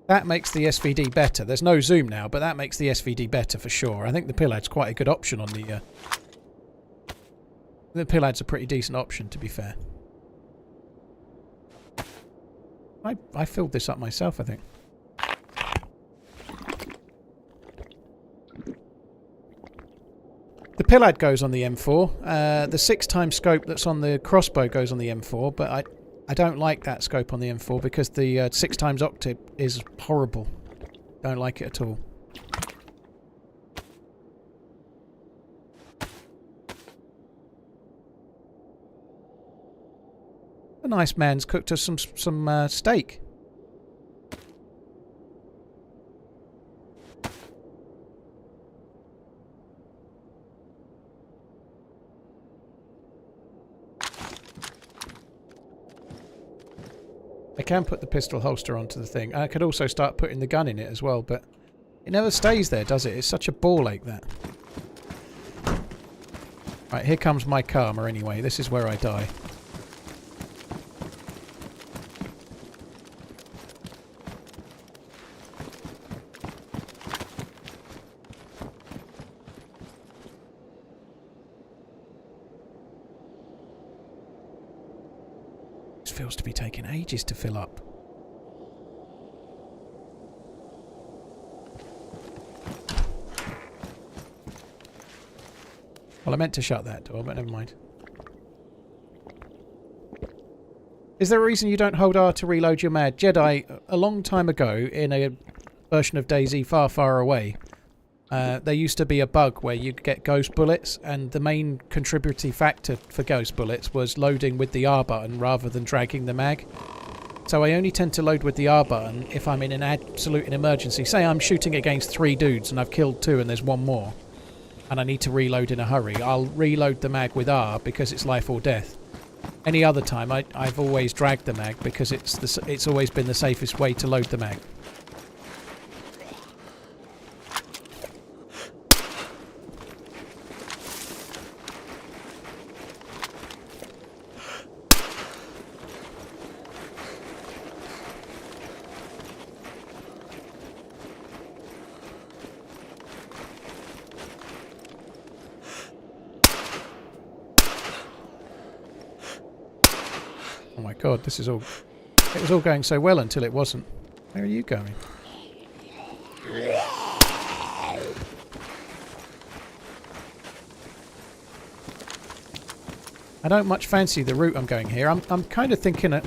Speaker 3: That makes the SVD better. There's no zoom now, but that makes the SVD better for sure. I think the pillad's quite a good option on the... The pillad's a pretty decent option, to be fair. I filled this up myself, I think. The pillad goes on the M4. The 6x scope that's on the crossbow goes on the M4, but I don't like that scope on the M4 because the 6x octip is horrible. Don't like it at all. A nice man's cooked us some steak. I can put the pistol holster onto the thing. I could also start putting the gun in it as well, but it never stays there, does it? It's such a ball ache, that. Right, here comes my karma anyway. This is where I die. Feels to be taking ages to fill up. Well, I meant to shut that door, but never mind. Is there a reason you don't hold R to reload your mag? Jedi, a long time ago, in a version of DayZ far, far away, there used to be a bug where you'd get ghost bullets, and the main contributory factor for ghost bullets was loading with the R button rather than dragging the mag. So I only tend to load with the R button if I'm in an absolute emergency. Say I'm shooting against 3 dudes and I've killed 2 and there's 1 more, and I need to reload in a hurry. I'll reload the mag with R because it's life or death. Any other time, I've always dragged the mag because it's always been the safest way to load the mag. Oh my god, this is all... It was all going so well until it wasn't. Where are you going? I don't much fancy the route I'm going here. I'm kind of thinking that...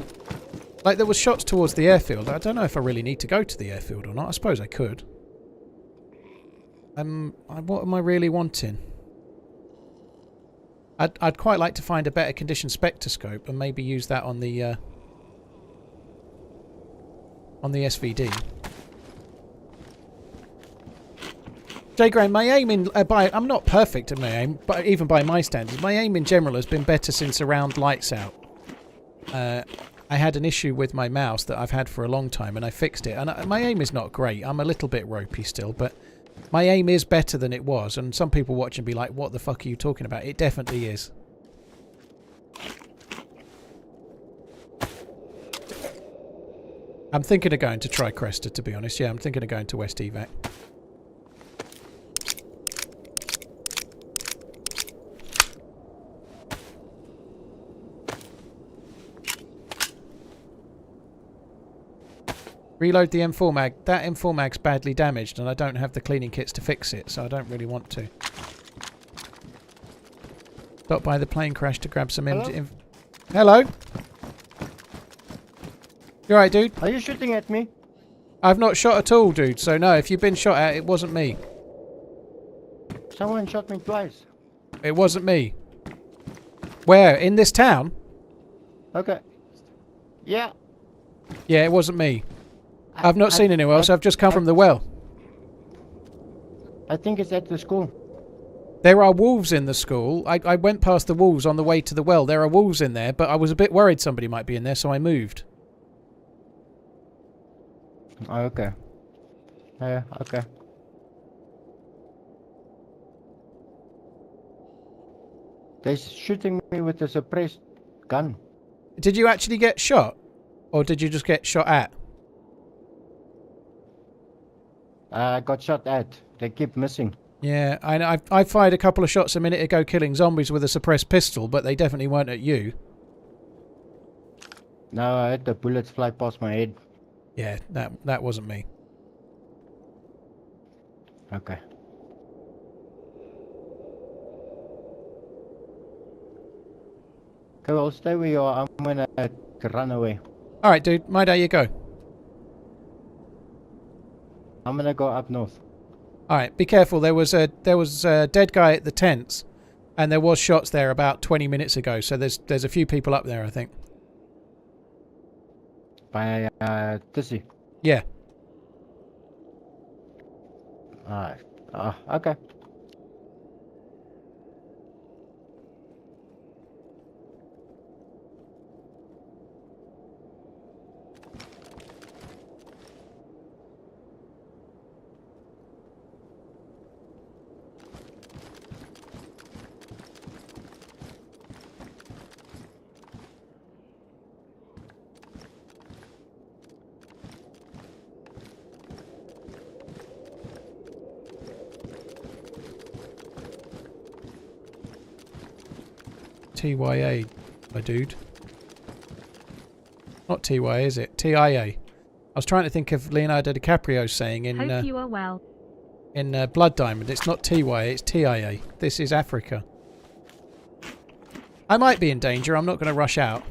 Speaker 3: Like, there was shots towards the airfield. I don't know if I really need to go to the airfield or not. I suppose I could. What am I really wanting? I'd quite like to find a better condition spectroscope and maybe use that on the SVD. J Graham, my aim in I'm not perfect at my aim, but even by my standards, my aim in general has been better since around lights out. I had an issue with my mouse that I've had for a long time, and I fixed it. And my aim is not great. I'm a little bit ropey still, but my aim is better than it was. And some people watch and be like, "What the fuck are you talking about?" It definitely is. I'm thinking of going to try Cresta, to be honest. Yeah, I'm thinking of going to West Evac. Reload the M4 mag. That M4 mag's badly damaged and I don't have the cleaning kits to fix it, so I don't really want to. Stop by the plane crash to grab some... Hello? You alright, dude?
Speaker 6: Are you shooting at me?
Speaker 3: I've not shot at all, dude, so no, if you've been shot at, it wasn't me.
Speaker 6: Someone shot me twice.
Speaker 3: It wasn't me. Where? In this town?
Speaker 6: Okay. Yeah.
Speaker 3: Yeah, it wasn't me. I've not seen anyone else. I've just come from the well.
Speaker 6: I think it's at the school.
Speaker 3: There are wolves in the school. I went past the wolves on the way to the well. There are wolves in there, but I was a bit worried somebody might be in there, so I moved.
Speaker 6: Oh, okay. Yeah, okay. They're shooting me with a suppressed gun.
Speaker 3: Did you actually get shot? Or did you just get shot at?
Speaker 6: I got shot at. They keep missing.
Speaker 3: Yeah, I fired a couple of shots a minute ago killing zombies with a suppressed pistol, but they definitely weren't at you.
Speaker 6: No, I had the bullets fly past my head.
Speaker 3: Yeah, that wasn't me.
Speaker 6: Okay. Okay, well, stay where you are. I'm gonna run away.
Speaker 3: Alright, dude. My day, you go.
Speaker 6: I'm gonna go up north.
Speaker 3: Alright, be careful. There was a dead guy at the tents, and there was shots there about 20 minutes ago, so there's a few people up there, I think.
Speaker 6: By Tissy.
Speaker 3: Yeah.
Speaker 6: Alright. Okay.
Speaker 3: TYA, my dude. Not TYA, is it? TIA. I was trying to think of Leonardo DiCaprio's saying in
Speaker 1: Hope you are well.
Speaker 3: in Blood Diamond. It's not TYA, it's TIA. This is Africa. I might be in danger. I'm not going to rush out.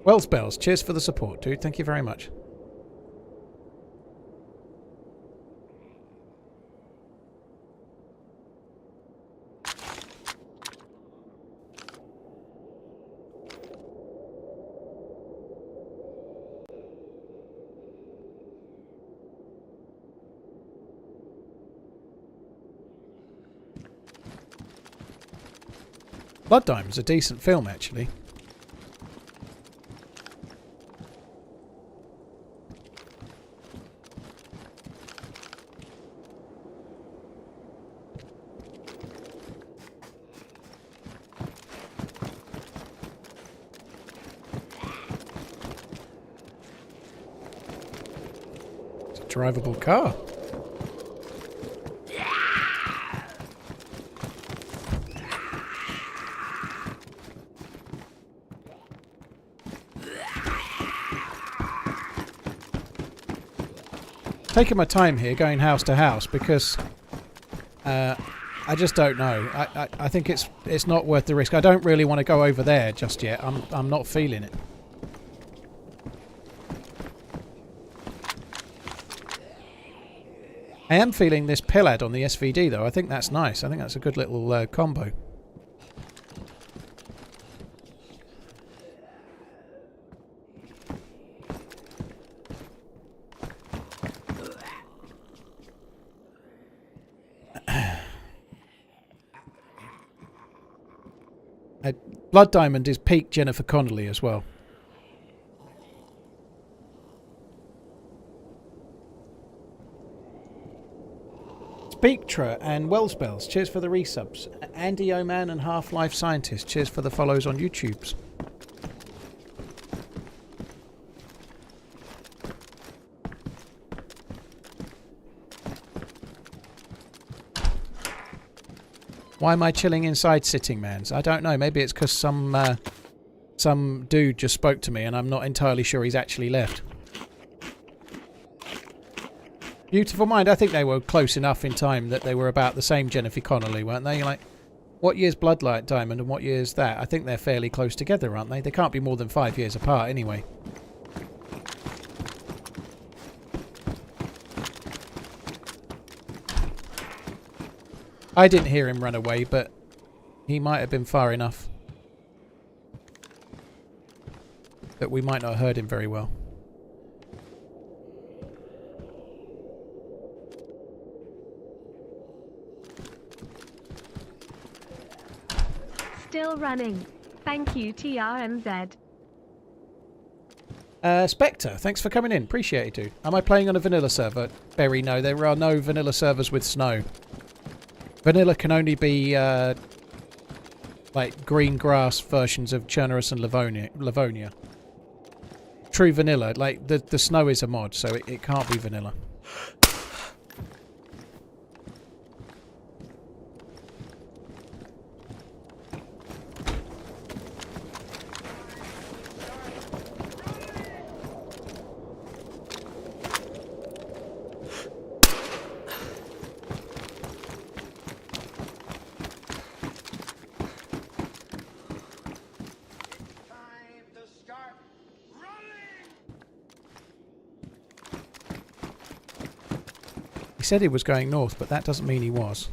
Speaker 3: Well spells. Cheers for the support, dude. Thank you very much. Blood Diamond's a decent film, actually. It's a drivable car. Taking my time here, going house to house, because I just don't know. I think it's not worth the risk. I don't really want to go over there just yet. I'm not feeling it. I am feeling this Pillad on the SVD though. I think that's nice. I think that's a good little combo. Blood Diamond is peak Jennifer Connelly as well. Speaktra and Wellspells, cheers for the resubs. Andy Oman and Half-Life Scientist, cheers for the follows on YouTubes. Why am I chilling inside Sitting Man's? I don't know. Maybe it's because some dude just spoke to me and I'm not entirely sure he's actually left. Beautiful Mind. I think they were close enough in time that they were about the same Jennifer Connelly, weren't they? Like, what year's Bloodlight Diamond and what year's that? I think they're fairly close together, aren't they? They can't be more than 5 years apart anyway. I didn't hear him run away, but he might have been far enough that we might not have heard him very well.
Speaker 1: Still running. Thank you, TRMZ.
Speaker 3: Spectre, thanks for coming in. Appreciate it, dude. Am I playing on a vanilla server? Berry, no. There are no vanilla servers with snow. Vanilla can only be like green grass versions of Chernarus and Livonia. True vanilla, like the snow is a mod, so it can't be vanilla. He said he was going north, but that doesn't mean he was.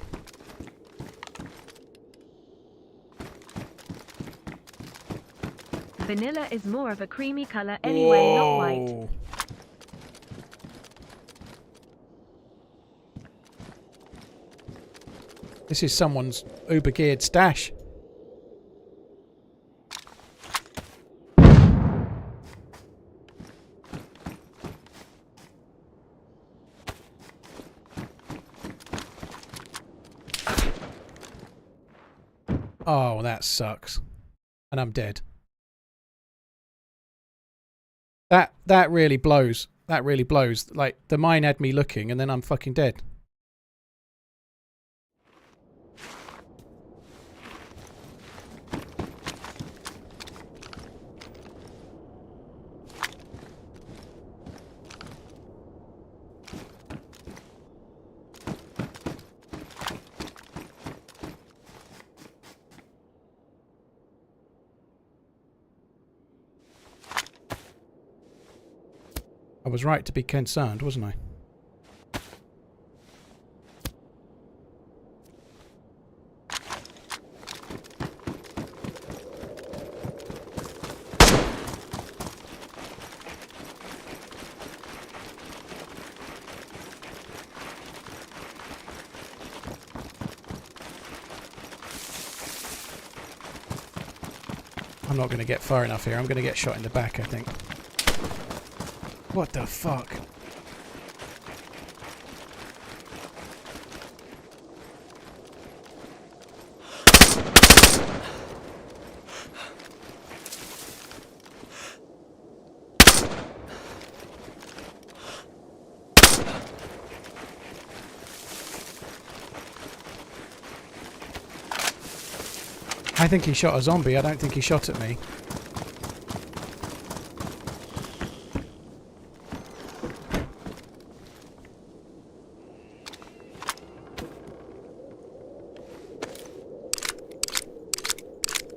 Speaker 1: Vanilla is more of a creamy colour anyway, not white.
Speaker 3: This is someone's uber-geared stash. Oh, that sucks. And I'm dead. That really blows. That really blows. Like, the mine had me looking and then I'm fucking dead. I was right to be concerned, wasn't I? I'm not going to get far enough here. I'm going to get shot in the back, I think. What the fuck? I think he shot a zombie. I don't think he shot at me.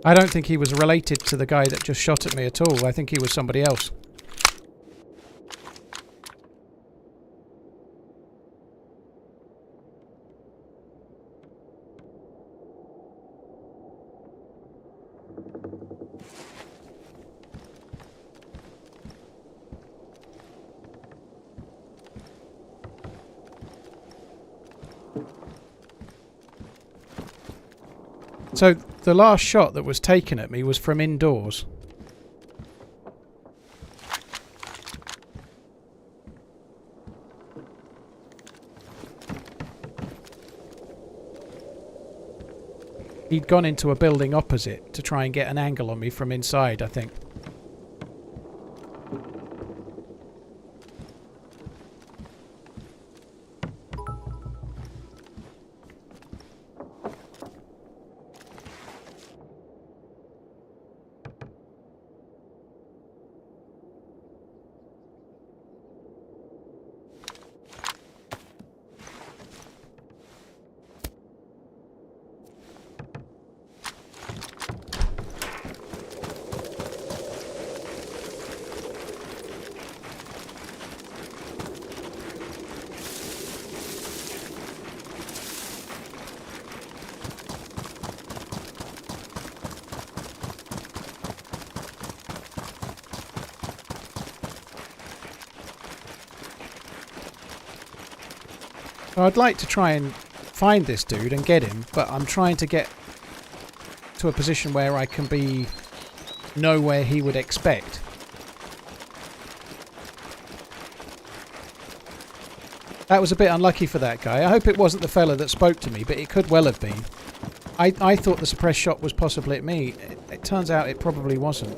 Speaker 3: I don't think he was related to the guy that just shot at me at all. I think he was somebody else. So, the last shot that was taken at me was from indoors. He'd gone into a building opposite to try and get an angle on me from inside, I think. So I'd like to try and find this dude and get him, but I'm trying to get to a position where I can know where he would expect. That was a bit unlucky for that guy. I hope it wasn't the fella that spoke to me, but it could well have been. I thought the suppressed shot was possibly at me. It turns out it probably wasn't.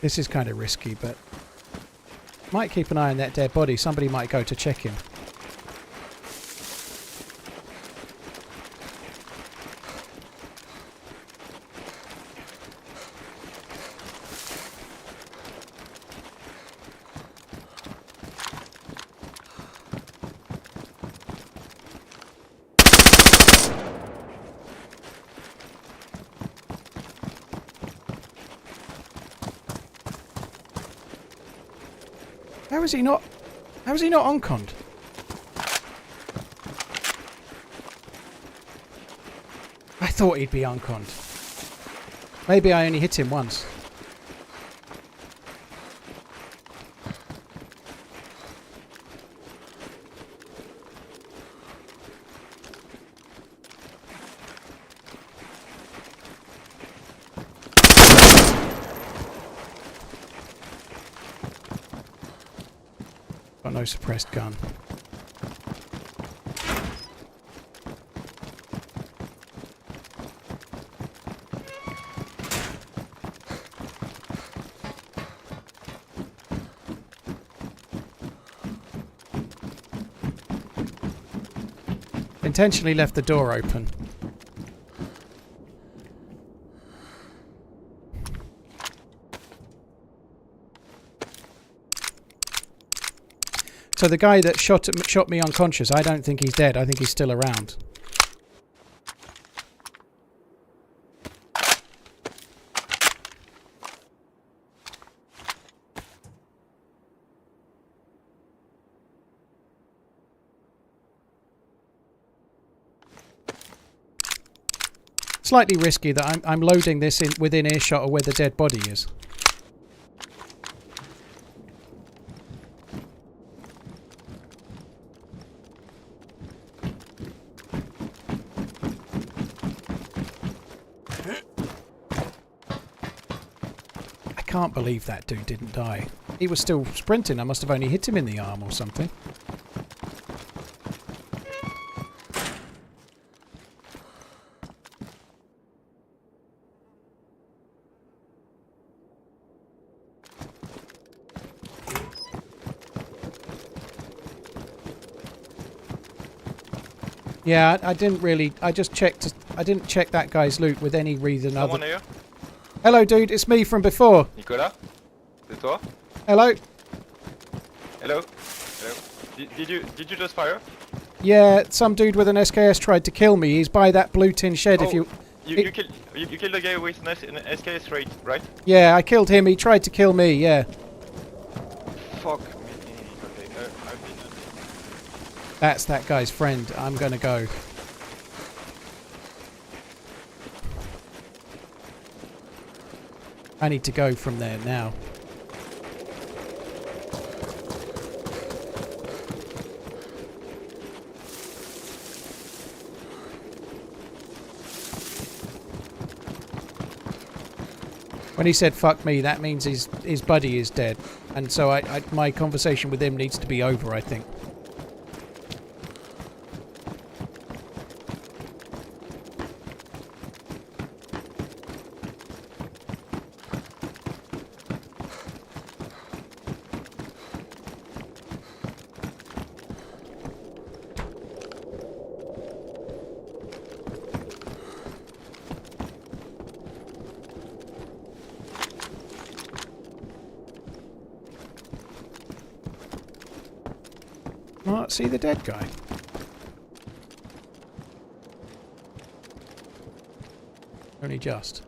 Speaker 3: This is kind of risky, but might keep an eye on that dead body. Somebody might go to check him. How is he not unconned? I thought he'd be unconned. Maybe I only hit him once. no suppressed gun. Intentionally left the door open. So the guy that shot me unconscious, I don't think he's dead. I think he's still around. Slightly risky that I'm loading this in within earshot of where the dead body is. I can't believe that dude didn't die. He was still sprinting. I must have only hit him in the arm or something. Yeah, I didn't really. I just checked. I didn't check that guy's loot with any reason
Speaker 5: Someone
Speaker 3: other.
Speaker 5: here?
Speaker 3: Hello, dude. It's me from before.
Speaker 5: Nicolas? C'est toi?
Speaker 3: Hello.
Speaker 5: Hello? Hello? Did you just fire?
Speaker 3: Yeah, some dude with an SKS tried to kill me. He's by that blue tin shed.
Speaker 5: Oh,
Speaker 3: If you.
Speaker 5: You killed the guy with an SKS rate, right?
Speaker 3: Yeah, I killed him. He tried to kill me. Yeah.
Speaker 5: Fuck me. Okay, I've been...
Speaker 3: That's that guy's friend. I'm gonna go. I need to go from there now. When he said fuck me, that means his buddy is dead. And so my conversation with him needs to be over, I think. Can't see the dead guy. Only just.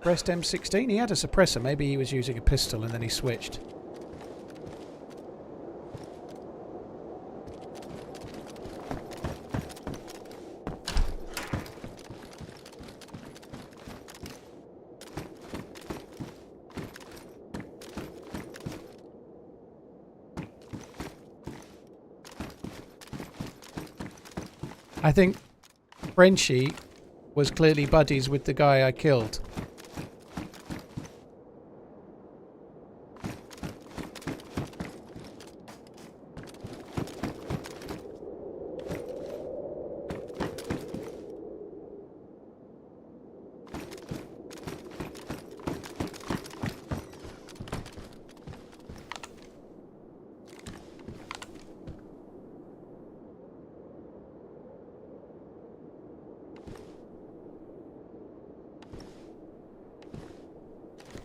Speaker 3: Pressed M16. He had a suppressor. Maybe he was using a pistol and then he switched. I think Frenchie was clearly buddies with the guy I killed.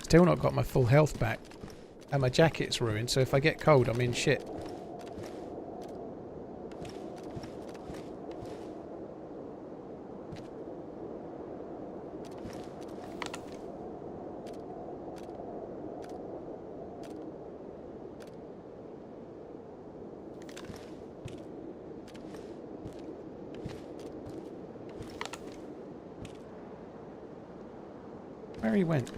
Speaker 3: Still not got my full health back. And my jacket's ruined, so if I get cold, I'm in shit. Where he went?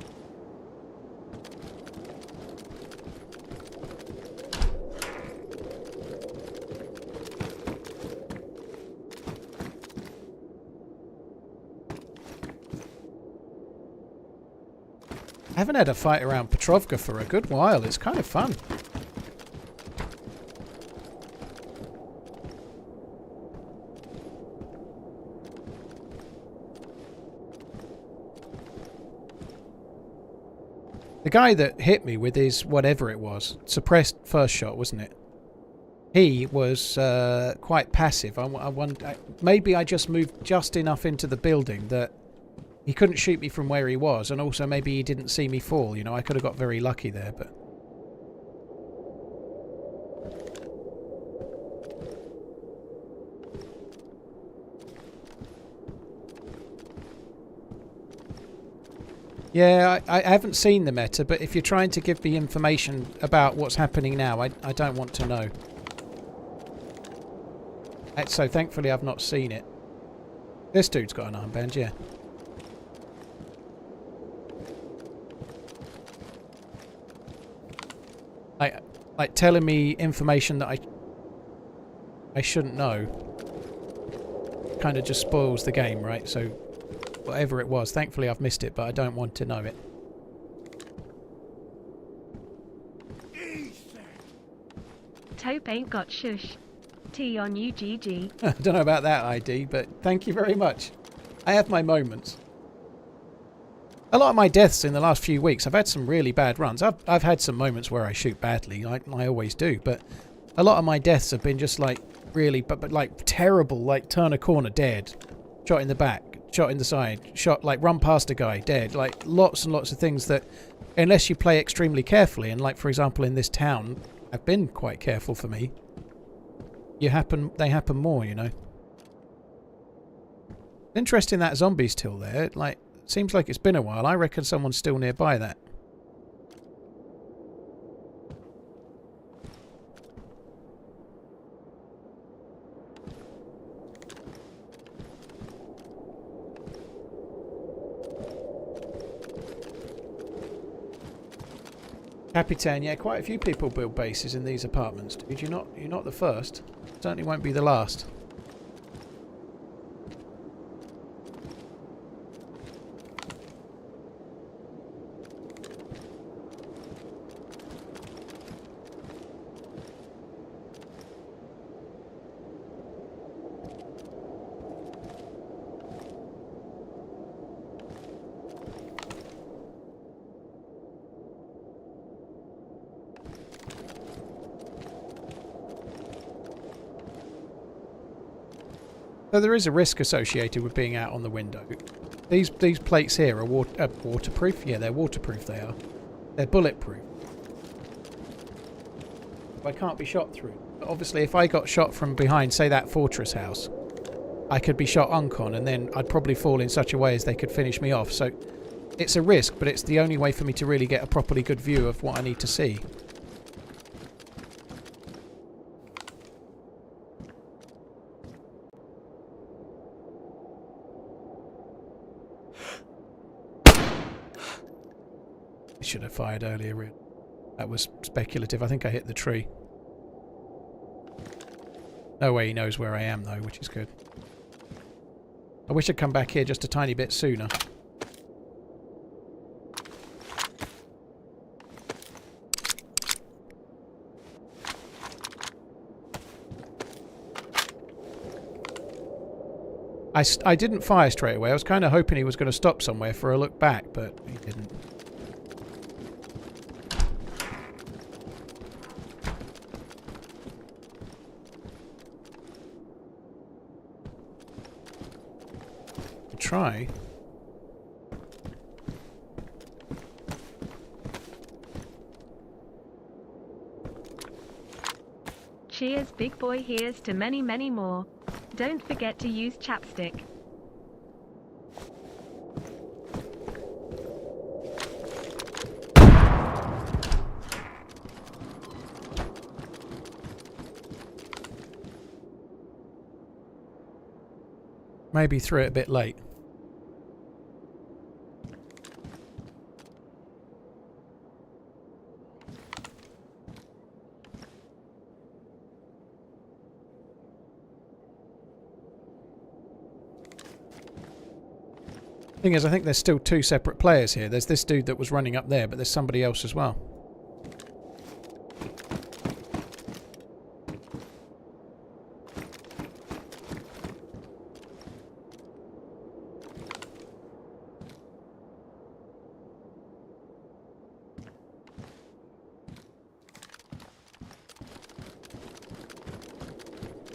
Speaker 3: I haven't had a fight around Petrovka for a good while. It's kind of fun. The guy that hit me with his whatever it was, suppressed first shot, wasn't it? He was quite passive. I wonder, maybe I just moved just enough into the building that he couldn't shoot me from where he was, and also maybe he didn't see me fall. You know, I could have got very lucky there, but... Yeah, I haven't seen the meta, but if you're trying to give me information about what's happening now, I don't want to know. So thankfully I've not seen it. This dude's got an armband, yeah. Like telling me information that I shouldn't know kind of just spoils the game, right? So whatever it was, thankfully I've missed it, but I don't want to know it.
Speaker 1: Taupe ain't got shush. T on you, GG.
Speaker 3: I don't know about that ID, but thank you very much. I have my moments. A lot of my deaths in the last few weeks, I've had some really bad runs. I've had some moments where I shoot badly, I always do, but a lot of my deaths have been just like really, but like terrible, like turn a corner, dead. Shot in the back, shot in the side, shot like run past a guy, dead. Like lots and lots of things that, unless you play extremely carefully, and like for example in this town, I've been quite careful for me. They happen more, you know. Interesting that zombie's still there. Like, seems like it's been a while. I reckon someone's still nearby that. Capitan, yeah, quite a few people build bases in these apartments, dude. You're not the first. Certainly won't be the last. So there is a risk associated with being out on the window. These plates here are waterproof. Yeah, they're waterproof. They are. They're bulletproof. I can't be shot through. But obviously, if I got shot from behind, say that fortress house, I could be shot uncon, and then I'd probably fall in such a way as they could finish me off. So it's a risk, but it's the only way for me to really get a properly good view of what I need to see. Should have fired earlier. That was speculative. I think I hit the tree. No way he knows where I am though, which is good. I wish I'd come back here just a tiny bit sooner. I didn't fire straight away. I was kind of hoping he was going to stop somewhere for a look back, but he didn't. Try.
Speaker 1: Cheers, big boy. Here's to many, many more. Don't forget to use chapstick.
Speaker 3: Maybe threw it a bit late. Thing is, I think there's still 2 separate players here. There's this dude that was running up there, but there's somebody else as well.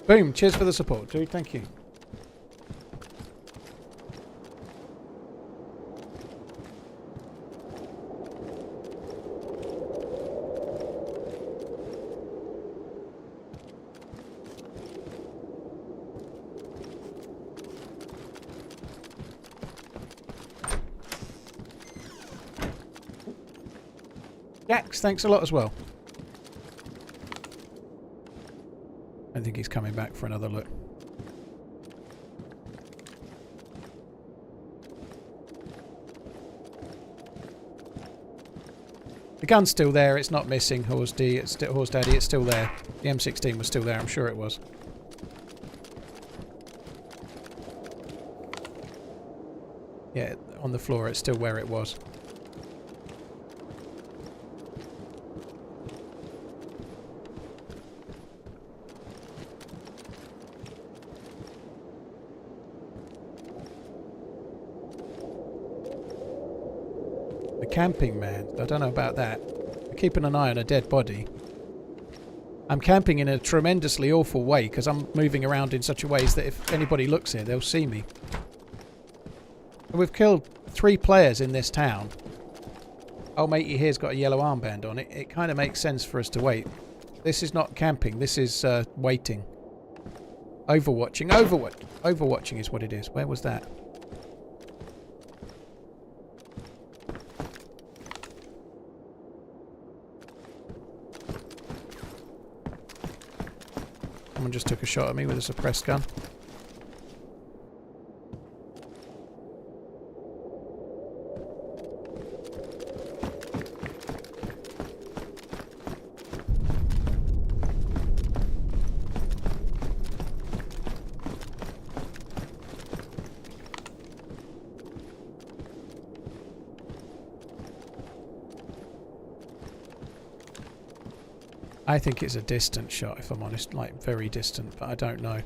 Speaker 3: Boom, cheers for the support, dude. Thank you. Jax, thanks a lot as well. I think he's coming back for another look. The gun's still there, it's not missing. Horse Daddy, it's still there. The M16 was still there, I'm sure it was. Yeah, on the floor, it's still where it was. Camping, man. I don't know about that. Keeping an eye on a dead body. I'm camping in a tremendously awful way because I'm moving around in such a way that if anybody looks here, they'll see me. We've killed 3 players in this town. Oh, matey here's got a yellow armband on it. It kind of makes sense for us to wait. This is not camping. This is waiting. Overwatching. Overwatching is what it is. Where was that? Someone just took a shot at me with a suppressed gun. I think it's a distant shot, if I'm honest. Like, very distant, but I don't know.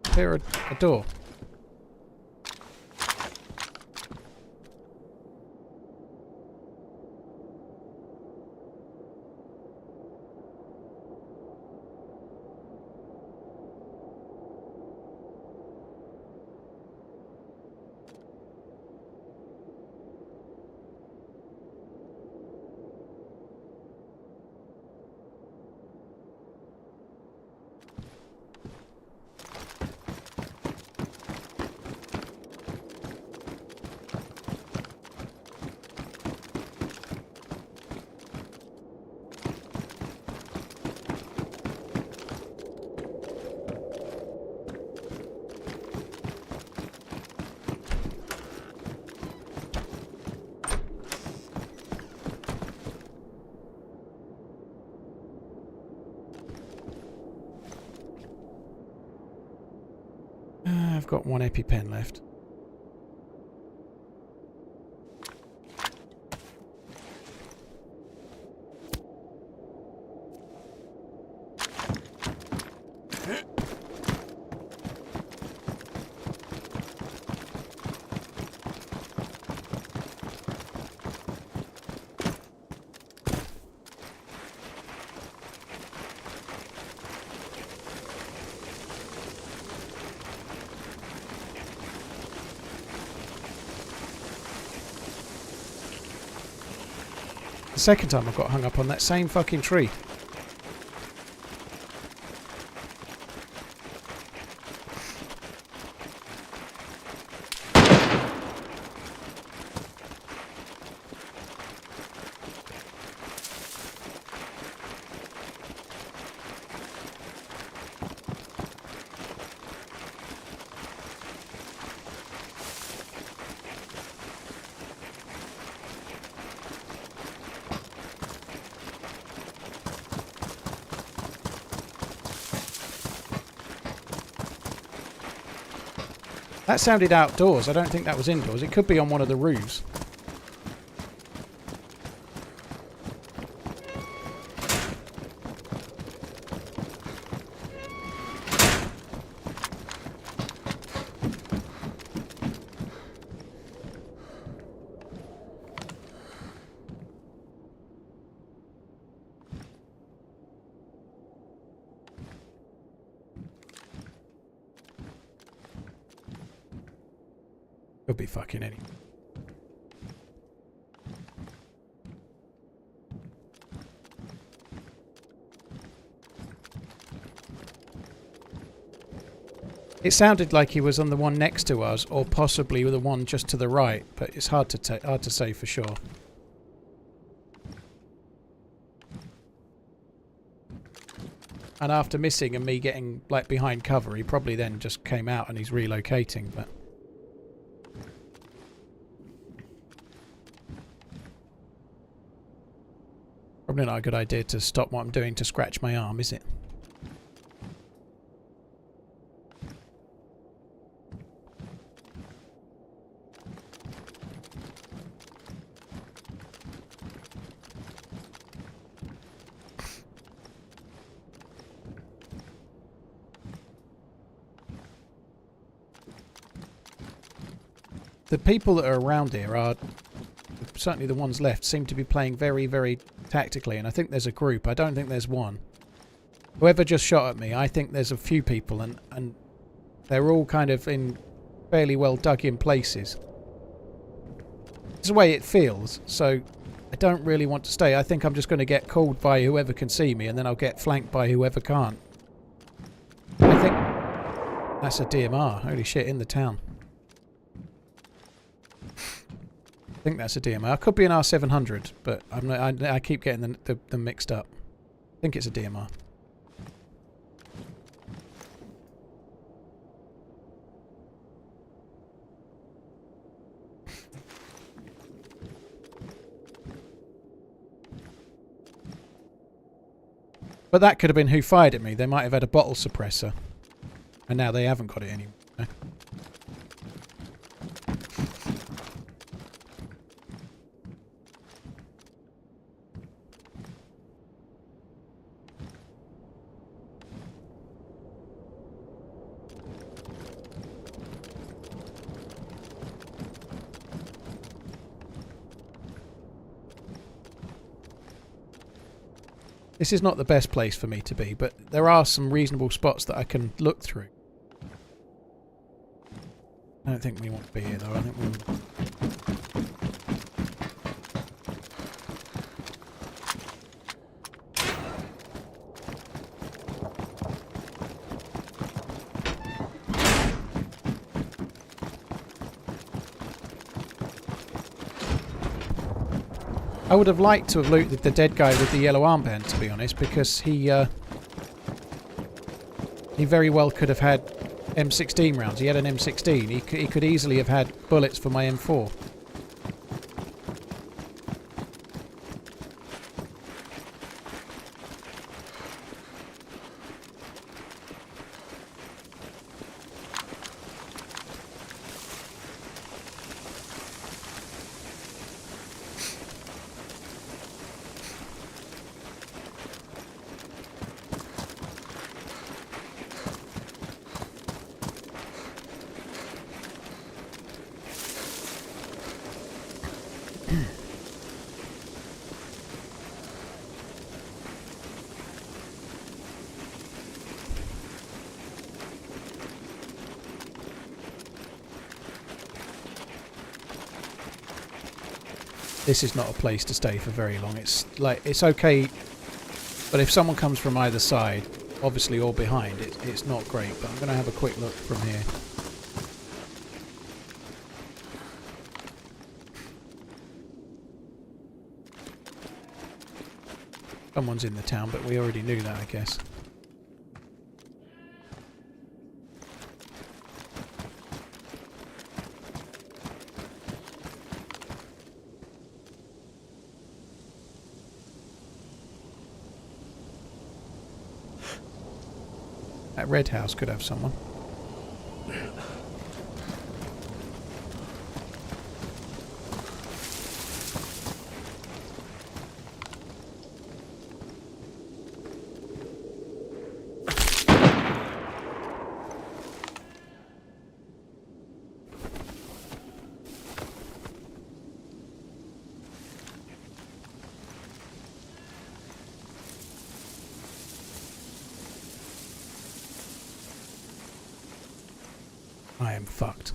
Speaker 3: Clear a door. I've got 1 EpiPen left. The second time I got hung up on that same fucking tree. That sounded outdoors. I don't think that was indoors. It could be on one of the roofs. Could be fucking any. It sounded like he was on the one next to us, or possibly the one just to the right, but it's hard to say for sure. And after missing and me getting like behind cover, he probably then just came out and he's relocating, but. Probably not a good idea to stop what I'm doing to scratch my arm, is it? The people that are around here are, certainly the ones left, seem to be playing very, very tactically, and I think there's a group. I don't think there's one. Whoever just shot at me, I think there's a few people, and they're all kind of in fairly well dug in places. It's the way it feels, so I don't really want to stay. I think I'm just going to get called by whoever can see me, and then I'll get flanked by whoever can't. I think that's a DMR. Holy shit, in the town. I think that's a DMR. It could be an R700, but I'm not, I keep getting them mixed up. I think it's a DMR. But that could have been who fired at me. They might have had a bottle suppressor. And now they haven't got it anymore. No? This is not the best place for me to be, but there are some reasonable spots that I can look through. I don't think we want to be here though. I think we'll... I would have liked to have looted the dead guy with the yellow armband, to be honest, because he very well could have had M16 rounds. He had an M16. He could easily have had bullets for my M4. This is not a place to stay for very long. It's like, it's okay, but if someone comes from either side, obviously or behind, it's not great. But I'm going to have a quick look from here. Someone's in the town, but we already knew that, I guess. That red house could have someone. I am fucked.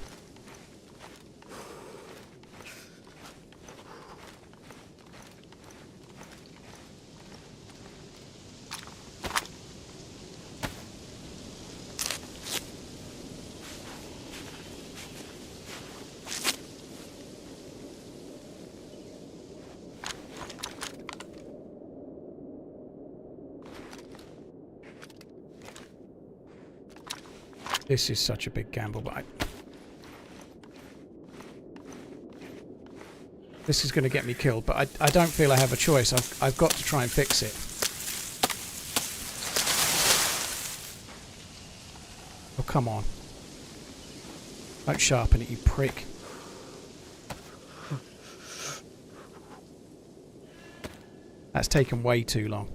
Speaker 3: This is such a big gamble, but this is going to get me killed, but I don't feel I have a choice. I've got to try and fix it. Oh, come on. Don't sharpen it, you prick. That's taken way too long.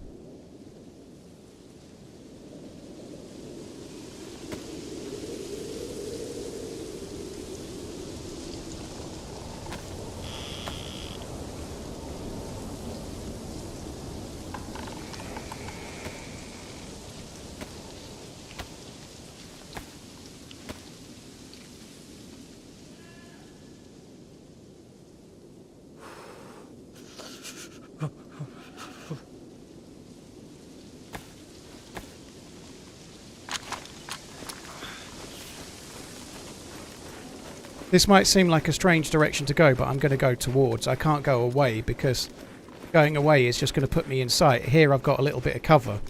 Speaker 3: This might seem like a strange direction to go, but I'm going to go towards. I can't go away because going away is just going to put me in sight. Here I've got a little bit of cover.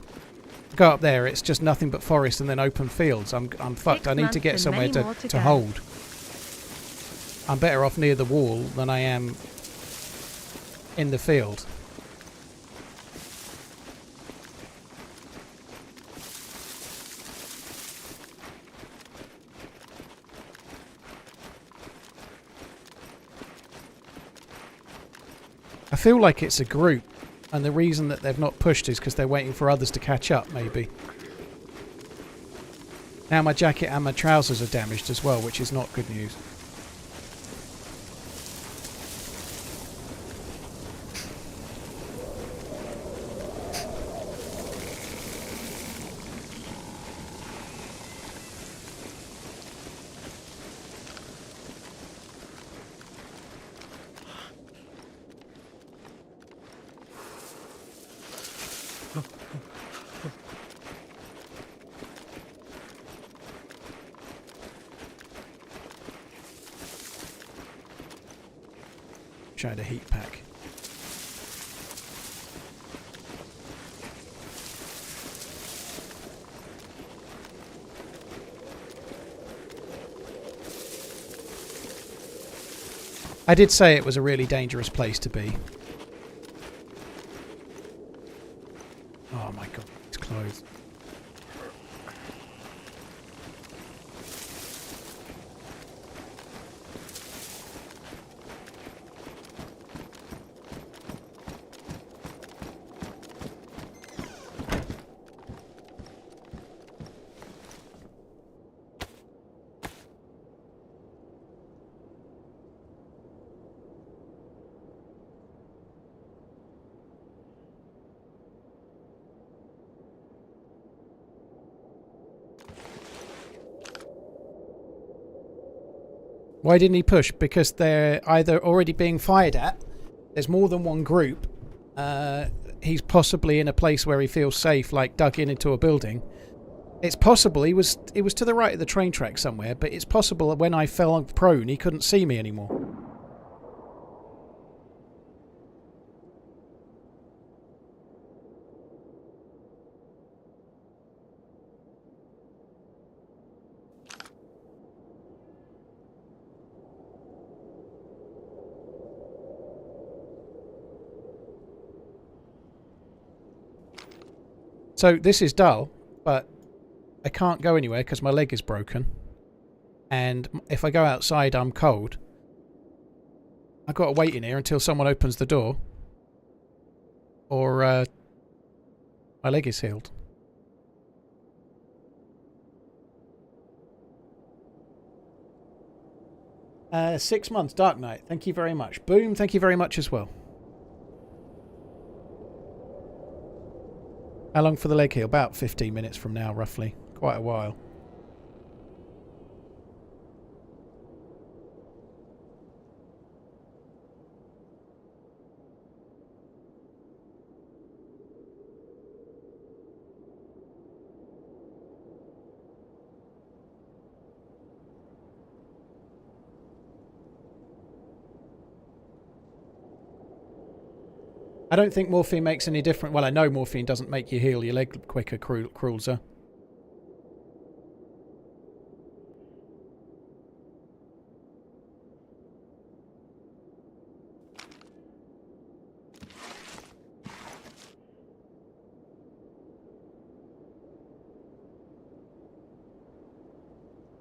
Speaker 3: Go up there, it's just nothing but forest and then open fields. I'm fucked. I need to get somewhere to hold. I'm better off near the wall than I am in the field. I feel like it's a group, and the reason that they've not pushed is because they're waiting for others to catch up, maybe. Now my jacket and my trousers are damaged as well, which is not good news. I had a heat pack. I did say it was a really dangerous place to be. Oh my god, it's closed. Why didn't he push? Because they're either already being fired at, there's more than one group, he's possibly in a place where he feels safe, like dug in into a building. It's possible he was to the right of the train track somewhere, but it's possible that when I fell prone he couldn't see me anymore. So this is dull, but I can't go anywhere because my leg is broken. And if I go outside, I'm cold. I've got to wait in here until someone opens the door. Or my leg is healed. Uh, 6 months, Dark Knight. Thank you very much. Boom, thank you very much as well. How long for the leg heal? About 15 minutes from now, roughly. Quite a while. I don't think morphine makes any difference. Well, I know morphine doesn't make you heal your leg quicker, Cruelzer.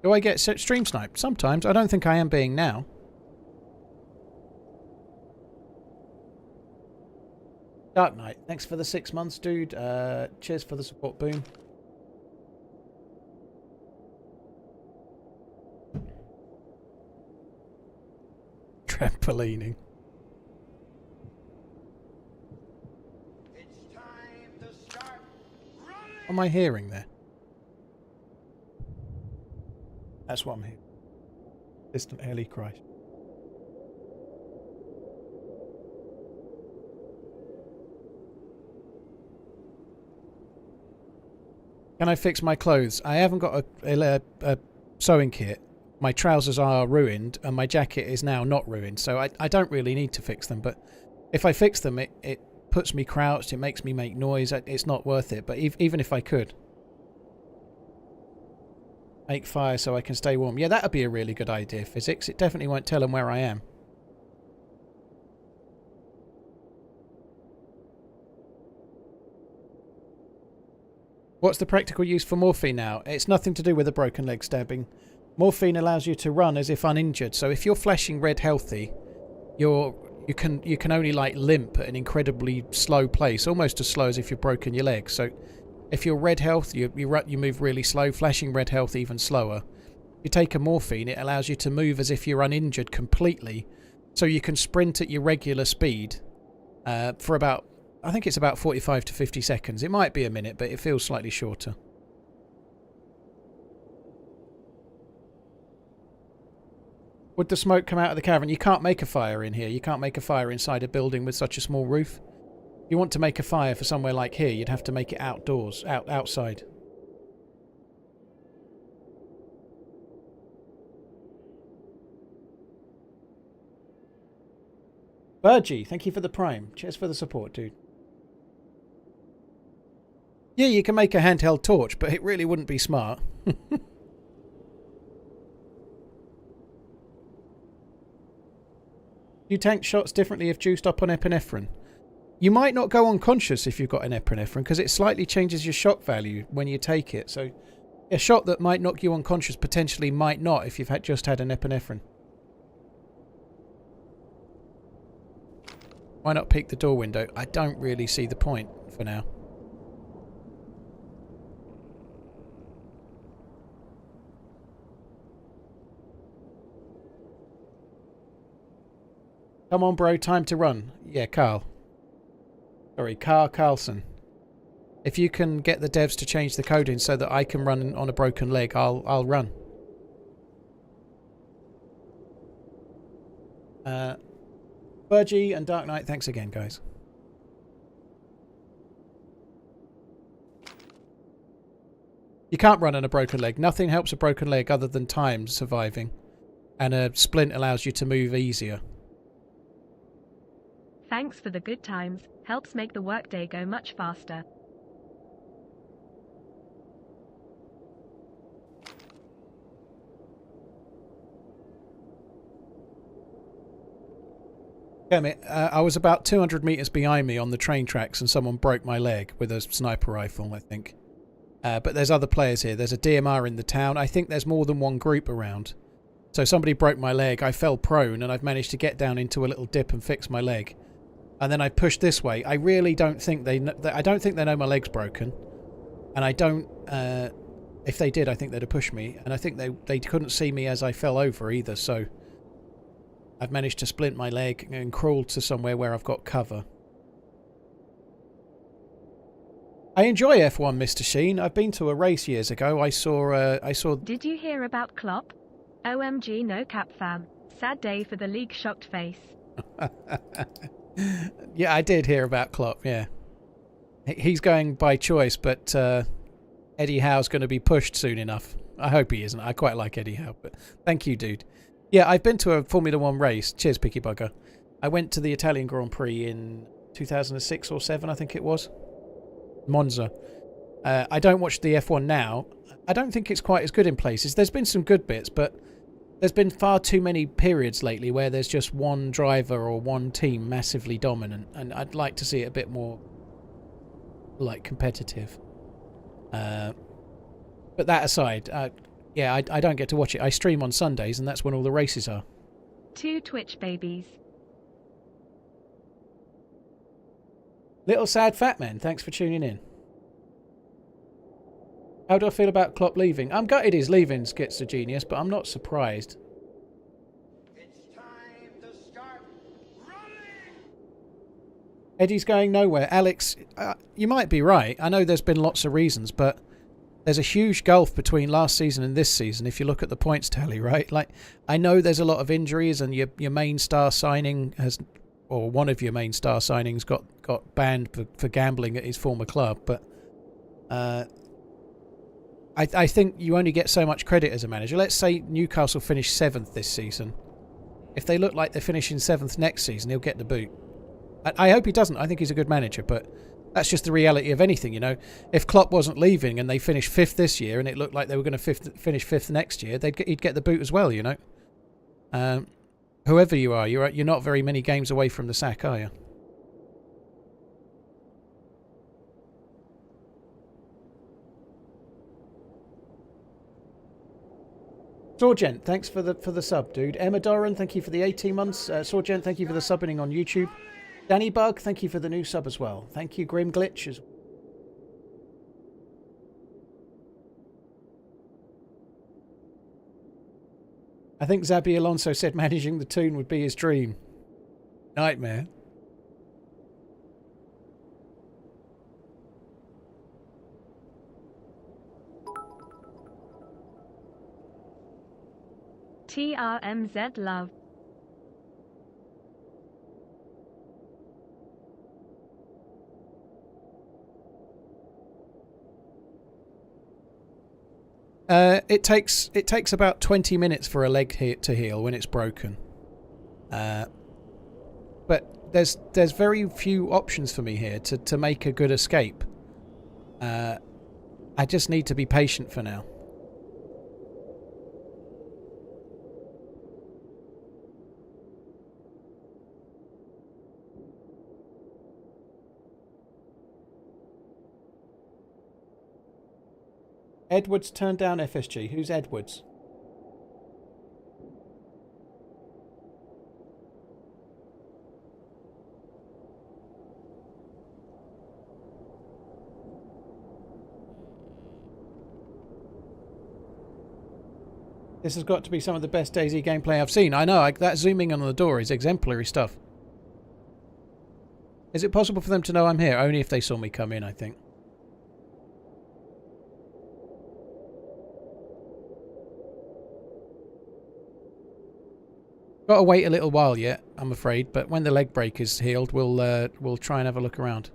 Speaker 3: Do I get stream sniped? Sometimes. I don't think I am being now. Dark Knight, thanks for the 6 months, dude. Cheers for the support, Boom. Trampolining.
Speaker 2: It's time to start running.
Speaker 3: What am I hearing there? That's what I'm hearing. Distant Ellie cry. Can I fix my clothes? I haven't got a sewing kit. My trousers are ruined and my jacket is now not ruined, so I don't really need to fix them, but if I fix them it puts me crouched, it makes me make noise, it's not worth it, but even if I could. Make fire so I can stay warm. Yeah, that would be a really good idea, Physics. It definitely won't tell them where I am. What's the practical use for morphine now? It's nothing to do with a broken leg stabbing. Morphine allows you to run as if uninjured. So if you're flashing red healthy, you can only like limp at an incredibly slow pace, almost as slow as if you've broken your leg. So if you're red health, you move really slow. Flashing red health even slower. You take a morphine, it allows you to move as if you're uninjured completely. So you can sprint at your regular speed for about, I think it's about 45 to 50 seconds. It might be a minute, but it feels slightly shorter. Would the smoke come out of the cavern? You can't make a fire in here. You can't make a fire inside a building with such a small roof. If you want to make a fire for somewhere like here, you'd have to make it outdoors, outside. Virgie, thank you for the prime. Cheers for the support, dude. Yeah, you can make a handheld torch, but it really wouldn't be smart. You tank shots differently if juiced up on epinephrine. You might not go unconscious if you've got an epinephrine, because it slightly changes your shock value when you take it. So a shot that might knock you unconscious potentially might not if you've just had an epinephrine. Why not peek the door window? I don't really see the point for now. Come on, bro. Time to run. Yeah, Carl. Sorry, Carlson. If you can get the devs to change the coding so that I can run on a broken leg, I'll run. Virgie and Dark Knight, thanks again, guys. You can't run on a broken leg. Nothing helps a broken leg other than time surviving. And a splint allows you to move easier.
Speaker 1: Thanks for the good times. Helps make the workday go much faster.
Speaker 3: Kermit, I was about 200 metres behind me on the train tracks and someone broke my leg with a sniper rifle, I think. But there's other players here. There's a DMR in the town. I think there's more than one group around. So somebody broke my leg. I fell prone and I've managed to get down into a little dip and fix my leg. And then I pushed this way. I really don't think they know my leg's broken. And I don't... if they did, I think they'd have pushed me. And I think they couldn't see me as I fell over either, so... I've managed to splint my leg and crawl to somewhere where I've got cover. I enjoy F1, Mr. Sheen. I've been to a race years ago. I saw...
Speaker 1: Did you hear about Klopp? OMG, no cap fam. Sad day for the league shocked face.
Speaker 3: Yeah, I did hear about Klopp, yeah. He's going by choice, but Eddie Howe's going to be pushed soon enough. I hope he isn't. I quite like Eddie Howe, but thank you, dude. Yeah, I've been to a Formula 1 race. Cheers, Picky Bugger. I went to the Italian Grand Prix in 2006 or 7, I think it was. Monza. I don't watch the F1 now. I don't think it's quite as good in places. There's been some good bits, but there's been far too many periods lately where there's just one driver or one team massively dominant, and I'd like to see it a bit more like competitive. But that aside, yeah, I don't get to watch it. I stream on Sundays, and that's when all the races are.
Speaker 1: 2 Twitch babies.
Speaker 3: Little Sad Fat Man, thanks for tuning in. How do I feel about Klopp leaving? I'm gutted he's leaving, Schizo Genius, but I'm not surprised.
Speaker 2: It's time to start running!
Speaker 3: Eddie's going nowhere. Alex, you might be right. I know there's been lots of reasons, but there's a huge gulf between last season and this season if you look at the points tally, right? Like, I know there's a lot of injuries and your main star signing has, or one of your main star signings got banned for gambling at his former club, but I think you only get so much credit as a manager. Let's say Newcastle finish 7th this season. If they look like they're finishing 7th next season, he'll get the boot. I hope he doesn't. I think he's a good manager, but that's just the reality of anything, you know. If Klopp wasn't leaving and they finished 5th this year and it looked like they were going to finish 5th next year, he'd get the boot as well, you know. Whoever you are, you're not very many games away from the sack, are you? Sorgent, thanks for the sub, dude. Emma Doran, thank you for the 18 months. Sorgent, thank you for the subbing on YouTube. Danny Bug, thank you for the new sub as well. Thank you, Grim Glitch. I think Xabi Alonso said managing the Toon would be his dream. Nightmare.
Speaker 1: TRMZ love.
Speaker 3: It takes about 20 minutes for a leg to heal when it's broken. But there's very few options for me here to make a good escape. I just need to be patient for now. Edwards turned down FSG. Who's Edwards? This has got to be some of the best DayZ gameplay I've seen. I know, that zooming on the door is exemplary stuff. Is it possible for them to know I'm here? Only if they saw me come in, I think. Got to wait a little while yet, I'm afraid, but when the leg break is healed, we'll try and have a look around.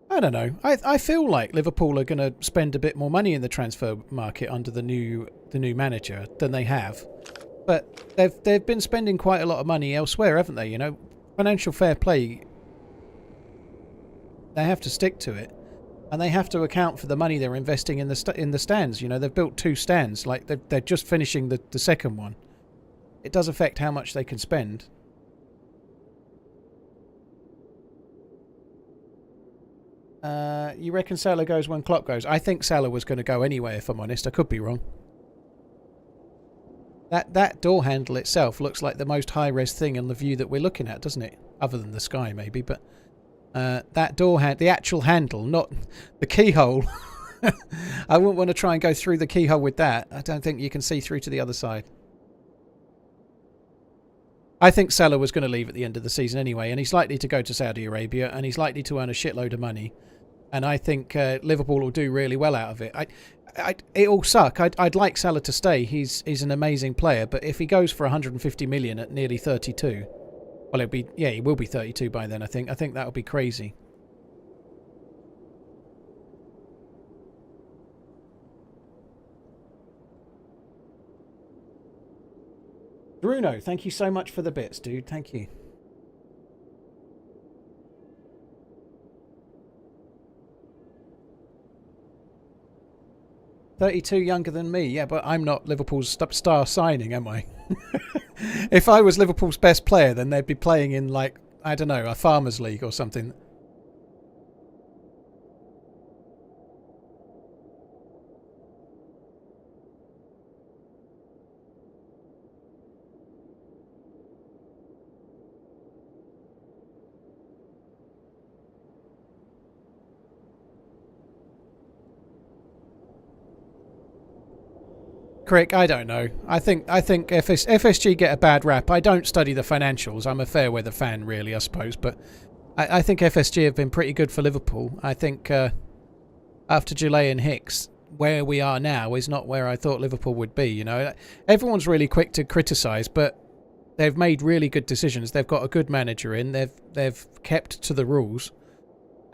Speaker 3: I don't know. I feel like Liverpool are going to spend a bit more money in the transfer market under the new manager than they have, but they've been spending quite a lot of money elsewhere, haven't they? You know, financial fair play. They have to stick to it, and they have to account for the money they're investing in the stands. You know, they've built 2 stands, like they're just finishing the second one. It does affect how much they can spend. You reckon Salah goes when Klopp goes? I think Salah was going to go anyway, if I'm honest. I could be wrong. That door handle itself looks like the most high-res thing on the view that we're looking at, doesn't it? Other than the sky, maybe. But that door the actual handle, not the keyhole. I wouldn't want to try and go through the keyhole with that. I don't think you can see through to the other side. I think Salah was going to leave at the end of the season anyway, and he's likely to go to Saudi Arabia, and he's likely to earn a shitload of money. And I think Liverpool will do really well out of it. It'll suck. I'd like Salah to stay. He's an amazing player, but if he goes for 150 million at nearly 32, Well, it'll be, yeah, he will be 32 by then, I think. I think that'll be crazy. Bruno, thank you so much for the bits, dude. Thank you. "32 younger than me." Yeah, but I'm not Liverpool's star signing, am I? If I was Liverpool's best player, then they'd be playing in, like, I don't know, a Farmers League or something. Crick, I don't know. I think FSG get a bad rap. I don't study the financials. I'm a fair weather fan, really, I suppose. But I think FSG have been pretty good for Liverpool. I think after Goulet and Hicks, where we are now is not where I thought Liverpool would be. You know, everyone's really quick to criticise, but they've made really good decisions. They've got a good manager in. They've kept to the rules,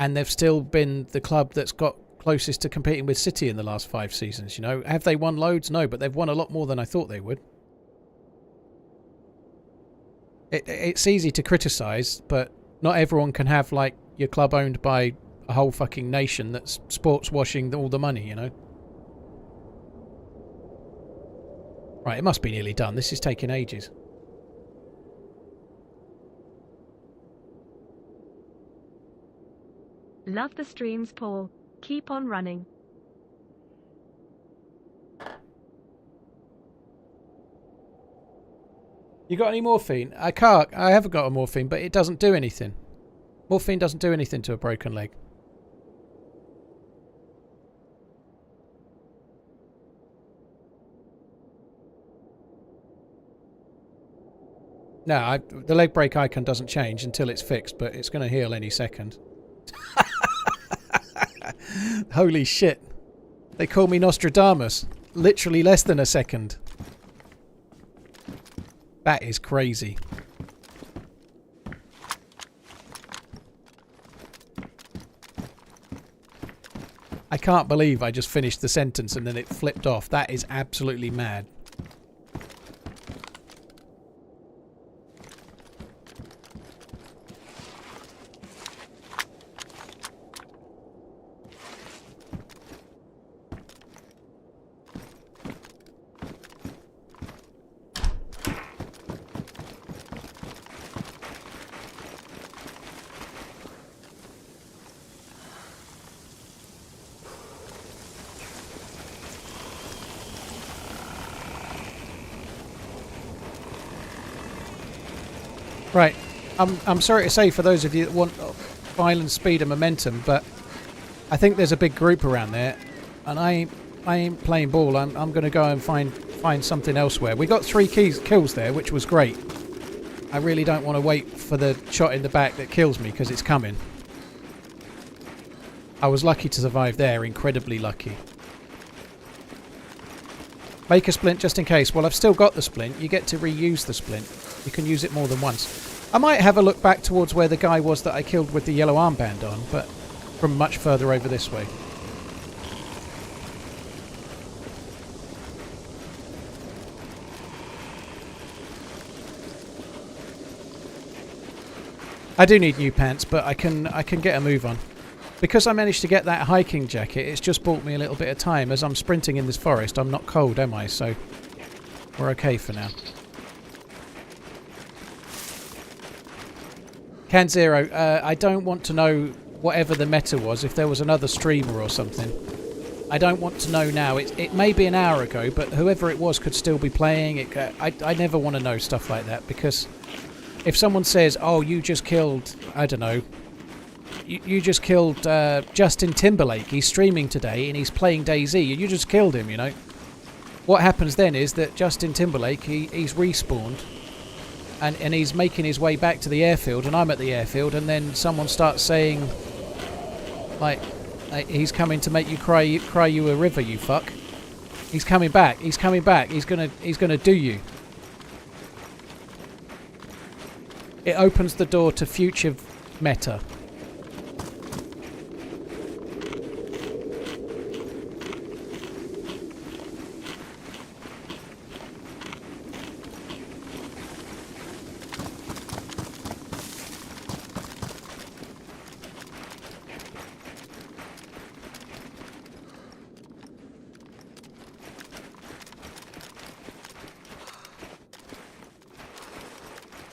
Speaker 3: and they've still been the club that's got closest to competing with City in the last 5 seasons. You know, have they won loads? No, but they've won a lot more than I thought they would. It's easy to criticise, but not everyone can have, like, your club owned by a whole fucking nation that's sports washing all the money, you know. Right, it must be nearly done. This is taking ages.
Speaker 1: Love the streams, Paul. Keep on running.
Speaker 3: You got any morphine? I haven't got a morphine, but it doesn't do anything. Morphine doesn't do anything to a broken leg. No, the leg break icon doesn't change until it's fixed, but it's going to heal any second. Holy shit. They call me Nostradamus. Literally less than a second. That is crazy. I can't believe I just finished the sentence and then it flipped off. That is absolutely mad. Right, I'm sorry to say for those of you that want violence, speed and momentum, but I think there's a big group around there, and I ain't playing ball. I'm going to go and find something elsewhere. We got 3 kills there, which was great. I really don't want to wait for the shot in the back that kills me, because it's coming. I was lucky to survive there, incredibly lucky. Make a splint just in case. Well, I've still got the splint. You get to reuse the splint. You can use it more than once. I might have a look back towards where the guy was that I killed with the yellow armband on, but from much further over this way. I do need new pants, but I can get a move on. Because I managed to get that hiking jacket, it's just bought me a little bit of time. As I'm sprinting in this forest, I'm not cold, am I? So we're okay for now. Can Zero, I don't want to know whatever the meta was, if there was another streamer or something. I don't want to know now. It may be an hour ago, but whoever it was could still be playing. I never want to know stuff like that, because if someone says, oh, you just killed, I don't know, you just killed Justin Timberlake, he's streaming today and he's playing DayZ, you just killed him, you know. What happens then is that Justin Timberlake, he's respawned, and he's making his way back to the airfield, and I'm at the airfield, and then someone starts saying, like he's coming to make you cry you a river, you fuck. He's coming back, he's coming back, he's gonna do you. it opens the door to future meta.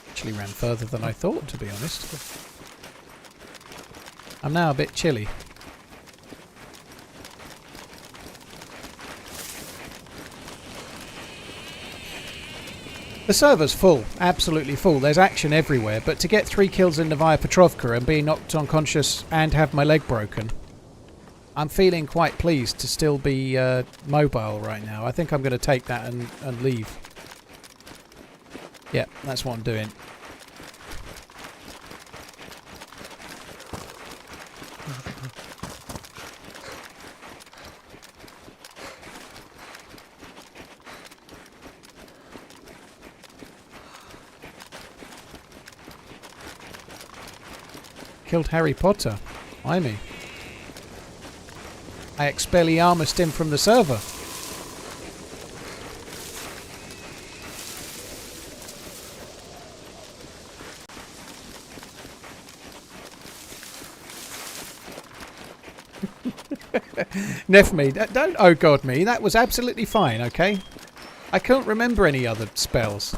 Speaker 3: Actually ran further than I thought, to be honest. I'm now a bit chilly. The server's full, absolutely full. There's action everywhere, but to get 3 kills in Novaya Petrovka and be knocked unconscious and have my leg broken, I'm feeling quite pleased to still be mobile right now. I think I'm going to take that and leave. Yeah, that's what I'm doing. Killed Harry Potter. Blimey. I Expelliarmused him from the server. Neff me. Don't oh god me. That was absolutely fine, okay? I can't remember any other spells.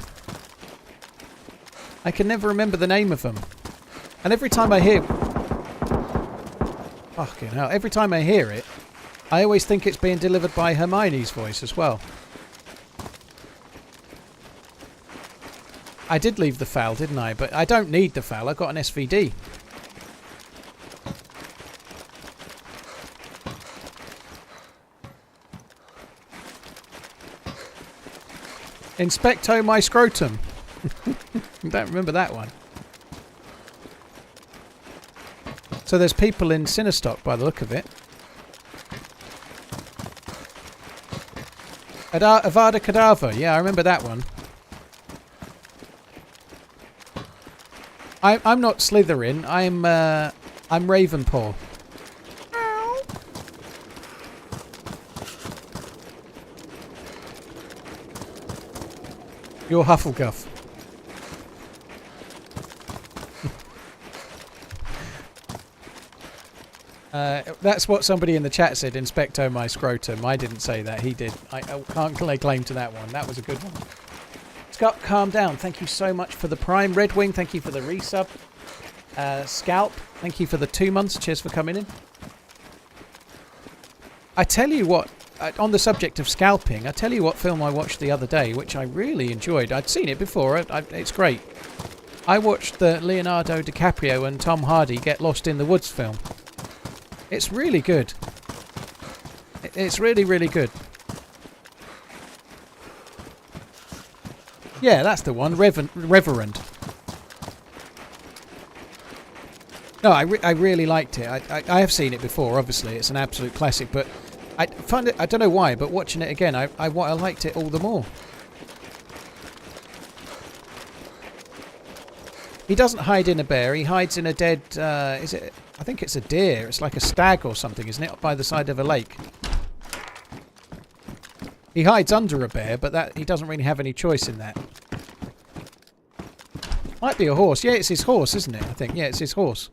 Speaker 3: I can never remember the name of them. And every time I hear... Fucking hell. Every time I hear it, I always think it's being delivered by Hermione's voice as well. I did leave the FAL, didn't I? But I don't need the FAL. I've got an SVD. Inspecto my scrotum. Don't remember that one. So there's people in Sinistock by the look of it. Avada Kedavra. Yeah, I remember that one. I'm not Slytherin. I'm Ravenpaw. You're Hufflepuff. That's what somebody in the chat said, Inspecto my scrotum. I didn't say that, he did. I can't lay claim to that one. That was a good one. Scalp, calm down. Thank you so much for the Prime. Redwing, thank you for the resub. Scalp, thank you for the 2 months. Cheers for coming in. I tell you what, on the subject of scalping, I tell you what film I watched the other day, which I really enjoyed. I'd seen it before. It's great. I watched the Leonardo DiCaprio and Tom Hardy Get Lost in the Woods film. It's really good. It's really, really good. Yeah, that's the one. Reverend. No, I really liked it. I have seen it before, obviously. It's an absolute classic, but I find it, I don't know why, but watching it again, I liked it all the more. He doesn't hide in a bear. He hides in a dead, is it? I think it's a deer. It's like a stag or something, isn't it? By the side of a lake. He hides under a bear, but he doesn't really have any choice in that. Might be a horse. Yeah, it's his horse, isn't it? I think. Yeah, it's his horse.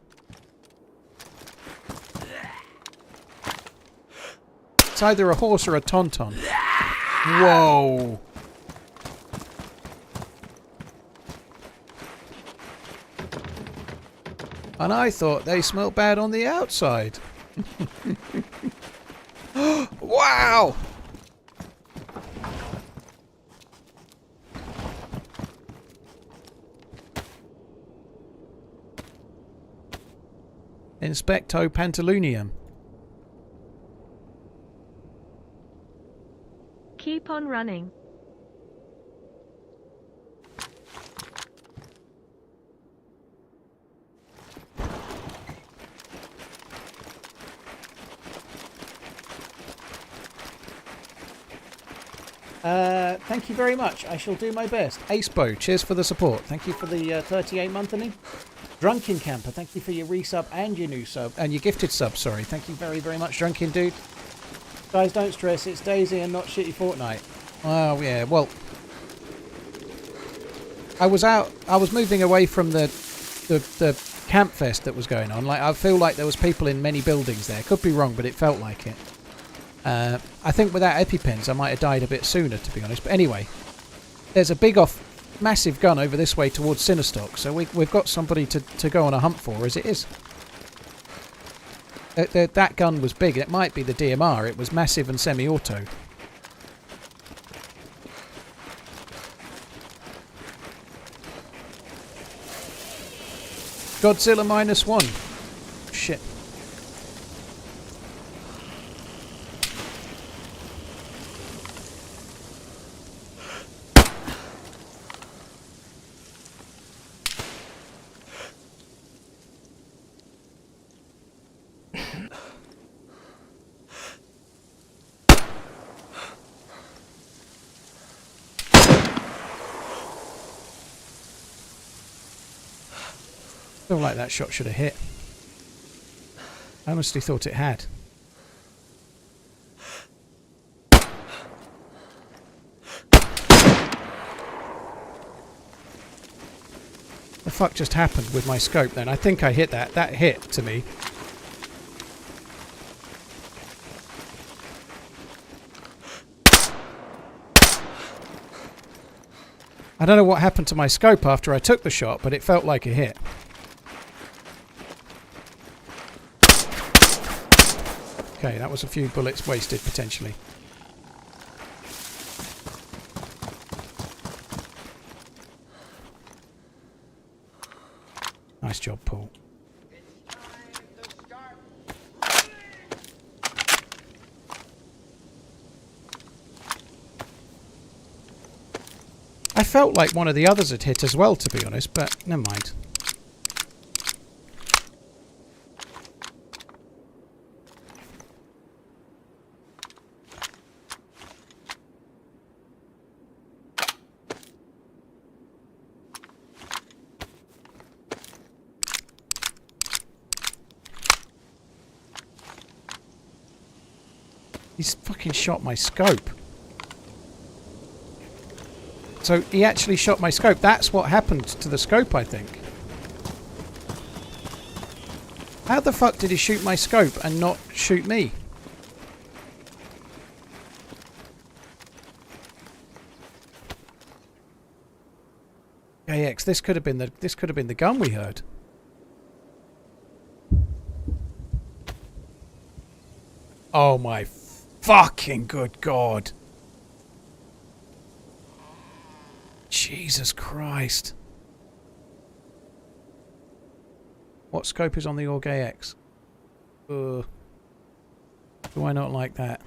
Speaker 3: It's either a horse or a tauntaun. Whoa. And I thought they smelled bad on the outside. Wow! Inspecto Pantaloonium.
Speaker 1: Keep on running.
Speaker 3: Thank you very much. I shall do my best. Acebo, cheers for the support. Thank you for the 38 monthly. Drunken Camper, thank you for your resub and your new sub. And your gifted sub, sorry. Thank you very, very much, Drunken Dude. Guys, don't stress. It's DayZ and not Shitty Fortnite. Oh, yeah. Well, I was moving away from the camp fest that was going on. Like, I feel like there was people in many buildings there. Could be wrong, but it felt like it. I think without EpiPens I might have died a bit sooner, to be honest. But anyway, there's a massive gun over this way towards Sinistock, so we've got somebody to go on a hunt for, as it is. That gun was big. It might be the DMR. It was massive and semi-auto. Godzilla -1. Shit. I feel like that shot should have hit. I honestly thought it had. The fuck just happened with my scope then? I think I hit that. That hit to me. I don't know what happened to my scope after I took the shot, but it felt like a hit. Okay, that was a few bullets wasted, potentially. Nice job, Paul. I felt like one of the others had hit as well, to be honest, but never mind. He's fucking shot my scope. So he actually shot my scope. That's what happened to the scope, I think. How the fuck did he shoot my scope and not shoot me? AX, this could have been the gun we heard. Oh my fucking good God. Jesus Christ. What scope is on the Org AX? Do I not like that?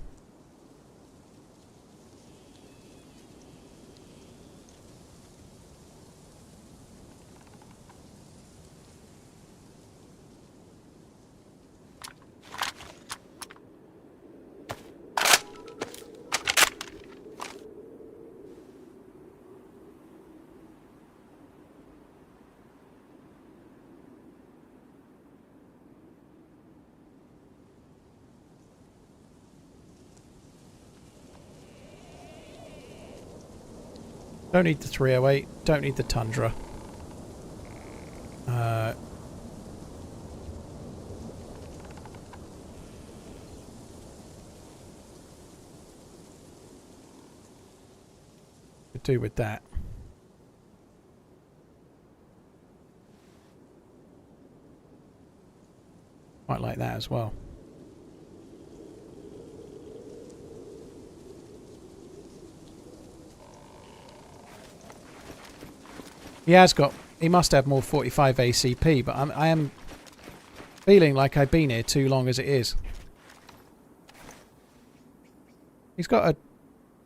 Speaker 3: Don't need the 308, don't need the Tundra. Could do with that. Quite like that as well. He must have more 45 ACP, but I am feeling like I've been here too long as it is. He's got a...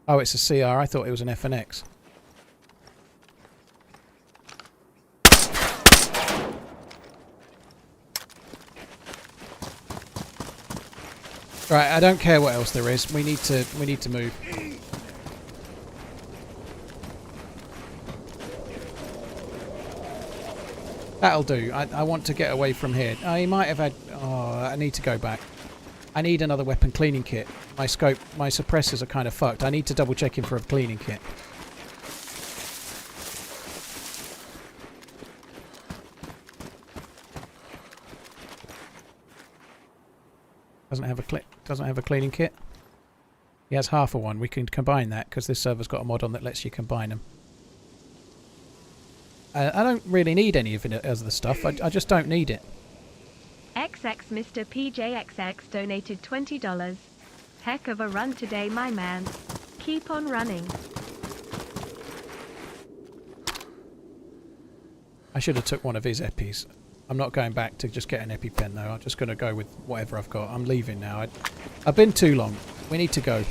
Speaker 3: Oh, it's a CR. I thought it was an FNX. Right, I don't care what else there is. We need to move. That'll do. I want to get away from here. Oh, he might have had... Oh, I need to go back. I need another weapon cleaning kit. My scope, my suppressors are kind of fucked. I need to double check him for a cleaning kit. Doesn't have a cleaning kit. He has half of one. We can combine that because this server's got a mod on that lets you combine them. I don't really need any of it as the stuff. I just don't need it.
Speaker 1: XX Mr. PJXX donated $20. Heck of a run today, my man. Keep on running.
Speaker 3: I should have took one of his epis. I'm not going back to just get an EpiPen though. I'm just going to go with whatever I've got. I'm leaving now. I've been too long. We need to go.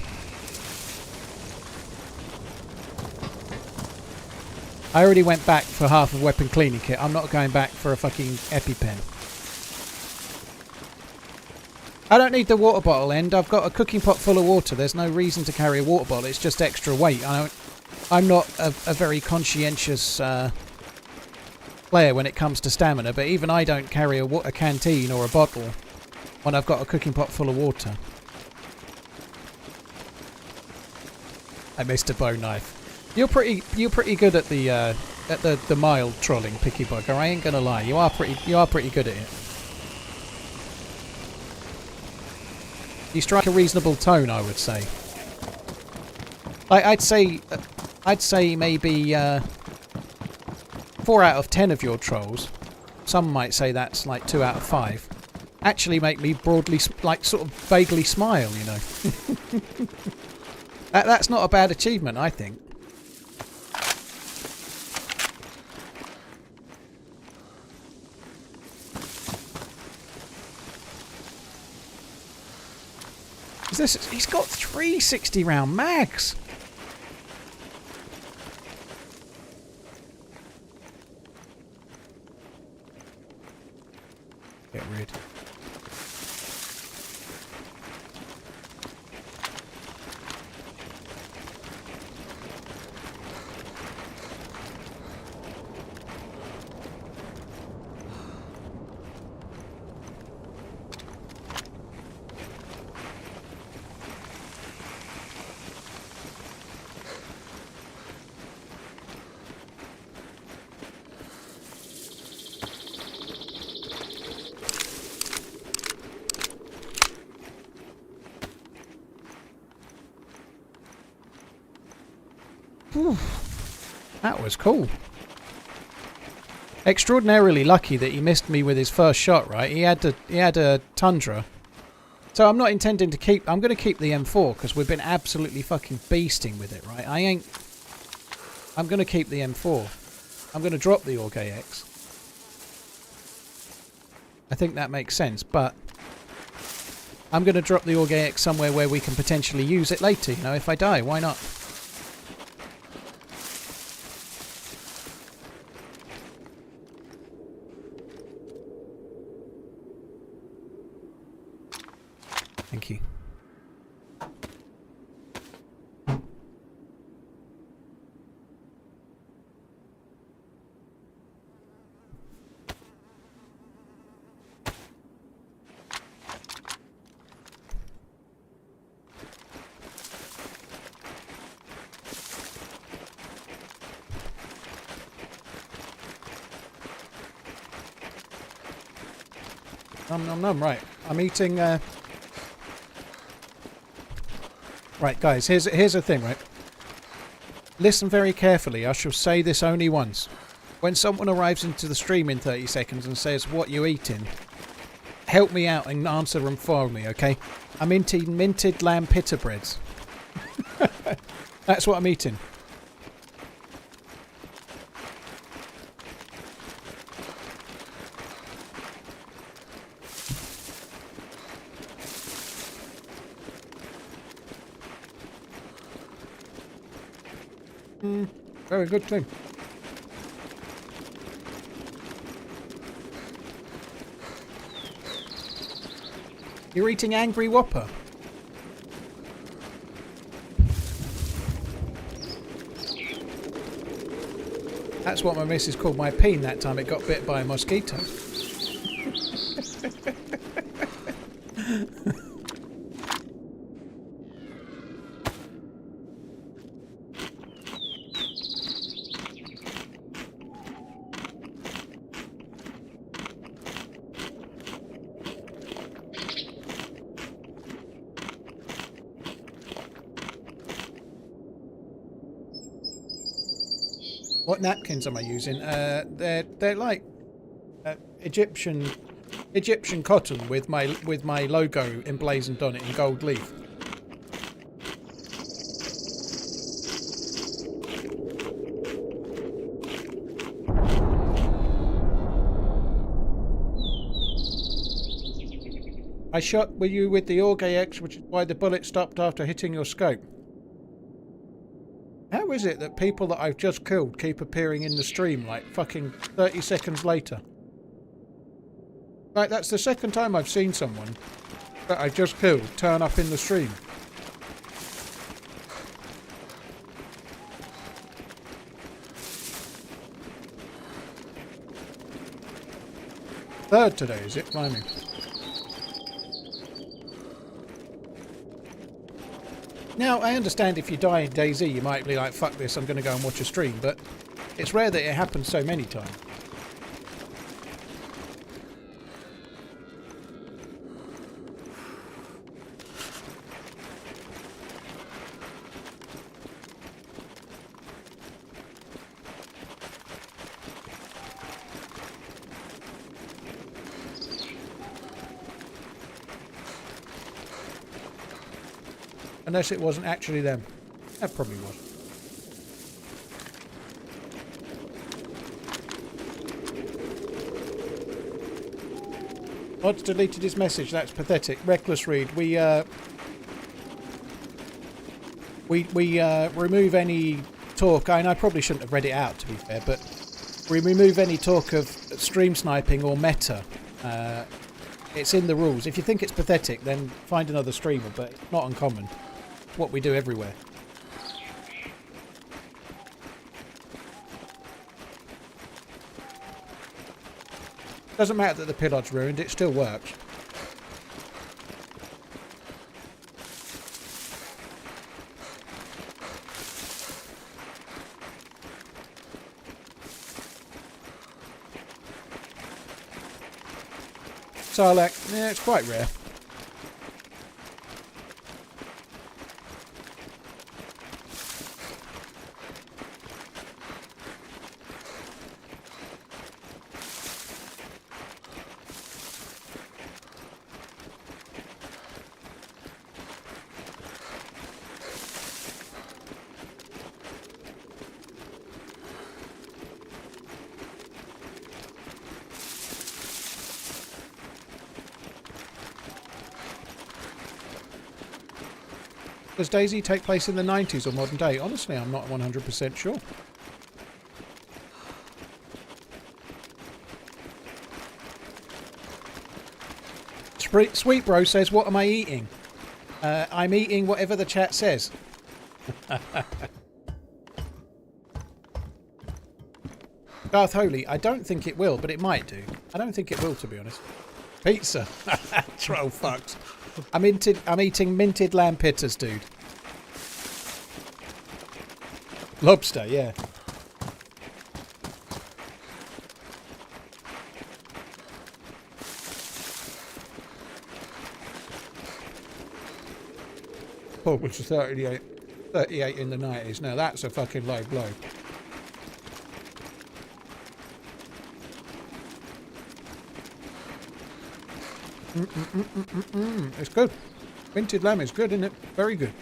Speaker 3: I already went back for half a weapon cleaning kit. I'm not going back for a fucking EpiPen. I don't need the water bottle end. I've got a cooking pot full of water. There's no reason to carry a water bottle. It's just extra weight. I'm not a very conscientious player when it comes to stamina, but even I don't carry a canteen or a bottle when I've got a cooking pot full of water. I missed a bone knife. You're pretty good at the mild trolling, Picky Bugger. I ain't gonna lie. You are pretty good at it. You strike a reasonable tone, I would say. I'd say maybe 4 out of 10 of your trolls. Some might say that's like 2 out of 5. Actually, make me broadly, like, sort of vaguely smile. You know. That's not a bad achievement, I think. He's got 3 60-round mags. Get rid. Whew. That was cool. Extraordinarily lucky that he missed me with his first shot, right? He had a Tundra. So I'm not intending to keep... I'm going to keep the M4 because we've been absolutely fucking beasting with it, right? I'm going to keep the M4. I'm going to drop the Org AX. I think that makes sense, but I'm going to drop the Org AX somewhere where we can potentially use it later, you know, if I die. Why not? Thank you. Nom nom nom, right. I'm eating Right, guys, here's the thing, right? Listen very carefully. I shall say this only once. When someone arrives into the stream in 30 seconds and says, "What you eating?" help me out and answer them for me, okay? I'm eating minted lamb pita breads. That's what I'm eating. Very good thing. You're eating Angry Whopper. That's what my missus called my peen that time it got bit by a mosquito. What napkins am I using? They're like Egyptian cotton with my logo emblazoned on it in gold leaf. I shot were you with the Orge X, which is why the bullet stopped after hitting your scope. How is it that people that I've just killed keep appearing in the stream like fucking 30 seconds later? Like, that's the second time I've seen someone that I've just killed turn up in the stream. Third today, is it? Climbing. Now, I understand if you die in DayZ, you might be like, fuck this, I'm going to go and watch a stream, but it's rare that it happens so many times. Unless it wasn't actually them. That probably was. Odds deleted his message. That's pathetic. Reckless read. We remove any talk. I probably shouldn't have read it out, to be fair, but we remove any talk of stream sniping or meta. It's in the rules. If you think it's pathetic, then find another streamer, but it's not uncommon. It's what we do everywhere. Doesn't matter that the pilot's ruined, it still works. Sarlacc, yeah, it's quite rare. Does DayZ take place in the 90s or modern day? Honestly, I'm not 100% sure. Sweet Bro says, what am I eating? I'm eating whatever the chat says. Darth Holy, I don't think it will, but it might do. I don't think it will, to be honest. Pizza. Troll fucks. I'm eating minted lamb pittas, dude. Lobster, yeah. Oh, which is 38 in the 90s. Now that's a fucking low blow. It's good. Minted lamb is good, isn't it? Very good.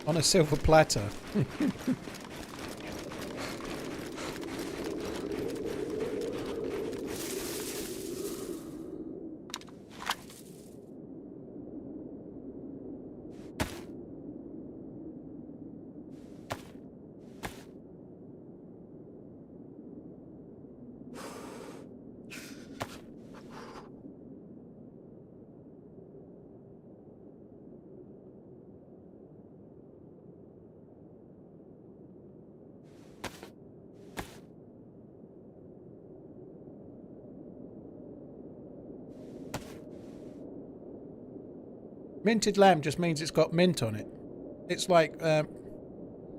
Speaker 3: On a silver platter. Minted lamb just means it's got mint on it. It's like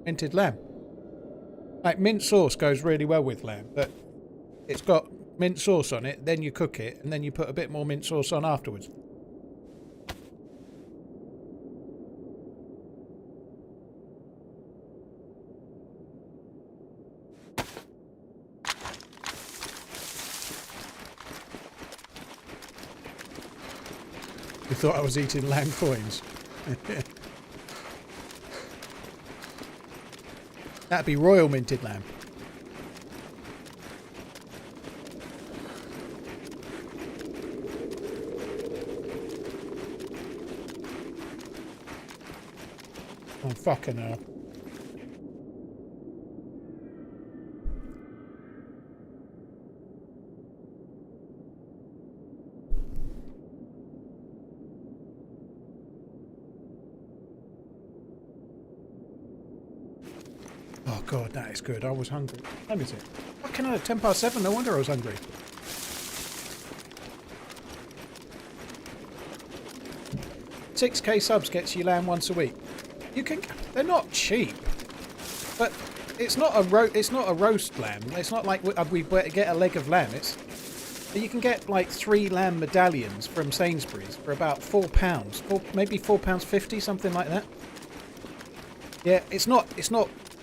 Speaker 3: minted lamb. Like mint sauce goes really well with lamb, but it's got mint sauce on it, then you cook it, and then you put a bit more mint sauce on afterwards. You thought I was eating lamb coins? That'd be royal minted lamb. Oh, fucking hell. Oh god, that is good. I was hungry. What time is it? Fucking hell, 10 past 7. No wonder I was hungry. $6K subs gets you lamb once a week. You can. They're not cheap, but it's not a roast lamb. It's not like we get a leg of lamb. You can get like 3 lamb medallions from Sainsbury's for about £4, maybe £4.50, something like that. Yeah, it's not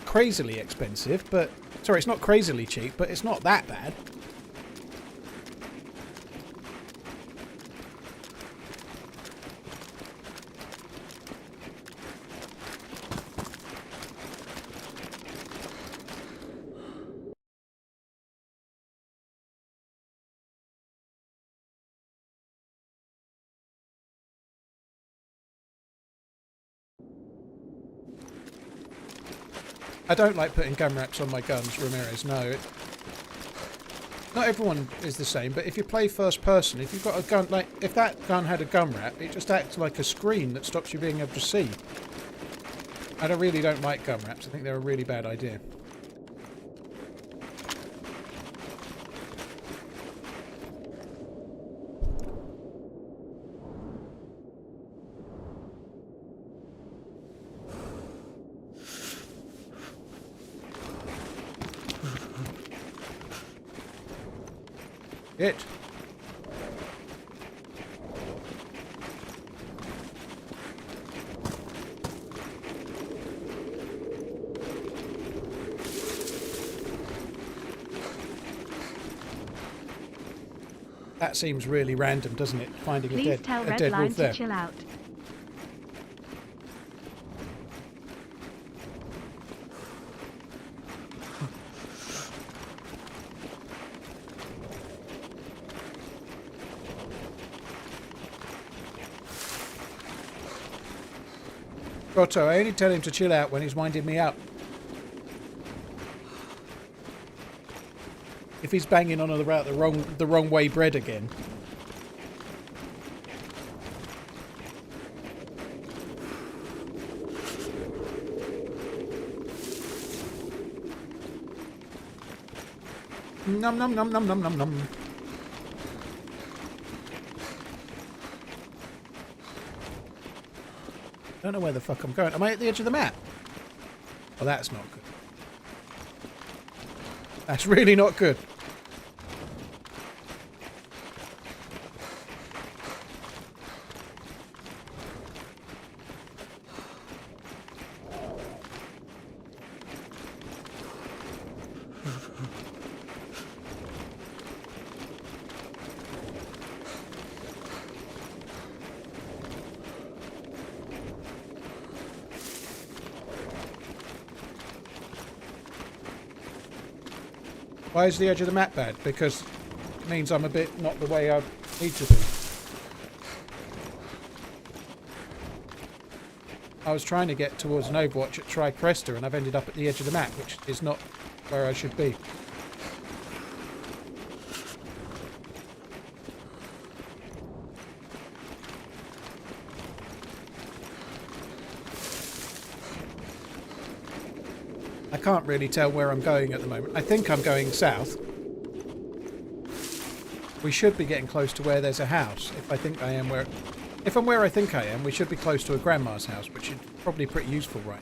Speaker 3: crazily expensive, but sorry, it's not crazily cheap, but it's not that bad. I don't like putting gum wraps on my guns, Ramirez, no. Not everyone is the same, but if you play first person, if you've got a gun, like, if that gun had a gum wrap, it just acts like a screen that stops you being able to see. And I really don't like gum wraps. I think they're a really bad idea. It. That seems really random, doesn't it? Finding
Speaker 1: Please
Speaker 3: a
Speaker 1: tell
Speaker 3: dead wolf
Speaker 1: Redline to
Speaker 3: there.
Speaker 1: chill out.
Speaker 3: Otto, I only tell him to chill out when he's winding me up. If he's banging on about the wrong way bread again. Nom nom nom nom nom nom nom. I don't know where the fuck I'm going. Am I at the edge of the map? Oh, that's not good. That's really not good. Why is the edge of the map bad? Because it means I'm a bit not the way I need to be. I was trying to get towards an Overwatch at Tricresta and I've ended up at the edge of the map, which is not where I should be. I can't really tell where I'm going at the moment. I think I'm going south. We should be getting close to where there's a house, if I think I am where... If I'm where I think I am, we should be close to a grandma's house, which is probably pretty useful, right?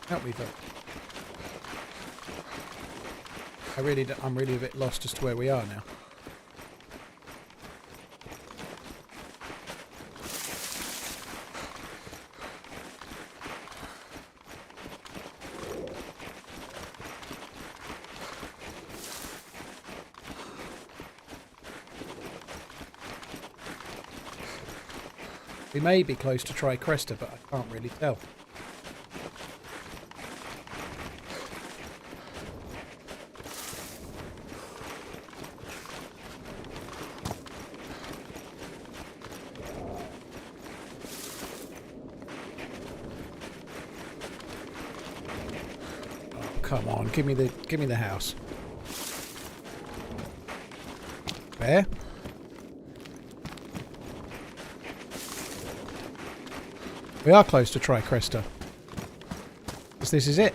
Speaker 3: Help me, though. I'm really a bit lost as to where we are now. We may be close to Tricresta, but I can't really tell. Come on, give me the house. Where? We are close to Tricresta. Because this is it.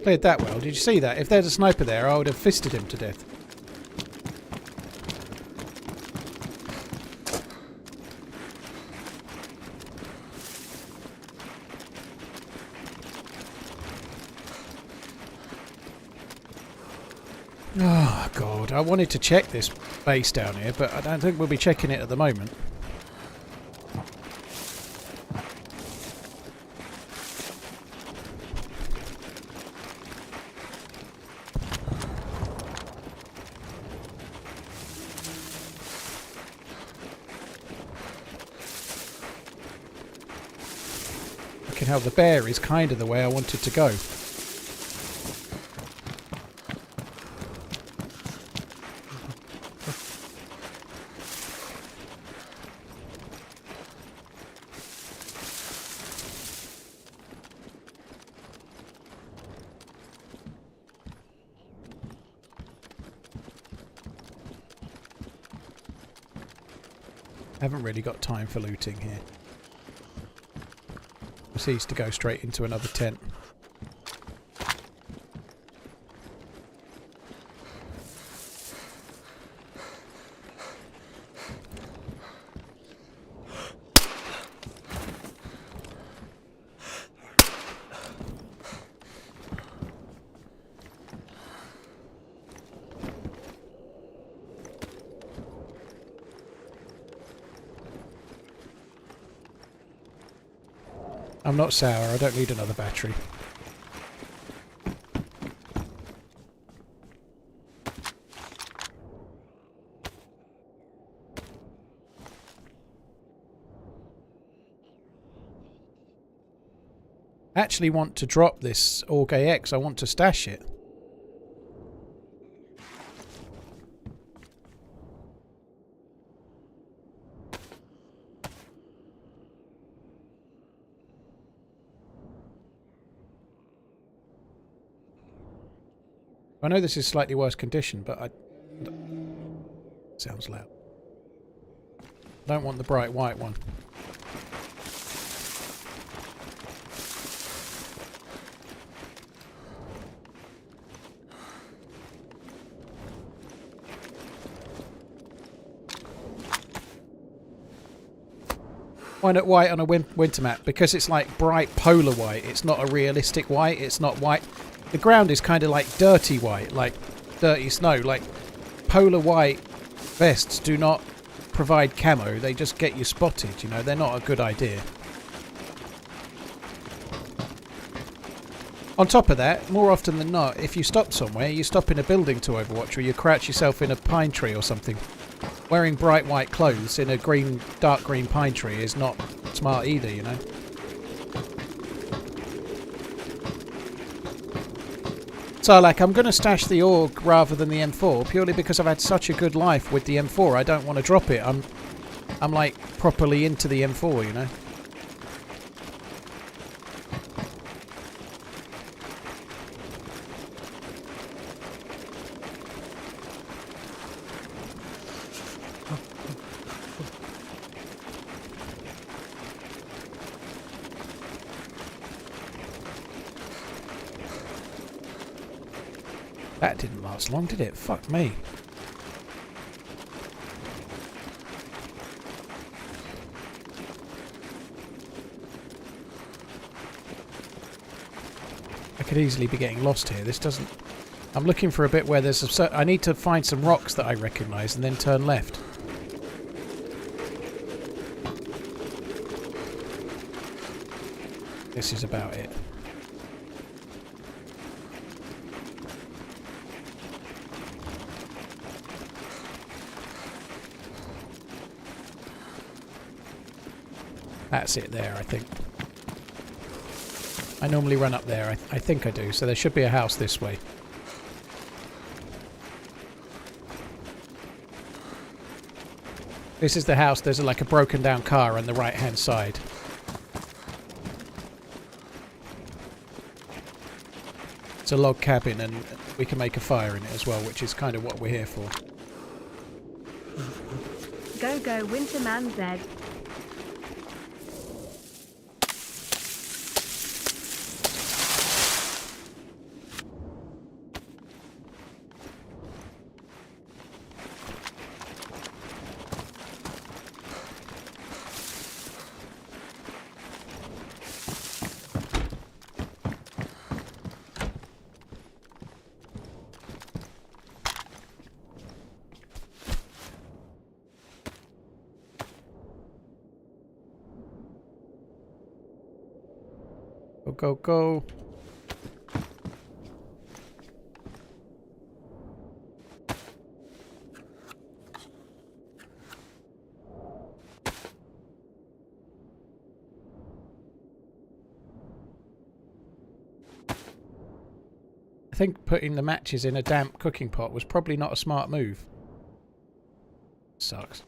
Speaker 3: Cleared that well. Did you see that? If there's a sniper there, I would have fisted him to death. Oh, God. I wanted to check this base down here, but I don't think we'll be checking it at the moment. Fucking hell, the bear is kind of the way I wanted to go. Haven't really got time for looting here. Proceeds to go straight into another tent. I'm not sour, I don't need another battery. I actually want to drop this Org AX, I want to stash it. I know this is slightly worse condition, but sounds loud. I don't want the bright white one. Why not white on a winter map? Because it's like bright polar white. It's not a realistic white. It's not white. The ground is kind of like dirty white, like dirty snow. Like polar white vests do not provide camo. They just get you spotted, you know. They're not a good idea. On top of that, more often than not, if you stop somewhere, you stop in a building to overwatch, or you crouch yourself in a pine tree or something. Wearing bright white clothes in a dark green pine tree is not smart either, you know. So, like, I'm going to stash the Org rather than the M4 purely because I've had such a good life with the M4. I don't want to drop it. I'm like properly into the M4, you know. That didn't last long, did it? Fuck me. I could easily be getting lost here. This doesn't... I'm looking for a bit where there's a... I need to find some rocks that I recognise and then turn left. This is about it. That's it there, I think. I normally run up there. I think I do. So there should be a house this way. This is the house. There's like a broken down car on the right hand side. It's a log cabin and we can make a fire in it as well, which is kind of what we're here for.
Speaker 1: Go go WinterManZ.
Speaker 3: Go, go, go. I think putting the matches in a damp cooking pot was probably not a smart move. Sucks.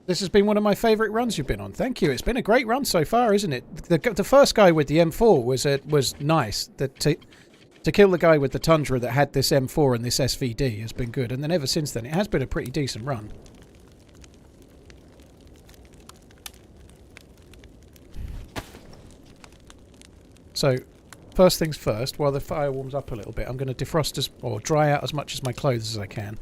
Speaker 3: This has been one of my favourite runs you've been on. Thank you. It's been a great run so far, isn't it? The first guy with the M4 was nice. To kill the guy with the Tundra that had this M4 and this SVD has been good. And then ever since then, it has been a pretty decent run. So, first things first, while the fire warms up a little bit, I'm going to defrost or dry out as much of my clothes as I can.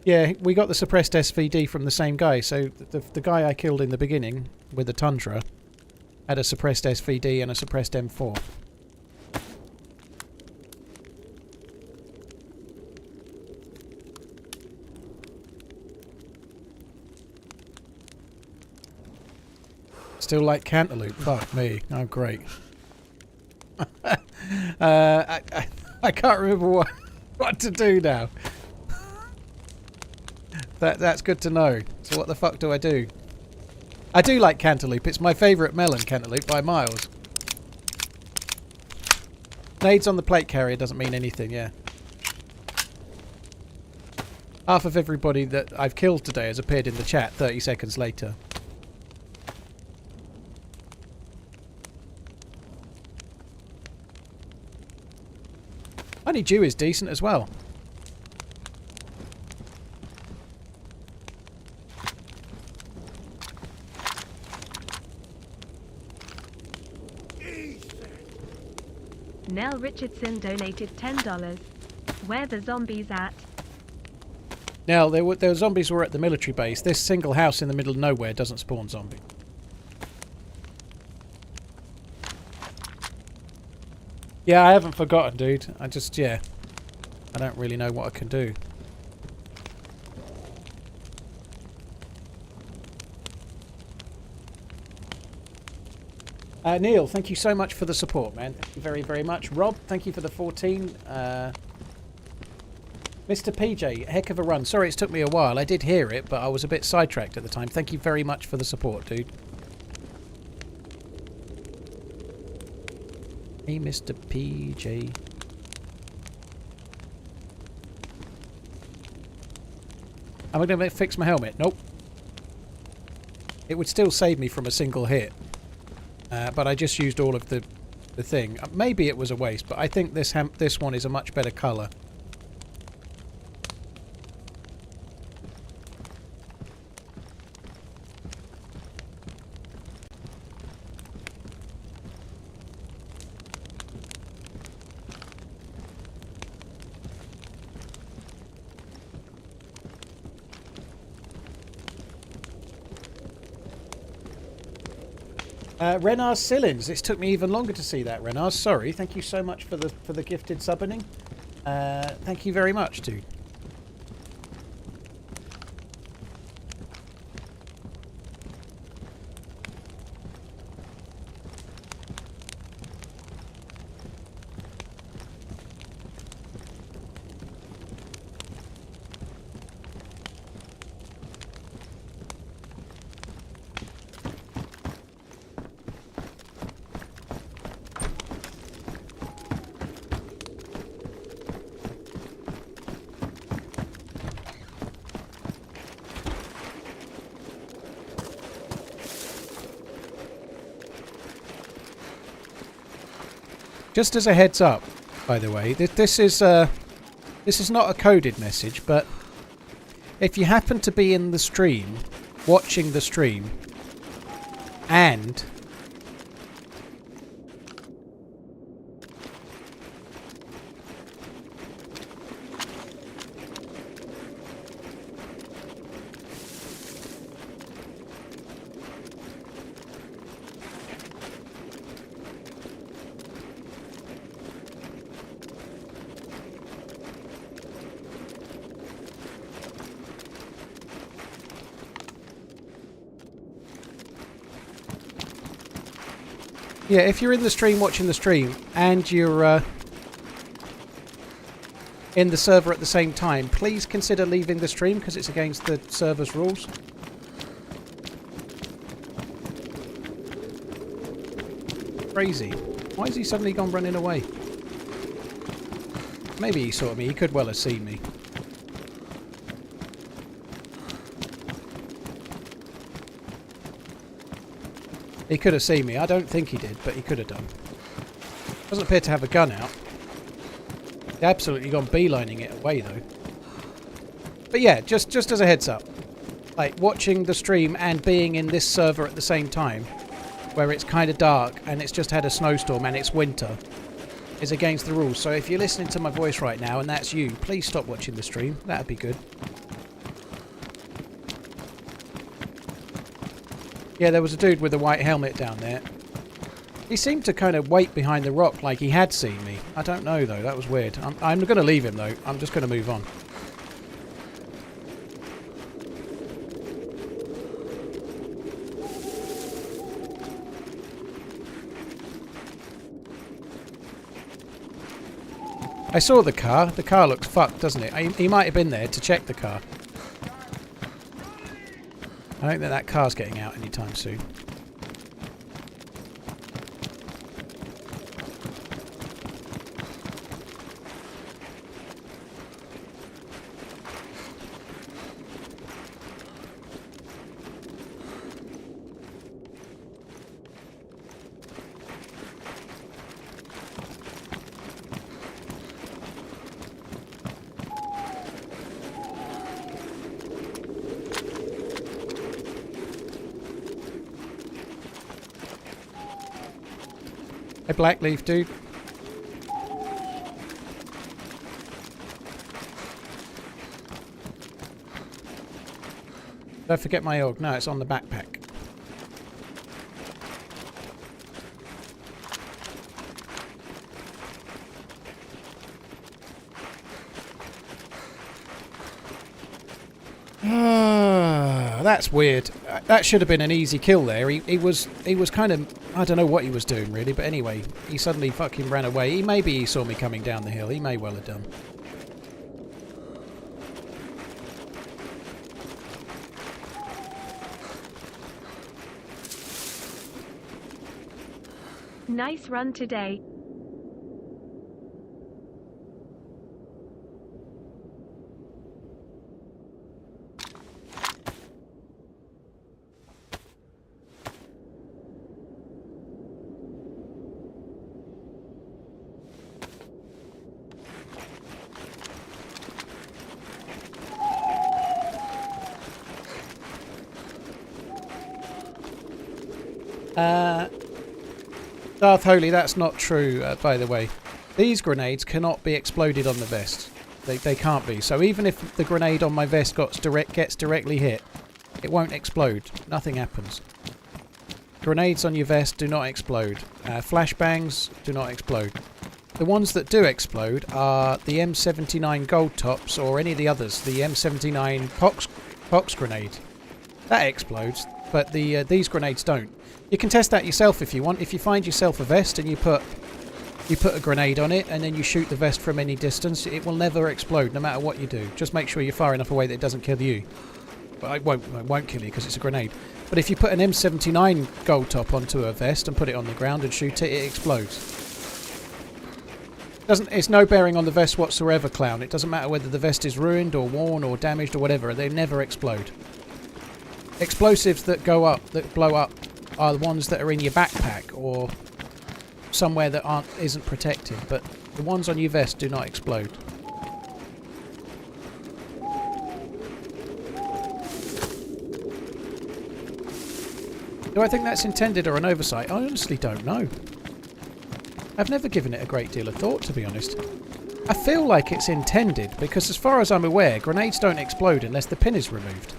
Speaker 3: Yeah, we got the suppressed SVD from the same guy. So the guy I killed in the beginning with the Tundra had a suppressed SVD and a suppressed M4. Still like cantaloupe. Fuck me. Oh, great. I can't remember what to do now. That's good to know. So what the fuck do I do? I do like cantaloupe. It's my favourite melon, cantaloupe, by miles. Nades on the plate carrier doesn't mean anything, yeah. Half of everybody that I've killed today has appeared in the chat 30 seconds later. Honeydew is decent as well.
Speaker 1: Nell Richardson donated $10. Where the zombies at?
Speaker 3: Now, there were zombies were at the military base. This single house in the middle of nowhere doesn't spawn zombies. Yeah, I haven't forgotten, dude. I don't really know what I can do. Neil, thank you so much for the support, man. Thank you very, very much. Rob, thank you for the 14. Mr. PJ, heck of a run. Sorry it's took me a while. I did hear it, but I was a bit sidetracked at the time. Thank you very much for the support, dude. Hey, Mr. PJ. Am I going to fix my helmet? Nope. It would still save me from a single hit. But I just used all of the thing. Maybe it was a waste, but I think this one is a much better colour. Renars Sillins. It took me even longer to see that, Renars. Sorry. Thank you so much for the gifted subbing. Thank you very much, dude. Just as a heads up, by the way, this is not a coded message, but if you happen to be in the stream, watching the stream, and yeah, if you're in the stream watching the stream and you're in the server at the same time, please consider leaving the stream because it's against the server's rules. Crazy. Why has he suddenly gone running away? Maybe he saw me. He could well have seen me. He could have seen me. I don't think he did, but he could have done. Doesn't appear to have a gun out. He's absolutely gone beelining it away, though. But yeah, just as a heads up. Like, watching the stream and being in this server at the same time, where it's kind of dark and it's just had a snowstorm and it's winter, is against the rules. So if you're listening to my voice right now and that's you, please stop watching the stream. That'd be good. Yeah, there was a dude with a white helmet down there. He seemed to kind of wait behind the rock like he had seen me. I don't know, though. That was weird. I'm going to leave him, though. I'm just going to move on. I saw the car. The car looks fucked, doesn't it? He might have been there to check the car. I don't think that car's getting out anytime soon. Hey, Blackleaf, dude. Don't forget my org. No, it's on the backpack. That's weird. That should have been an easy kill there. He was kind of I don't know what he was doing really, but anyway, he suddenly fucking ran away. Maybe he saw me coming down the hill. He may well have done.
Speaker 1: Nice run today.
Speaker 3: Darth Holy, that's not true, by the way. These grenades cannot be exploded on the vest. They can't be. So even if the grenade on my vest gets directly hit, it won't explode. Nothing happens. Grenades on your vest do not explode. Flashbangs do not explode. The ones that do explode are the M79 gold tops or any of the others. The M79 pox grenade. That explodes, but these grenades don't. You can test that yourself if you want. If you find yourself a vest and you put a grenade on it and then you shoot the vest from any distance, it will never explode no matter what you do. Just make sure you're far enough away that it doesn't kill you. But it won't kill you because it's a grenade. But if you put an M79 gold top onto a vest and put it on the ground and shoot it, it explodes. It's no bearing on the vest whatsoever, clown. It doesn't matter whether the vest is ruined or worn or damaged or whatever. They never explode. Explosives that blow up, are the ones that are in your backpack or somewhere that isn't protected, but the ones on your vest do not explode. Do I think that's intended or an oversight? I honestly don't know. I've never given it a great deal of thought, to be honest. I feel like it's intended because as far as I'm aware, grenades don't explode unless the pin is removed.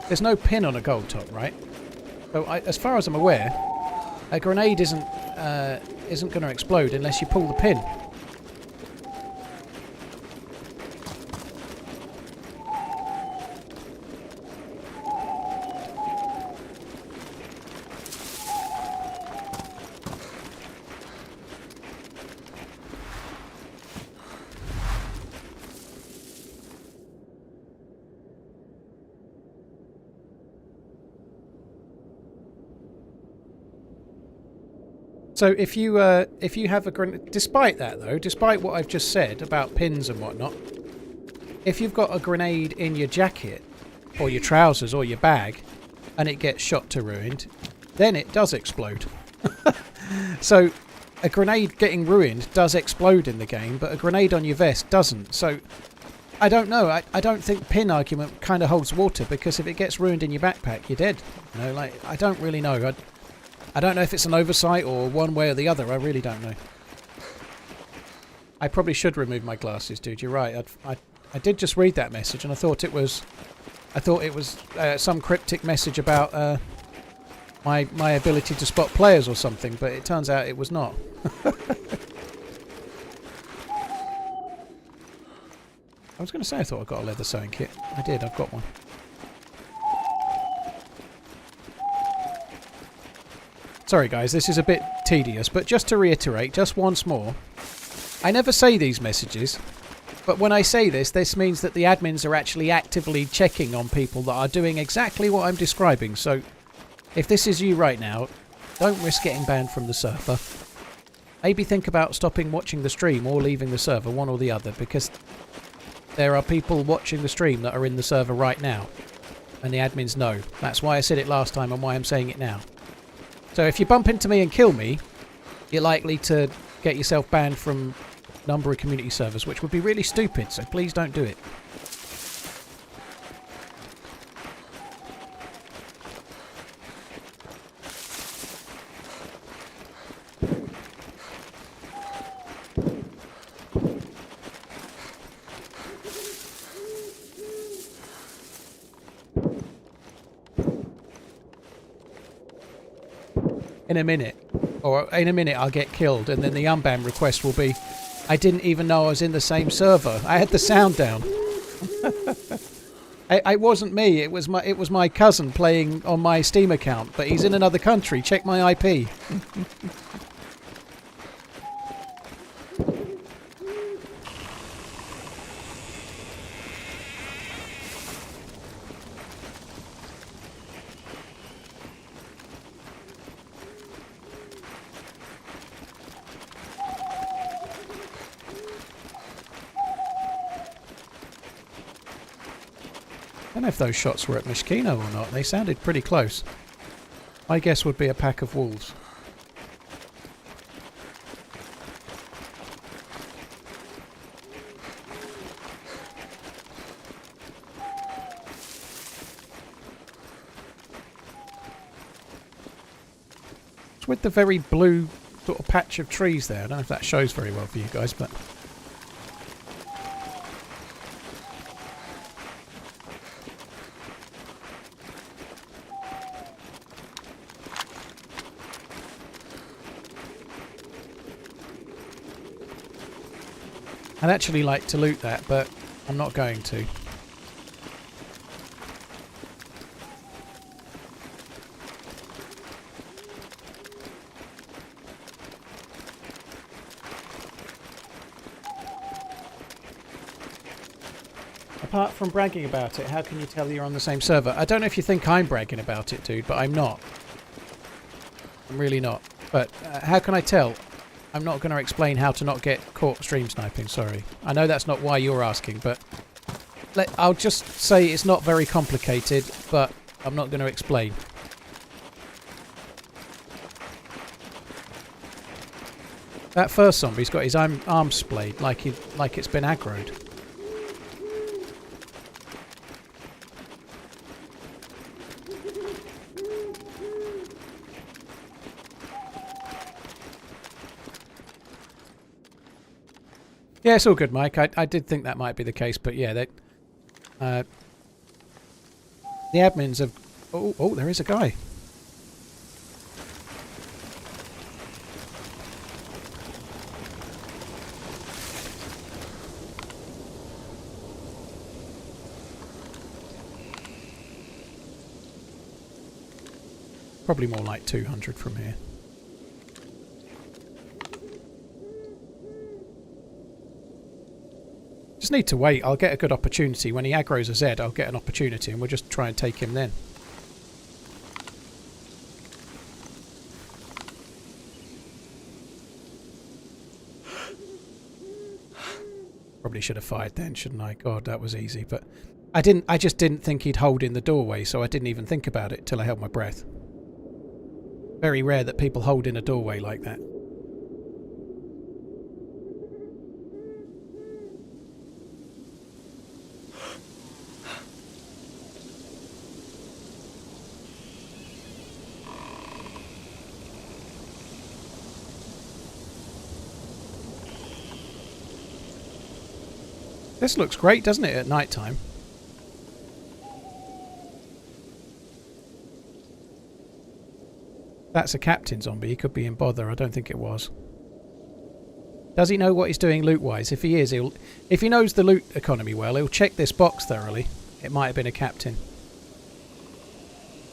Speaker 3: There's no pin on a gold top, right? So as far as I'm aware, a grenade isn't going to explode unless you pull the pin. So if you have a grenade, despite that though, despite what I've just said about pins and whatnot, if you've got a grenade in your jacket or your trousers or your bag and it gets shot to ruined, then it does explode. So a grenade getting ruined does explode in the game, but a grenade on your vest doesn't. So I don't know. I don't think pin argument kind of holds water because if it gets ruined in your backpack, you're dead. You know, like I don't really know. I don't know if it's an oversight or one way or the other. I really don't know. I probably should remove my glasses, dude. You're right. I did just read that message, and I thought it was some cryptic message about my ability to spot players or something. But it turns out it was not. I was going to say I thought I got a leather sewing kit. I did. I've got one. Sorry guys, this is a bit tedious, but just to reiterate, just once more, I never say these messages, but when I say this means that the admins are actually actively checking on people that are doing exactly what I'm describing, so if this is you right now, don't risk getting banned from the server. Maybe think about stopping watching the stream or leaving the server, one or the other, because there are people watching the stream that are in the server right now, and the admins know. That's why I said it last time and why I'm saying it now. So if you bump into me and kill me, you're likely to get yourself banned from a number of community servers, which would be really stupid, so please don't do it. In a minute, I'll get killed, and then the unban request will be, I didn't even know I was in the same server. I had the sound down. It wasn't me. It was my cousin playing on my Steam account, but he's in another country. Check my IP. I don't know if those shots were at Mishkino or not. They sounded pretty close. My guess would be a pack of wolves. It's with the very blue sort of patch of trees there. I don't know if that shows very well for you guys, but... I'd actually like to loot that, but I'm not going to. Apart from bragging about it, how can you tell you're on the same server? I don't know if you think I'm bragging about it, dude, but I'm not. I'm really not. But how can I tell? I'm not going to explain how to not get caught stream sniping, sorry. I know that's not why you're asking, but I'll just say it's not very complicated, but I'm not going to explain. That first zombie's got his arm splayed like it's been aggroed. Yeah, it's all good, Mike. I did think that might be the case, but yeah, the admins have... Oh, there is a guy. Probably more like 200 from here. Just need to wait. I'll get a good opportunity. When he aggroes a Z, I'll get an opportunity and we'll just try and take him then. Probably should have fired then, shouldn't I? God, that was easy. But I just didn't think he'd hold in the doorway, so I didn't even think about it till I held my breath. Very rare that people hold in a doorway like that. This looks great, doesn't it, at night time? That's a captain zombie. He could be in bother. I don't think it was. Does he know what he's doing loot-wise? If he is, if he knows the loot economy well, he'll check this box thoroughly. It might have been a captain.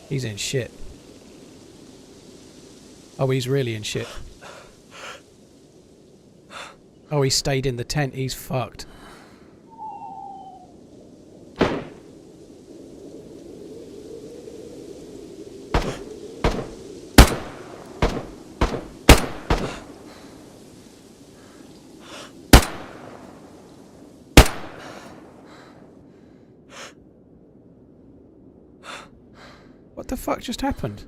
Speaker 3: He's in shit. Oh, he's really in shit. Oh, he stayed in the tent. He's fucked. What the fuck just happened?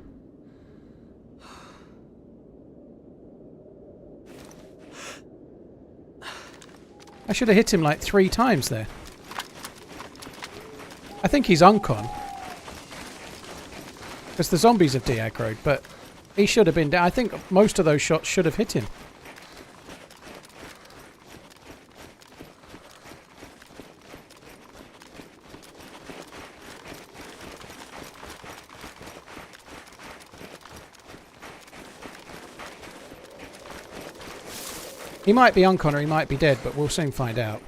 Speaker 3: I should have hit him like 3 times there. I think he's uncon. Because the zombies have de-aggroed, but he should have been down. I think most of those shots should have hit him. He might be uncon or he might be dead, but we'll soon find out.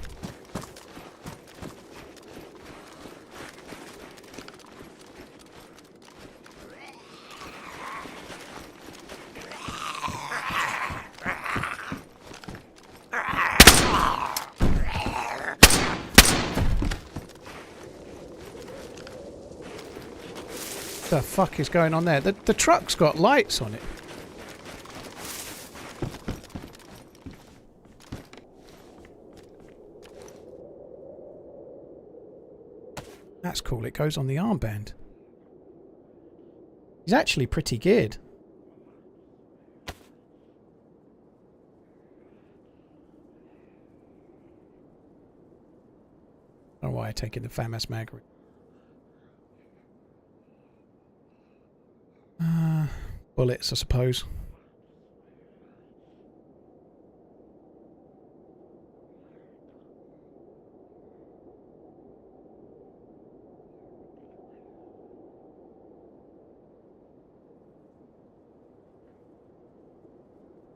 Speaker 3: The fuck is going on there? The truck's got lights on it. That's cool. It goes on the armband. He's actually pretty geared. I don't know why I take in the FAMAS mag. Bullets, I suppose.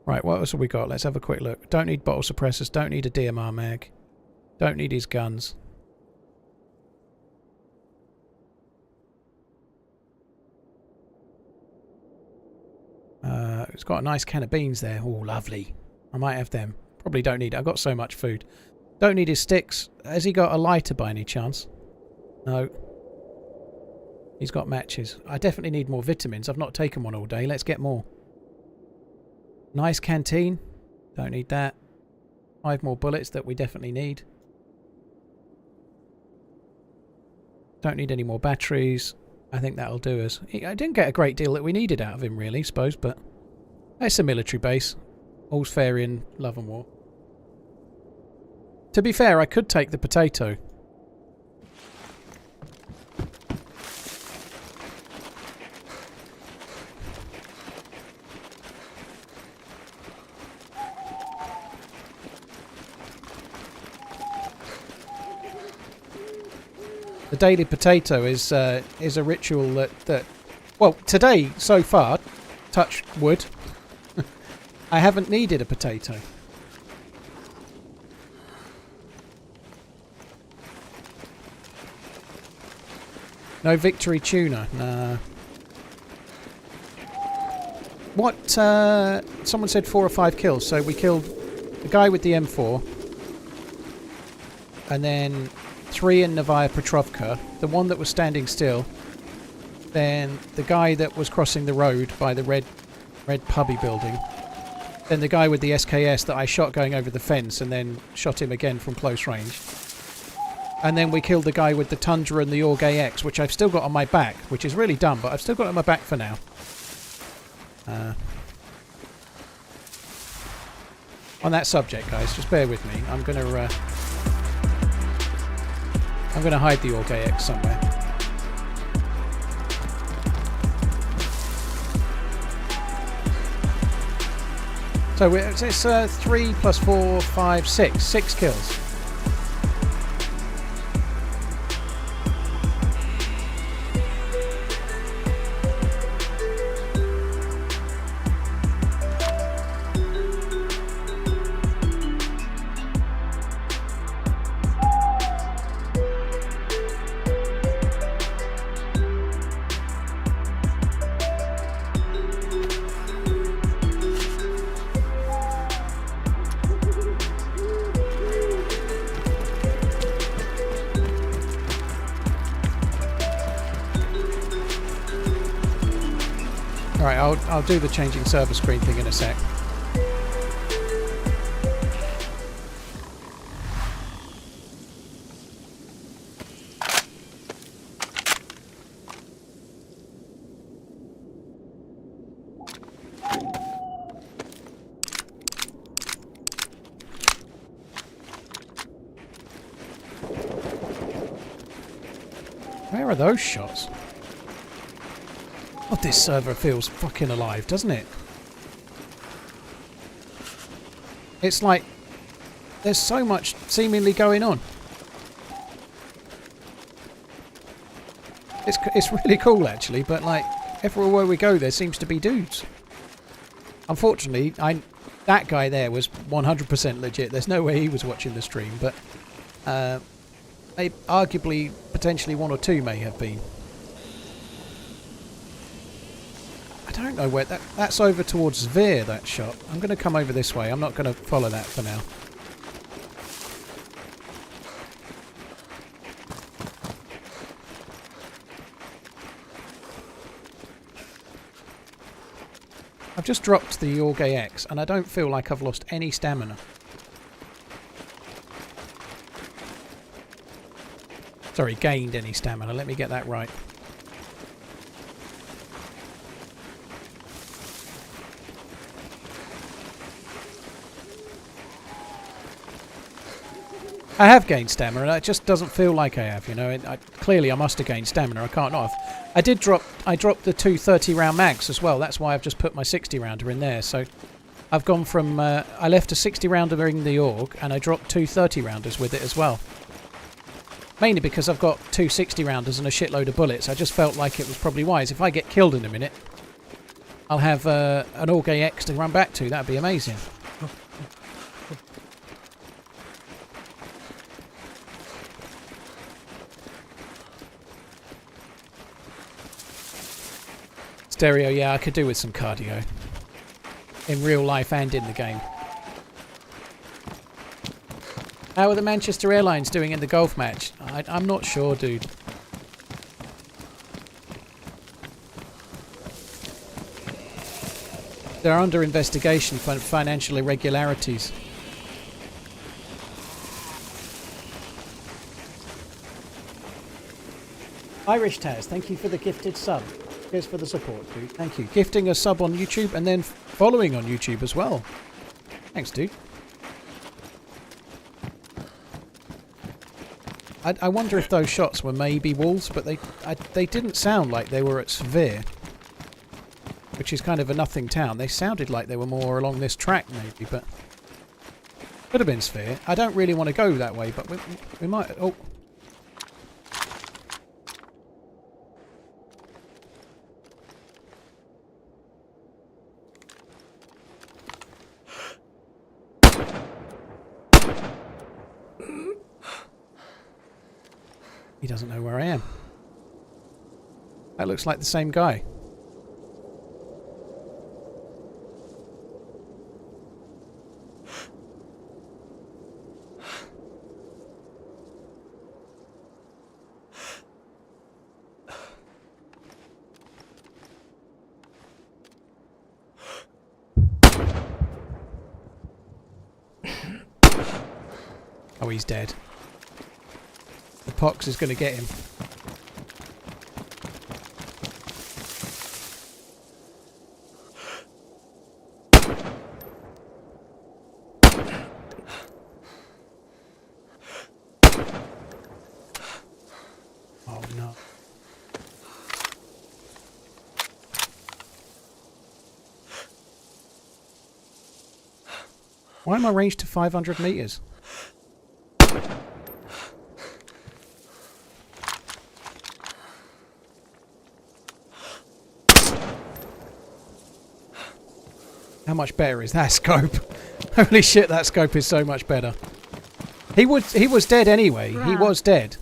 Speaker 3: Right, what else have we got? Let's have a quick look. Don't need bottle suppressors, don't need a DMR mag. Don't need his guns. It's got a nice can of beans there. Oh, lovely. I might have them. Probably don't need it. I've got so much food. Don't need his sticks. Has he got a lighter by any chance? No. He's got matches. I definitely need more vitamins. I've not taken one all day. Let's get more. Nice canteen. Don't need that. 5 more bullets that we definitely need. Don't need any more batteries. I think that'll do us. I didn't get a great deal that we needed out of him, really, I suppose, but it's a military base. All's fair in love and war. To be fair, I could take the potato. The daily potato is a ritual that well, today so far, touch wood, I haven't needed a potato. No victory tuna, nah. What? Someone said 4 or 5 kills, so we killed the guy with the M4, and then 3 in Novaya Petrovka, the one that was standing still, then the guy that was crossing the road by the red pubby building, then the guy with the SKS that I shot going over the fence and then shot him again from close range, and then we killed the guy with the Tundra and the Org AX, which I've still got on my back, which is really dumb, but I've still got it on my back for now. On that subject, guys, just bear with me. I'm gonna hide the Org AX somewhere. So it's 3 plus 4, 5, 6. 6 kills. Alright, I'll do the changing server screen thing in a sec. Where are those shots? God, this server feels fucking alive, doesn't it? It's like there's so much seemingly going on. It's really cool actually, but like everywhere we go there seems to be dudes. Unfortunately, that guy there was 100% legit. There's no way he was watching the stream, but arguably potentially 1 or 2 may have been. I don't know where that's over towards Zvir, that shot. I'm going to come over this way. I'm not going to follow that for now. I've just dropped the Orge X and I don't feel like I've lost any stamina. Sorry, gained any stamina. Let me get that right. I have gained stamina. It just doesn't feel like I have, you know. Clearly I must have gained stamina. I can't not have. I dropped the two 30-round mags as well. That's why I've just put my 60-rounder in there. So I've gone from... I left a 60-rounder in the Org and I dropped two 30-rounders with it as well. Mainly because I've got two 60-rounders and a shitload of bullets. I just felt like it was probably wise. If I get killed in a minute, I'll have an Org X to run back to. That'd be amazing. Stereo, yeah, I could do with some cardio. In real life and in the game. How are the Manchester Airlines doing in the golf match? I'm not sure, dude. They're under investigation for financial irregularities. Irish Taz, thank you for the gifted sub. Cheers for the support, dude. Thank you. Gifting a sub on YouTube and then following on YouTube as well. Thanks, dude. I wonder if those shots were maybe walls, but they didn't sound like they were at Severe, which is kind of a nothing town. They sounded like they were more along this track maybe, but could have been Sphere. I don't really want to go that way, but we might... Oh. He doesn't know where I am. That looks like the same guy. Oh, he's dead. The pox is going to get him. Oh no. Why am I ranged to 500 meters? How much better is that scope? Holy shit, that scope is so much better. He was dead anyway. He was dead.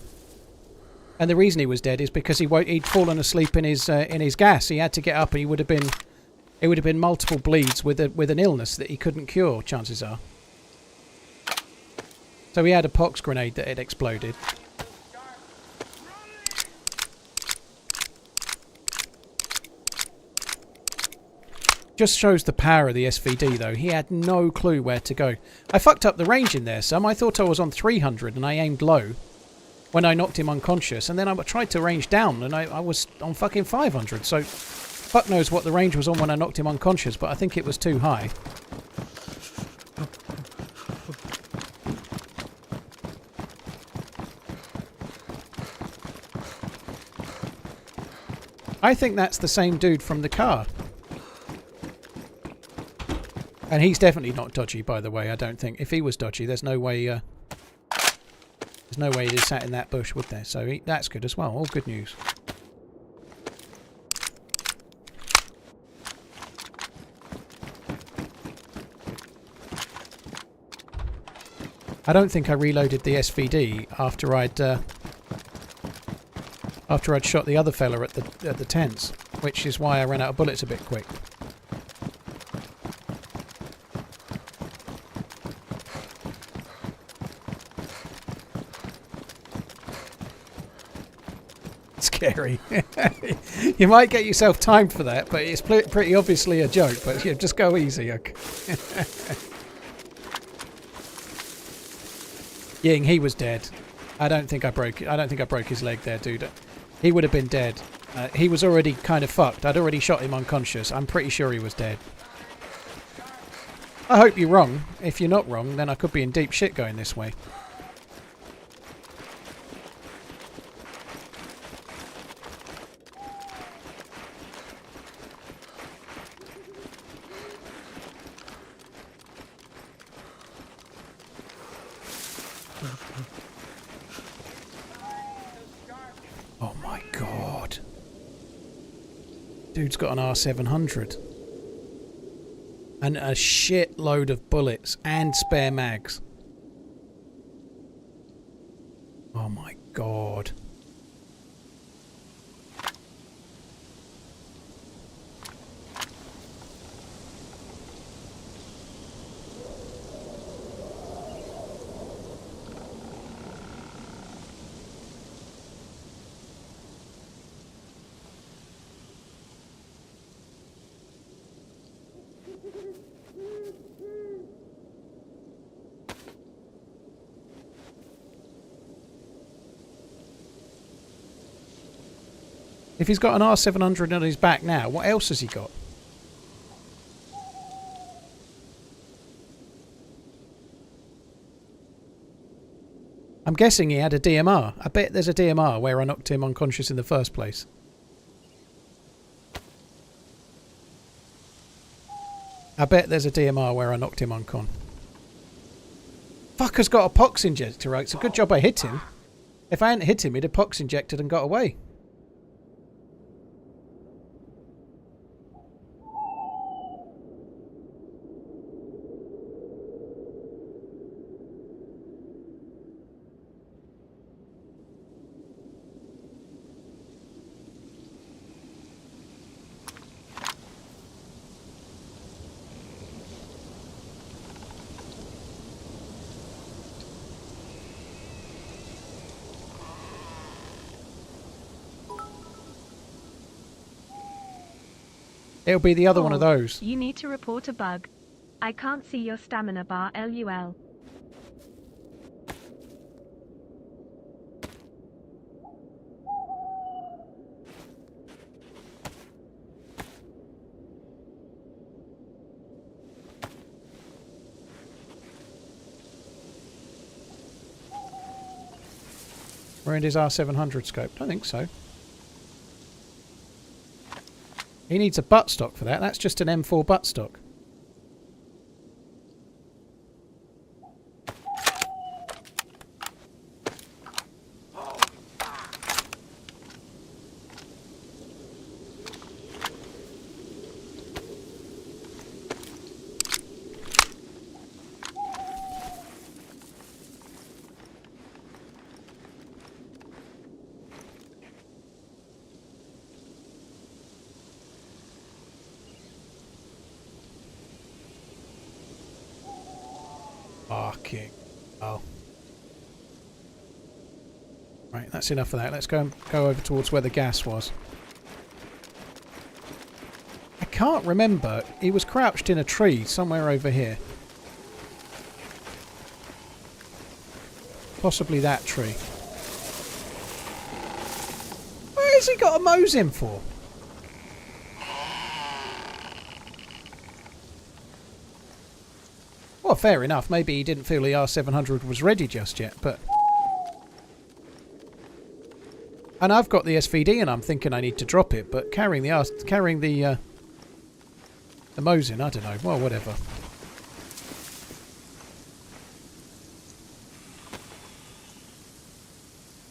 Speaker 3: And the reason he was dead is because he'd fallen asleep in his gas. He had to get up and it would have been multiple bleeds with an illness that he couldn't cure, chances are. So he had a pox grenade that had exploded. Just shows the power of the SVD though. He had no clue where to go. I fucked up the range in there some. I thought I was on 300 and I aimed low when I knocked him unconscious. And then I tried to range down and I was on fucking 500. So fuck knows what the range was on when I knocked him unconscious, but I think it was too high. I think that's the same dude from the car. And he's definitely not dodgy, by the way, I don't think. If he was dodgy, there's no way he'd have sat in that bush, would there? So that's good as well. All good news. I don't think I reloaded the SVD after I'd shot the other fella at the tents, which is why I ran out of bullets a bit quick. scary. You might get yourself timed for that, but it's pretty obviously a joke. But yeah, just go easy. Okay. Ying, he was dead. I don't think I broke his leg there, dude. He would have been dead. He was already kind of fucked. I'd already shot him unconscious. I'm pretty sure he was dead. I hope you're wrong. If you're not wrong, then I could be in deep shit going this way. Oh my god. Dude's got an R700. And a shit load of bullets and spare mags. Oh my god. If he's got an R700 on his back now, what else has he got? I'm guessing he had a DMR. I bet there's a DMR where I knocked him unconscious in the first place. I bet there's a DMR where I knocked him uncon. Fucker's got a pox injector, right? It's a good job I hit him. If I hadn't hit him, he'd have pox injected and got away. It'll be the other one of those.
Speaker 1: You need to report a bug. I can't see your stamina bar, LUL.
Speaker 3: We're in his R700 scope. I don't think so. He needs a buttstock for that. That's just an M4 buttstock. Fucking oh. Right, that's enough of that. Let's go over towards where the gas was. I can't remember. He was crouched in a tree somewhere over here. Possibly that tree. Where has he got a Mosin for? Well, fair enough. Maybe he didn't feel the R700 was ready just yet, but... And I've got the SVD and I'm thinking I need to drop it, but carrying the Mosin, I don't know. Well, whatever.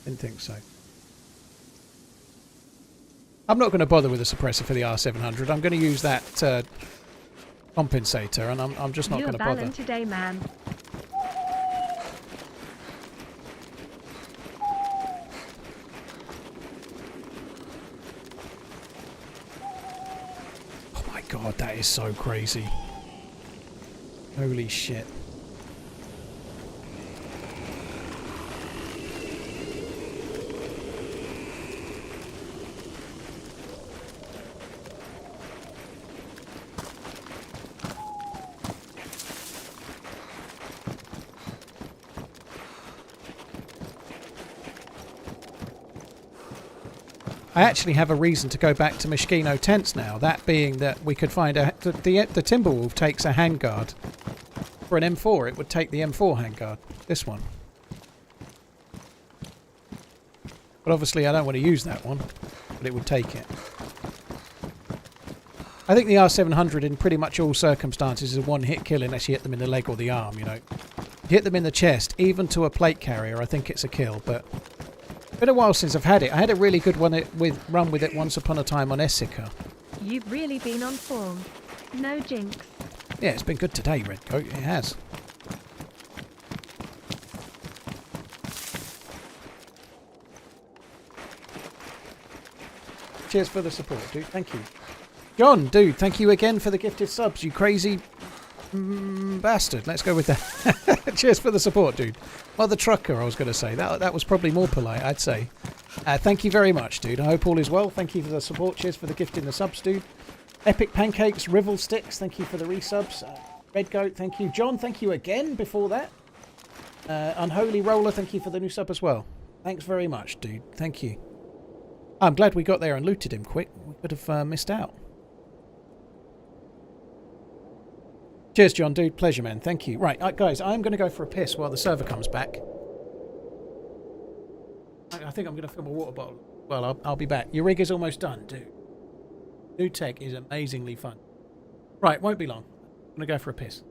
Speaker 3: Didn't think so. I'm not going to bother with a suppressor for the R700. I'm going to use that compensator, and I'm just not going to bother.
Speaker 1: You're today, man.
Speaker 3: Oh my god, that is so crazy. Holy shit. I actually have a reason to go back to Mishkino tents now. That being that we could find the Timberwolf takes a handguard. For an M4, it would take the M4 handguard. This one. But obviously I don't want to use that one. But it would take it. I think the R700 in pretty much all circumstances is a one-hit kill unless you hit them in the leg or the arm, you know. If you hit them in the chest, even to a plate carrier, I think it's a kill, but... It's been a while since I've had it. I had a really good run with it once upon a time on Essica.
Speaker 1: You've really been on form. No jinx.
Speaker 3: Yeah, it's been good today, Redcoat. It has. Cheers for the support, dude. Thank you. John, dude, thank you again for the gifted subs, you crazy bastard. Let's go with that. Cheers for the support, dude. Well, the trucker, I was going to say. That was probably more polite, I'd say. Thank you very much, dude. I hope all is well. Thank you for the support. Cheers for the gift in the subs, dude. Epic Pancakes, Rivel Sticks, thank you for the resubs. Red Goat, thank you. John, thank you again before that. Unholy Roller, thank you for the new sub as well. Thanks very much, dude. Thank you. I'm glad we got there and looted him quick. We could have missed out. Cheers, John, dude. Pleasure, man. Thank you. Right, guys, I'm going to go for a piss while the server comes back. I think I'm going to fill my water bottle. Well, I'll be back. Your rig is almost done, dude. New tech is amazingly fun. Right, won't be long. I'm going to go for a piss.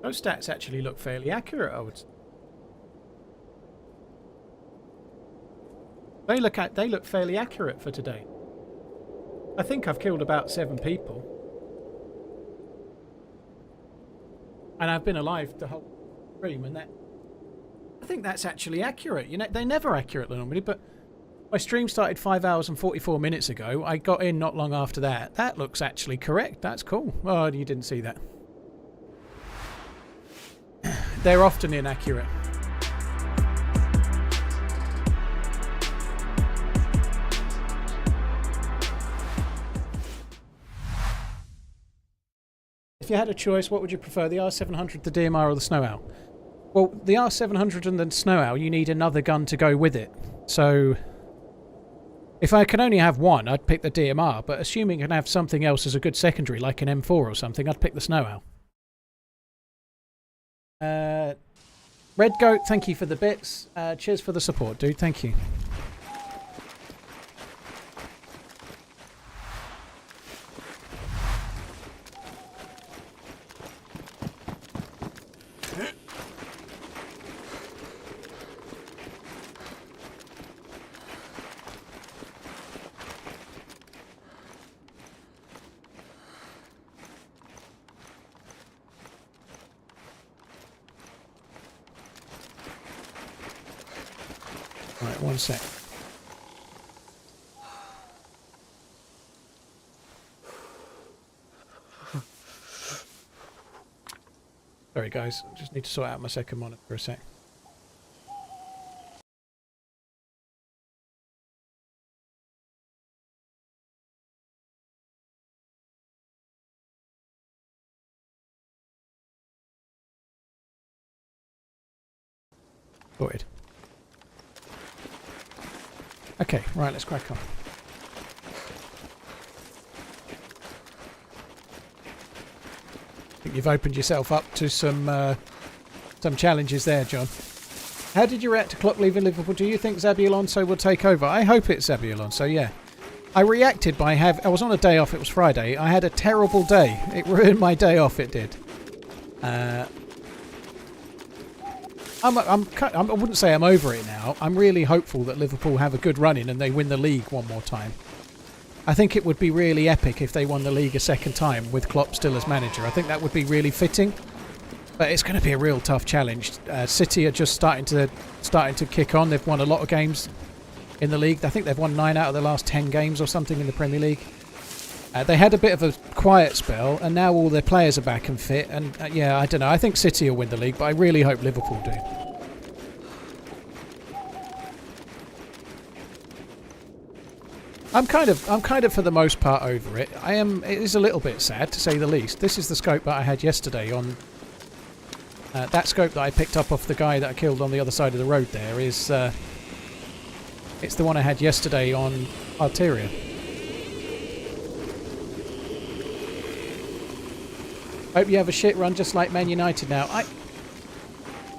Speaker 3: Those stats actually look fairly accurate, I would say. They look fairly accurate for today. I think I've killed about 7 people. And I've been alive the whole stream, and I think that's actually accurate. You know, they're never accurate normally, but My stream started 5 hours and 44 minutes ago. I got in not long after that. That looks actually correct. That's cool. Oh, you didn't see that. They're often inaccurate. If you had a choice, what would you prefer, the R700, the DMR, or the Snow Owl? Well, the R700 and the Snow Owl, you need another gun to go with it. So, if I can only have one, I'd pick the DMR, but assuming I can have something else as a good secondary, like an M4 or something, I'd pick the Snow Owl. Red Goat, thank you for the bits. Cheers for the support, dude. Thank you. Right, one sec. Sorry guys, I just need to sort out my second monitor for a sec. Sorted. Okay, right, let's crack on. I think you've opened yourself up to some challenges there, John. How did you react to Klopp leaving Liverpool? Do you think Xabi Alonso will take over? I hope it's Xabi Alonso, yeah. I reacted by I was on a day off, it was Friday. I had a terrible day. It ruined my day off, it did. I wouldn't say I'm over it now. I'm really hopeful that Liverpool have a good run in and they win the league one more time. I think it would be really epic if they won the league a second time with Klopp still as manager. I think that would be really fitting. But it's going to be a real tough challenge. City are just starting to kick on. They've won a lot of games in the league. I think they've won 9 out of the last 10 games or something in the Premier League. They had a bit of a quiet spell, and now all their players are back and fit. And yeah, I don't know. I think City will win the league, but I really hope Liverpool do. I'm kind of for the most part over it. It is a little bit sad to say the least. This is the scope that I had yesterday on. That scope that I picked up off the guy that I killed on the other side of the road. There is. It's the one I had yesterday on Arteria. Hope you have a shit run just like Man United now.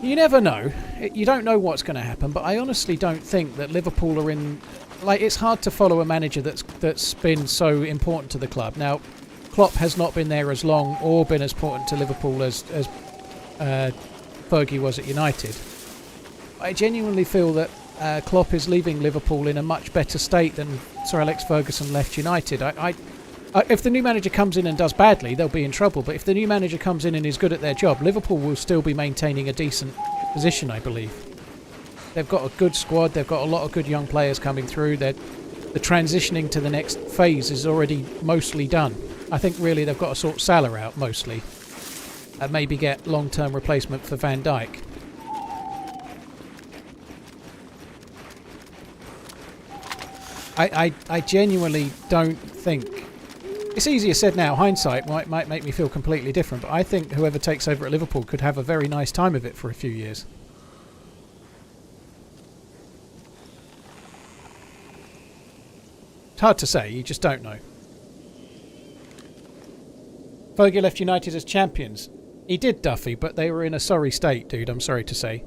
Speaker 3: You never know. You don't know what's going to happen, but I honestly don't think that Liverpool are in... Like, it's hard to follow a manager that's been so important to the club. Now, Klopp has not been there as long or been as important to Liverpool as Fergie was at United. I genuinely feel that Klopp is leaving Liverpool in a much better state than Sir Alex Ferguson left United. If the new manager comes in and does badly, they'll be in trouble. But if the new manager comes in and is good at their job, Liverpool will still be maintaining a decent position, I believe. They've got a good squad. They've got a lot of good young players coming through. The transitioning to the next phase is already mostly done. I think really they've got to sort Salah out mostly. And maybe get long-term replacement for Van Dijk. I genuinely don't think... It's easier said now. Hindsight might make me feel completely different, but I think whoever takes over at Liverpool could have a very nice time of it for a few years. It's hard to say, you just don't know. Fergie left United as champions. He did, Duffy, but they were in a sorry state, dude, I'm sorry to say.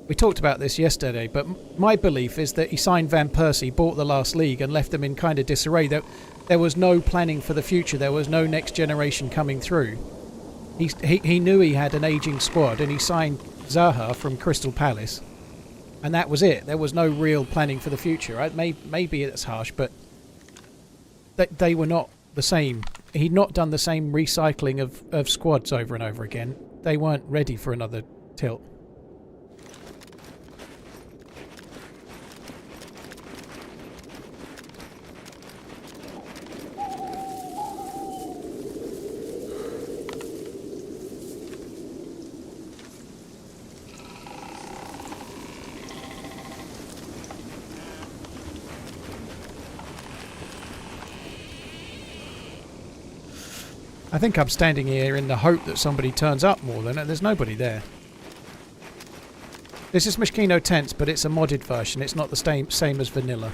Speaker 3: We talked about this yesterday, but my belief is that he signed Van Persie, bought the last league and left them in kind of disarray. There was no planning for the future. There was no next generation coming through. He knew he had an ageing squad and he signed Zaha from Crystal Palace. And that was it. There was no real planning for the future. Right? Maybe it's harsh, but they were not the same. He'd not done the same recycling of squads over and over again. They weren't ready for another tilt. I think I'm standing here in the hope that somebody turns up more than there's nobody there. This is Moschino Tents, but it's a modded version. It's not the same as vanilla.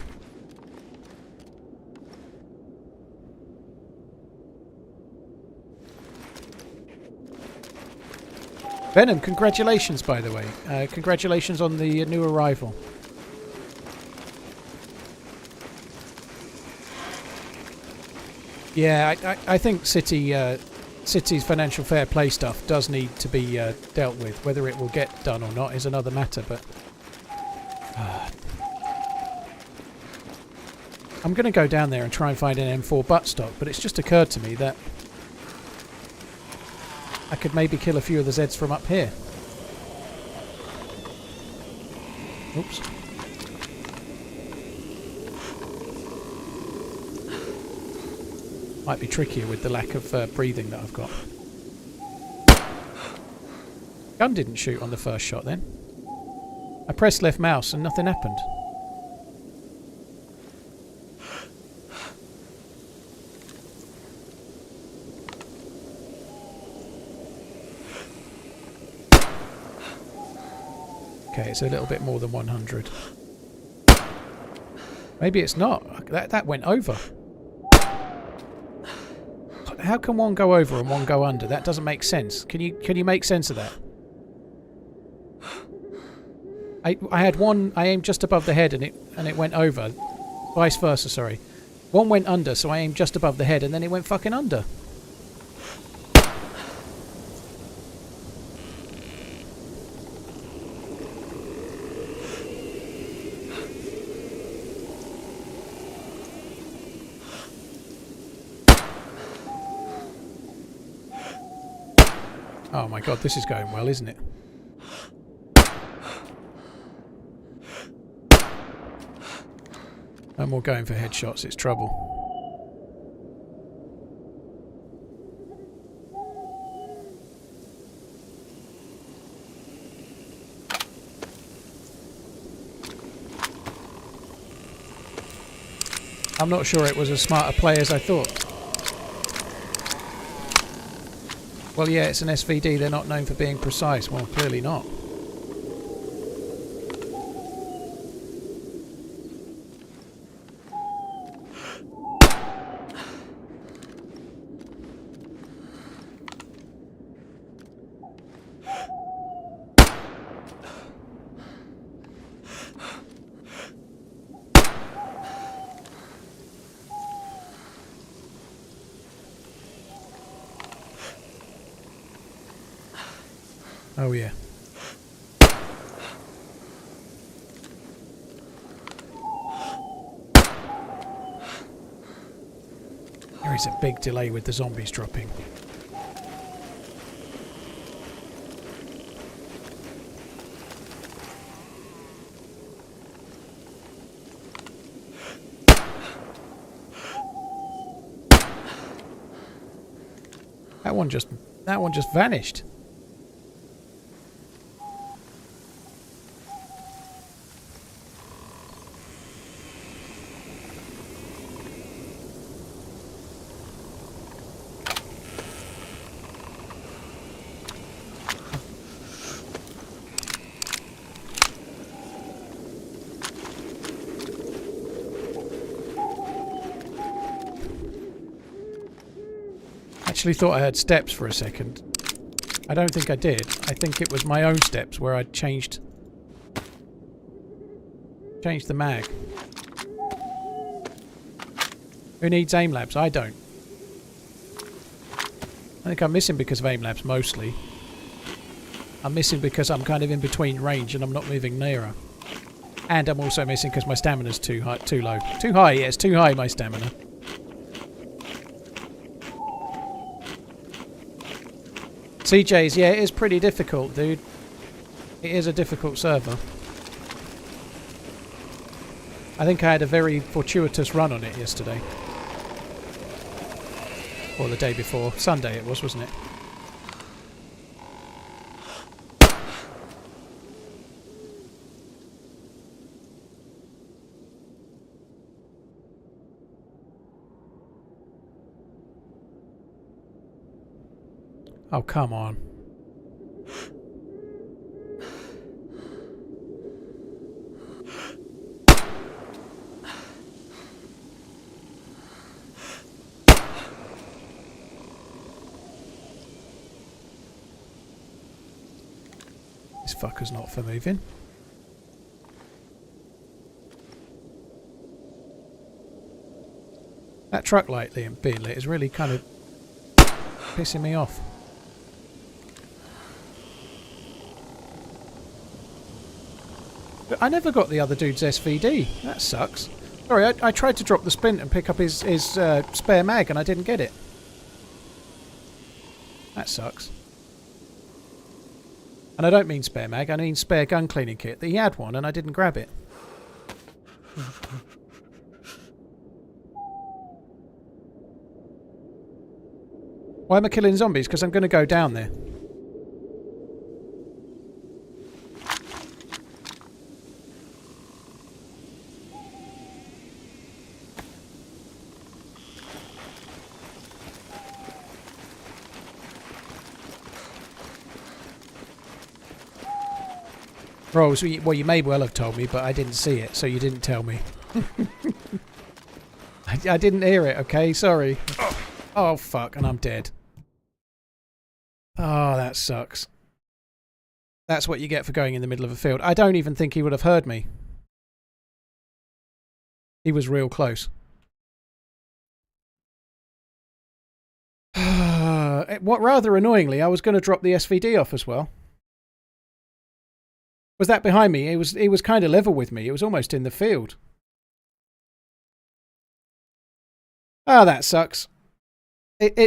Speaker 3: Venom, congratulations, by the way. Congratulations on the new arrival. Yeah, I think City's financial fair play stuff does need to be dealt with. Whether it will get done or not is another matter, but... I'm going to go down there and try and find an M4 buttstock, but it's just occurred to me that I could maybe kill a few of the Zeds from up here. Oops. Might be trickier with the lack of breathing that I've got. Gun didn't shoot on the first shot then. I pressed left mouse and nothing happened. Okay, it's a little bit more than 100. Maybe it's not. That went over. How can one go over and one go under? That doesn't make sense. Can you make sense of that? I had one. I aimed just above the head and it went over. Vice versa. Sorry. One went under, so I aimed just above the head and then it went fucking under. Oh my god, this is going well, isn't it? No more going for headshots, it's trouble. I'm not sure it was as smart a play as I thought. Well, yeah, it's an SVD. They're not known for being precise. Well, clearly not. Oh yeah. There is a big delay with the zombies dropping. That one just vanished. Actually thought I heard steps for a second. I don't think I did. I think it was my own steps where I changed the mag. Who needs aim labs? I don't. I think I'm missing because of aim labs mostly. I'm missing because I'm kind of in between range and I'm not moving nearer. And I'm also missing because my stamina's too high, too low. Too high, yes, too high my stamina. CJ's, yeah, it is pretty difficult, dude. It is a difficult server. I think I had a very fortuitous run on it yesterday. Or the day before. Sunday it was, wasn't it? Oh, come on. This fucker's not for moving. That truck light being lit is really kind of pissing me off. But I never got the other dude's SVD. That sucks. Sorry, I tried to drop the splint and pick up his spare mag and I didn't get it. That sucks. And I don't mean spare mag, I mean spare gun cleaning kit. He had one and I didn't grab it. Why am I killing zombies? Because I'm going to go down there. Rolls, well, you may well have told me, but I didn't see it, so you didn't tell me. I didn't hear it, okay? Sorry. Oh, fuck, and I'm dead. Oh, that sucks. That's what you get for going in the middle of a field. I don't even think he would have heard me. He was real close. What rather annoyingly, I was going to drop the SVD off as well. Was that behind me? It was kind of level with me. It was almost in the field. Oh, that sucks. It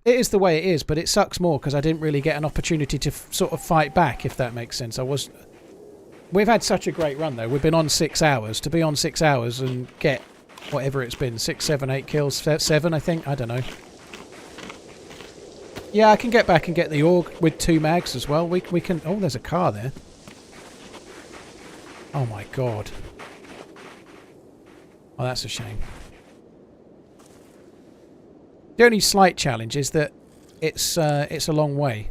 Speaker 3: is the way it is, but it sucks more because I didn't really get an opportunity to sort of fight back, if that makes sense. We've had such a great run though. We've been on 6 hours. To be on 6 hours and get whatever it's been, 6, 7, 8 kills, 7 I think. I don't know. Yeah, I can get back and get the AUG with 2 mags as well. We can. Oh, there's a car there. Oh my god. Oh, that's a shame. The only slight challenge is that it's a long way.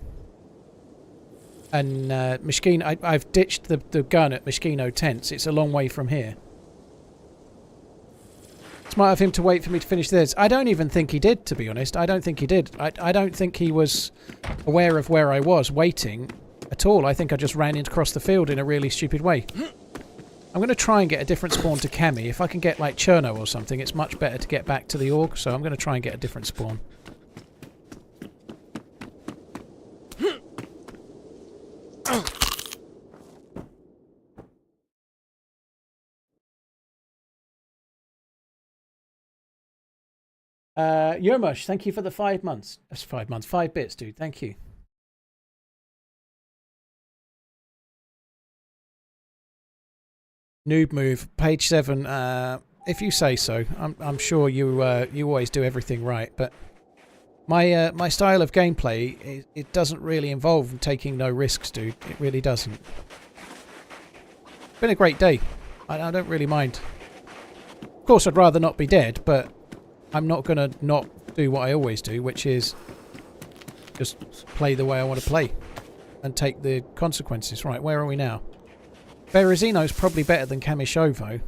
Speaker 3: And Mishkino, I've ditched the gun at Mishkino tents. It's a long way from here. Smart of him to wait for me to finish this. I don't even think he did, to be honest. I don't think he did. I don't think he was aware of where I was waiting at all. I think I just ran across the field in a really stupid way. I'm going to try and get a different spawn to Cammy. If I can get like Cherno or something, it's much better to get back to the AUG, so I'm going to try and get a different spawn. Yomush, thank you for the 5 months. That's 5 months. 5 bits, dude. Thank you. Noob move, page 7. If you say so, I'm sure you always do everything right. But my style of gameplay, it doesn't really involve taking no risks, dude. It really doesn't. It's been a great day. I don't really mind. Of course, I'd rather not be dead, but I'm not gonna not do what I always do, which is just play the way I want to play and take the consequences. Right, where are we now? Berezino's probably better than Kamishovo.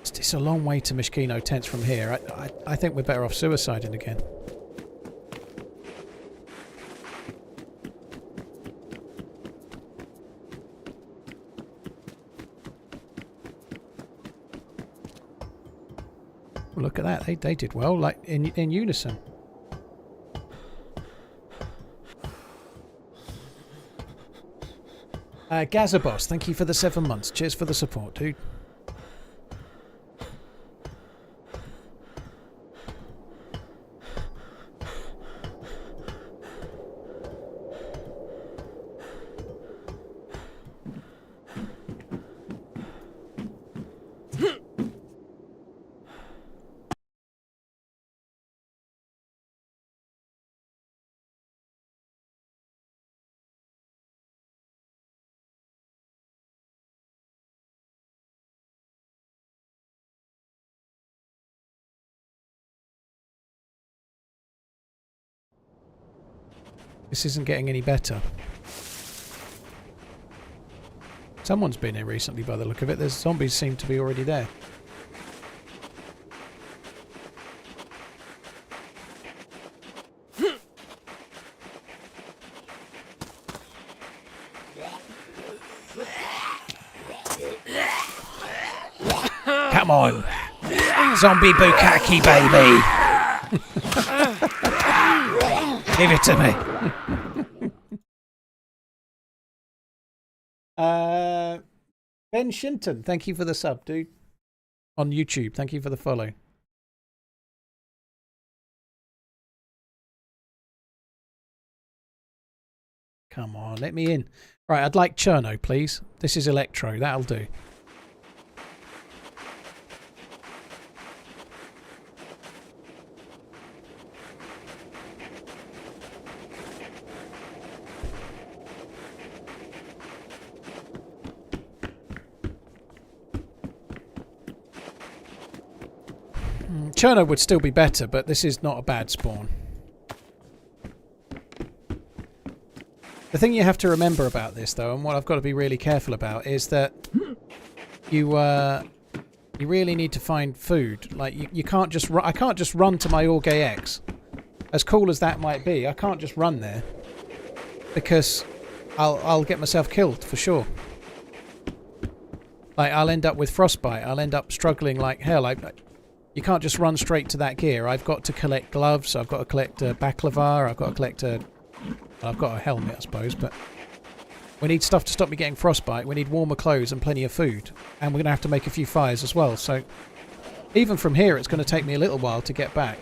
Speaker 3: It's a long way to Mishkino tents from here. I think we're better off suiciding again. Well, look at that. They did well, like in unison. Gazaboss, thank you for the 7 months. Cheers for the support, dude. This isn't getting any better. Someone's been here recently by the look of it. There's zombies seem to be already there. Come on! Zombie bukkake, baby! Give it to me. Ben Shinton, thank you for the sub, dude. On YouTube, thank you for the follow. Come on, let me in. Right, I'd like Cherno, please. This is Electro, that'll do. Cherno would still be better, but this is not a bad spawn. The thing you have to remember about this, though, and what I've got to be really careful about, is that you really need to find food. Like you can't just I can't just run to my Orgay X. As cool as that might be, I can't just run there because I'll get myself killed for sure. Like I'll end up with frostbite. I'll end up struggling like hell. You can't just run straight to that gear. I've got to collect gloves. I've got to collect a baklava. I've got to collect a... Well, I've got a helmet, I suppose, but... We need stuff to stop me getting frostbite. We need warmer clothes and plenty of food. And we're going to have to make a few fires as well. So, even from here, it's going to take me a little while to get back.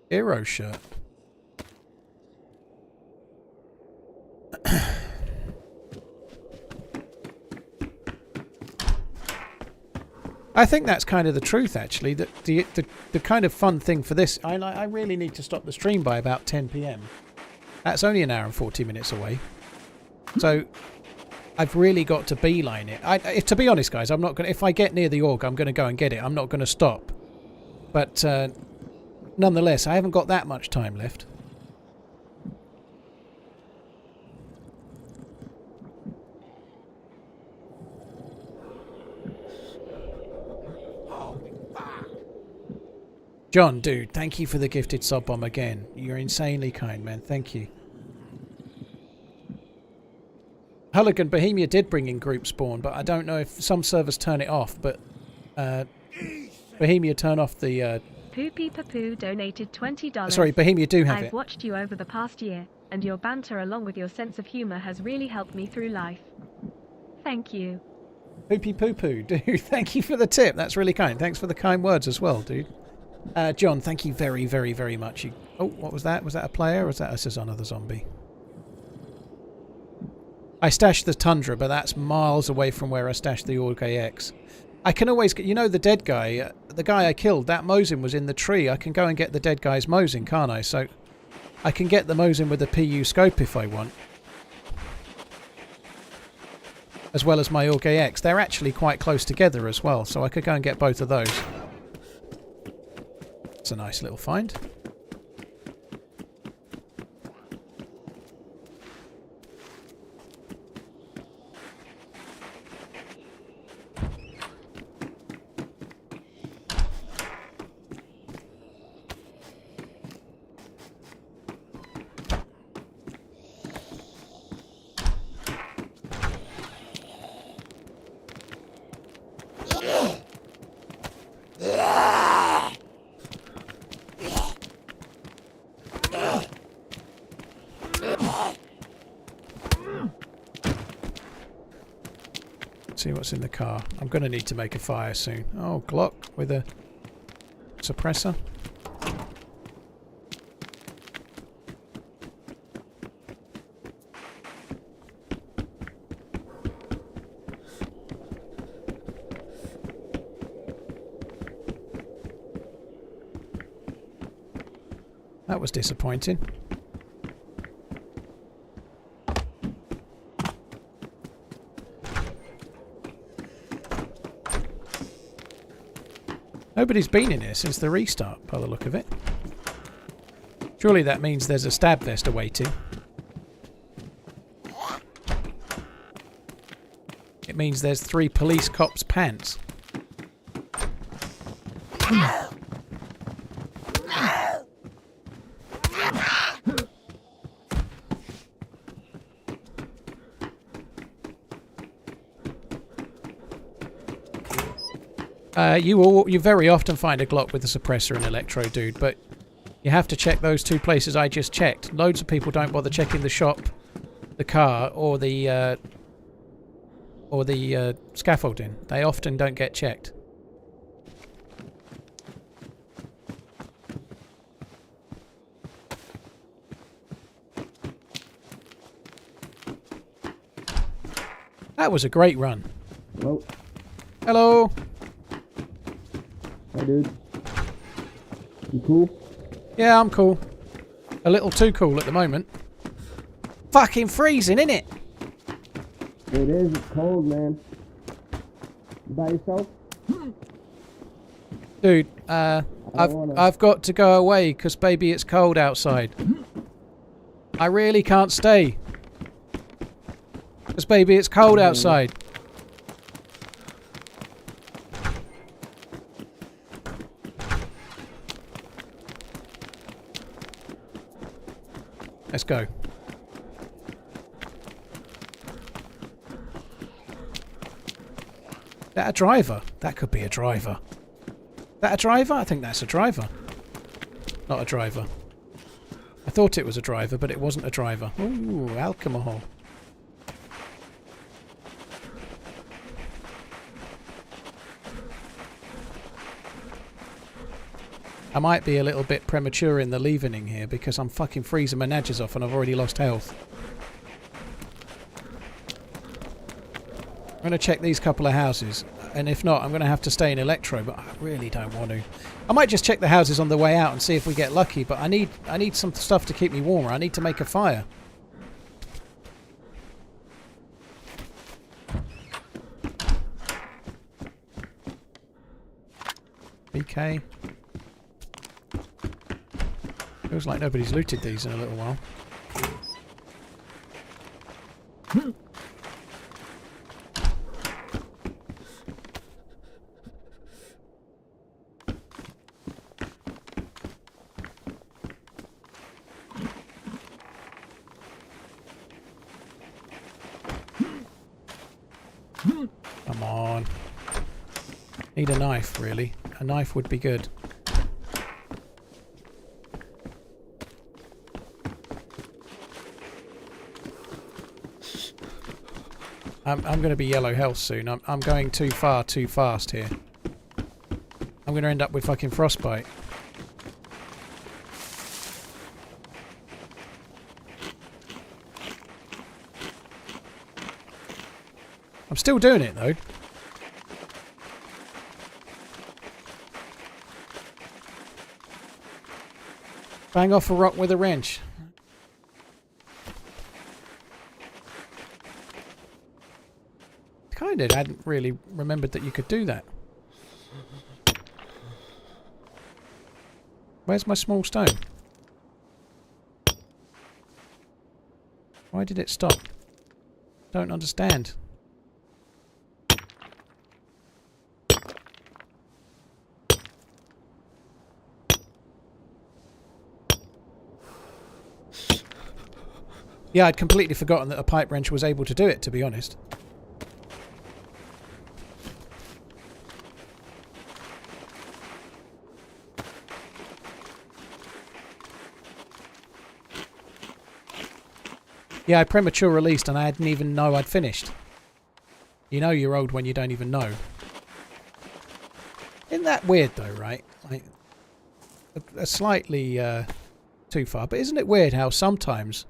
Speaker 3: Hero shirt. I think that's kind of the truth, actually. That the kind of fun thing for this, I really need to stop the stream by about 10 PM. That's only an hour and 40 minutes away. So I've really got to beeline it. To be honest, guys, I'm not going. If I get near the org, I'm going to go and get it. I'm not going to stop. But nonetheless, I haven't got that much time left. John, dude, thank you for the gifted sub bomb again. You're insanely kind, man. Thank you. Hulligan Bohemia did bring in group spawn, but I don't know if some servers turn it off, but Bohemia turn off the...
Speaker 1: Poopy Papoo donated $20.
Speaker 3: Sorry, Bohemia do have it.
Speaker 1: I've watched you over the past year, and your banter along with your sense of humour has really helped me through life. Thank you.
Speaker 3: Poopy Poo Poo, dude, thank you for the tip. That's really kind. Thanks for the kind words as well, dude. John, thank you very, very, very much. Oh, what was that? Was that a player or was that another zombie? I stashed the Tundra, but that's miles away from where I stashed the Orgay X. I can always get, you know, the dead guy, the guy I killed, that Mosin was in the tree. I can go and get the dead guy's Mosin, can't I? So I can get the Mosin with the PU scope if I want. As well as my Orgay X. They're actually quite close together as well, so I could go and get both of those. It's a nice little find. See what's in the car. I'm going to need to make a fire soon. Oh, Glock with a suppressor. That was disappointing. Nobody's been in here since the restart, by the look of it. Surely that means there's a stab vest awaiting. It means there's 3 police cops' pants. You very often find a Glock with a suppressor and electro, dude, but you have to check those 2 places I just checked. Loads of people don't bother checking the shop, the car, or the scaffolding. They often don't get checked. That was a great run.
Speaker 7: Hello.
Speaker 3: Hello.
Speaker 7: Hi, dude. You cool?
Speaker 3: Yeah, I'm cool. A little too cool at the moment. Fucking freezing, innit?
Speaker 7: It is. It's cold, man. You by yourself?
Speaker 3: Dude, I've got to go away because, baby, it's cold outside. I really can't stay. Because, baby, it's cold outside. Let's go. Is that a driver? That could be a driver. Is that a driver? I think that's a driver. Not a driver. I thought it was a driver, but it wasn't a driver. Ooh, alcohol. I might be a little bit premature in the leavening here because I'm fucking freezing my nadges off and I've already lost health. I'm going to check these couple of houses, and if not, I'm going to have to stay in Electro, but I really don't want to. I might just check the houses on the way out and see if we get lucky, but I need some stuff to keep me warmer. I need to make a fire. BK. Feels like nobody's looted these in a little while. Come on. Need a knife, really. A knife would be good. I'm going to be yellow health soon. I'm going too far too fast here. I'm going to end up with fucking frostbite. I'm still doing it though. Bang off a rock with a wrench. I hadn't really remembered that you could do that. Where's my small stone? Why did it stop? Don't understand. Yeah, I'd completely forgotten that a pipe wrench was able to do it, to be honest. Yeah, I premature released and I didn't even know I'd finished. You know you're old when you don't even know. Isn't that weird though, right? Like, a slightly too far, but isn't it weird how sometimes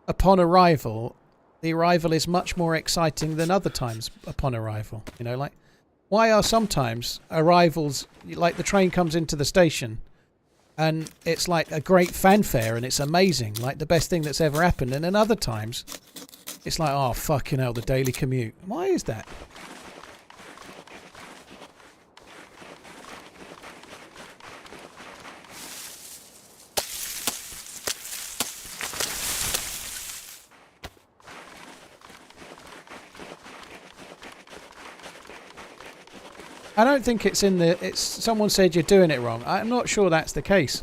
Speaker 3: upon arrival, the arrival is much more exciting than other times upon arrival? You know, like, why are sometimes arrivals, like the train comes into the station and it's like a great fanfare and it's amazing, like the best thing that's ever happened. And then other times, it's like, oh, fucking hell, the daily commute. Why is that? I don't think it's in the... It's someone said you're doing it wrong. I'm not sure that's the case.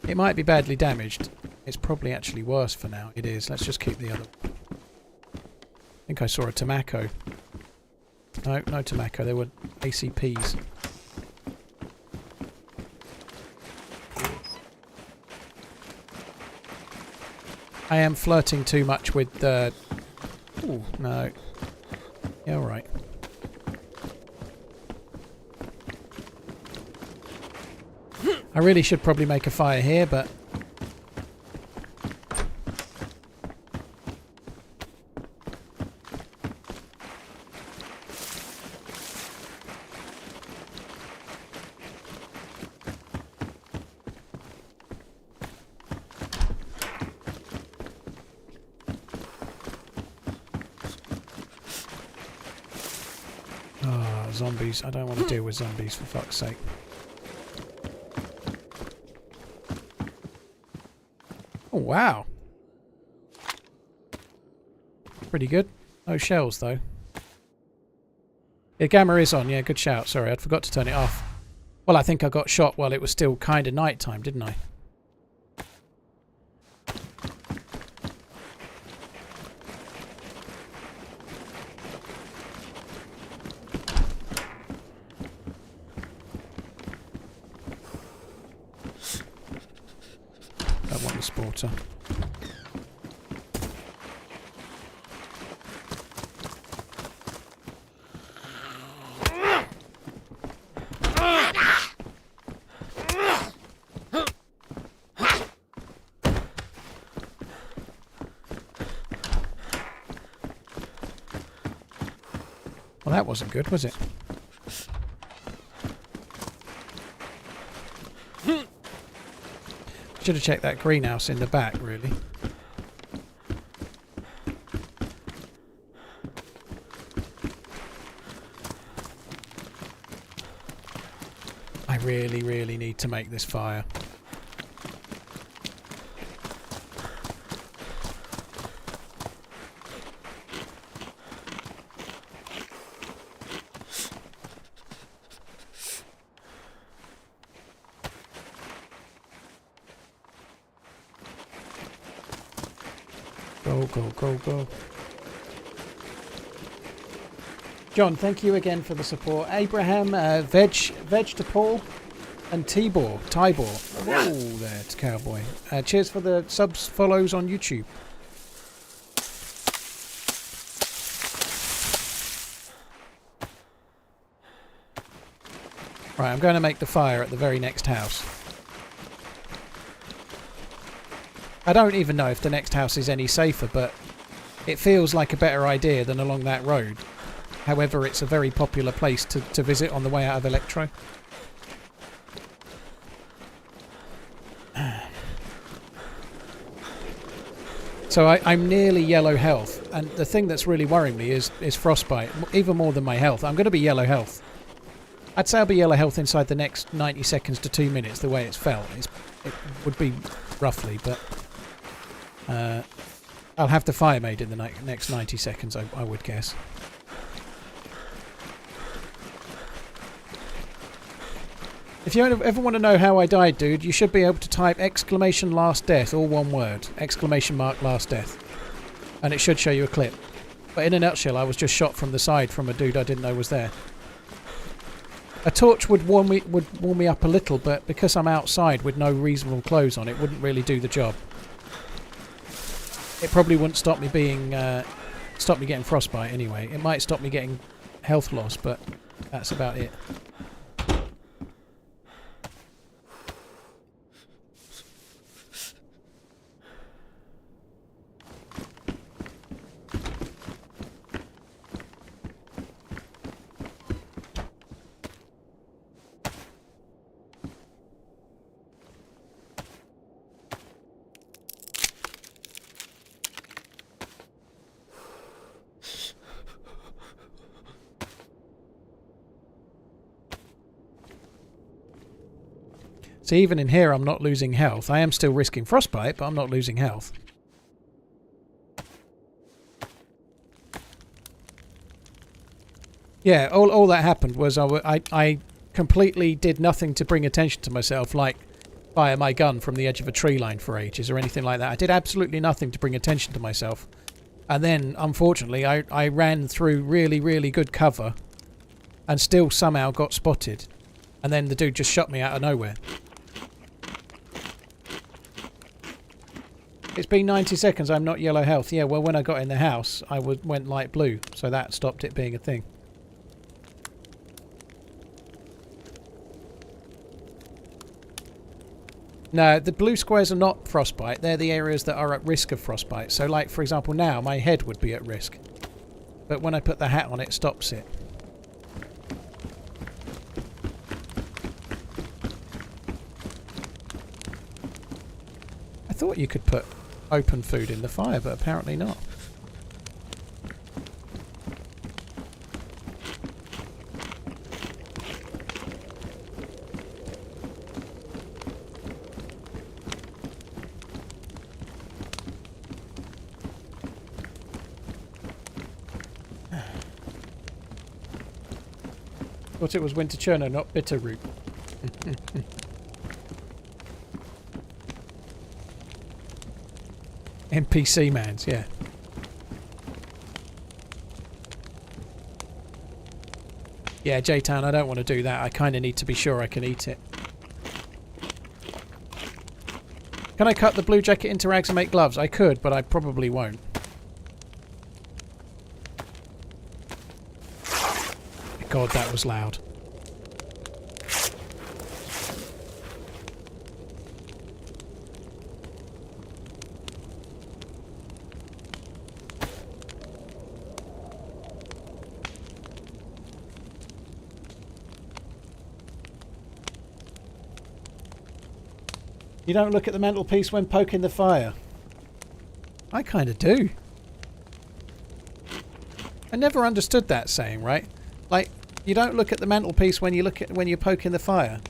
Speaker 3: It might be badly damaged. It's probably actually worse for now. It is. Let's just keep the other... I think I saw a Tomako. No, no Tomako. They were ACPs. I am flirting too much with... Ooh, no. Yeah, alright. I really should probably make a fire here, but... Zombies. I don't want to deal with zombies, for fuck's sake. Oh, wow. Pretty good. No shells, though. Yeah, gamma is on. Yeah, good shout. Sorry, I forgot to turn it off. Well, I think I got shot while it was still kind of night time, didn't I? Sporter. Well, that wasn't good, was it? Should have checked that greenhouse in the back, really. I really, really need to make this fire. Go. John, thank you again for the support. Abraham, Veg to Paul, and Tibor. Oh, there, it's Cowboy. Cheers for the subs, follows on YouTube. Right, I'm going to make the fire at the very next house. I don't even know if the next house is any safer, but it feels like a better idea than along that road. However, it's a very popular place to visit on the way out of Electro. So I'm nearly yellow health, and the thing that's really worrying me is frostbite, even more than my health. I'm going to be yellow health. I'd say I'll be yellow health inside the next 90 seconds to 2 minutes, the way it's felt. It would be roughly, but... I'll have the fire made in the next 90 seconds, I would guess. If you ever want to know how I died, dude, you should be able to type exclamation last death, all one word, exclamation mark last death, and it should show you a clip. But in a nutshell, I was just shot from the side from a dude I didn't know was there. A torch would warm me up a little, but because I'm outside with no reasonable clothes on, it wouldn't really do the job. It probably wouldn't stop me getting frostbite anyway. It might stop me getting health loss, but that's about it. So even in here I'm not losing health. I am still risking frostbite, but I'm not losing health. Yeah, all that happened was I completely did nothing to bring attention to myself, like fire my gun from the edge of a tree line for ages or anything like that. I did absolutely nothing to bring attention to myself. And then, unfortunately, I ran through really, really good cover and still somehow got spotted. And then the dude just shot me out of nowhere. It's been 90 seconds, I'm not yellow health. Yeah, well, when I got in the house, I went light blue, so that stopped it being a thing. No, the blue squares are not frostbite. They're the areas that are at risk of frostbite. So, like, for example, now, my head would be at risk. But when I put the hat on, it stops it. I thought you could put open food in the fire, but apparently not. Thought it was Winter Chernarus, not Bitterroot. NPC-mans, yeah. Yeah, J-Town, I don't want to do that. I kind of need to be sure I can eat it. Can I cut the blue jacket into rags and make gloves? I could, but I probably won't. God, that was loud. You don't look at the mantelpiece when poking the fire. I kind of do. I never understood that saying, right? Like, you don't look at the mantelpiece when you're poking the fire.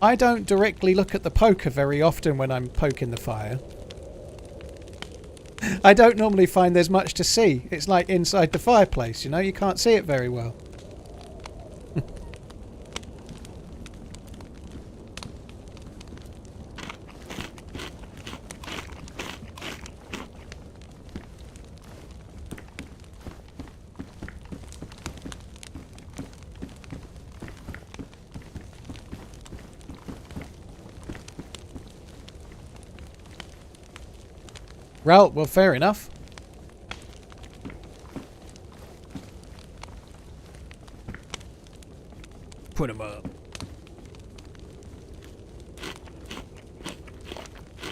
Speaker 3: I don't directly look at the poker very often when I'm poking the fire. I don't normally find there's much to see. It's like inside the fireplace, you know? You can't see it very well. Well, fair enough. Put him up.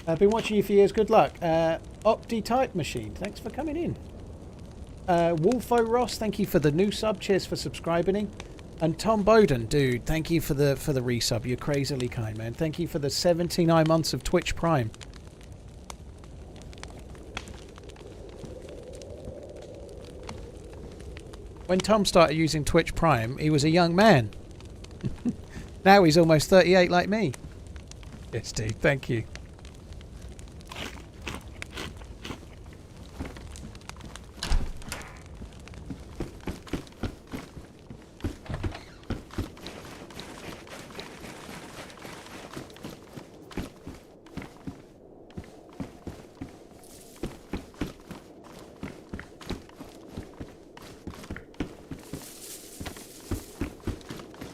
Speaker 3: I've been watching you for years. Good luck. Opti-Type Machine, thanks for coming in. Wolfo Ross, thank you for the new sub. Cheers for subscribing. And Tom Bowden, dude, thank you for the resub. You're crazily kind, man. Thank you for the 79 months of Twitch Prime. When Tom started using Twitch Prime, he was a young man. Now he's almost 38 like me. Yes, Steve, thank you.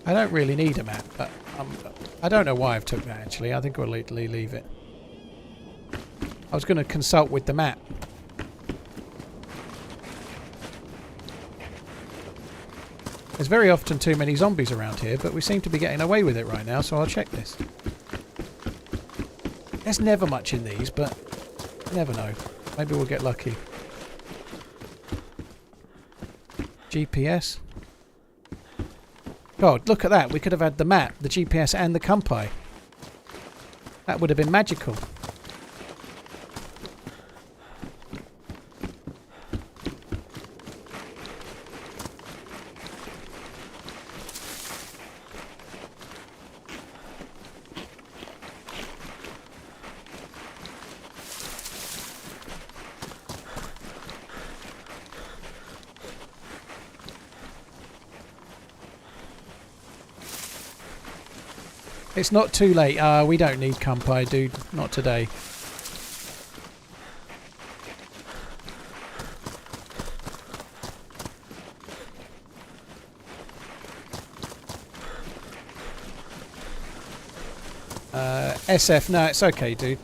Speaker 3: I don't really need a map, but I don't know why I've took that actually. I think we'll leave it. I was going to consult with the map. There's very often too many zombies around here, but we seem to be getting away with it right now, so I'll check this. There's never much in these, but you never know. Maybe we'll get lucky. GPS. God, look at that. We could have had the map, the GPS and the Kumpai. That would have been magical. It's not too late. We don't need Kampai, dude. Not today. SF, no, it's okay, dude.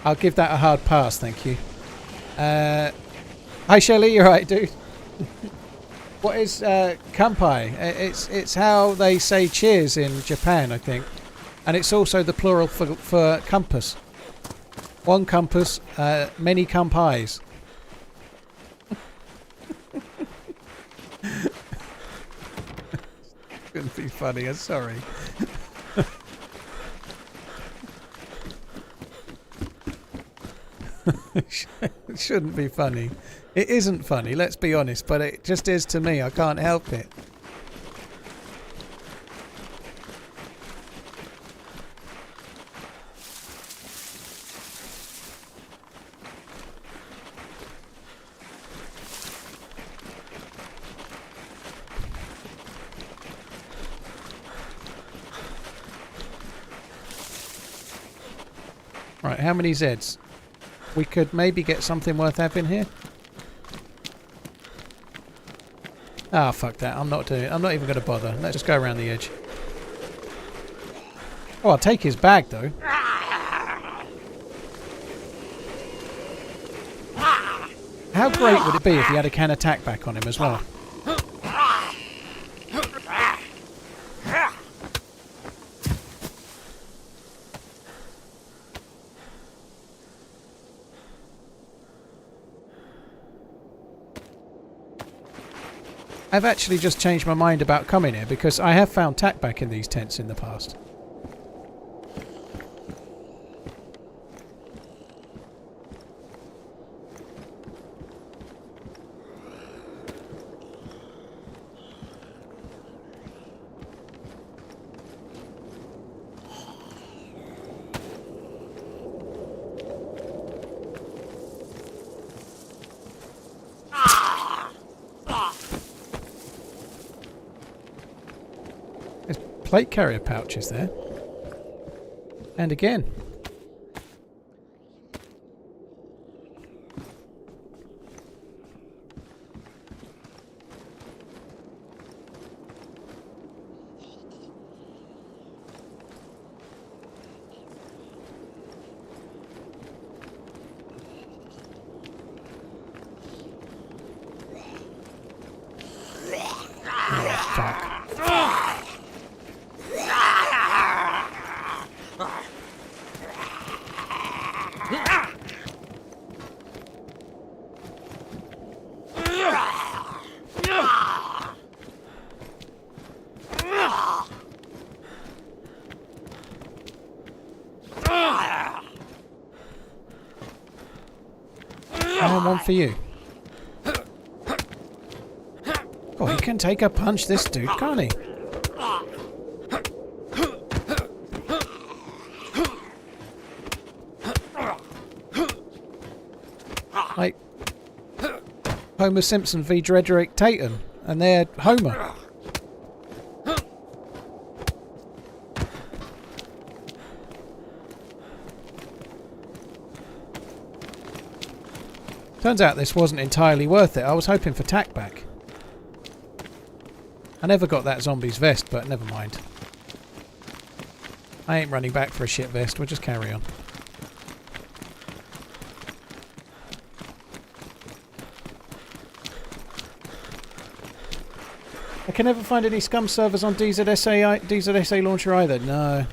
Speaker 3: I'll give that a hard pass, thank you. Hi, Shelley, you're right, dude. What is Kampai? It's how they say cheers in Japan, I think. And it's also the plural for compass. One compass, many Kampais. Couldn't be funny, I'm sorry. It shouldn't be funny. It isn't funny, let's be honest, but it just is to me. I can't help it. Right, how many Zs? We could maybe get something worth having here. Ah, fuck that. I'm not doing it. I'm not even going to bother. Let's just go around the edge. Oh, I'll take his bag, though. How great would it be if he had a can of tack back on him as well? I've actually just changed my mind about coming here because I have found tack back in these tents in the past. Plate carrier pouches there. And again. Oh, fuck. And one for you. Oh, he can take a punch, this dude, can't he? Like Homer Simpson v Drederick Tatum, and they're Homer. Turns out this wasn't entirely worth it. I was hoping for tack back. I never got that zombie's vest, but never mind. I ain't running back for a shit vest, we'll just carry on. I can never find any scum servers on DZSA launcher either, no.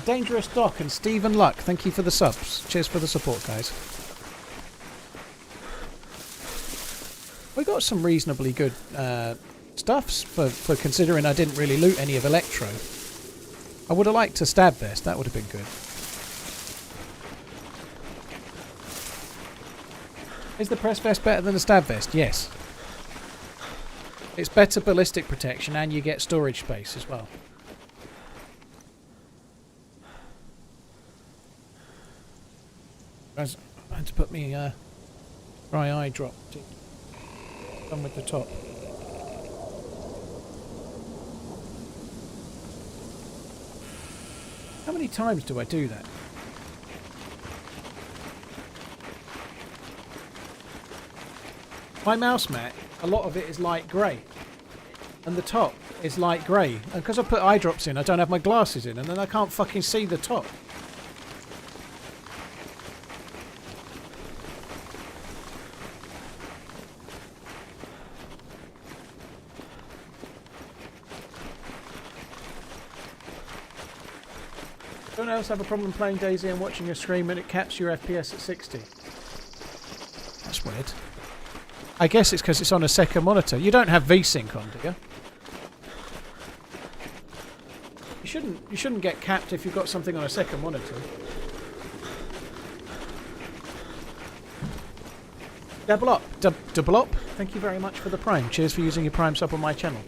Speaker 3: Dangerous Doc and Stephen Luck, thank you for the subs. Cheers for the support, guys. We got some reasonably good stuffs for considering I didn't really loot any of Electro. I would have liked a stab vest, that would have been good. Is the press vest better than the stab vest? Yes. It's better ballistic protection and you get storage space as well. I had to put me dry eye drop. Done with the top. How many times do I do that? My mouse mat, a lot of it is light grey. And the top is light grey. And because I put eye drops in, I don't have my glasses in. And then I can't fucking see the top. Don't else have a problem playing DayZ and watching your stream and it caps your FPS at 60. That's weird. I guess it's because it's on a second monitor. You don't have VSync on, do you? You shouldn't get capped if you've got something on a second monitor. Double up. Double up. Thank you very much for the Prime. Cheers for using your Prime sub on my channel.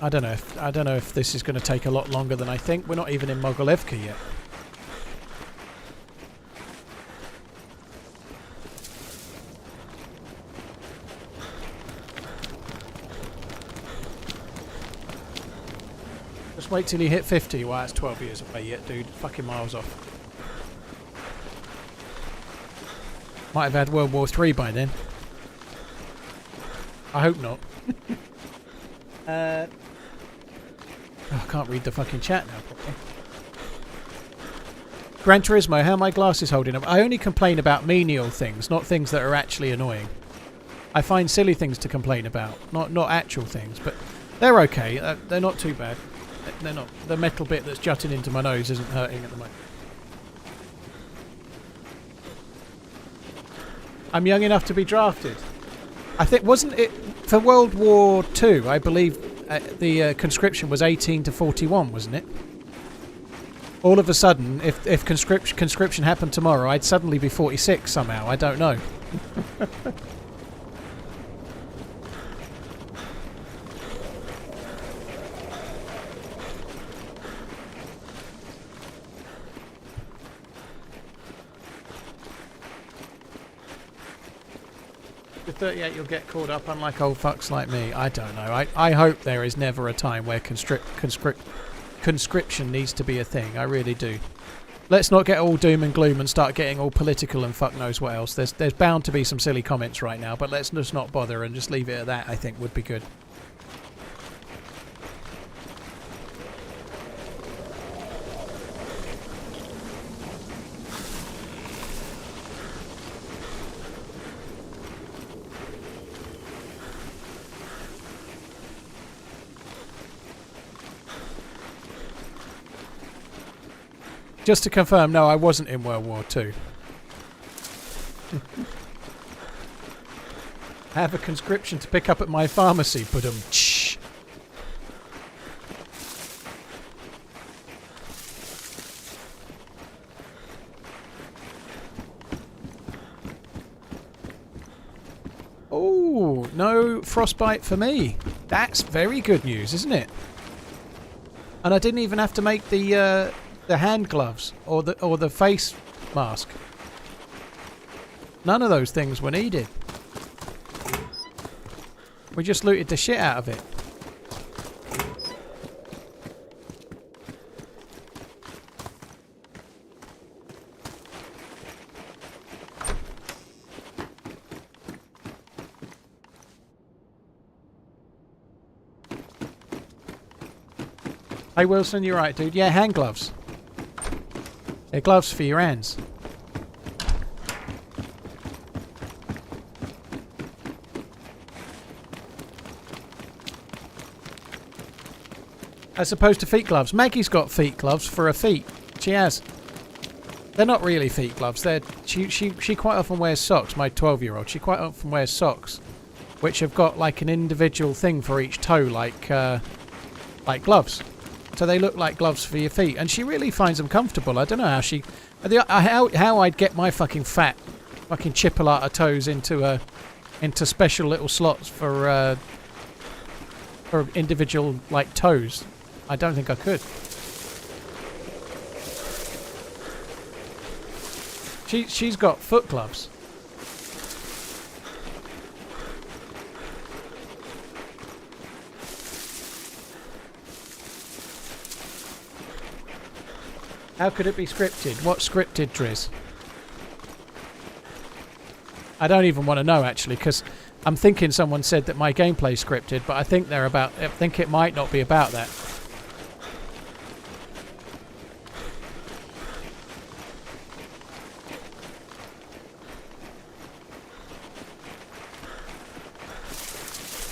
Speaker 3: I don't know if this is going to take a lot longer than I think. We're not even in Mogilevka yet. Just wait till you hit 50. Well, that's 12 years away yet, dude. Fucking miles off. Might have had World War III by then. I hope not. Oh, I can't read the fucking chat now properly. Gran Turismo, how are my glasses holding up? I only complain about menial things, not things that are actually annoying. I find silly things to complain about, not actual things, but they're okay. They're not too bad. They're not. The metal bit that's jutting into my nose isn't hurting at the moment. I'm young enough to be drafted. I think, wasn't it for World War II? I believe the conscription was 18 to 41, wasn't it? All of a sudden, if conscription happened tomorrow, I'd suddenly be 46 somehow. I don't know. At 38 you'll get caught up, unlike old fucks like me. I don't know. I hope there is never a time where conscription needs to be a thing. I really do. Let's not get all doom and gloom and start getting all political and fuck knows what else. There's bound to be some silly comments right now, but let's just not bother and just leave it at that, I think would be good. Just to confirm, no, I wasn't in World War II. I have a conscription to pick up at my pharmacy, but oh, no frostbite for me. That's very good news, isn't it? And I didn't even have to make the hand gloves or the face mask. None of those things were needed. We just looted the shit out of it. Hey Wilson, you're right, dude. Yeah, hand gloves. They're gloves for your hands. As opposed to feet gloves. Maggie's got feet gloves for her feet. She has. They're not really feet gloves. She quite often wears socks. My 12-year-old. She quite often wears socks, which have got like an individual thing for each toe, like gloves. So they look like gloves for your feet, and she really finds them comfortable. I don't know how how I'd get my fucking fat, fucking chipolata toes into special little slots for individual like toes. I don't think I could. She's got foot gloves. How could it be scripted? What's scripted, Driz? I don't even want to know, actually, because I'm thinking someone said that my gameplay's scripted, but I think I think it might not be about that.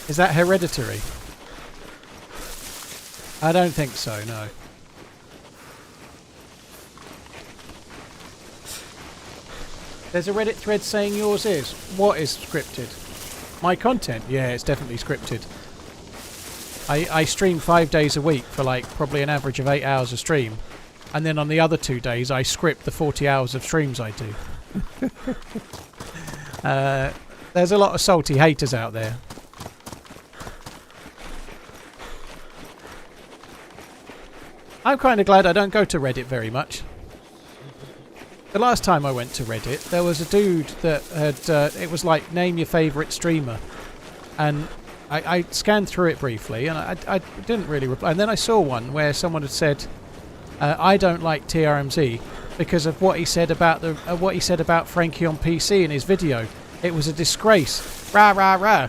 Speaker 3: Is that hereditary? I don't think so, no. There's a Reddit thread saying yours is. What is scripted? My content? Yeah, it's definitely scripted. I stream 5 days a week for like probably an average of 8 hours a stream. And then on the other 2 days I script the 40 hours of streams I do. There's a lot of salty haters out there. I'm kind of glad I don't go to Reddit very much. The last time I went to Reddit, there was a dude that had, it was like, name your favourite streamer. And I scanned through it briefly, and I didn't really reply. And then I saw one where someone had said, I don't like TRMZ because of what he said about Frankie on PC in his video. It was a disgrace. Rah, rah, rah.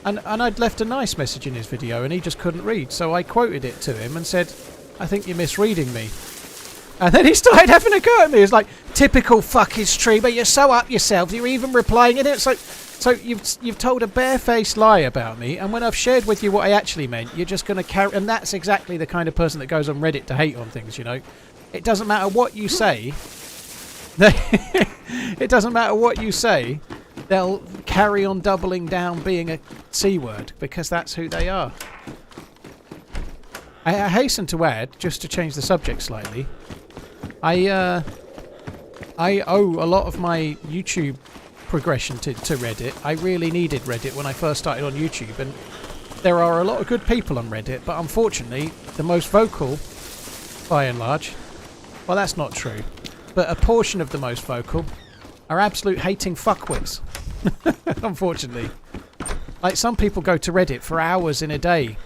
Speaker 3: And I'd left a nice message in his video, and he just couldn't read. So I quoted it to him and said, I think you're misreading me. And then he started having a go at me. It's like, typical fucking streamer, you're so up yourself, you're even replying in it. So you've told a barefaced lie about me, and when I've shared with you what I actually meant, you're just going to carry... And that's exactly the kind of person that goes on Reddit to hate on things, you know. It doesn't matter what you say. It doesn't matter what you say. They'll carry on doubling down being a C-word, because that's who they are. I hasten to add, just to change the subject slightly, I owe a lot of my YouTube progression to Reddit. I really needed Reddit when I first started on YouTube, and there are a lot of good people on Reddit, but unfortunately the most vocal, by and large, well, that's not true, but a portion of the most vocal are absolute hating fuckwits. Unfortunately. Like, some people go to Reddit for hours in a day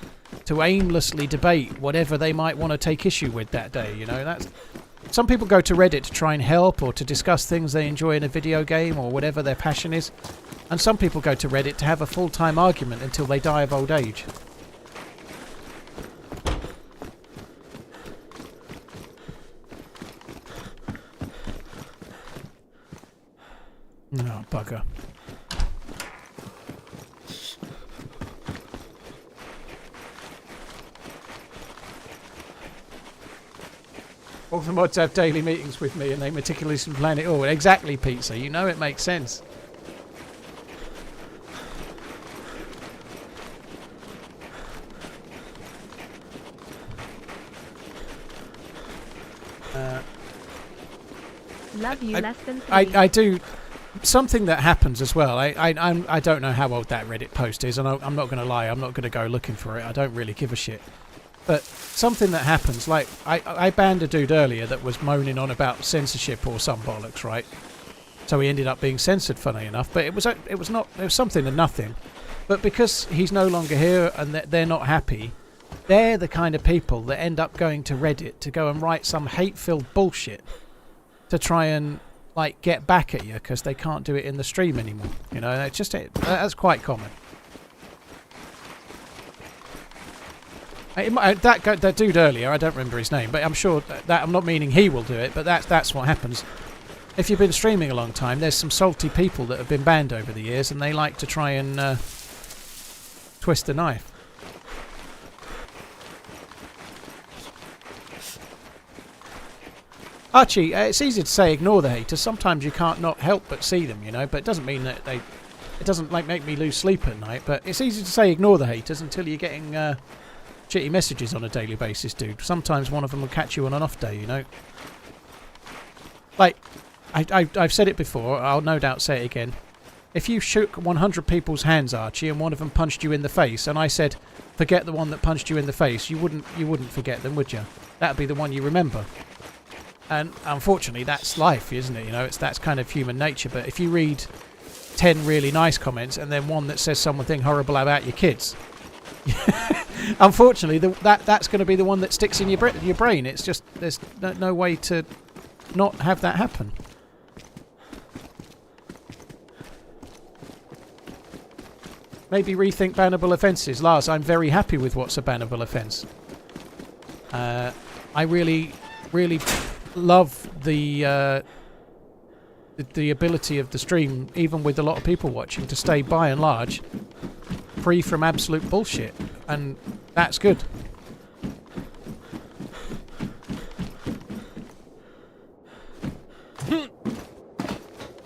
Speaker 3: to aimlessly debate whatever they might want to take issue with that day, you know. That's... Some people go to Reddit to try and help or to discuss things they enjoy in a video game or whatever their passion is. And some people go to Reddit to have a full-time argument until they die of old age. Oh, bugger. All the mods have daily meetings with me and they meticulously plan it all. Exactly, Pizza. You know it makes sense.
Speaker 1: Love you less than 3.
Speaker 3: I do... Something that happens as well. I don't know how old that Reddit post is, and I'm not going to lie. I'm not going to go looking for it. I don't really give a shit. But something that happens, like, I banned a dude earlier that was moaning on about censorship or some bollocks, right? So he ended up being censored, funny enough. But it was something and nothing. But because he's no longer here and they're not happy, they're the kind of people that end up going to Reddit to go and write some hate-filled bullshit to try and, like, get back at you because they can't do it in the stream anymore. You know, it's just that's quite common. That dude earlier, I don't remember his name, but I'm sure that I'm not meaning he will do it, but that's what happens. If you've been streaming a long time, there's some salty people that have been banned over the years, and they like to try and twist the knife. Archie, it's easy to say ignore the haters. Sometimes you can't not help but see them, you know, but it doesn't mean that it doesn't like make me lose sleep at night. But it's easy to say ignore the haters until you're getting shitty messages on a daily basis, dude. Sometimes one of them will catch you on an off day, you know. Like, I've said it before, I'll no doubt say it again. If you shook 100 people's hands, Archie, and one of them punched you in the face, and I said, forget the one that punched you in the face, you wouldn't forget them, would you? That'd be the one you remember. And unfortunately, that's life, isn't it? You know, that's kind of human nature. But if you read 10 really nice comments and then one that says something horrible about your kids, unfortunately, that's going to be the one that sticks in your brain. It's just there's no way to not have that happen. Maybe rethink bannable offences. Lars, I'm very happy with what's a bannable offence. I really love the ability of the stream, even with a lot of people watching, to stay by and large free from absolute bullshit, and that's good.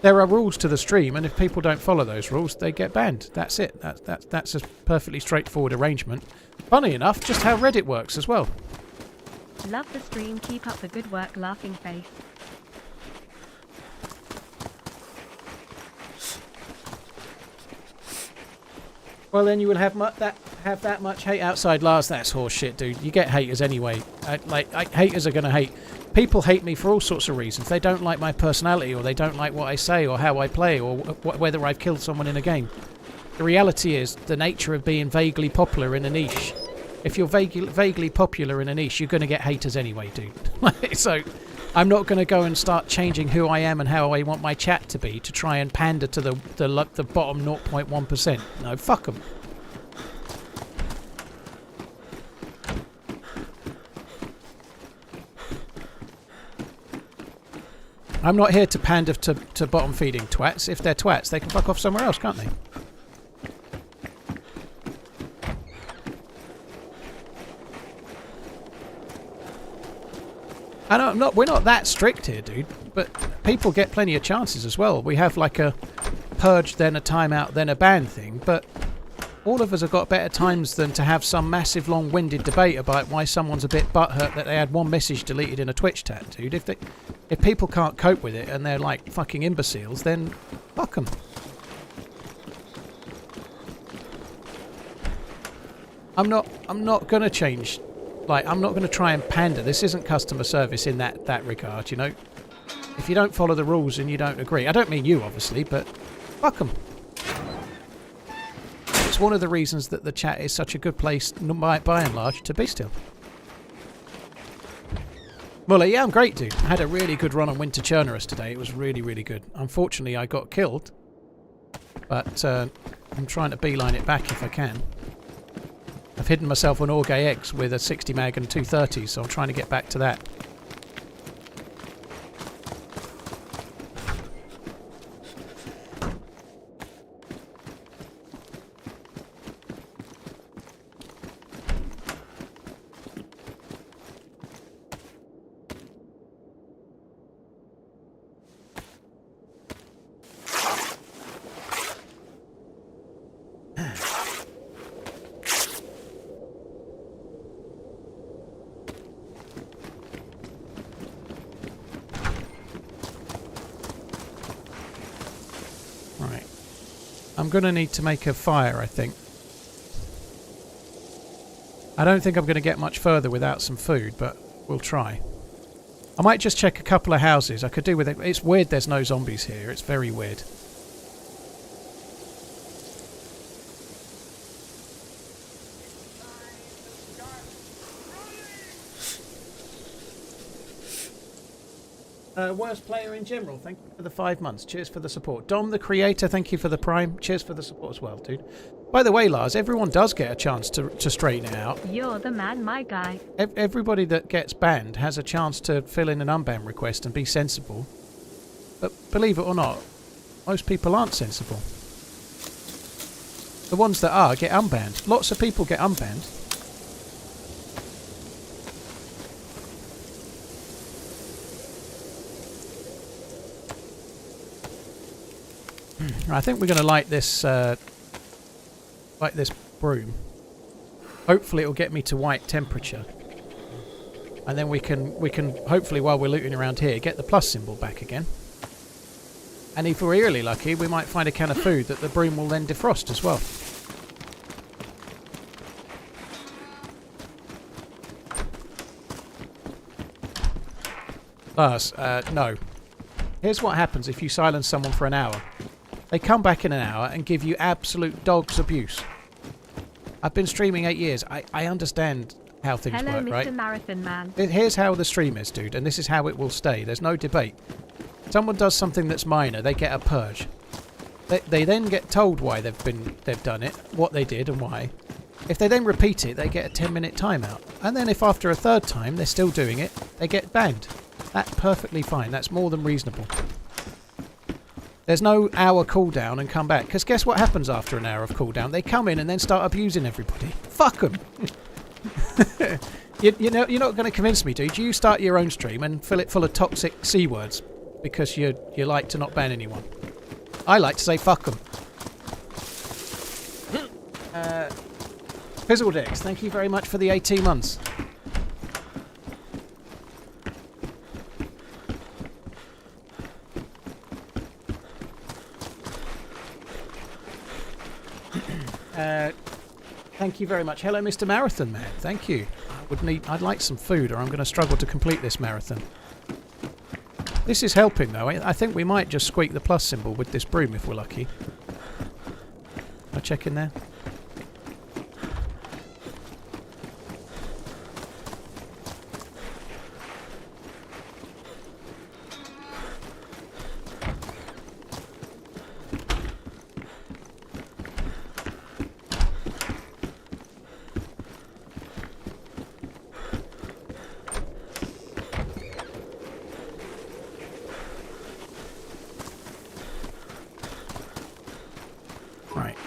Speaker 3: There are rules to the stream, and if people don't follow those rules, they get banned. That's it. That's a perfectly straightforward arrangement. Funny enough, just how Reddit works as well.
Speaker 1: Love the stream, keep up the good work, laughing face.
Speaker 3: Well, then you will have that much hate outside, Lars. That's horseshit, dude. You get haters anyway. Haters are going to hate. People hate me for all sorts of reasons. They don't like my personality, or they don't like what I say, or how I play, or whether I've killed someone in a game. The reality is the nature of being vaguely popular in a niche. If you're vaguely popular in a niche, you're going to get haters anyway, dude. So I'm not going to go and start changing who I am and how I want my chat to be to try and pander to the bottom 0.1%. No, fuck them. I'm not here to pander to bottom feeding twats. If they're twats, they can fuck off somewhere else, can't they? We're not that strict here, dude, but people get plenty of chances as well. We have like a purge, then a timeout, then a ban thing, but all of us have got better times than to have some massive long-winded debate about why someone's a bit butthurt that they had one message deleted in a Twitch chat, dude. If people can't cope with it and they're like fucking imbeciles, then fuck them. I'm not going to change. Like, I'm not going to try and pander. This isn't customer service in that regard, you know. If you don't follow the rules and you don't agree, I don't mean you, obviously, but fuck them. It's one of the reasons that the chat is such a good place, by and large, to be still. Muller, yeah, I'm great, dude. I had a really good run on Winter Chernarus today. It was really, really good. Unfortunately, I got killed, but I'm trying to beeline it back if I can. I've hidden myself on Orgay Eggs with a 60 mag and 230, so I'm trying to get back to that. I'm going to need to make a fire, I think. I don't think I'm going to get much further without some food, but we'll try. I might just check a couple of houses. I could do with it. It's weird there's no zombies here. It's very weird. Worst player in general, thank you for the 5 months. Cheers for the support. Dom, the creator, thank you for the prime. Cheers for the support as well, dude. By the way, Lars, everyone does get a chance to straighten it out.
Speaker 1: You're the man, my guy.
Speaker 3: Everybody that gets banned has a chance to fill in an unban request and be sensible. But believe it or not, most people aren't sensible. The ones that are get unbanned. Lots of people get unbanned. I think we're going to light this broom. Hopefully it'll get me to white temperature. And then we can hopefully, while we're looting around here, get the plus symbol back again. And if we're really lucky, we might find a can of food that the broom will then defrost as well. Lars, no. Here's what happens if you silence someone for an hour. They come back in an hour and give you absolute dog's abuse. I've been streaming 8 years. I understand how things
Speaker 1: Hello,
Speaker 3: work,
Speaker 1: Mr.
Speaker 3: right?
Speaker 1: Marathon Man.
Speaker 3: Here's how the stream is, dude, and this is how it will stay. There's no debate. Someone does something that's minor, they get a purge. They then get told why they've done it, what they did and why. If they then repeat it, they get a 10-minute timeout. And then if after a third time they're still doing it, they get banned. That's perfectly fine. That's more than reasonable. There's no hour cooldown and come back. Because guess what happens after an hour of cooldown? They come in and then start abusing everybody. Fuck them! you know, you're not going to convince me, dude. You start your own stream and fill it full of toxic C words. Because you like to not ban anyone. I like to say fuck them. Pizzledex, thank you very much for the 18 months. Thank you very much. Hello, Mr. Marathon Man. Thank you. I'd like some food, or I'm going to struggle to complete this marathon. This is helping, though. I think we might just squeak the plus symbol with this broom if we're lucky. I'll check in there.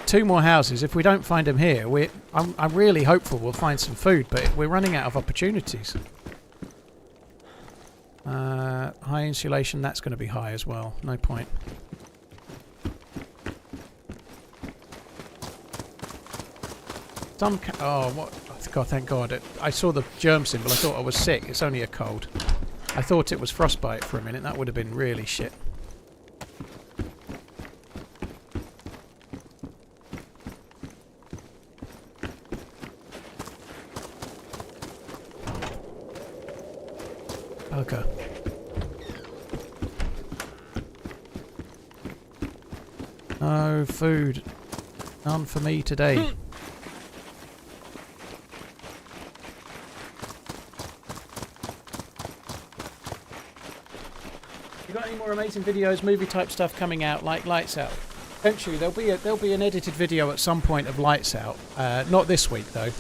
Speaker 3: Two more houses. If we don't find them here, I'm really hopeful we'll find some food, but we're running out of opportunities. High insulation, that's going to be high as well. No point. Oh, what? God, thank God. I saw the germ symbol. I thought I was sick. It's only a cold. I thought it was frostbite for a minute. That would have been really shit. Okay. No food. None for me today. You got any more amazing videos, movie type stuff coming out like Lights Out? Eventually there'll be an edited video at some point of Lights Out. Not this week though.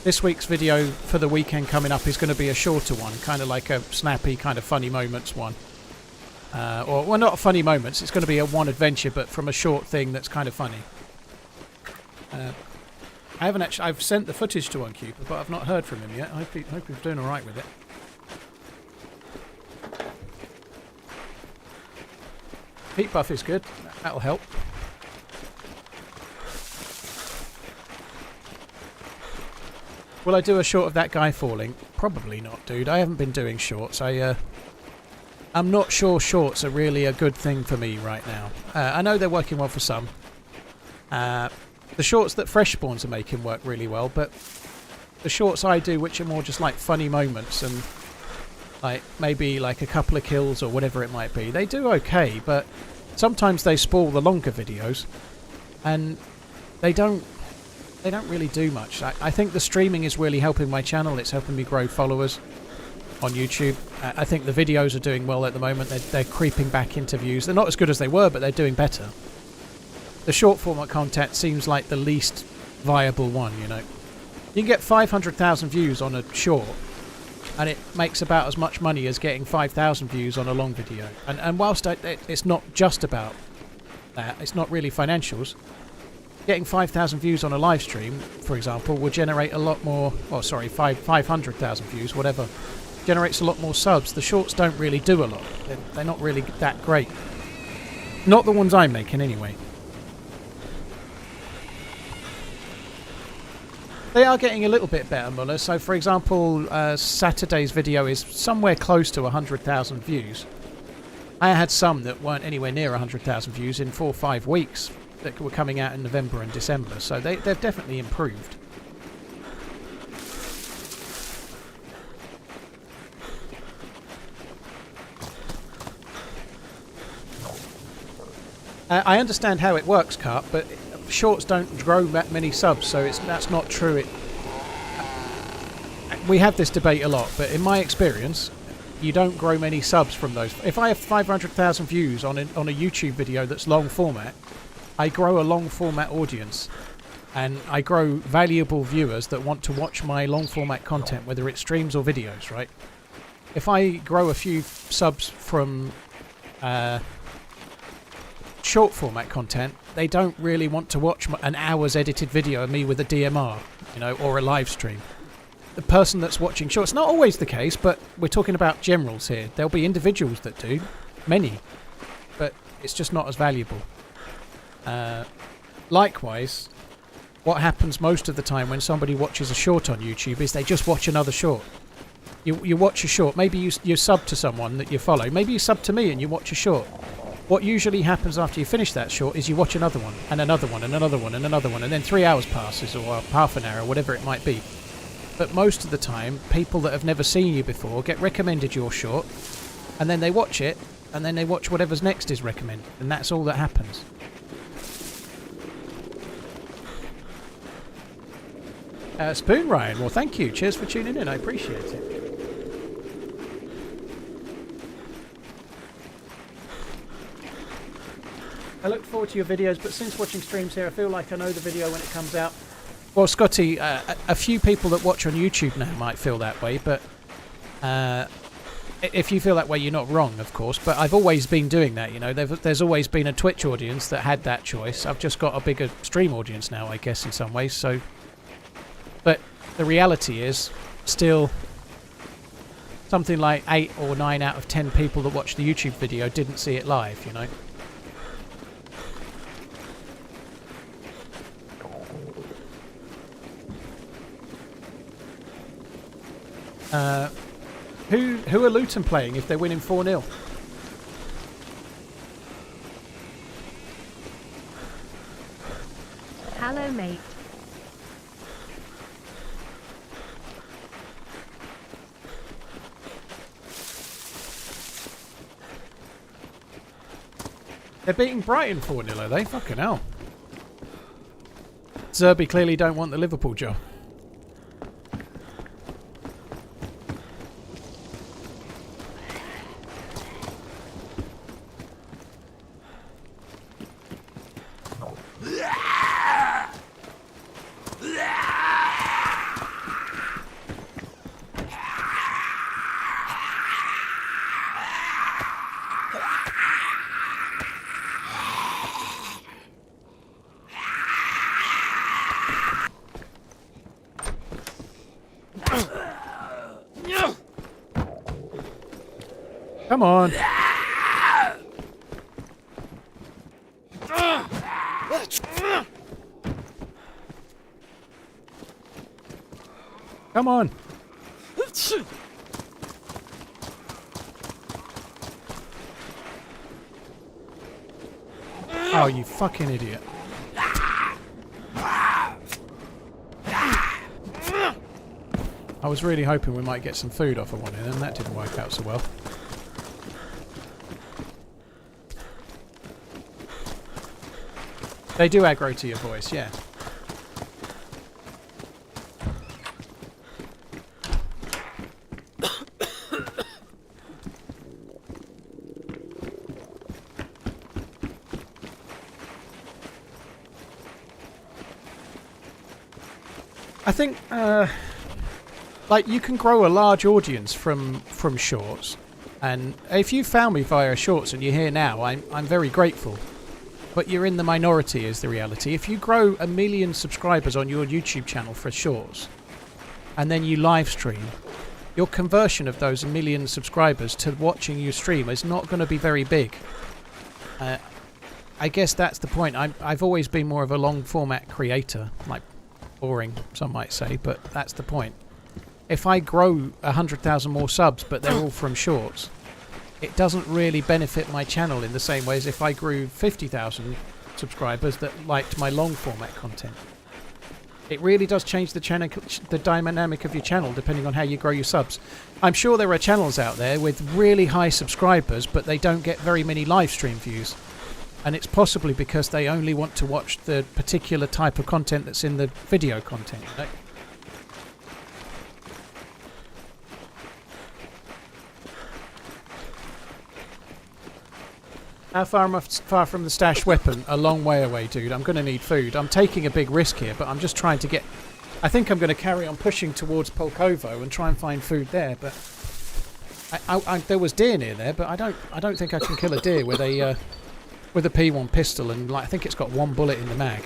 Speaker 3: This week's video for the weekend coming up is going to be a shorter one, kind of like a snappy, kind of funny moments one. Well, not funny moments, it's going to be a one adventure, but from a short thing that's kind of funny. I haven't actually, I've sent the footage to OneCuber, but I've not heard from him yet. I hope he's doing alright with it. Heat buff is good, that'll help. Will I do a short of that guy falling? Probably not, dude. I haven't been doing shorts. I'm not sure shorts are really a good thing for me right now. I know they're working well for some. The shorts that Fresh Spawns are making work really well, but the shorts I do, which are more just like funny moments and like maybe like a couple of kills or whatever it might be, they do okay, but sometimes they spoil the longer videos and they don't really do much. I think the streaming is really helping my channel. It's helping me grow followers on YouTube. I think the videos are doing well at the moment. They're creeping back into views. They're not as good as they were, but they're doing better. The short format content seems like the least viable one, you know. You can get 500,000 views on a short, and it makes about as much money as getting 5,000 views on a long video. And whilst it's not just about that, it's not really financials, getting 5,000 views on a live stream, for example, will generate a lot more... Oh, sorry, 500,000 views, whatever. Generates a lot more subs. The shorts don't really do a lot. They're not really that great. Not the ones I'm making, anyway. They are getting a little bit better, Muller. So, for example, Saturday's video is somewhere close to 100,000 views. I had some that weren't anywhere near 100,000 views in 4 or 5 weeks that were coming out in November and December, so they've definitely improved. I understand how it works, Cart, but shorts don't grow that many subs, so that's not true. We have this debate a lot, but in my experience, you don't grow many subs from those. If I have 500,000 views on a YouTube video that's long format, I grow a long format audience, and I grow valuable viewers that want to watch my long format content, whether it's streams or videos, right? If I grow a few subs from short format content, they don't really want to watch an hour's edited video of me with a DMR, you know, or a live stream. The person that's watching shorts, not always the case, but we're talking about generals here. There'll be individuals that do, many, but it's just not as valuable. Likewise, what happens most of the time when somebody watches a short on YouTube is they just watch another short. You watch a short, maybe you sub to someone that you follow, maybe you sub to me and you watch a short. What usually happens after you finish that short is you watch another one, and another one, and another one, and another one, and then 3 hours passes, or half an hour, whatever it might be. But most of the time, people that have never seen you before get recommended your short, and then they watch it, and then they watch whatever's next is recommended, and that's all that happens. Spoon Ryan, well thank you, cheers for tuning in, I appreciate it. I look forward to your videos, but since watching streams here, I feel like I know the video when it comes out. Well, Scotty, a few people that watch on YouTube now might feel that way, but if you feel that way, you're not wrong, of course. But I've always been doing that, you know. There's always been a Twitch audience that had that choice. I've just got a bigger stream audience now, I guess, in some ways. So, but the reality is, still, something like 8 or 9 out of 10 people that watched the YouTube video didn't see it live, you know. Who are Luton playing if they're winning 4-0?
Speaker 1: Hello, mate.
Speaker 3: They're beating Brighton 4-0, are they? Fucking hell. Zerby clearly don't want the Liverpool job. Come on. Come on. Oh, you fucking idiot. I was really hoping we might get some food off of one of them. That didn't work out so well. They do aggro to your voice, yeah. I think, like, you can grow a large audience from shorts, and if you found me via shorts and you're here now, I'm very grateful. But you're in the minority is the reality. If you grow 1 million subscribers on your YouTube channel for shorts, and then you live stream, your conversion of those 1 million subscribers to watching you stream is not going to be very big. I guess that's the point. I've always been more of a long format creator, like boring, some might say, but that's the point. If I grow 100,000 more subs, but they're all from shorts, it doesn't really benefit my channel in the same way as if I grew 50,000 subscribers that liked my long format content. It really does change the dynamic of your channel depending on how you grow your subs. I'm sure there are channels out there with really high subscribers, but they don't get very many live stream views. And it's possibly because they only want to watch the particular type of content that's in the video content, you know? How far am I far from the stashed weapon? A long way away, dude. I'm going to need food. I'm taking a big risk here, but I'm just trying to get... I think I'm going to carry on pushing towards Polkovo and try and find food there, but... there was deer near there, but I don't think I can kill a deer with a P1 pistol, and like I think it's got one bullet in the mag.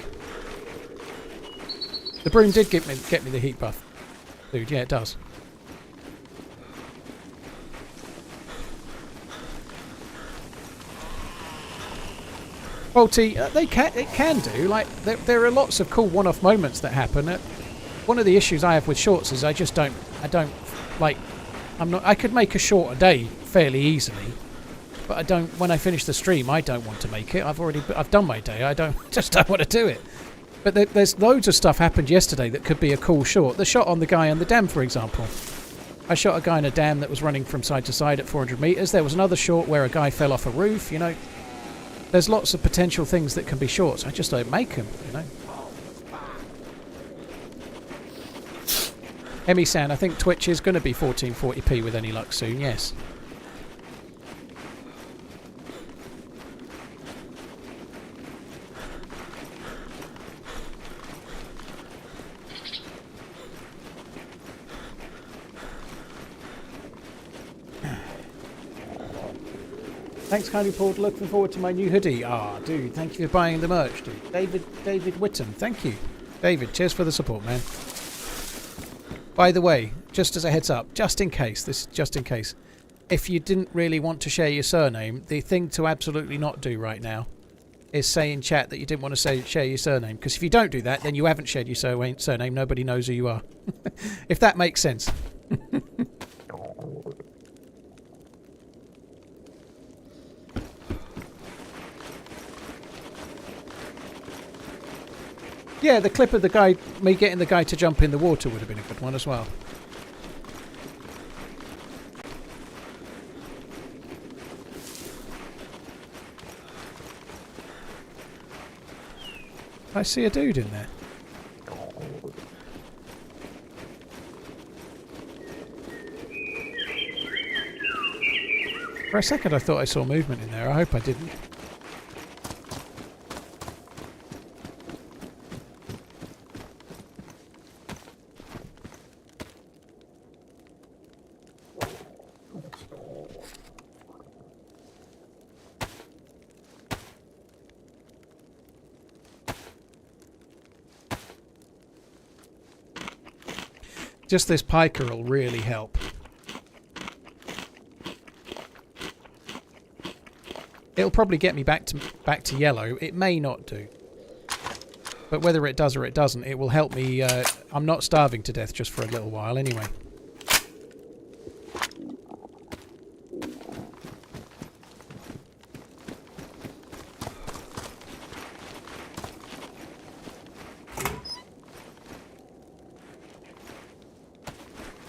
Speaker 3: The broom did get me the heat buff, dude. Yeah, it does. Bolty, it can do. Like there are lots of cool one-off moments that happen. One of the issues I have with shorts is I don't like. I could make a short a day fairly easily, but I don't. When I finish the stream, I don't want to make it. I've done my day. I don't want to do it. But there's loads of stuff happened yesterday that could be a cool short. The shot on the guy on the dam, for example. I shot a guy in a dam that was running from side to side at 400 meters. There was another short where a guy fell off a roof. You know, there's lots of potential things that can be shorts. I just don't make them. You know. Emi-san, I think Twitch is going to be 1440p with any luck soon, yes. Thanks kindly, Paul. Looking forward to my new hoodie. Ah, dude, thank you for buying the merch, dude. David Whittam, thank you. David, cheers for the support, man. By the way, just as a heads up, just in case, if you didn't really want to share your surname, the thing to absolutely not do right now is say in chat that you didn't want to share your surname. Because if you don't do that, then you haven't shared your surname. Nobody knows who you are. If that makes sense. Yeah, the clip of the guy, me getting the guy to jump in the water would have been a good one as well. I see a dude in there. For a second I thought I saw movement in there. I hope I didn't. Just this piker will really help. It'll probably get me back to yellow. It may not do. But whether it does or it doesn't, it will help me. I'm not starving to death just for a little while anyway.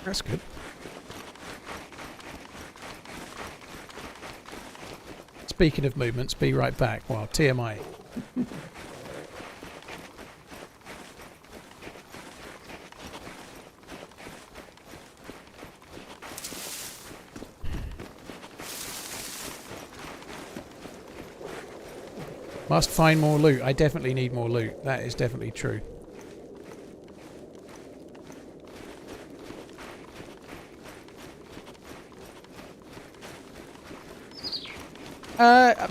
Speaker 3: That's good. Speaking of movements, be right back. Well, TMI. Must find more loot. I definitely need more loot. That is definitely true.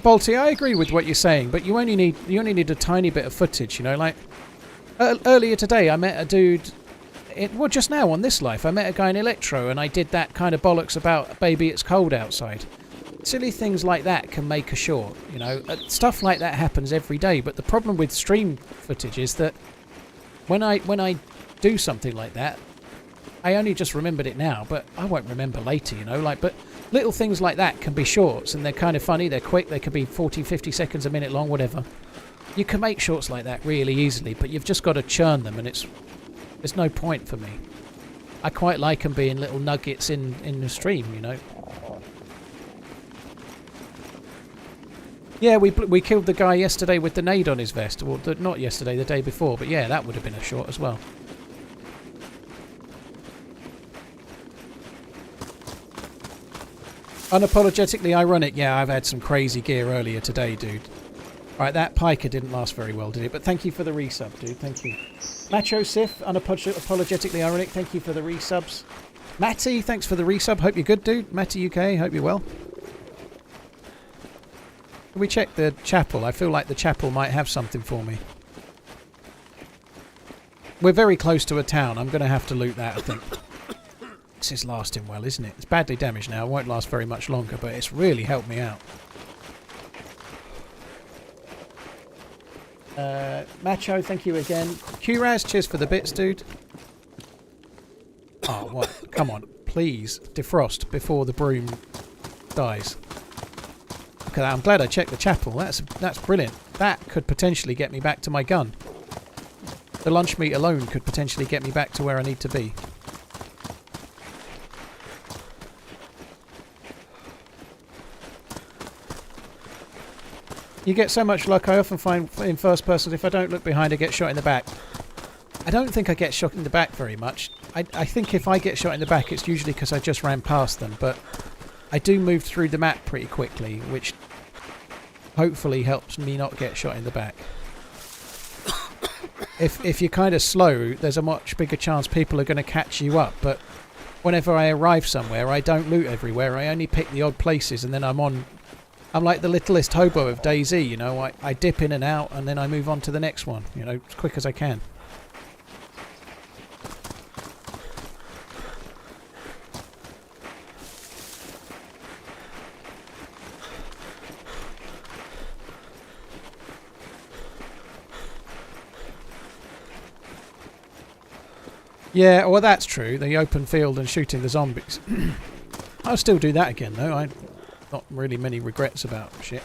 Speaker 3: Balti, I agree with what you're saying, but you only need a tiny bit of footage, you know. Like earlier today, I met a dude. Well, just now on this life, I met a guy in Electro, and I did that kind of bollocks about "baby, it's cold outside." Silly things like that can make a short, you know. Stuff like that happens every day, but the problem with stream footage is that when I do something like that, I only just remembered it now, but I won't remember later, you know. Like, but little things like that can be shorts, and they're kind of funny, they're quick, they could be 40, 50 seconds, a minute long, whatever. You can make shorts like that really easily, but you've just got to churn them, and there's no point for me. I quite like them being little nuggets in the stream, you know. Yeah, we killed the guy yesterday with the nade on his vest. Well, not yesterday, the day before. But yeah, that would have been a shot as well. Unapologetically ironic. Yeah, I've had some crazy gear earlier today, dude. Right, that piker didn't last very well, did it? But thank you for the resub, dude. Thank you. Macho Sif, unapologetically ironic. Thank you for the resubs. Matty, thanks for the resub. Hope you're good, dude. Matty UK, hope you're well. Can we check the chapel? I feel like the chapel might have something for me. We're very close to a town. I'm going to have to loot that, I think. This is lasting well, isn't it? It's badly damaged now. It won't last very much longer, but it's really helped me out. Macho, thank you again. Qraz, cheers for the bits, dude. Oh, what? Come on. Please, defrost before the broom dies. Look at that. I'm glad I checked the chapel. That's brilliant. That could potentially get me back to my gun. The lunch meat alone could potentially get me back to where I need to be. You get so much luck. I often find in first person, if I don't look behind, I get shot in the back. I don't think I get shot in the back very much. I think if I get shot in the back, it's usually because I just ran past them. But I do move through the map pretty quickly, which hopefully helps me not get shot in the back. If you're kind of slow, there's a much bigger chance people are going to catch you up. But whenever I arrive somewhere, I don't loot everywhere. I only pick the odd places, and then I'm like the littlest hobo of DayZ, you know. I dip in and out, and then I move on to the next one, you know, as quick as I can. Yeah, well, that's true. The open field and shooting the zombies. I'll still do that again, though. I not really many regrets about shit.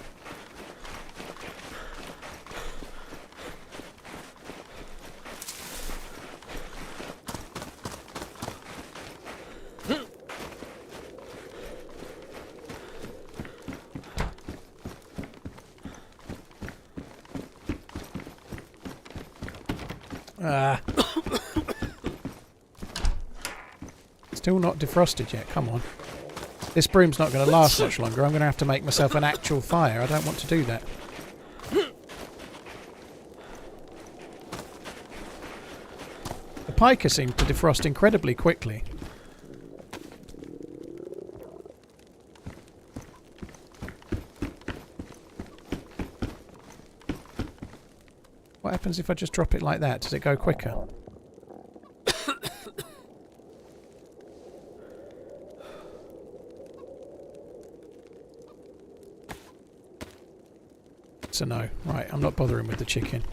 Speaker 3: Still not defrosted yet, come on. This broom's not going to last much longer. I'm going to have to make myself an actual fire. I don't want to do that. The piker seemed to defrost incredibly quickly. What happens if I just drop it like that? Does it go quicker? So no. Right, I'm not bothering with the chicken.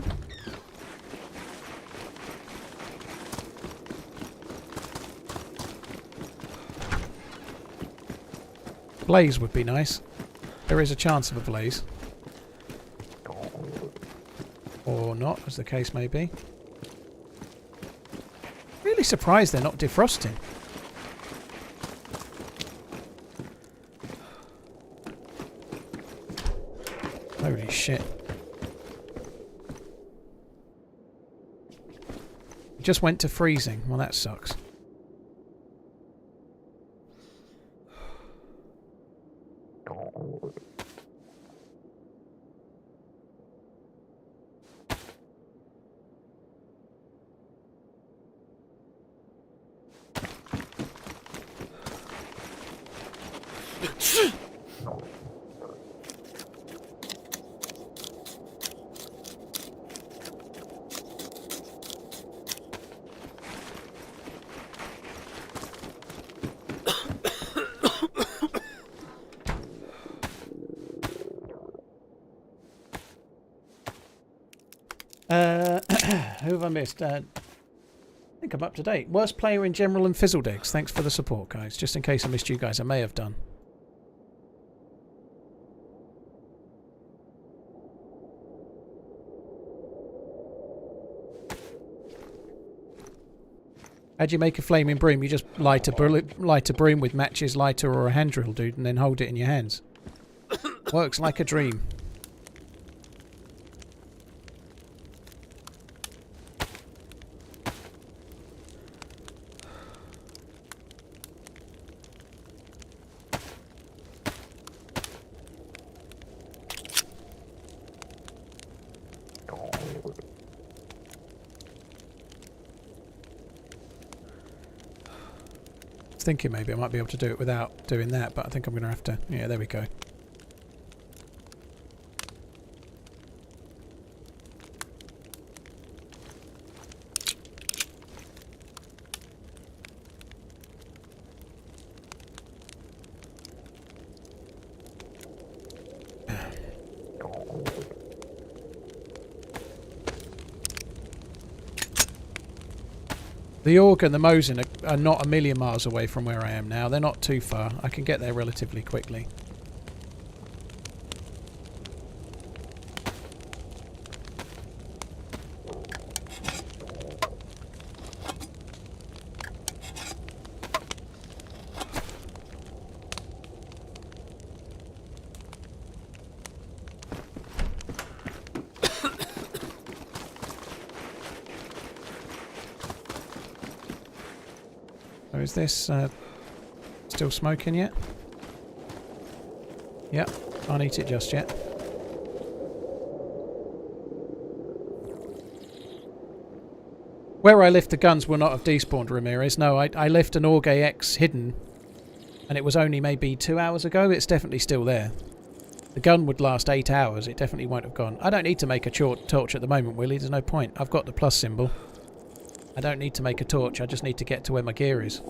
Speaker 3: Blaze would be nice. There is a chance of a blaze. Or not, as the case may be. Really surprised they're not defrosting. Holy shit. It just went to freezing. Well, that sucks. Who have I missed? I think I'm up to date. Worst player in general and Fizzled Eggs. Thanks for the support, guys. Just in case I missed you guys, I may have done. How'd you make a flaming broom? You just light a broom with matches, lighter, or a hand drill, dude, and then hold it in your hands. Works like a dream. I was thinking maybe I might be able to do it without doing that, but I think I'm going to have to... Yeah, there we go. The Org and the Mosin are not a million miles away from where I am now. They're not too far. I can get there relatively quickly. So is this still smoking yet? Yep, can't eat it just yet. Where I left the guns will not have despawned, Ramirez. No, I left an Org AX hidden, and it was only maybe 2 hours ago. It's definitely still there. The gun would last 8 hours. It definitely won't have gone. I don't need to make a torch at the moment, Willie. There's no point. I've got the plus symbol. I don't need to make a torch. I just need to get to where my gear is.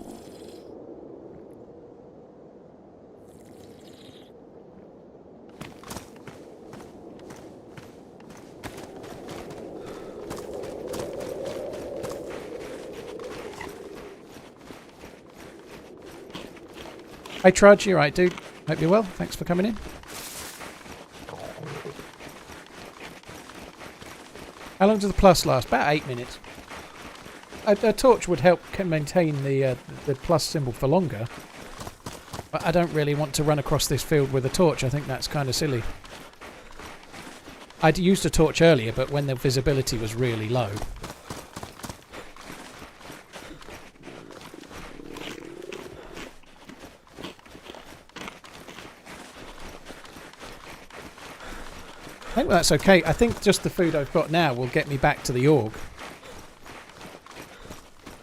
Speaker 3: Hey Trudge, you right, dude? Hope you're well. Thanks for coming in. How long does the plus last? About 8 minutes. A torch would help maintain the plus symbol for longer. But I don't really want to run across this field with a torch. I think that's kind of silly. I'd used a torch earlier, but when the visibility was really low. I think that's okay. I think just the food I've got now will get me back to the Org.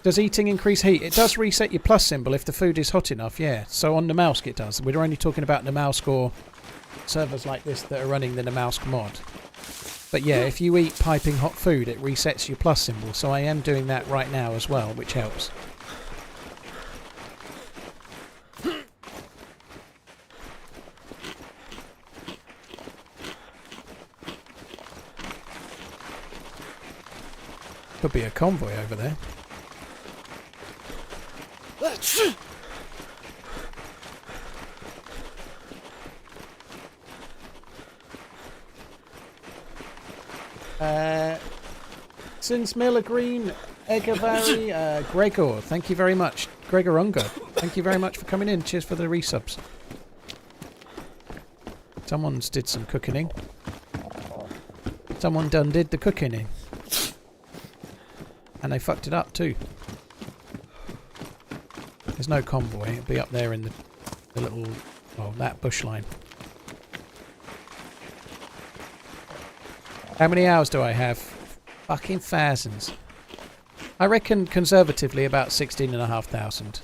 Speaker 3: Does eating increase heat? It does reset your plus symbol if the food is hot enough, yeah. So on Namalsk it does. We're only talking about Namalsk or servers like this that are running the Namalsk mod. But yeah, if you eat piping hot food, it resets your plus symbol. So I am doing that right now as well, which helps. Could be a convoy over there. Since Miller Green, Egavari, Gregor, thank you very much. Gregor Unger, thank you very much for coming in. Cheers for the resubs. Someone's did some cooking. Someone done did the cooking. And they fucked it up too. There's no convoy. It'll be up there in the little... Oh, that bush line. How many hours do I have? Fucking thousands. I reckon conservatively about 16,500.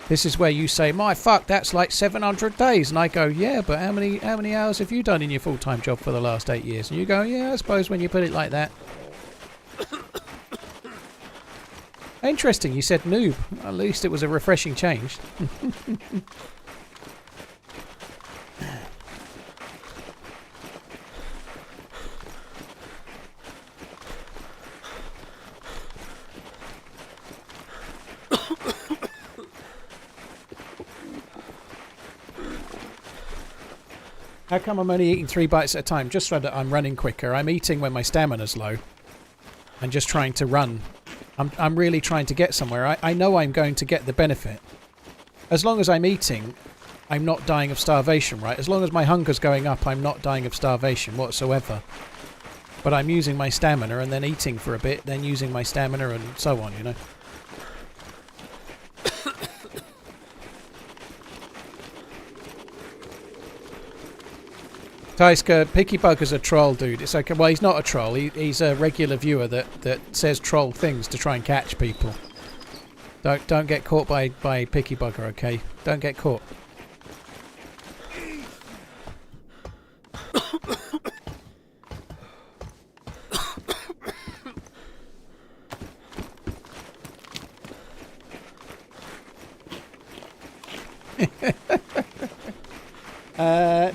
Speaker 3: This is where you say, my fuck, that's like 700 days. And I go, yeah, but how many hours have you done in your full-time job for the last 8 years? And you go, yeah, I suppose when you put it like that. Interesting, you said noob. At least it was a refreshing change. How come I'm only eating 3 bites at a time? Just so that I'm running quicker. I'm eating when my stamina's low. And just trying to run. I'm really trying to get somewhere. I know I'm going to get the benefit. As long as I'm eating, I'm not dying of starvation, right? As long as my hunger's going up, I'm not dying of starvation whatsoever. But I'm using my stamina and then eating for a bit, then using my stamina and so on, you know? Tyska, Picky Bugger's a troll, dude. It's okay. Well, he's not a troll. He's a regular viewer that says troll things to try and catch people. Don't get caught by Picky Bugger, okay? Don't get caught.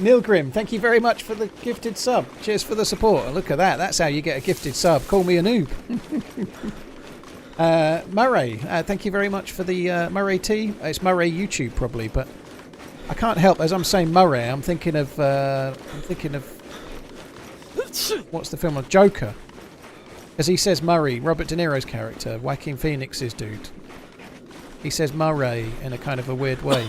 Speaker 3: Neil Grimm, thank you very much for the gifted sub. Cheers for the support. Look at that. That's how you get a gifted sub. Call me a noob. Murray, thank you very much for the Murray T. It's Murray YouTube probably, but I can't help as I'm saying Murray. I'm thinking of what's the film of Joker, as he says Murray, Robert De Niro's character, Joaquin Phoenix's dude. He says Murray in a kind of a weird way.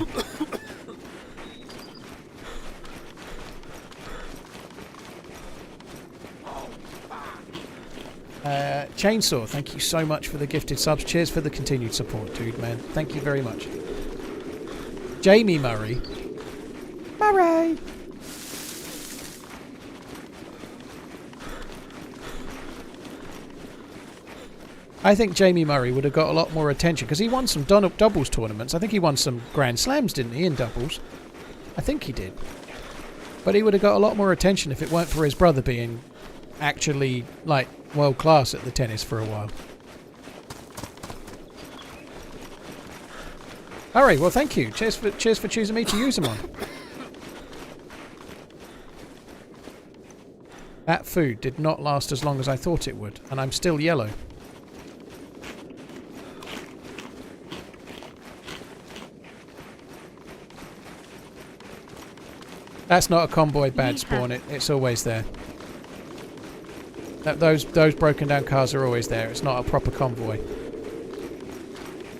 Speaker 3: Chainsaw, thank you so much for the gifted subs. Cheers for the continued support, dude, man. Thank you very much. Jamie Murray. Murray! I think Jamie Murray would have got a lot more attention because he won some doubles tournaments. I think he won some Grand Slams, didn't he, in doubles? I think he did. But he would have got a lot more attention if it weren't for his brother being actually, like, world class at the tennis for a while. Alright, well thank you. Cheers for choosing me to use them on. That food did not last as long as I thought it would, and I'm still yellow. That's not a convoy badge spawn, it's always there. Those broken down cars are always there. It's not a proper convoy.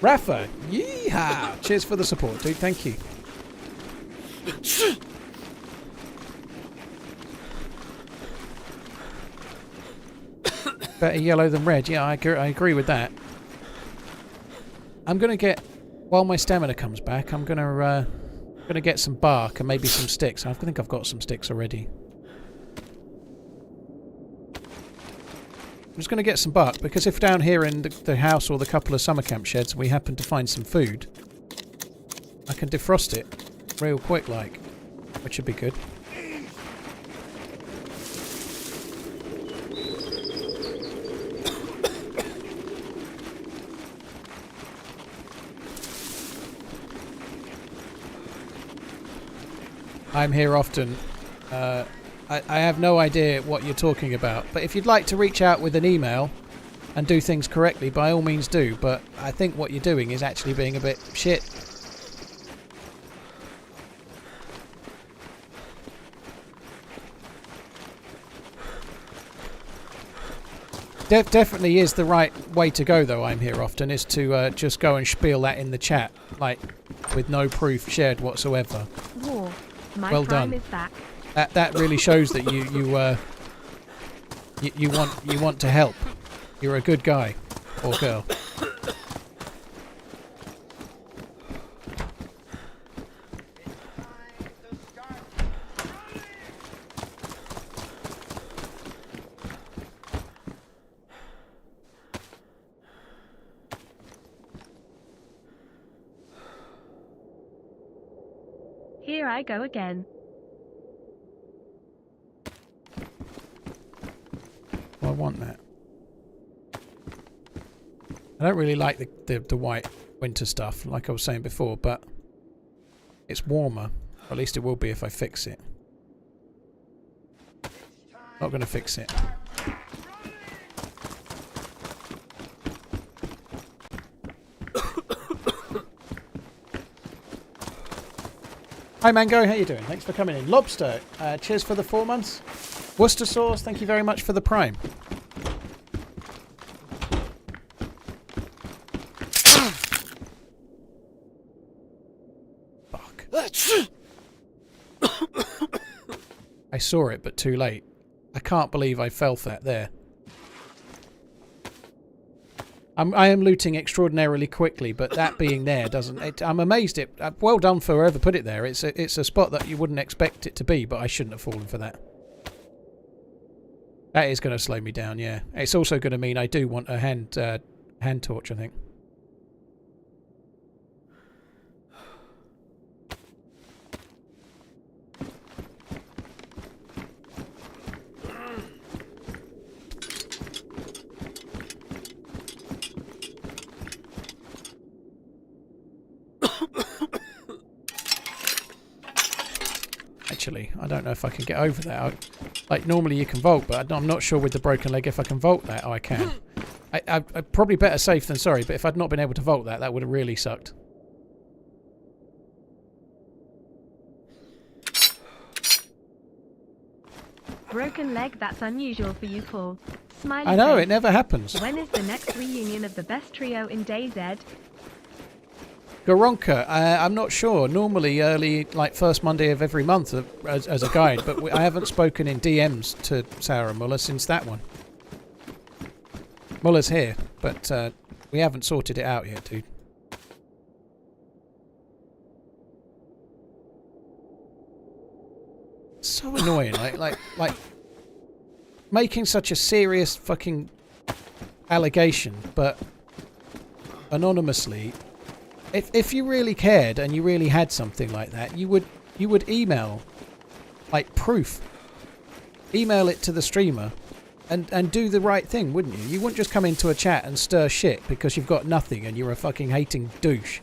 Speaker 3: Rafa, yeehaw! Cheers for the support, dude. Thank you. Better yellow than red. Yeah, I agree with that. I'm gonna get, while my stamina comes back, I'm gonna get some bark and maybe some sticks. I think I've got some sticks already. I'm just going to get some bark, because if down here in the house or the couple of summer camp sheds we happen to find some food, I can defrost it real quick, like, which should be good. I'm here often. I have no idea what you're talking about, but if you'd like to reach out with an email and do things correctly, by all means do, but I think what you're doing is actually being a bit shit. Definitely is the right way to go, though. I'm here often is to just go and spiel that in the chat, like, with no proof shared whatsoever.
Speaker 1: War. My
Speaker 3: Well
Speaker 1: crime
Speaker 3: done.
Speaker 1: is back.
Speaker 3: That really shows that you want to help. You're a good guy or girl.
Speaker 1: Here I go again.
Speaker 3: I want that. I don't really like the white winter stuff, like I was saying before, but it's warmer. Or at least it will be if I fix it. Not going to fix it. Hi Mango, how you doing? Thanks for coming in. Lobster, cheers for the 4 months. Worcester sauce, thank you very much for the prime. Fuck. I saw it, but too late. I can't believe I felt that there. I am looting extraordinarily quickly, but that being there doesn't... I'm amazed it... well done for whoever put it there. It's a spot that you wouldn't expect it to be, but I shouldn't have fallen for that. That is going to slow me down, yeah. It's also going to mean I do want a hand torch, I think. Actually, I don't know if I can get over that. Like, normally you can vault, but I'm not sure with the broken leg if I can vault that. Oh, I can. I probably better safe than sorry, but if I'd not been able to vault that, that would have really sucked.
Speaker 1: Broken leg, that's unusual for you, Paul. Smiley
Speaker 3: I know,
Speaker 1: face.
Speaker 3: it never happens.
Speaker 1: When is the next reunion of the best trio in DayZ?
Speaker 3: Goronka, I'm not sure. Normally early, like first Monday of every month as a guide, but I haven't spoken in DMs to Sarah Muller since that one. Muller's here, but we haven't sorted it out yet, dude. So annoying, like making such a serious fucking allegation, but anonymously. If you really cared and you really had something like that, you would email, like, proof. Email it to the streamer and do the right thing, wouldn't you? You wouldn't just come into a chat and stir shit because you've got nothing and you're a fucking hating douche.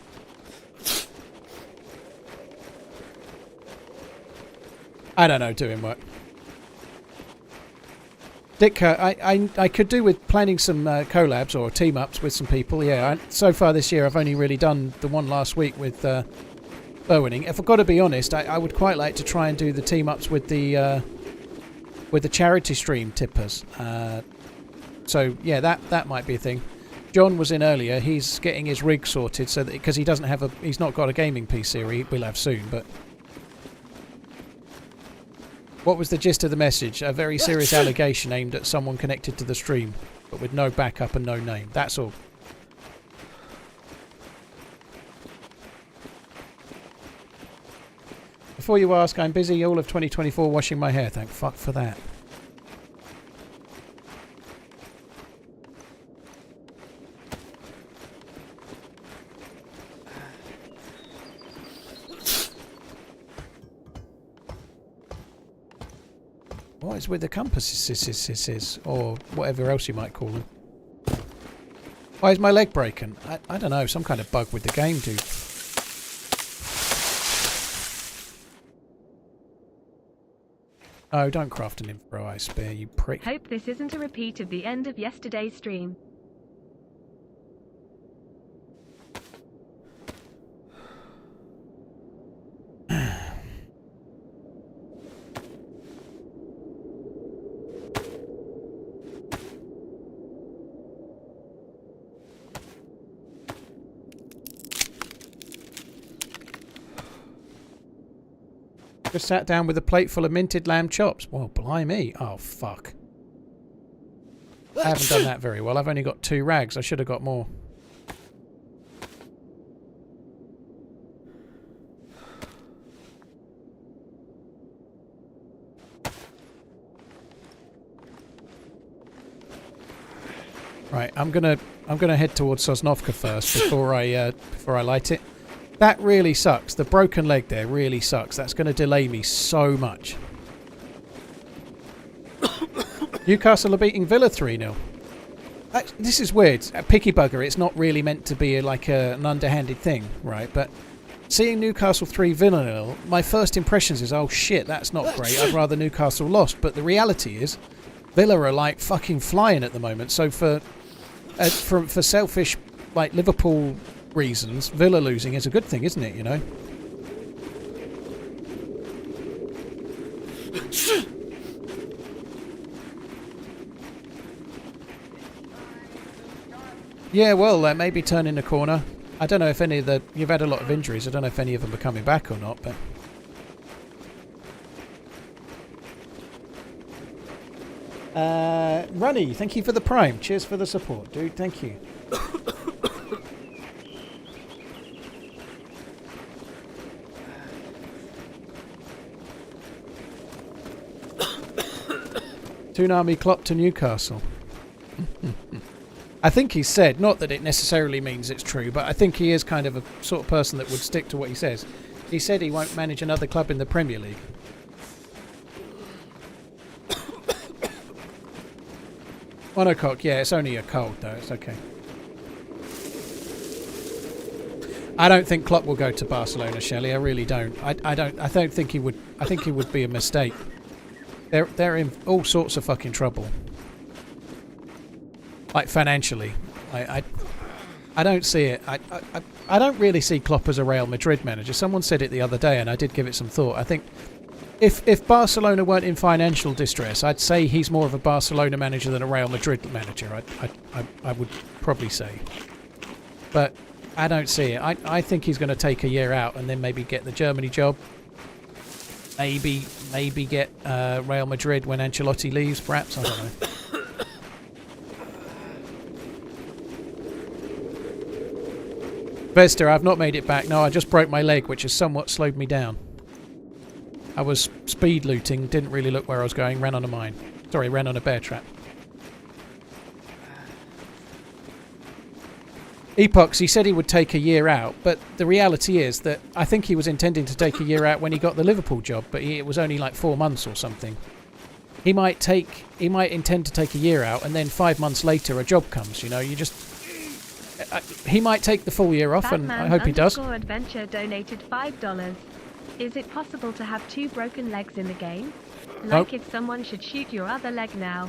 Speaker 3: I don't know, doing what? Ditka, I could do with planning some collabs or team-ups with some people, yeah. So far this year I've only really done the one last week with Bowinning. If I've got to be honest, I would quite like to try and do the team-ups with the charity stream tippers. So, yeah, that might be a thing. John was in earlier. He's getting his rig sorted so that because he's not got a gaming PC, or he will have soon, but... What was the gist of the message? A very serious allegation aimed at someone connected to the stream, but with no backup and no name. That's all. Before you ask, I'm busy all of 2024 washing my hair. Thank fuck for that. What is with the compasses, or whatever else you might call them? Why is my leg breaking? I don't know, some kind of bug with the game, dude. Oh, don't craft an info I spare, you prick.
Speaker 1: Hope this isn't a repeat of the end of yesterday's stream.
Speaker 3: Just sat down with a plate full of minted lamb chops. Well, blimey. Oh, fuck. I haven't done that very well. I've only got 2 rags. I should have got more. Right, I'm gonna head towards Sosnovka first before I light it. That really sucks. The broken leg there really sucks. That's going to delay me so much. Newcastle are beating Villa 3-0. This is weird. Picky bugger, it's not really meant to be like an underhanded thing, right? But seeing Newcastle 3 Villa 0, my first impressions is, oh shit, that's not great. I'd rather Newcastle lost. But the reality is, Villa are like fucking flying at the moment. So for selfish, like, Liverpool reasons, Villa losing is a good thing, isn't it, you know? Yeah, well, maybe turning the corner. I don't know if any of the... You've had a lot of injuries. I don't know if any of them are coming back or not, but... Runny, thank you for the prime. Cheers for the support, dude. Thank you. Toonami Klopp to Newcastle. I think he said, not that it necessarily means it's true, but I think he is kind of a sort of person that would stick to what he says. He said he won't manage another club in the Premier League. Monocoque, yeah, it's only a cold though, it's okay. I don't think Klopp will go to Barcelona, Shelley. I really don't. I don't think he would. I think he would be a mistake. They're in all sorts of fucking trouble. Like financially. I don't see it. I don't really see Klopp as a Real Madrid manager. Someone said it the other day and I did give it some thought. I think if Barcelona weren't in financial distress, I'd say he's more of a Barcelona manager than a Real Madrid manager. I would probably say. But I don't see it. I think he's going to take a year out and then maybe get the Germany job. Maybe get Real Madrid when Ancelotti leaves, perhaps. I don't know. Vesta, I've not made it back. No, I just broke my leg, which has somewhat slowed me down. I was speed looting, didn't really look where I was going, ran on a mine. Sorry, ran on a bear trap. Epox, he said he would take a year out, but the reality is that I think he was intending to take a year out when he got the Liverpool job, but it was only like 4 months or something. He might intend to take a year out, and then 5 months later a job comes, you know, you just... he might take the full year off, and I hope he does.
Speaker 1: Adventure donated $5. Is it possible to have 2 broken legs in the game? Like if someone should shoot your other leg now.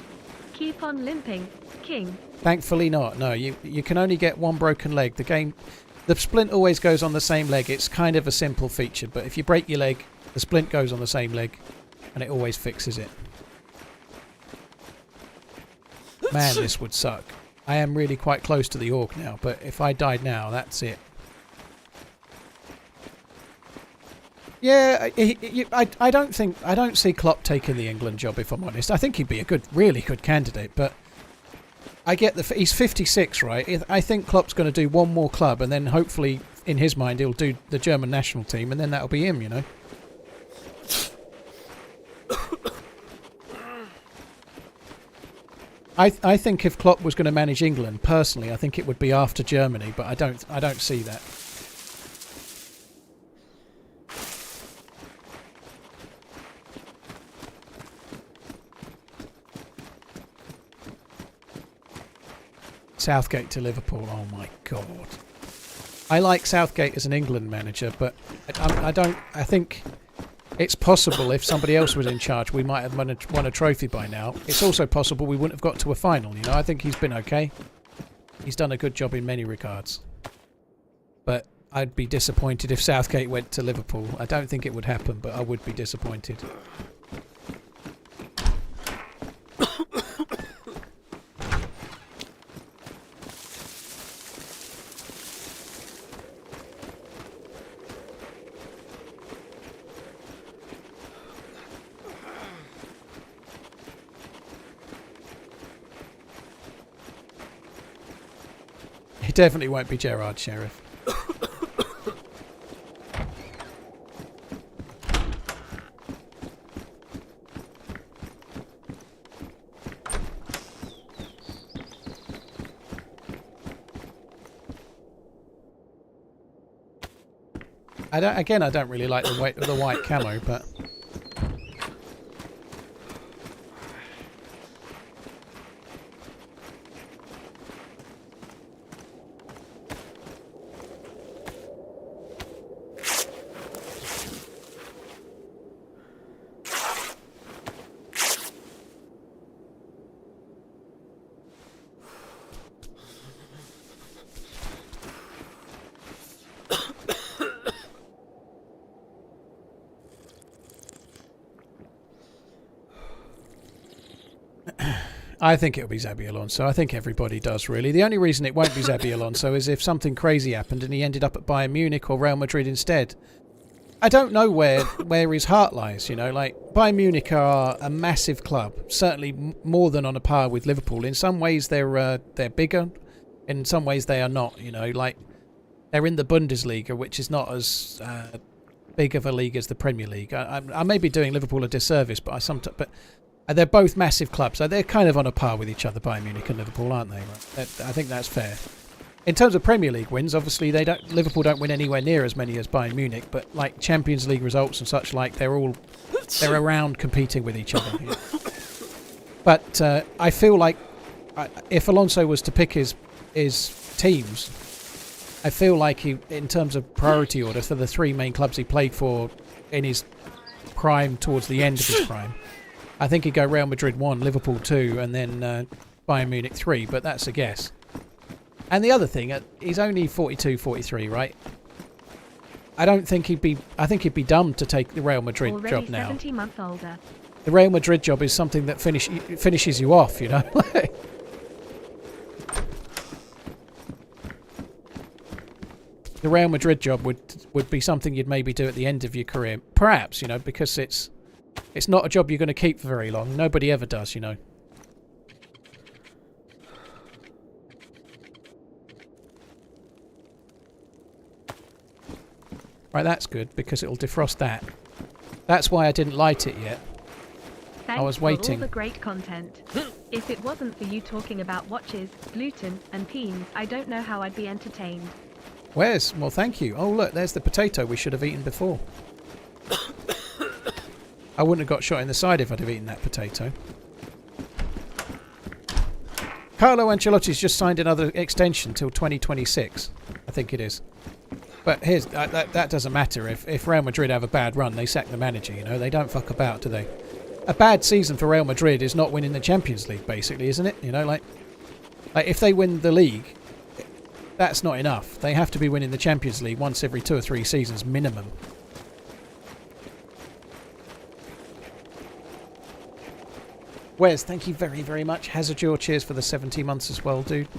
Speaker 1: Keep on limping, King.
Speaker 3: Thankfully not. No, you can only get 1 broken leg. The splint always goes on the same leg. It's kind of a simple feature, but if you break your leg, the splint goes on the same leg, and it always fixes it. Man, this would suck. I am really quite close to the orc now, but if I died now, that's it. Yeah, I don't see Klopp taking the England job, if I'm honest. I think he'd be a really good candidate, but I get he's 56, right? I think Klopp's going to do 1 more club, and then hopefully, in his mind, he'll do the German national team, and then that'll be him, you know. I think if Klopp was going to manage England, personally, I think it would be after Germany, but I don't see that. Southgate to Liverpool, oh my god. I like Southgate as an England manager, but I think it's possible if somebody else was in charge we might have won a trophy by now. It's also possible we wouldn't have got to a final, you know. I think he's been okay. He's done a good job in many regards. But I'd be disappointed if Southgate went to Liverpool. I don't think it would happen, but I would be disappointed. It definitely won't be Gerrard, Sheriff. I don't really like the white camo, but I think it'll be Xabi Alonso. I think everybody does, really. The only reason it won't be Xabi Alonso is if something crazy happened and he ended up at Bayern Munich or Real Madrid instead. I don't know where his heart lies, you know. Like, Bayern Munich are a massive club, certainly more than on a par with Liverpool. In some ways, they're bigger. In some ways, they are not, you know. Like, they're in the Bundesliga, which is not as big of a league as the Premier League. I may be doing Liverpool a disservice, but They're both massive clubs, so they're kind of on a par with each other, Bayern Munich and Liverpool, aren't they? Right? I think that's fair. In terms of Premier League wins, obviously Liverpool don't win anywhere near as many as Bayern Munich, but like Champions League results and such like, they're around competing with each other. Yeah. But I feel like if Alonso was to pick his teams, I feel like he, in terms of priority order for the 3 main clubs he played for in his prime, towards the end of his prime, I think he'd go Real Madrid 1, Liverpool 2, and then Bayern Munich 3, but that's a guess. And the other thing, he's only 42, 43, right? I think he'd be dumb to take the Real Madrid
Speaker 1: Already
Speaker 3: job now.
Speaker 1: 70 months older.
Speaker 3: The Real Madrid job is something that finishes you off, you know? The Real Madrid job would be something you'd maybe do at the end of your career. Perhaps, you know, because it's not a job you're going to keep for very long. Nobody ever does, you know. Right, that's good, because it'll defrost that. That's why I didn't light it yet.
Speaker 1: Thanks
Speaker 3: I was waiting.
Speaker 1: for all the great content. If it wasn't for you talking about watches, gluten, and peens, I don't know how I'd be entertained.
Speaker 3: Where's? Well, thank you. Oh, look, there's the potato we should have eaten before. I wouldn't have got shot in the side if I'd have eaten that potato. Carlo Ancelotti's just signed another extension till 2026. I think it is. But here's that doesn't matter. If Real Madrid have a bad run, they sack the manager, you know. They don't fuck about, do they? A bad season for Real Madrid is not winning the Champions League, basically, isn't it? You know, like if they win the league, that's not enough. They have to be winning the Champions League once every 2 or 3 seasons minimum. Wes, thank you very, very much. Hazard your cheers for the 70 months as well, dude.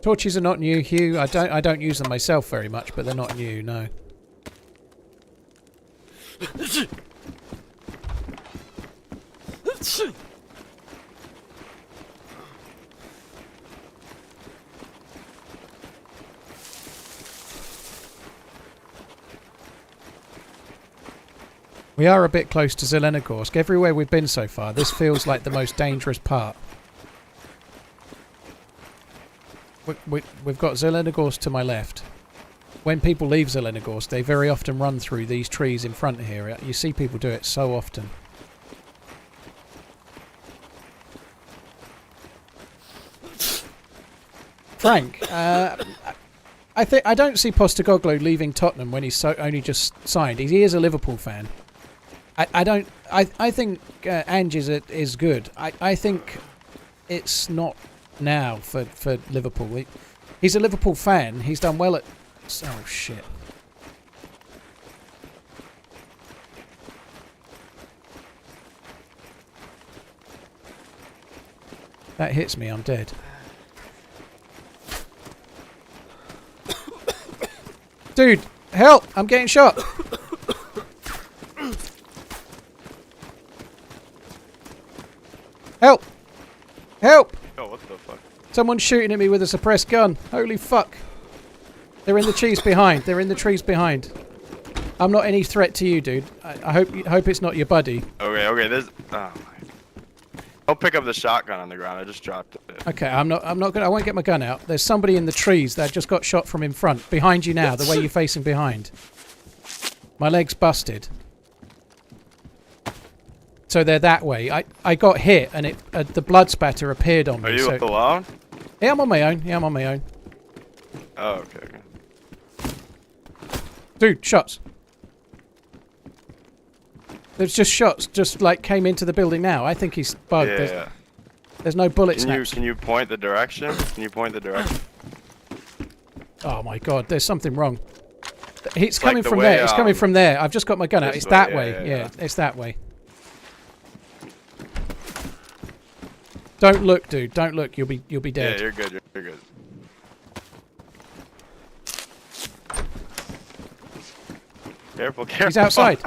Speaker 3: Torches are not new, Hugh. I don't use them myself very much, but they're not new, no. We are a bit close to Zelenogorsk. Everywhere we've been so far, this feels like the most dangerous part. We've got Zelenogorsk to my left. When people leave Zelenogorsk, they very often run through these trees in front here. You see people do it so often. Frank, I don't see Postecoglou leaving Tottenham when he's only just signed. He is a Liverpool fan. I think Ange is good. I think it's not now for Liverpool. He's a Liverpool fan. He's done well at... Oh, shit. That hits me, I'm dead. Dude, help! I'm getting shot! Help! Help!
Speaker 5: Oh, what the fuck?
Speaker 3: Someone's shooting at me with a suppressed gun. Holy fuck. They're in the trees behind. They're in the trees behind. I'm not any threat to you, dude. I hope it's not your buddy.
Speaker 5: Okay, there's... Oh, my... I'll pick up the shotgun on the ground. I just dropped it.
Speaker 3: Okay, I won't get my gun out. There's somebody in the trees that just got shot from in front. Behind you now, the way you're facing behind. My leg's busted. So they're that way. I got hit and the blood spatter appeared on me.
Speaker 5: Are you alone?
Speaker 3: Yeah, I'm on my own. Yeah, I'm on my own.
Speaker 5: Oh, okay.
Speaker 3: Dude, shots. There's just shots, just like came into the building now. I think he's bugged.
Speaker 5: Yeah.
Speaker 3: There's no bullet snaps.
Speaker 5: Can you point the direction? Can you point the direction?
Speaker 3: Oh my god, there's something wrong. It's coming
Speaker 5: like the
Speaker 3: from
Speaker 5: way,
Speaker 3: there. It's coming from there. I've just got my gun out. It's that way. Yeah, it's that way. Don't look, dude. Don't look. You'll be dead.
Speaker 5: Yeah, you're good. You're good. Careful, careful.
Speaker 3: He's outside.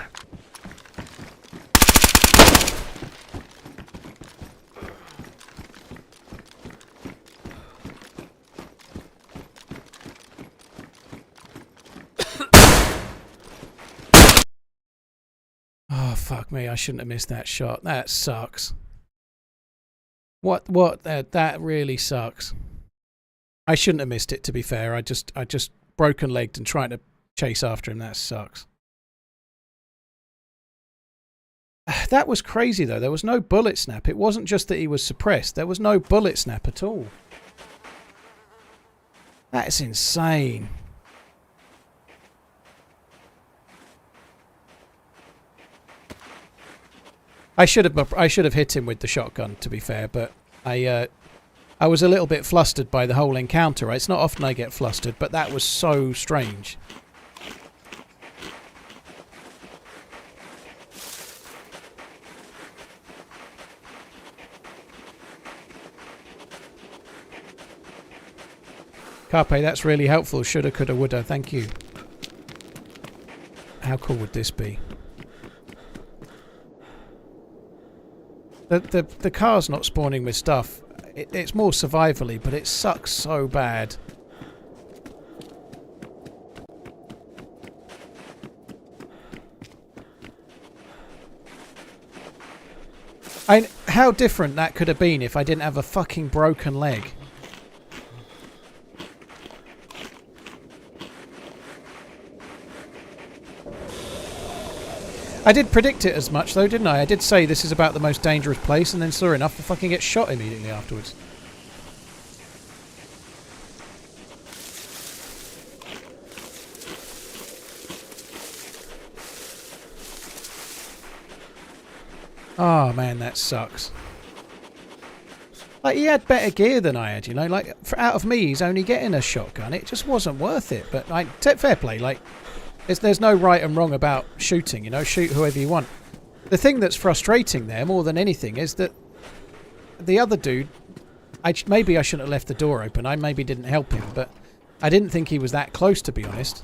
Speaker 3: Oh, fuck me. I shouldn't have missed that shot. That sucks. What? That really sucks. I shouldn't have missed it, to be fair. I just broken legged and trying to chase after him. That sucks. That was crazy, though. There was no bullet snap. It wasn't just that he was suppressed. There was no bullet snap at all. That's insane. I should have hit him with the shotgun, to be fair, but I was a little bit flustered by the whole encounter. It's not often I get flustered, but that was so strange. Carpe, that's really helpful. Shoulda, coulda, woulda. Thank you. How cool would this be? The car's not spawning with stuff. It's more survivally, but it sucks so bad. How different that could have been if I didn't have a fucking broken leg. I did predict it as much, though, didn't I? I did say this is about the most dangerous place, and then sure enough, I fucking get shot immediately afterwards. Oh, man, that sucks. Like, he had better gear than I had, you know? Like, out of me, he's only getting a shotgun. It just wasn't worth it. But, like, fair play, like... There's no right and wrong about shooting, you know, shoot whoever you want. The thing that's frustrating there, more than anything, is that the other dude, maybe I shouldn't have left the door open, I maybe didn't help him, but I didn't think he was that close, to be honest.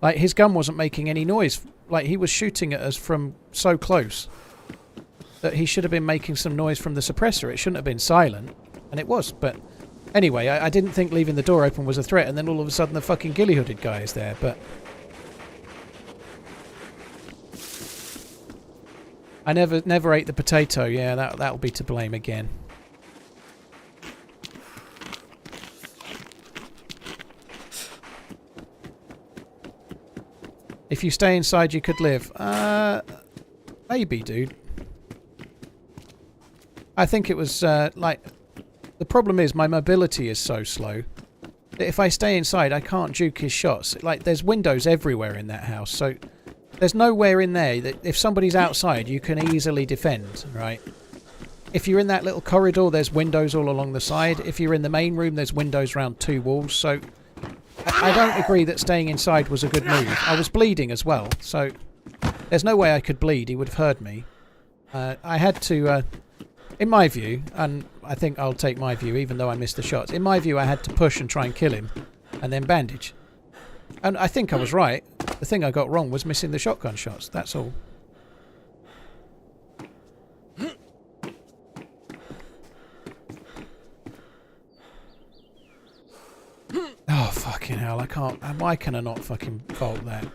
Speaker 3: Like, his gun wasn't making any noise, like, he was shooting at us from so close that he should have been making some noise from the suppressor. It shouldn't have been silent, and it was, but... Anyway, I didn't think leaving the door open was a threat, and then all of a sudden the fucking ghillie-hooded guy is there, but... I never ate the potato. Yeah, that'll be to blame again. If you stay inside, you could live. Maybe, dude. I think it was, like... The problem is my mobility is so slow that if I stay inside I can't juke his shots. Like, there's windows everywhere in that house, so there's nowhere in there that if somebody's outside you can easily defend, right? If you're in that little corridor there's windows all along the side. If you're in the main room there's windows around two walls, so I don't agree that staying inside was a good move. I was bleeding as well, so there's no way I could bleed. He would have heard me. I had to... in my view, and I think I'll take my view even though I missed the shots, in my view I had to push and try and kill him and then bandage. And I think I was right. The thing I got wrong was missing the shotgun shots, that's all. Oh, fucking hell, I can't... Why can I not fucking vault that?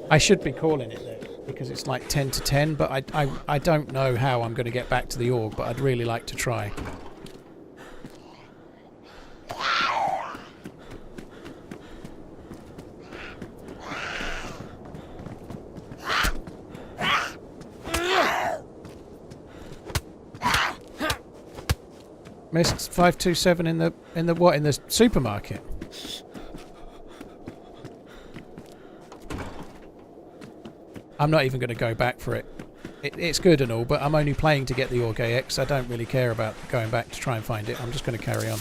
Speaker 3: I should be calling it there because it's like 10 to 10, but I don't know how I'm going to get back to the org, but I'd really like to try. Missed 527 in the what, in the supermarket? I'm not even going to go back for it. It's good and all, but I'm only playing to get the Org AX. I don't really care about going back to try and find it. I'm just going to carry on.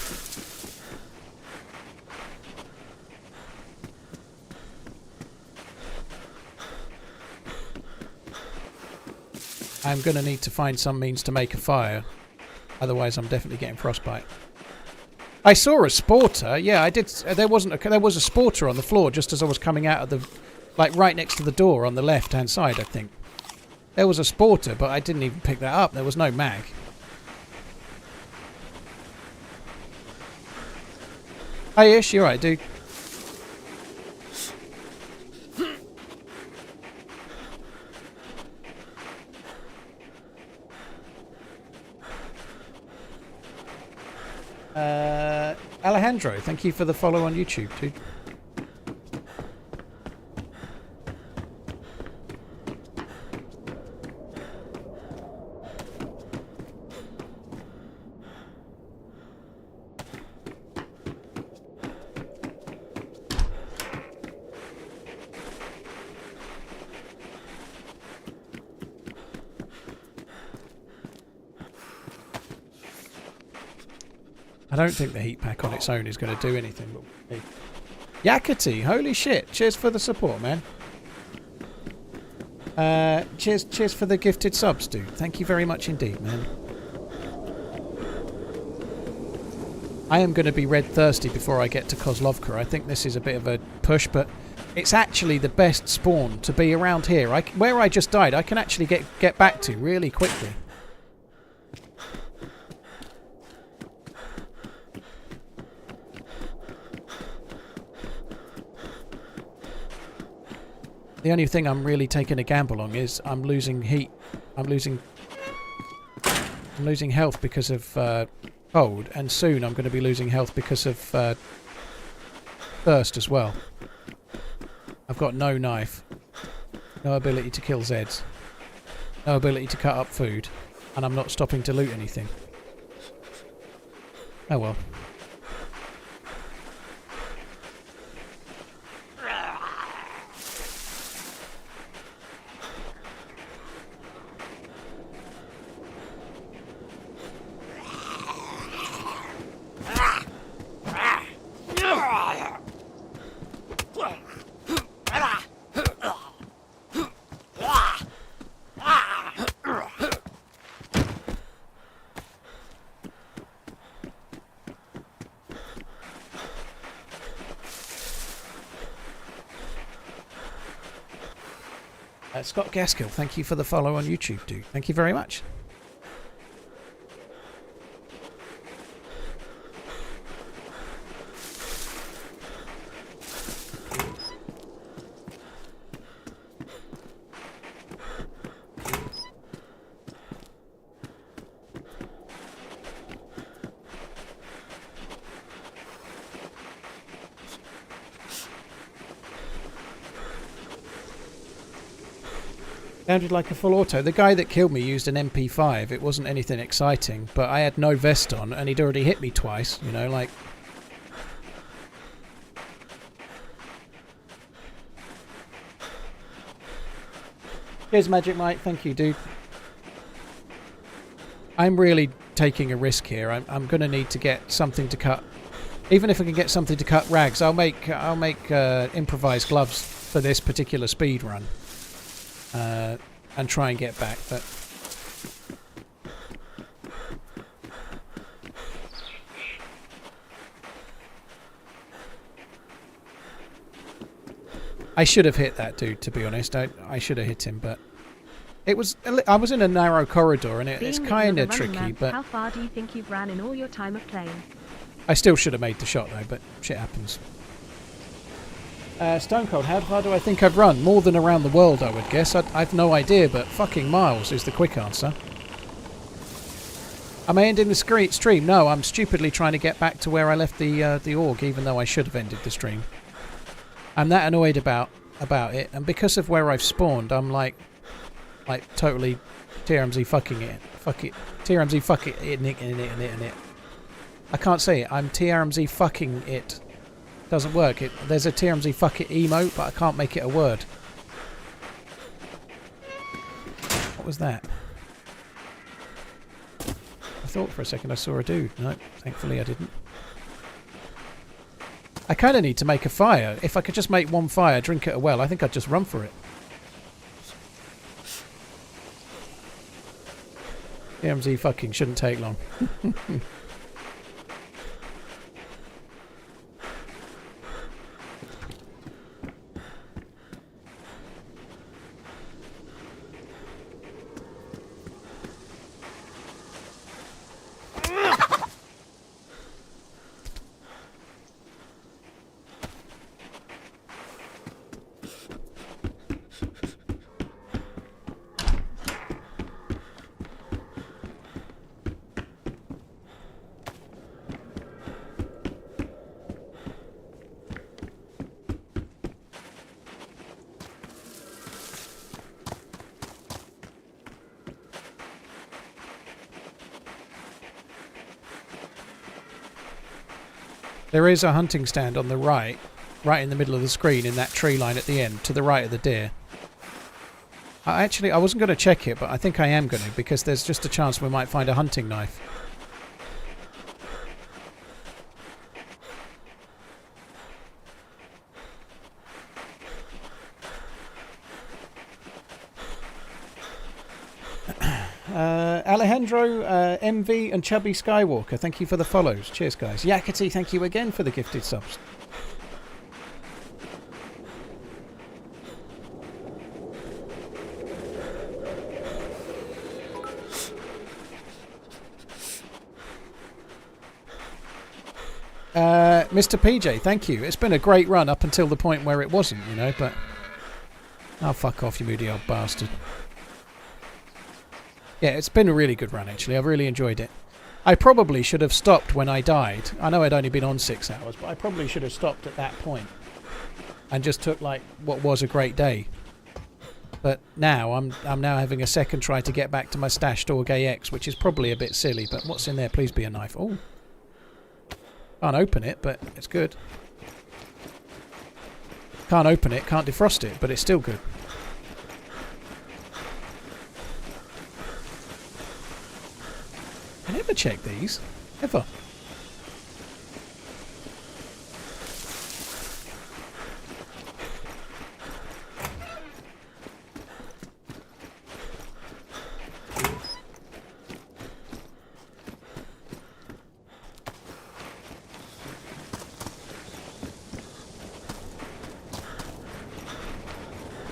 Speaker 3: I'm going to need to find some means to make a fire. Otherwise, I'm definitely getting frostbite. I saw a sporter. Yeah, I did. There was a sporter on the floor just as I was coming out of the, like right next to the door on the left-hand side. I think there was a sporter, but I didn't even pick that up. There was no mag. Hey Ish, you alright, dude? Alejandro, thank you for the follow on YouTube, dude. I don't think the heat pack on its own is going to do anything. But hey. Yakety, holy shit! Cheers for the support, man. Cheers for the gifted subs, dude. Thank you very much indeed, man. I am going to be red thirsty before I get to Kozlovka. I think this is a bit of a push, but it's actually the best spawn to be around here. Where I just died, I can actually get back to really quickly. The only thing I'm really taking a gamble on is I'm losing heat. I'm losing health because of cold, and soon I'm going to be losing health because of thirst as well. I've got no knife, no ability to kill Zeds, no ability to cut up food, and I'm not stopping to loot anything. Oh well. Scott Gaskill, thank you for the follow on YouTube, dude. Thank you very much. Sounded like a full auto. The guy that killed me used an MP5. It wasn't anything exciting, but I had no vest on and he'd already hit me twice, you know, like... Here's Magic Mike, thank you, dude. I'm really taking a risk here. I'm going to need to get something to cut. Even if I can get something to cut rags, I'll make improvised gloves for this particular speed run. And try and get back, but I should have hit that dude, to be honest. I should have hit him, but it was I was in a narrow corridor and it's kind of tricky. But
Speaker 1: how far do you think you've ran in all your time of playing?
Speaker 3: I still should have made the shot though, but shit happens. Stone Cold, how far do I think I've run? More than around the world, I would guess. I've no idea, but fucking miles is the quick answer. Am I ending the stream? No, I'm stupidly trying to get back to where I left the org, even though I should have ended the stream. I'm that annoyed about it, and because of where I've spawned, I'm like totally TRMZ fucking it. Fuck it. TRMZ fuck it. It. I can't say it. I'm TRMZ fucking it. Doesn't work. There's a TRMZ fuck it emote, but I can't make it a word. What was that? I thought for a second I saw a dude. No, thankfully I didn't. I kind of need to make a fire. If I could just make one fire, drink at a well, I think I'd just run for it. TRMZ fucking shouldn't take long. There is a hunting stand on the right in the middle of the screen in that tree line at the end, to the right of the deer. I wasn't going to check it, but I think I am going to, because there's just a chance we might find a hunting knife. Alejandro, MV and Chubby Skywalker, thank you for the follows. Cheers, guys. Yakety, thank you again for the gifted subs. Mr. PJ, thank you. It's been a great run up until the point where it wasn't, you know, but... Oh, fuck off, you moody old bastard. Yeah, it's been a really good run, actually. I've really enjoyed it. I probably should have stopped when I died. I know I'd only been on 6 hours, but I probably should have stopped at that point and just took, like, what was a great day. But now, I'm now having a second try to get back to my stashed Orgay X, which is probably a bit silly, but what's in there? Please be a knife. Oh. Can't open it, but it's good. Can't open it, can't defrost it, but it's still good. I never check these, ever.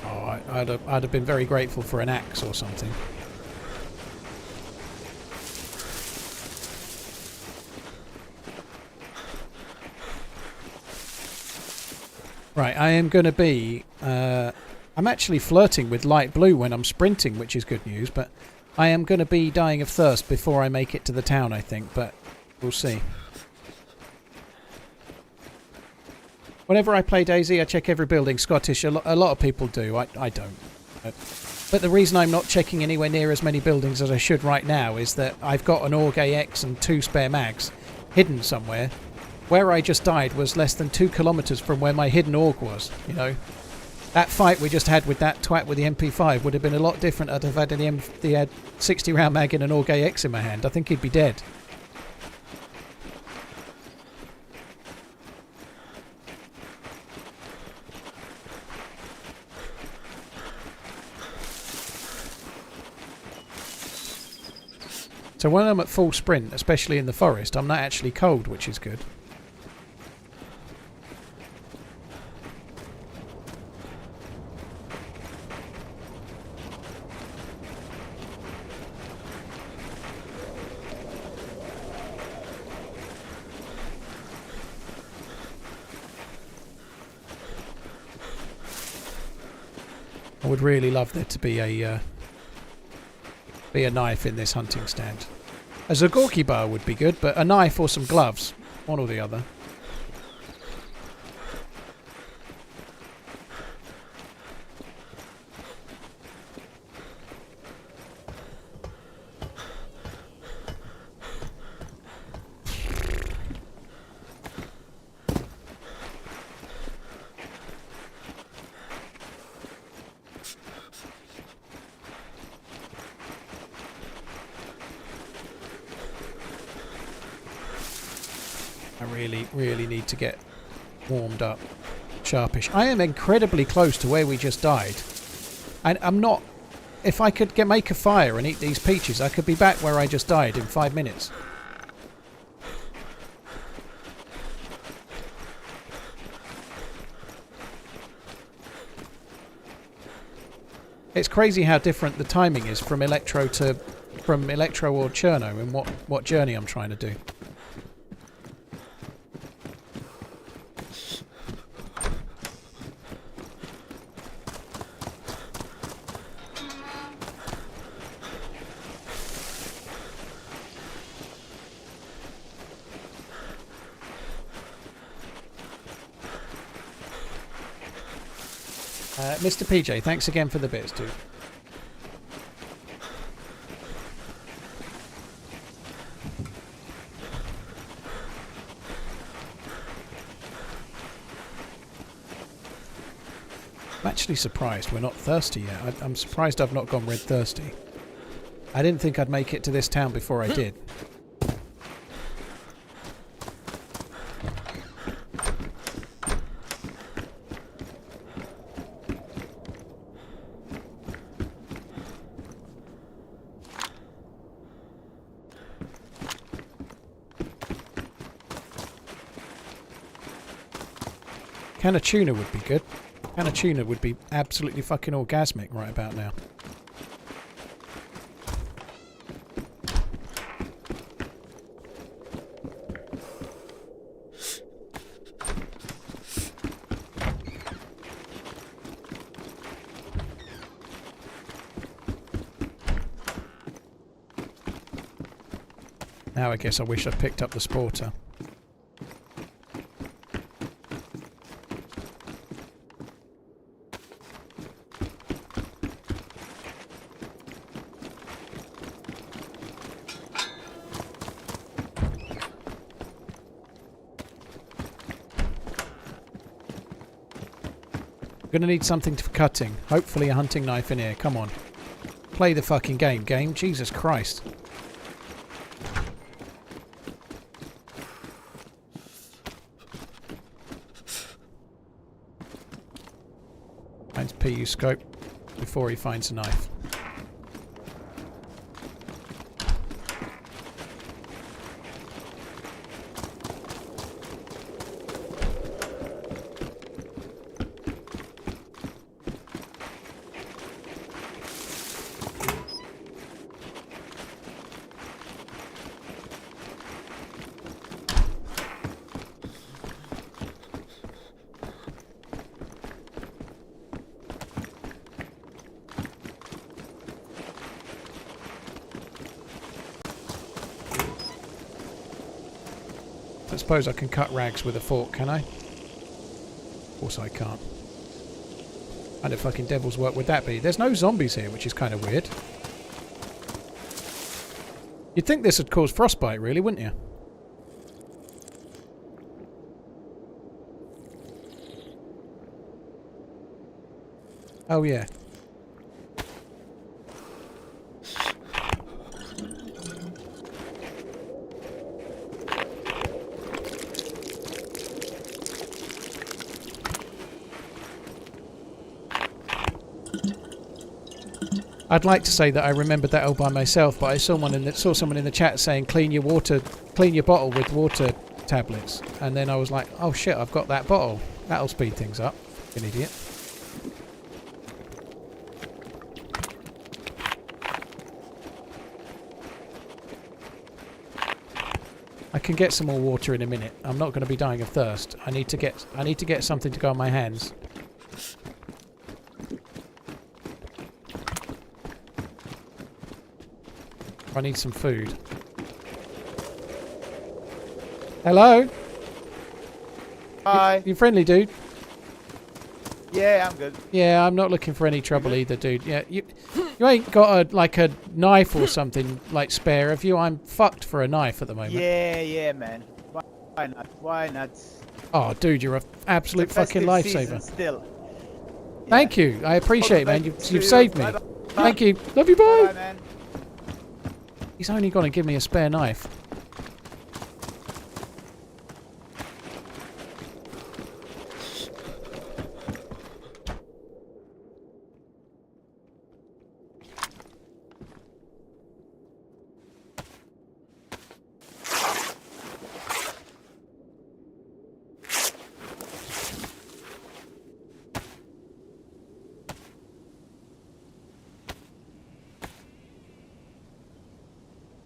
Speaker 3: Oh, I'd have been very grateful for an axe or something. Right, I am going to be... I'm actually flirting with light blue when I'm sprinting, which is good news, but I am going to be dying of thirst before I make it to the town, I think, but we'll see. Whenever I play DayZ, I check every building. Scottish, a lot of people do. I don't. But the reason I'm not checking anywhere near as many buildings as I should right now is that I've got an Orgay X and 2 spare mags hidden somewhere. Where I just died was less than 2 kilometres from where my hidden AUG was, you know. That fight we just had with that twat with the MP5 would have been a lot different I'd have had the 60 round mag and an Orgay X in my hand. I think he'd be dead. So when I'm at full sprint, especially in the forest, I'm not actually cold, which is good. I would really love there to be a knife in this hunting stand. A Zagorki bar would be good, but a knife or some gloves, one or the other. Really need to get warmed up. Sharpish. I am incredibly close to where we just died. And I'm not if I could make a fire and eat these peaches, I could be back where I just died in 5 minutes. It's crazy how different the timing is from Electro or Cherno and what journey I'm trying to do. Mr. PJ, thanks again for the bits, dude. I'm actually surprised we're not thirsty yet. I'm surprised I've not gone red thirsty. I didn't think I'd make it to this town before I did. Can of tuna would be good. Can of tuna would be absolutely fucking orgasmic right about now. Now I guess I wish I'd picked up the sporter. Gonna need something for cutting. Hopefully a hunting knife in here. Come on. Play the fucking game. Jesus Christ. Finds PU scope before he finds a knife. I suppose I can cut rags with a fork, can I? Of course I can't. What kind of fucking devil's work would that be? There's no zombies here, which is kind of weird. You'd think this would cause frostbite, really, wouldn't you? Oh, yeah. I'd like to say that I remembered that all by myself, but I saw someone in the chat saying clean your bottle with water tablets, and then I was like, oh shit, I've got that bottle. That'll speed things up. An idiot. I can get some more water in a minute. I'm not going to be dying of thirst. I need to get something to go on my hands. I need some food. Hello?
Speaker 8: Hi.
Speaker 3: You friendly, dude?
Speaker 8: Yeah, I'm good.
Speaker 3: Yeah, I'm not looking for any trouble either, dude. Yeah, you ain't got a knife or something like spare, have you? I'm fucked for a knife at the moment.
Speaker 8: Yeah, man. Why not? Why not?
Speaker 3: Oh, dude, you're an absolute fucking lifesaver.
Speaker 8: Still. Yeah.
Speaker 3: Thank you. I appreciate it, man. You've saved me.
Speaker 8: Bye-bye.
Speaker 3: Thank you. Love you, bye.
Speaker 8: Bye, man.
Speaker 3: He's only going to give me a spare knife.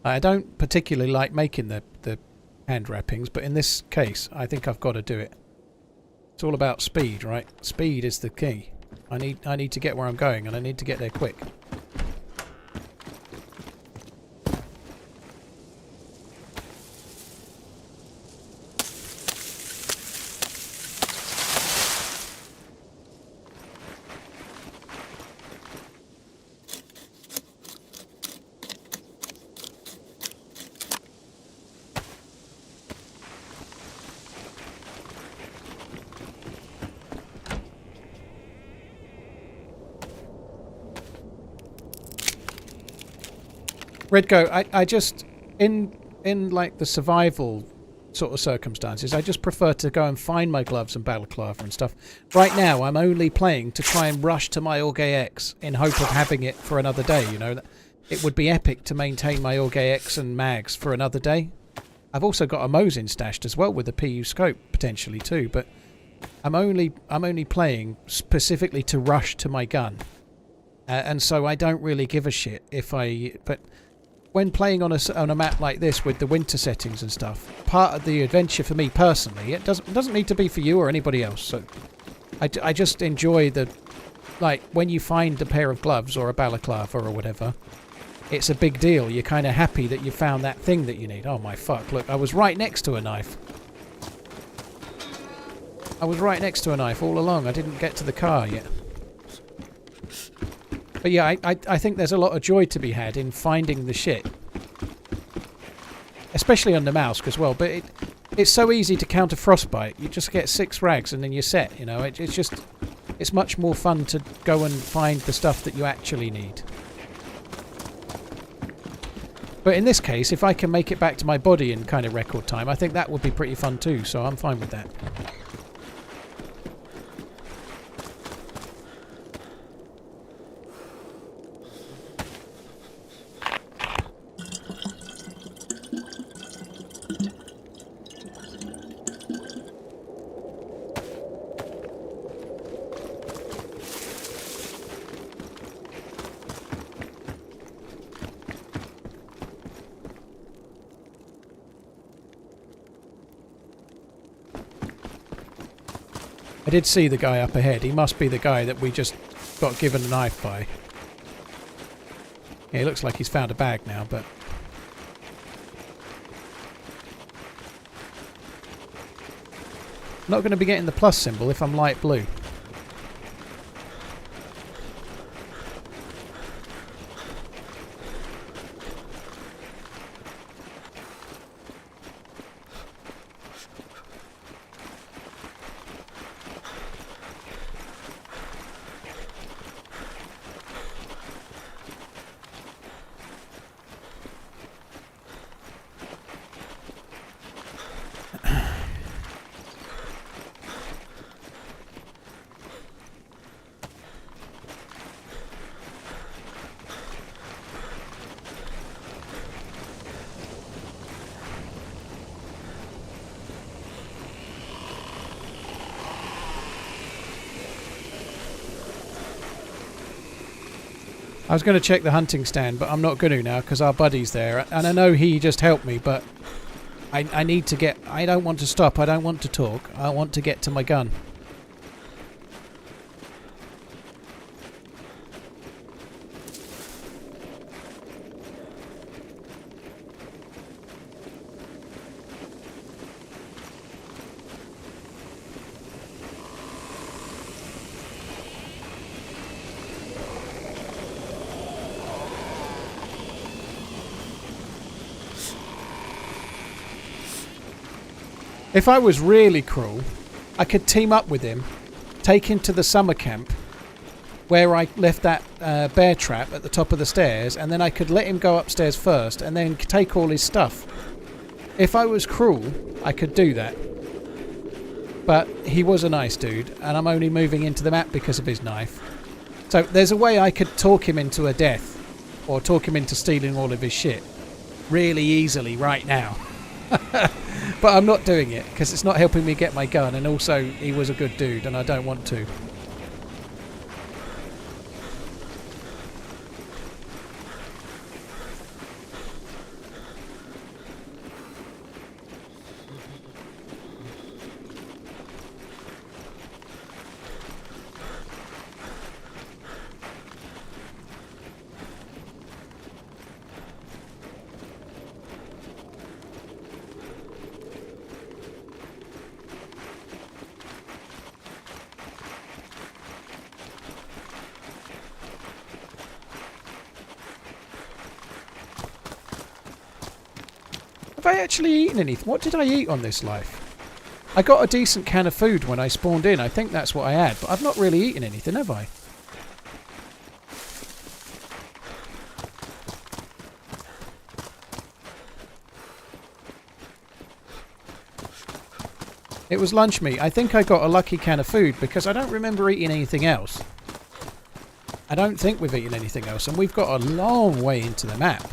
Speaker 3: I don't particularly like making the hand wrappings, but in this case, I think I've got to do it. It's all about speed, right? Speed is the key. I need to get where I'm going, and I need to get there quick. Redgo, I just, in like the survival sort of circumstances, I just prefer to go and find my gloves and balaclava and stuff. Right now, I'm only playing to try and rush to my Orgay X in hope of having it for another day, you know. It would be epic to maintain my Orgay X and mags for another day. I've also got a Mosin stashed as well with a PU scope, potentially too, but I'm only playing specifically to rush to my gun. And so I don't really give a shit if but when playing on a map like this with the winter settings and stuff, part of the adventure for me personally, it doesn't need to be for you or anybody else. So I just enjoy the, like, when you find a pair of gloves or a balaclava or whatever, it's a big deal. You're kind of happy that you found that thing that you need. Oh my fuck, look, I was right next to a knife. I was right next to a knife all along. I didn't get to the car yet. But yeah, I think there's a lot of joy to be had in finding the shit. Especially on the mouse as well. But it's so easy to counter frostbite. You just get 6 rags and then you're set, you know. It's much more fun to go and find the stuff that you actually need. But in this case, if I can make it back to my body in kind of record time, I think that would be pretty fun too, so I'm fine with that. I did see the guy up ahead. He must be the guy that we just got given a knife by. Yeah, it looks like he's found a bag now, but... I'm not going to be getting the plus symbol if I'm light blue. I was going to check the hunting stand, but I'm not going to now because our buddy's there. And I know he just helped me, but I need to get... I don't want to stop. I don't want to talk. I want to get to my gun. If I was really cruel, I could team up with him, take him to the summer camp where I left that bear trap at the top of the stairs, and then I could let him go upstairs first and then take all his stuff. If I was cruel, I could do that. But he was a nice dude, and I'm only moving into the map because of his knife. So there's a way I could talk him into a death, or talk him into stealing all of his shit really easily right now. But I'm not doing it because it's not helping me get my gun, and also he was a good dude and I don't want to. Have I actually eaten anything? What did I eat on this life? I got a decent can of food when I spawned in. I think that's what I had. But I've not really eaten anything, have I? It was lunch meat. I think I got a lucky can of food because I don't remember eating anything else. I don't think we've eaten anything else, and we've got a long way into the map.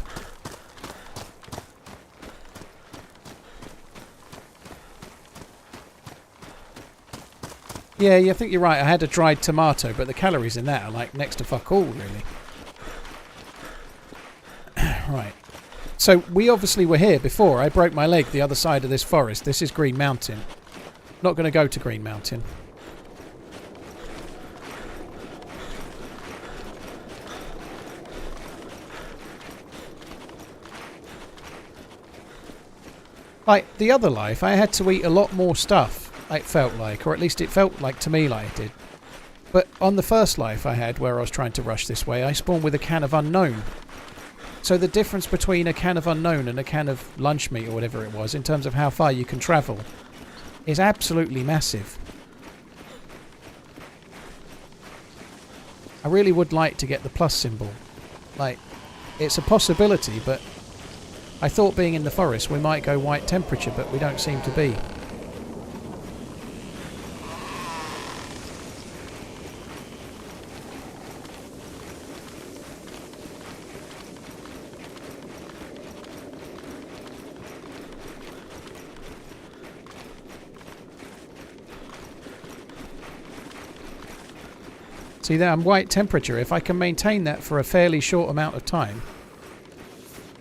Speaker 3: Yeah, I think you're right. I had a dried tomato, but the calories in that are like next to fuck all, really. Right. So we obviously were here before. I broke my leg the other side of this forest. This is Green Mountain. Not going to go to Green Mountain. Like, the other life, I had to eat a lot more stuff, it felt like. Or at least it felt like to me like it did. But on the first life I had, where I was trying to rush this way, I spawned with a can of unknown. So the difference between a can of unknown and a can of lunch meat or whatever it was, in terms of how far you can travel, is absolutely massive. I really would like to get the plus symbol. Like, it's a possibility, but I thought being in the forest we might go white temperature, but we don't seem to be. See there, I'm white temperature. If I can maintain that for a fairly short amount of time,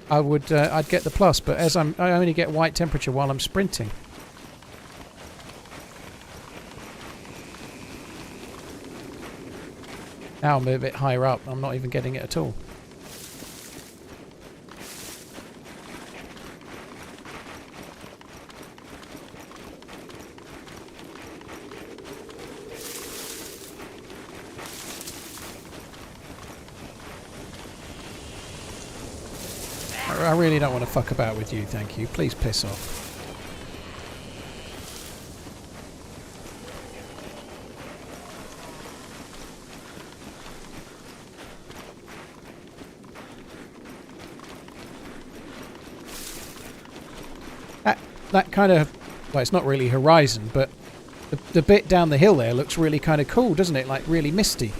Speaker 3: I would, I'd get the plus. But as I only get white temperature while I'm sprinting. Now I'm a bit higher up. I'm not even getting it at all. I really don't want to fuck about with you, thank you. Please piss off. That kind of... Well, it's not really horizon, but the bit down the hill there looks really kind of cool, doesn't it? Like, really misty.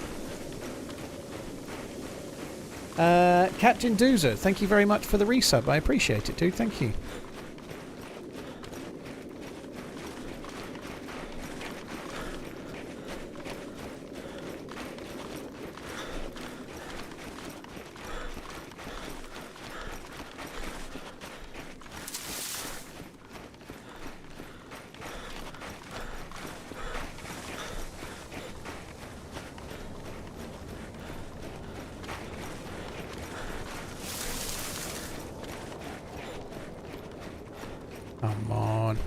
Speaker 3: Captain Doozer, thank you very much for the resub. I appreciate it, dude. Thank you. Come on.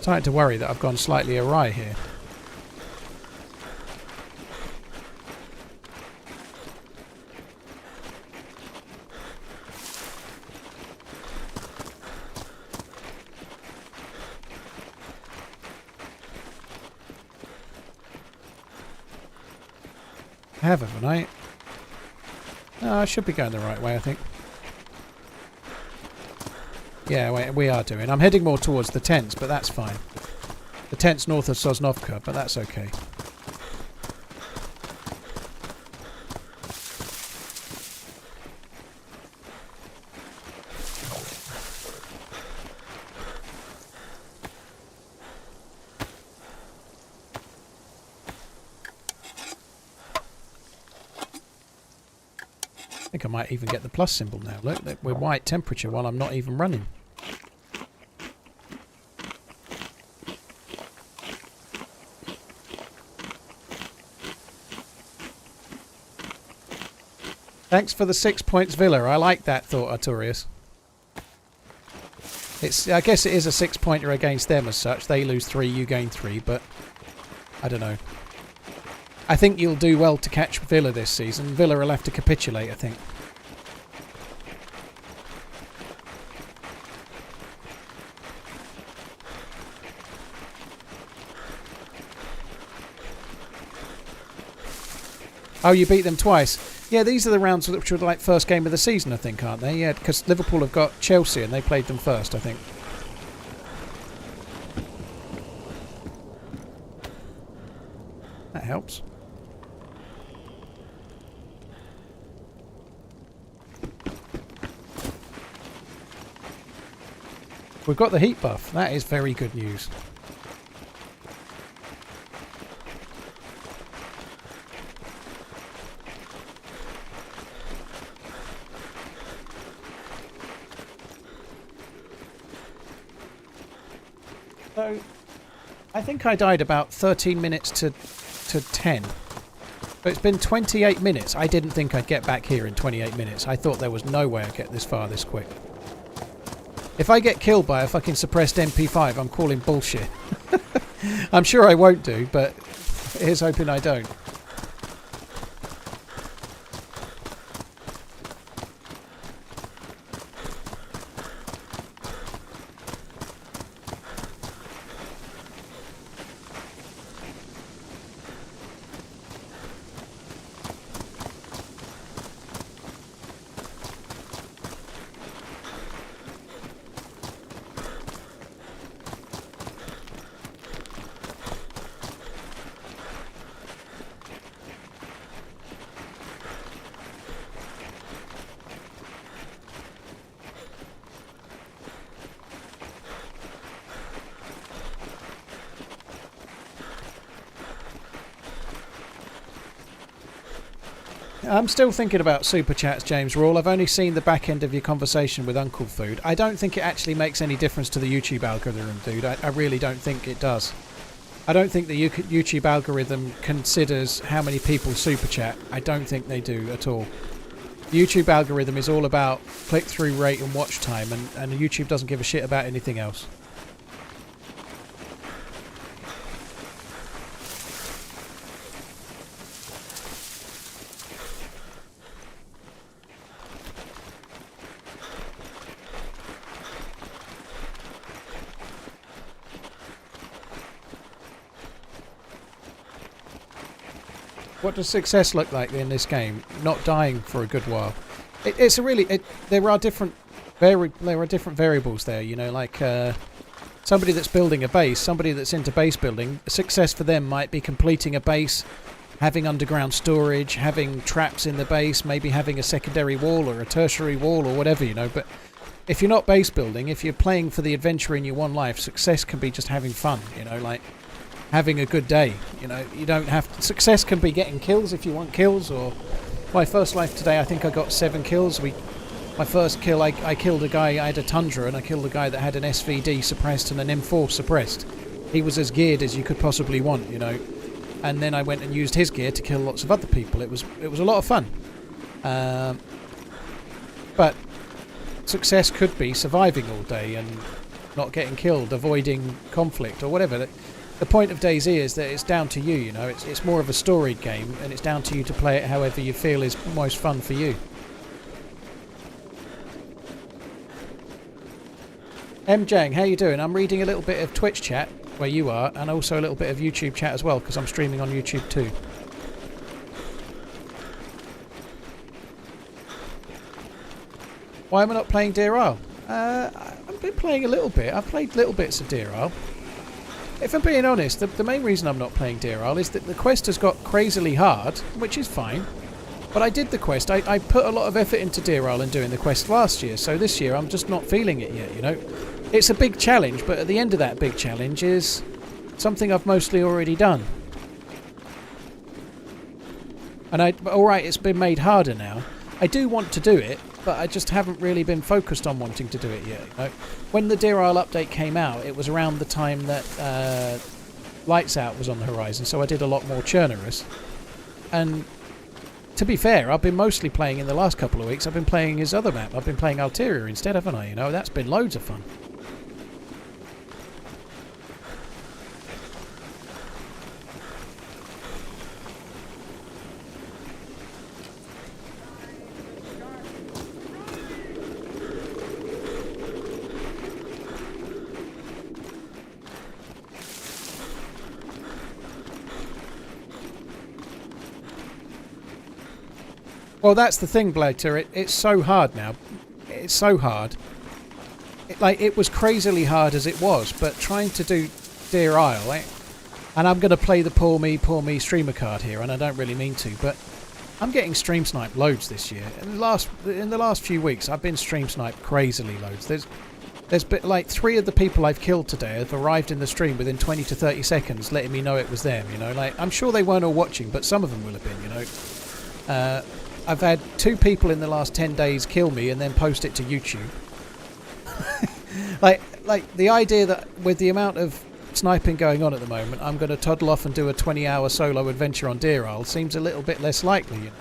Speaker 3: Starting to worry that I've gone slightly awry here. Haven't I? No, I should be going the right way, I think. Yeah, we are doing. I'm heading more towards the tents, but that's fine. The tents north of Sosnovka, but that's okay. I think I might even get the plus symbol now. Look, we're white temperature while I'm not even running. Thanks for the 6 points, Villa. I like that thought, Artorius. I guess it is a 6-pointer against them as such. They lose 3, you gain 3, but I don't know. I think you'll do well to catch Villa this season. Villa will have to capitulate, I think. Oh, you beat them twice. Yeah, these are the rounds which were like first game of the season, I think, aren't they? Yeah, because Liverpool have got Chelsea and they played them first, I think. That helps. We've got the heat buff. That is very good news. So, I think I died about 13 minutes to 10. But it's been 28 minutes. I didn't think I'd get back here in 28 minutes. I thought there was no way I'd get this far this quick. If I get killed by a fucking suppressed MP5, I'm calling bullshit. I'm sure I won't do, but here's hoping I don't. I'm still thinking about Super Chats, James Rawle. I've only seen the back end of your conversation with Uncle Food. I don't think it actually makes any difference to the YouTube algorithm, dude. I really don't think it does. I don't think the YouTube algorithm considers how many people Super Chat. I don't think they do at all. The YouTube algorithm is all about click-through rate and watch time, and YouTube doesn't give a shit about anything else. What does success look like in this game? Not dying for a good while. There are different variables there. You know, like somebody that's building a base, somebody that's into base building. Success for them might be completing a base, having underground storage, having traps in the base, maybe having a secondary wall or a tertiary wall or whatever. You know, but if you're not base building, if you're playing for the adventure in your one life, success can be just having fun. You know, like having a good day. You know, you don't have to, success can be getting kills if you want kills, or my first life today I think I got 7 kills. My first kill I killed a guy, I had a Tundra and I killed a guy that had an SVD suppressed and an M4 suppressed. He was as geared as you could possibly want, you know, and then I went and used his gear to kill lots of other people. It was a lot of fun, but success could be surviving all day and not getting killed, avoiding conflict or whatever. The point of DayZ is that it's down to you, you know, it's more of a storied game and it's down to you to play it however you feel is most fun for you. Jang, how you doing? I'm reading a little bit of Twitch chat where you are and also a little bit of YouTube chat as well because I'm streaming on YouTube too. Why am I not playing Deer Isle? I've been playing a little bit. I've played little bits of Deer Isle. If I'm being honest, the main reason I'm not playing Deer Isle is that the quest has got crazily hard, which is fine. But I did the quest. I put a lot of effort into Deer Isle and doing the quest last year, so this year I'm just not feeling it yet, you know. It's a big challenge, but at the end of that big challenge is something I've mostly already done. And alright, it's been made harder now. I do want to do it, but I just haven't really been focused on wanting to do it yet. You know? When the Deer Isle update came out, it was around the time that Lights Out was on the horizon, so I did a lot more Chernarus. And to be fair, I've been mostly playing in the last couple of weeks. I've been playing his other map. I've been playing Ulterior instead, haven't I? You know, that's been loads of fun. Well, that's the thing, Blater. It's so hard now. It's so hard. It was crazily hard as it was, but trying to do Deer Isle, and I'm going to play the poor me streamer card here, and I don't really mean to, but I'm getting stream sniped loads this year. In the last few weeks, I've been stream sniped crazily loads. There's been like 3 of the people I've killed today have arrived in the stream within 20 to 30 seconds, letting me know it was them. You know, like I'm sure they weren't all watching, but some of them will have been. You know. I've had 2 people in the last 10 days kill me and then post it to YouTube. like the idea that with the amount of sniping going on at the moment, I'm going to toddle off and do a 20-hour solo adventure on Deer Isle seems a little bit less likely, you know.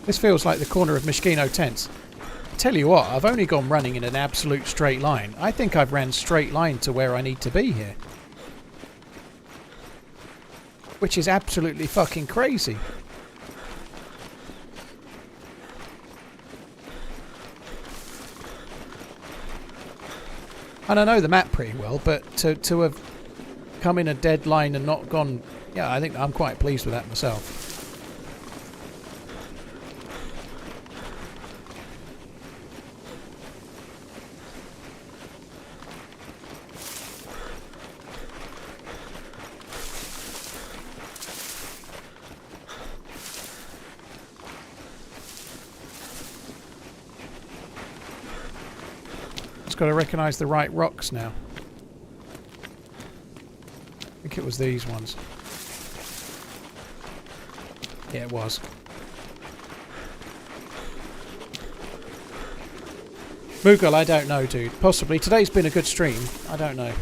Speaker 3: This feels like the corner of Mishkino Tents. I tell you what, I've only gone running in an absolute straight line. I think I've ran straight line to where I need to be here. Which is absolutely fucking crazy. And I know the map pretty well, but to have come in a dead line and not gone... Yeah, I think I'm quite pleased with that myself. Got to recognise the right rocks now. I think it was these ones. Yeah, it was. Moogle, I don't know, dude. Possibly. Today's been a good stream. I don't know.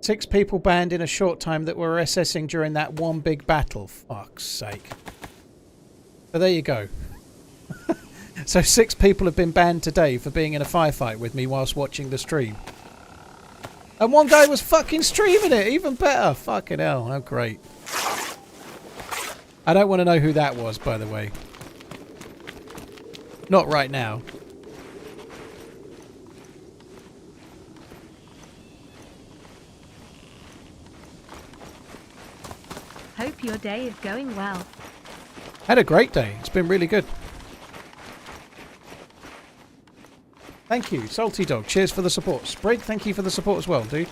Speaker 3: Six people banned in a short time that were SSing during that one big battle. Fuck's sake. So there you go. So 6 people have been banned today for being in a firefight with me whilst watching the stream. And one guy was fucking streaming it. Even better. Fucking hell. How great. I don't want to know who that was, by the way. Not right now.
Speaker 1: Hope your day is going well.
Speaker 3: Had a great day. It's been really good. Thank you, Salty Dog. Cheers for the support. Sprig, thank you for the support as well, dude.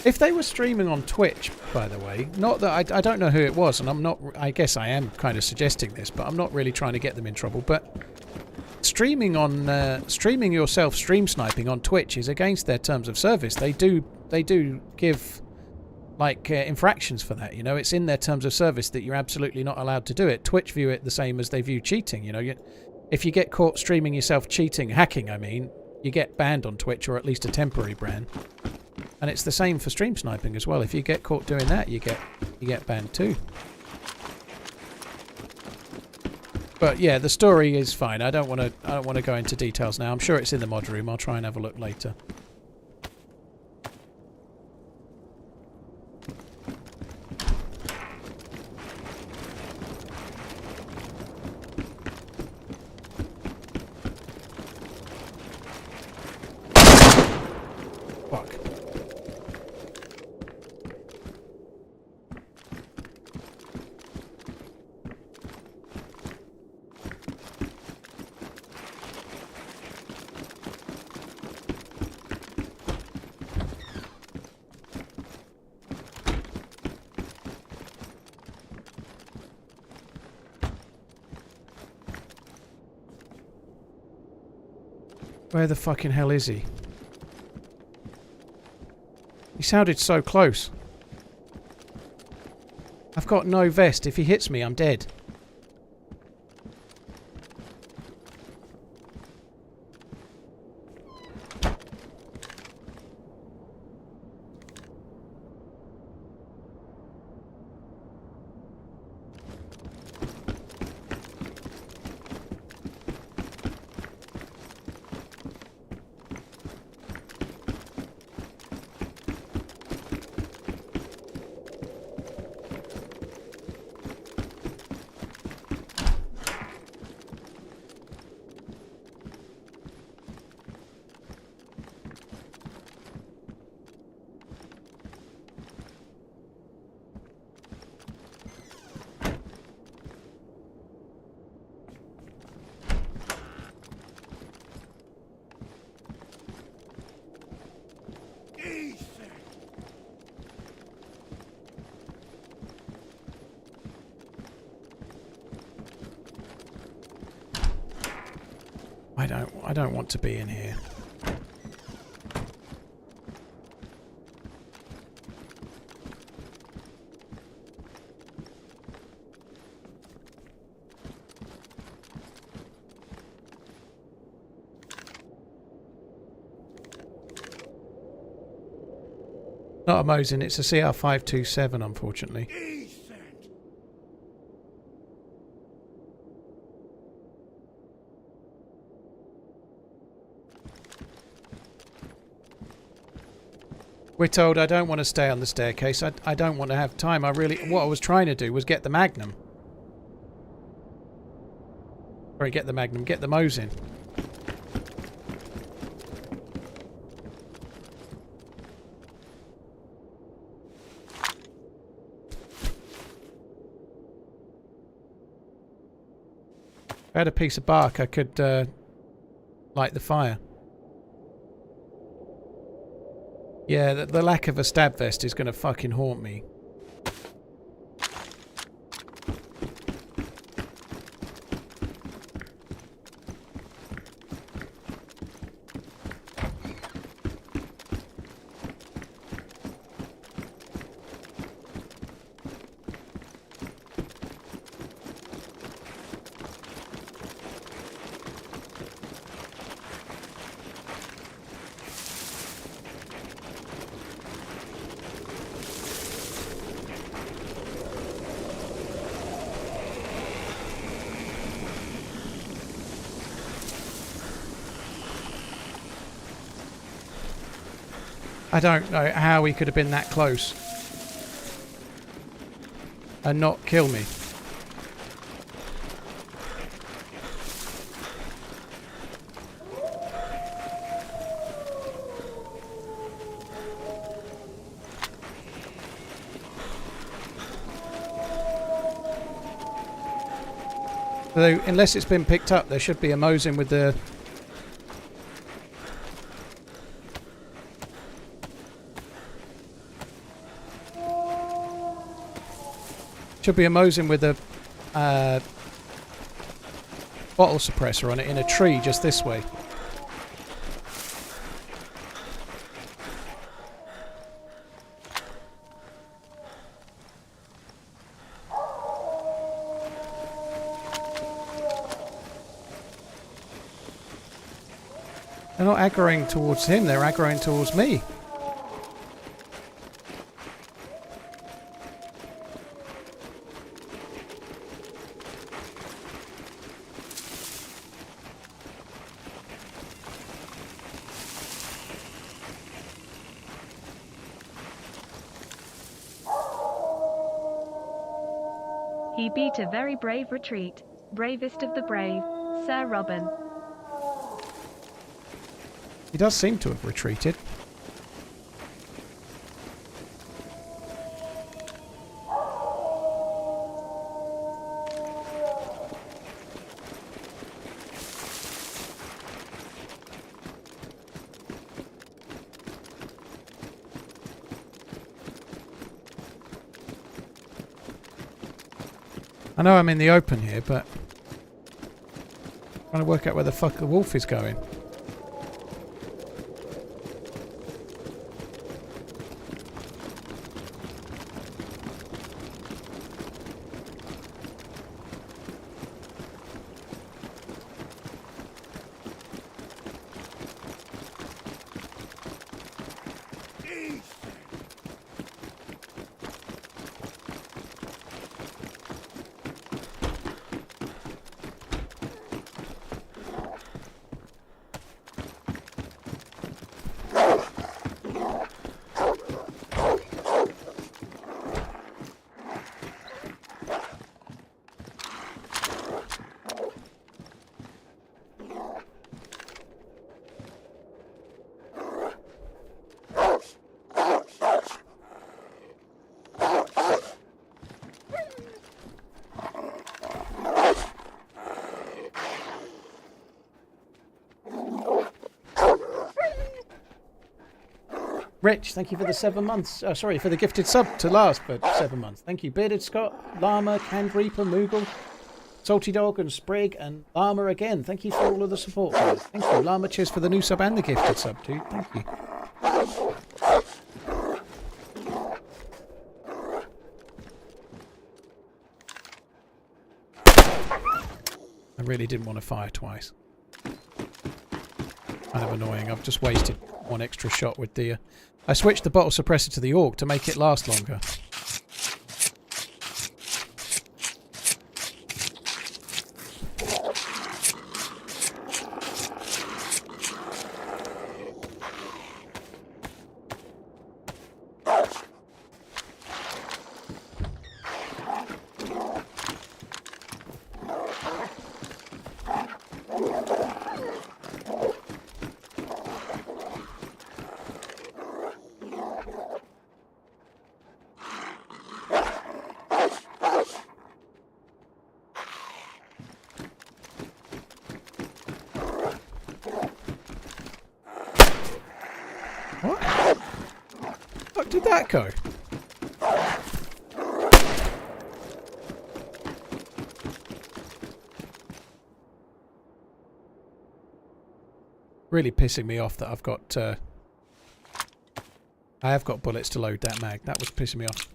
Speaker 3: If they were streaming on Twitch, by the way, not that I don't know who it was, and I'm not, I guess I am kind of suggesting this, but I'm not really trying to get them in trouble, but streaming yourself stream sniping on Twitch is against their terms of service. They do give like infractions for that, you know. It's in their terms of service that you're absolutely not allowed to do it. Twitch view it the same as they view cheating, you know. If you get caught streaming yourself cheating, hacking, I mean, you get banned on Twitch, or at least a temporary ban. And it's the same for stream sniping as well. If you get caught doing that, you get banned too. But yeah, the story is fine. I don't want to go into details now. I'm sure it's in the mod room. I'll try and have a look later. Fuck. Where the fucking hell is he? He sounded so close. I've got no vest. If he hits me, I'm dead. I don't want to be in here. Not a Mosin, it's a CR527, unfortunately. We're told I don't want to stay on the staircase. I don't want to have time. What I was trying to do was get the Magnum. Sorry, get the Magnum. Get the Mosin. If I had a piece of bark, I could light the fire. Yeah, the lack of a stab vest is going to fucking haunt me. I don't know how he could have been that close and not kill me. Although, unless it's been picked up, there should be a Mosin with the... Should be a Mosin with a bottle suppressor on it in a tree just this way. They're not aggroing towards him, they're aggroing towards me.
Speaker 1: He beat a very brave retreat. Bravest of the brave, Sir Robin.
Speaker 3: He does seem to have retreated. I know I'm in the open here, but I'm trying to work out where the fuck the wolf is going. Rich, thank you for the 7 months. Oh, sorry, for the gifted sub to last for 7 months. Thank you, Bearded Scott, Llama, Canned Reaper, Moogle, Salty Dog, and Sprig, and Llama again. Thank you for all of the support, guys. Thank you, Llama. Cheers for the new sub and the gifted sub, dude. Thank you. I really didn't want to fire twice. Kind of annoying. I've just wasted one extra shot with the... I switched the bottle suppressor to the AUG to make it last longer. Did that go? Really pissing me off that I've got I have got bullets to load that mag. That was pissing me off.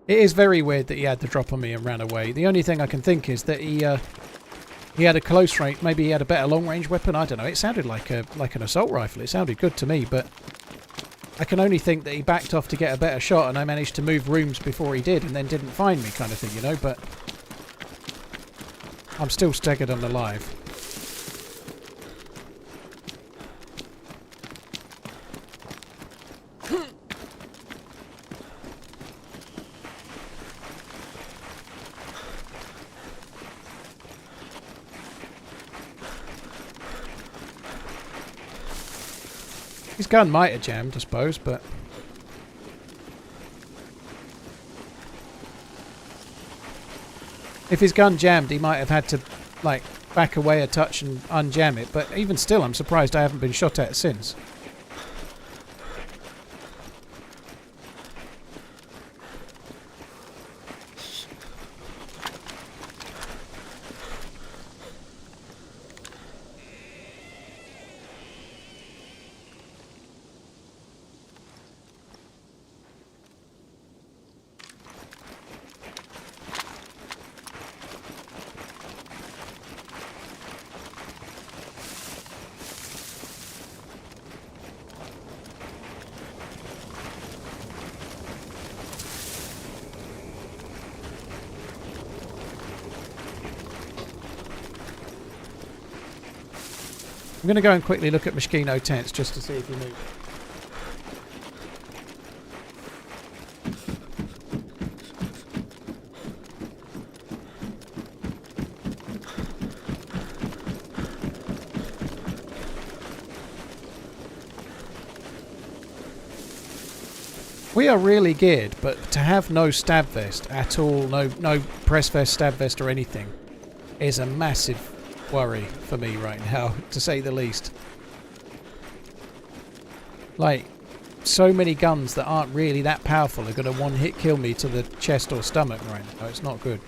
Speaker 3: It is very weird that he had the drop on me and ran away. The only thing I can think is that he had a close range. Maybe he had a better long range weapon. I don't know. It sounded like an assault rifle. It sounded good to me, but I can only think that he backed off to get a better shot, and I managed to move rooms before he did, and then didn't find me, kind of thing, you know. But I'm still staggered and alive. His gun might have jammed, I suppose, but... if his gun jammed, he might have had to, like, back away a touch and unjam it. But even still, I'm surprised I haven't been shot at since. I'm going to go and quickly look at Moschino tents just to see if you move. We are really geared, but to have no stab vest at all, no press vest, stab vest or anything, is a massive worry for me right now, to say the least. Like, so many guns that aren't really that powerful are going to one-hit kill me to the chest or stomach right now. It's not good.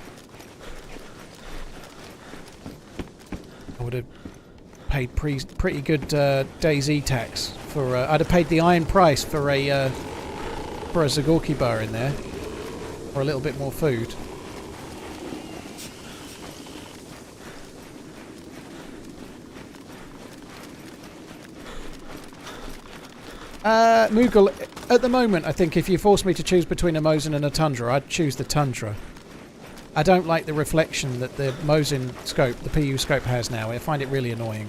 Speaker 3: I would have paid pretty good DayZ tax for... I'd have paid the iron price for a Zagorki bar in there, or a little bit more food. Moogle, at the moment, I think if you force me to choose between a Mosin and a Tundra, I'd choose the Tundra. I don't like the reflection that the Mosin scope, the PU scope has now. I find it really annoying.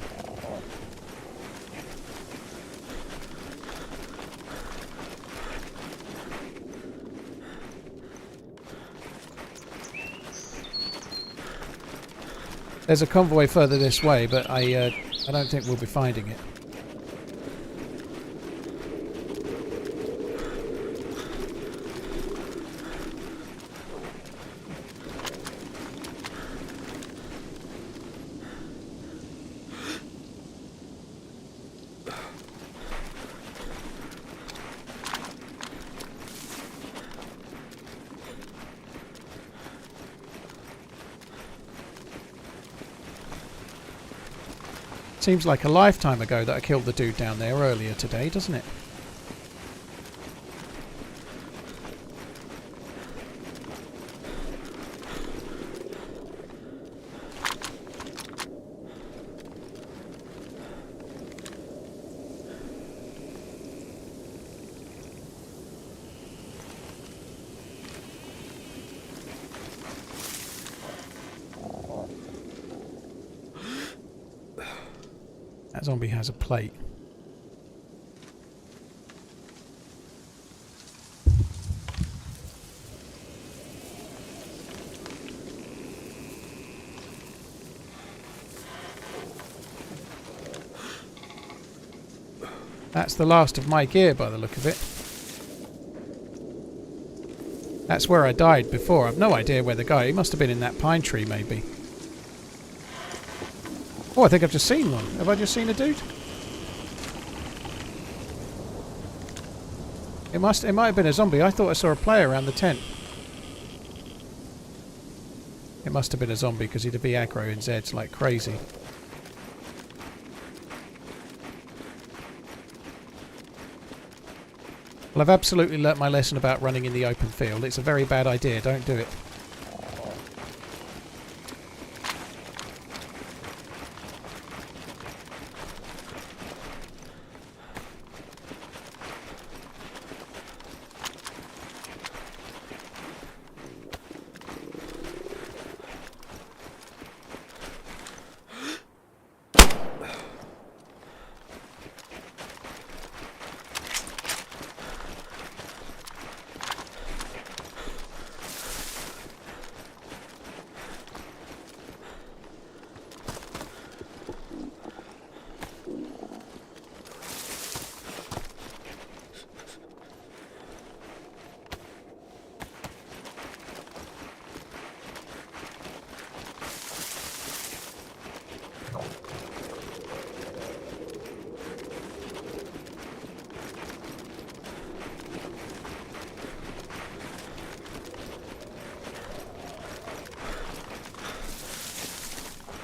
Speaker 3: There's a convoy further this way, but I don't think we'll be finding it. Seems like a lifetime ago that I killed the dude down there earlier today, doesn't it? That zombie has a plate. That's the last of my gear by the look of it. That's where I died before. I've no idea where the guy... He must have been in that pine tree maybe. Oh, I think I've just seen one. Have I just seen a dude? It might have been a zombie. I thought I saw a player around the tent. It must have been a zombie because he'd be aggro in Zeds like crazy. Well, I've absolutely learnt my lesson about running in the open field. It's a very bad idea. Don't do it.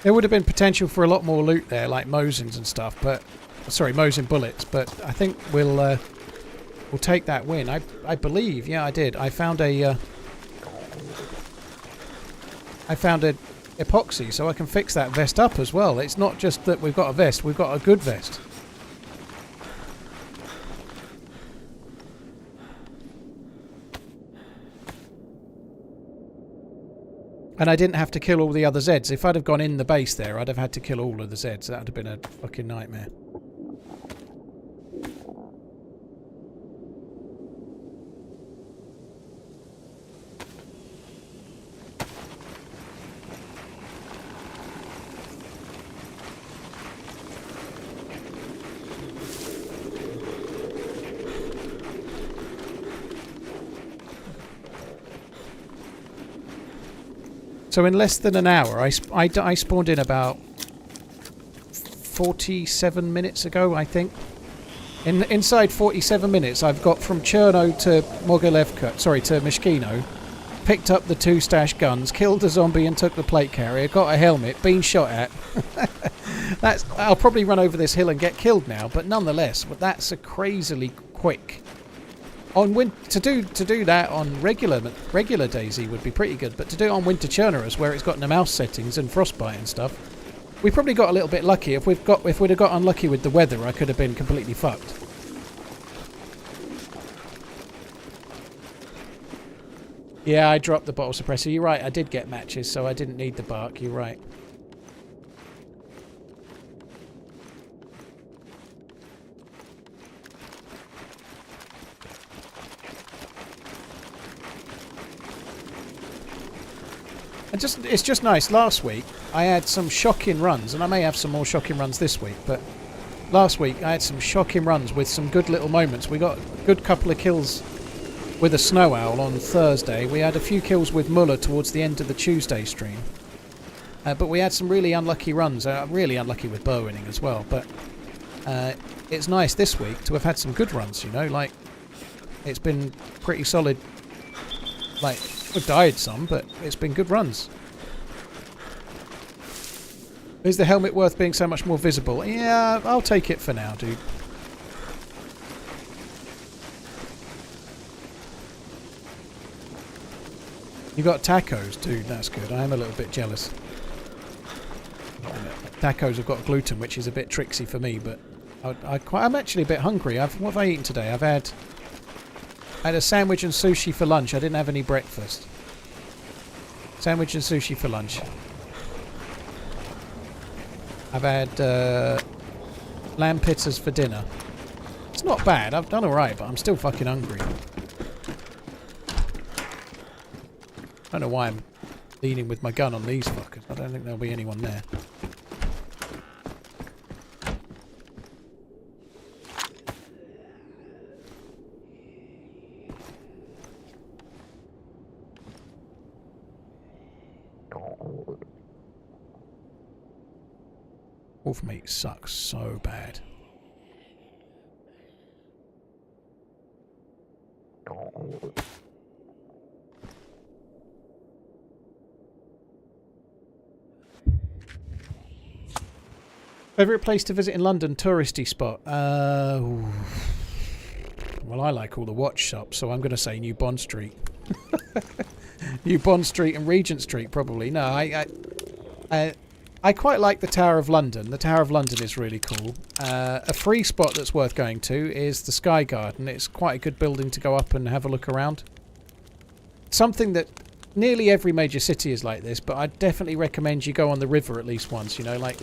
Speaker 3: There would have been potential for a lot more loot there, like Mosins and stuff, but... Sorry, Mosin bullets, but I think we'll take that win. I believe, yeah, I did. I found a epoxy, so I can fix that vest up as well. It's not just that we've got a vest, we've got a good vest. And I didn't have to kill all the other Zeds. If I'd have gone in the base there, I'd have had to kill all of the Zeds. That would have been a fucking nightmare. So in less than an hour, I spawned in about 47 minutes ago, I think. Inside 47 minutes, I've got from Cherno to Mogilevka, sorry, to Mishkino, picked up the 2 stash guns, killed a zombie and took the plate carrier, got a helmet, been shot at. I'll probably run over this hill and get killed now, but nonetheless, that's a crazily quick. To do that on regular DayZ would be pretty good, but to do it on Winter Chernarus, where it's got no mouse settings and frostbite and stuff, we probably got a little bit lucky. If we'd have got unlucky with the weather, I could have been completely fucked. Yeah, I dropped the bottle suppressor. You're right, I did get matches, so I didn't need the bark. You're right. It's just nice. Last week I had some shocking runs, and I may have some more shocking runs this week, but last week I had some shocking runs with some good little moments. We got a good couple of kills with a snow owl on Thursday. We had a few kills with Muller towards the end of the Tuesday stream. But we had some really unlucky runs. Really unlucky with bow winning as well. But it's nice this week to have had some good runs, you know. Like, it's been pretty solid. Like, we've died some, but it's been good runs. Is the helmet worth being so much more visible? Yeah, I'll take it for now, dude. You got tacos, dude. That's good. I am a little bit jealous. Tacos have got gluten, which is a bit tricksy for me, but I'm actually a bit hungry. What have I eaten today? I had a sandwich and sushi for lunch. I didn't have any breakfast. Sandwich and sushi for lunch. I've had lamb pizzas for dinner. It's not bad. I've done alright, but I'm still fucking hungry. I don't know why I'm leaning with my gun on these fuckers. I don't think there'll be anyone there. Wolf meat sucks so bad. Favourite place to visit in London? Touristy spot? Well, I like all the watch shops, so I'm going to say New Bond Street. New Bond Street and Regent Street, probably. No, I quite like the Tower of London. The Tower of London is really cool. A free spot that's worth going to is the Sky Garden. It's quite a good building to go up and have a look around. Something that nearly every major city is like this, but I definitely recommend you go on the river at least once. You know, like,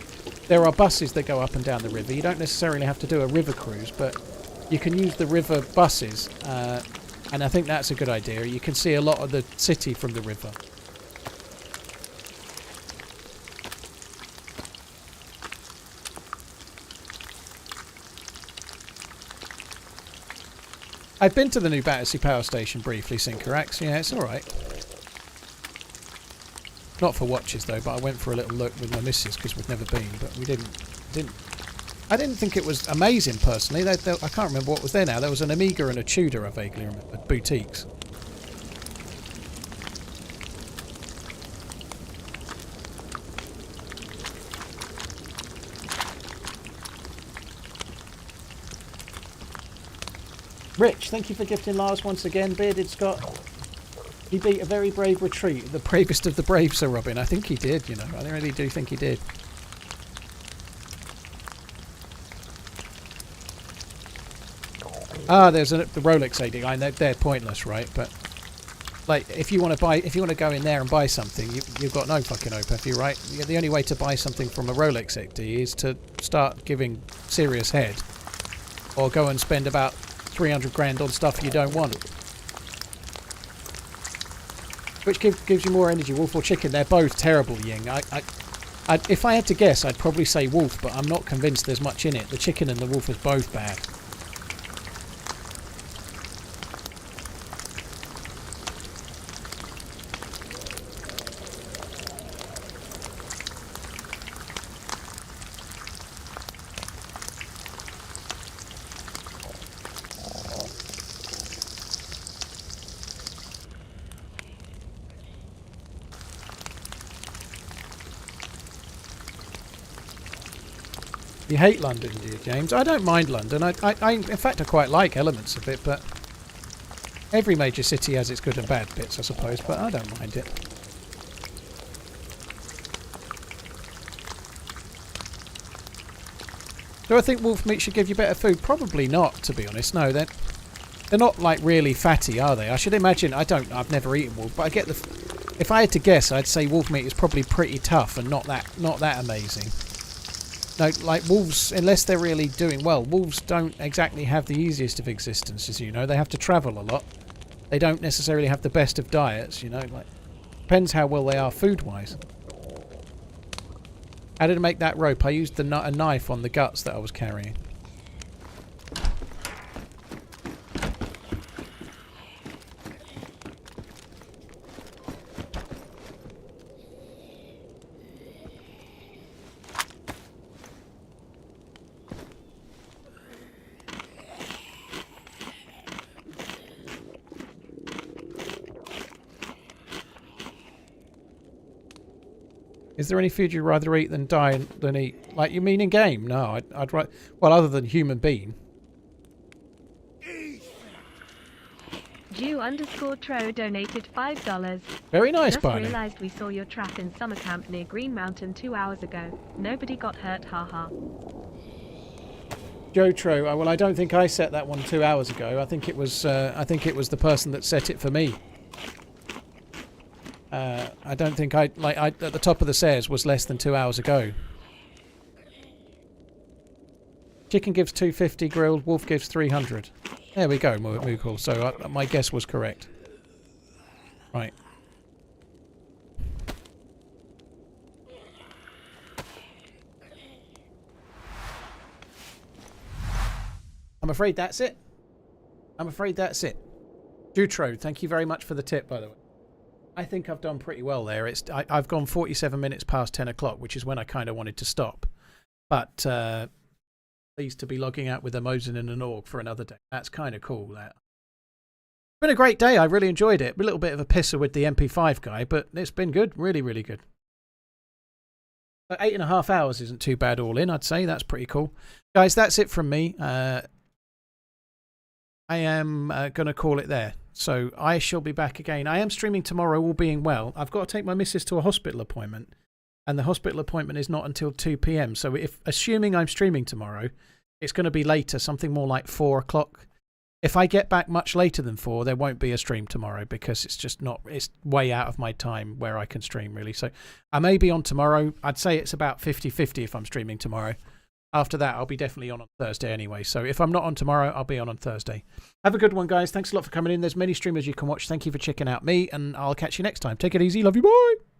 Speaker 3: there are buses that go up and down the river. You don't necessarily have to do a river cruise, but you can use the river buses, and I think that's a good idea. You can see a lot of the city from the river. I've been to the new Battersea Power Station briefly, Syncarax. Yeah, it's alright. Not for watches though, but I went for a little look with my missus because we've never been, but we didn't. I didn't think it was amazing personally. I can't remember what was there now. There was an Amiga and a Tudor, I vaguely remember, boutiques. Rich, thank you for gifting Lars once again. Bearded Scott. He beat a very brave retreat. The bravest of the brave, Sir Robin. I think he did, you know. I really do think he did. Ah, there's the Rolex AD line. They're pointless, right? But Like, if you want to go in there and buy something, you've got no fucking OPEF, right? The only way to buy something from a Rolex XD is to start giving serious head, or go and spend about 300 grand on stuff you don't want. Which gives you more energy, wolf or chicken? They're both terrible, Ying. If I had to guess, I'd probably say wolf, but I'm not convinced there's much in it. The chicken and the wolf is both bad. You hate London, do you, James? I don't mind London. In fact, I quite like elements of it, but every major city has its good and bad bits, I suppose, but I don't mind it. Do I think wolf meat should give you better food? Probably not, to be honest. No, they're not like really fatty, are they? I should imagine. I've never eaten wolf, but I get the. If I had to guess, I'd say wolf meat is probably pretty tough and not that amazing. No, like wolves, unless they're really doing well, wolves don't exactly have the easiest of existences, you know. They have to travel a lot. They don't necessarily have the best of diets, you know. Like, depends how well they are food-wise. How did I make that rope? I used a knife on the guts that I was carrying. Is there any food you'd rather eat than die than eat? Like, you mean in game? No, I'd rather... Well, other than human being.
Speaker 1: Jew_Tro donated $5.
Speaker 3: Very nice,
Speaker 1: Just
Speaker 3: Barney.
Speaker 1: realised we saw your trap in summer camp near Green Mountain 2 hours ago. Nobody got hurt, haha.
Speaker 3: Joe Tro. Well, I don't think I set that one 2 hours ago. I think it was the person that set it for me. I don't think at the top of the stairs was less than 2 hours ago. Chicken gives 250 grilled, wolf gives 300. There we go, Moogle. So my guess was correct. Right. I'm afraid that's it. Jutro, thank you very much for the tip, by the way. I think I've done pretty well there. I've gone 47 minutes past 10 o'clock, which is when I kind of wanted to stop. But pleased to be logging out with a Mosin and an Org for another day. That's kind of cool. That. It's been a great day. I really enjoyed it. A little bit of a pisser with the MP5 guy, but it's been good. Really, really good. 8.5 hours isn't too bad all in, I'd say. That's pretty cool. Guys, that's it from me. I am going to call it there. So I shall be back again. I am streaming tomorrow, all being well. I've got to take my missus to a hospital appointment. And the hospital appointment is not until 2 p.m. So assuming I'm streaming tomorrow, it's going to be later, something more like 4 o'clock. If I get back much later than 4, there won't be a stream tomorrow because it's way out of my time where I can stream, really. So I may be on tomorrow. I'd say it's about 50-50 if I'm streaming tomorrow. After that, I'll be definitely on Thursday anyway. So if I'm not on tomorrow, I'll be on Thursday. Have a good one, guys. Thanks a lot for coming in. There's many streamers you can watch. Thank you for checking out me, and I'll catch you next time. Take it easy. Love you. Bye.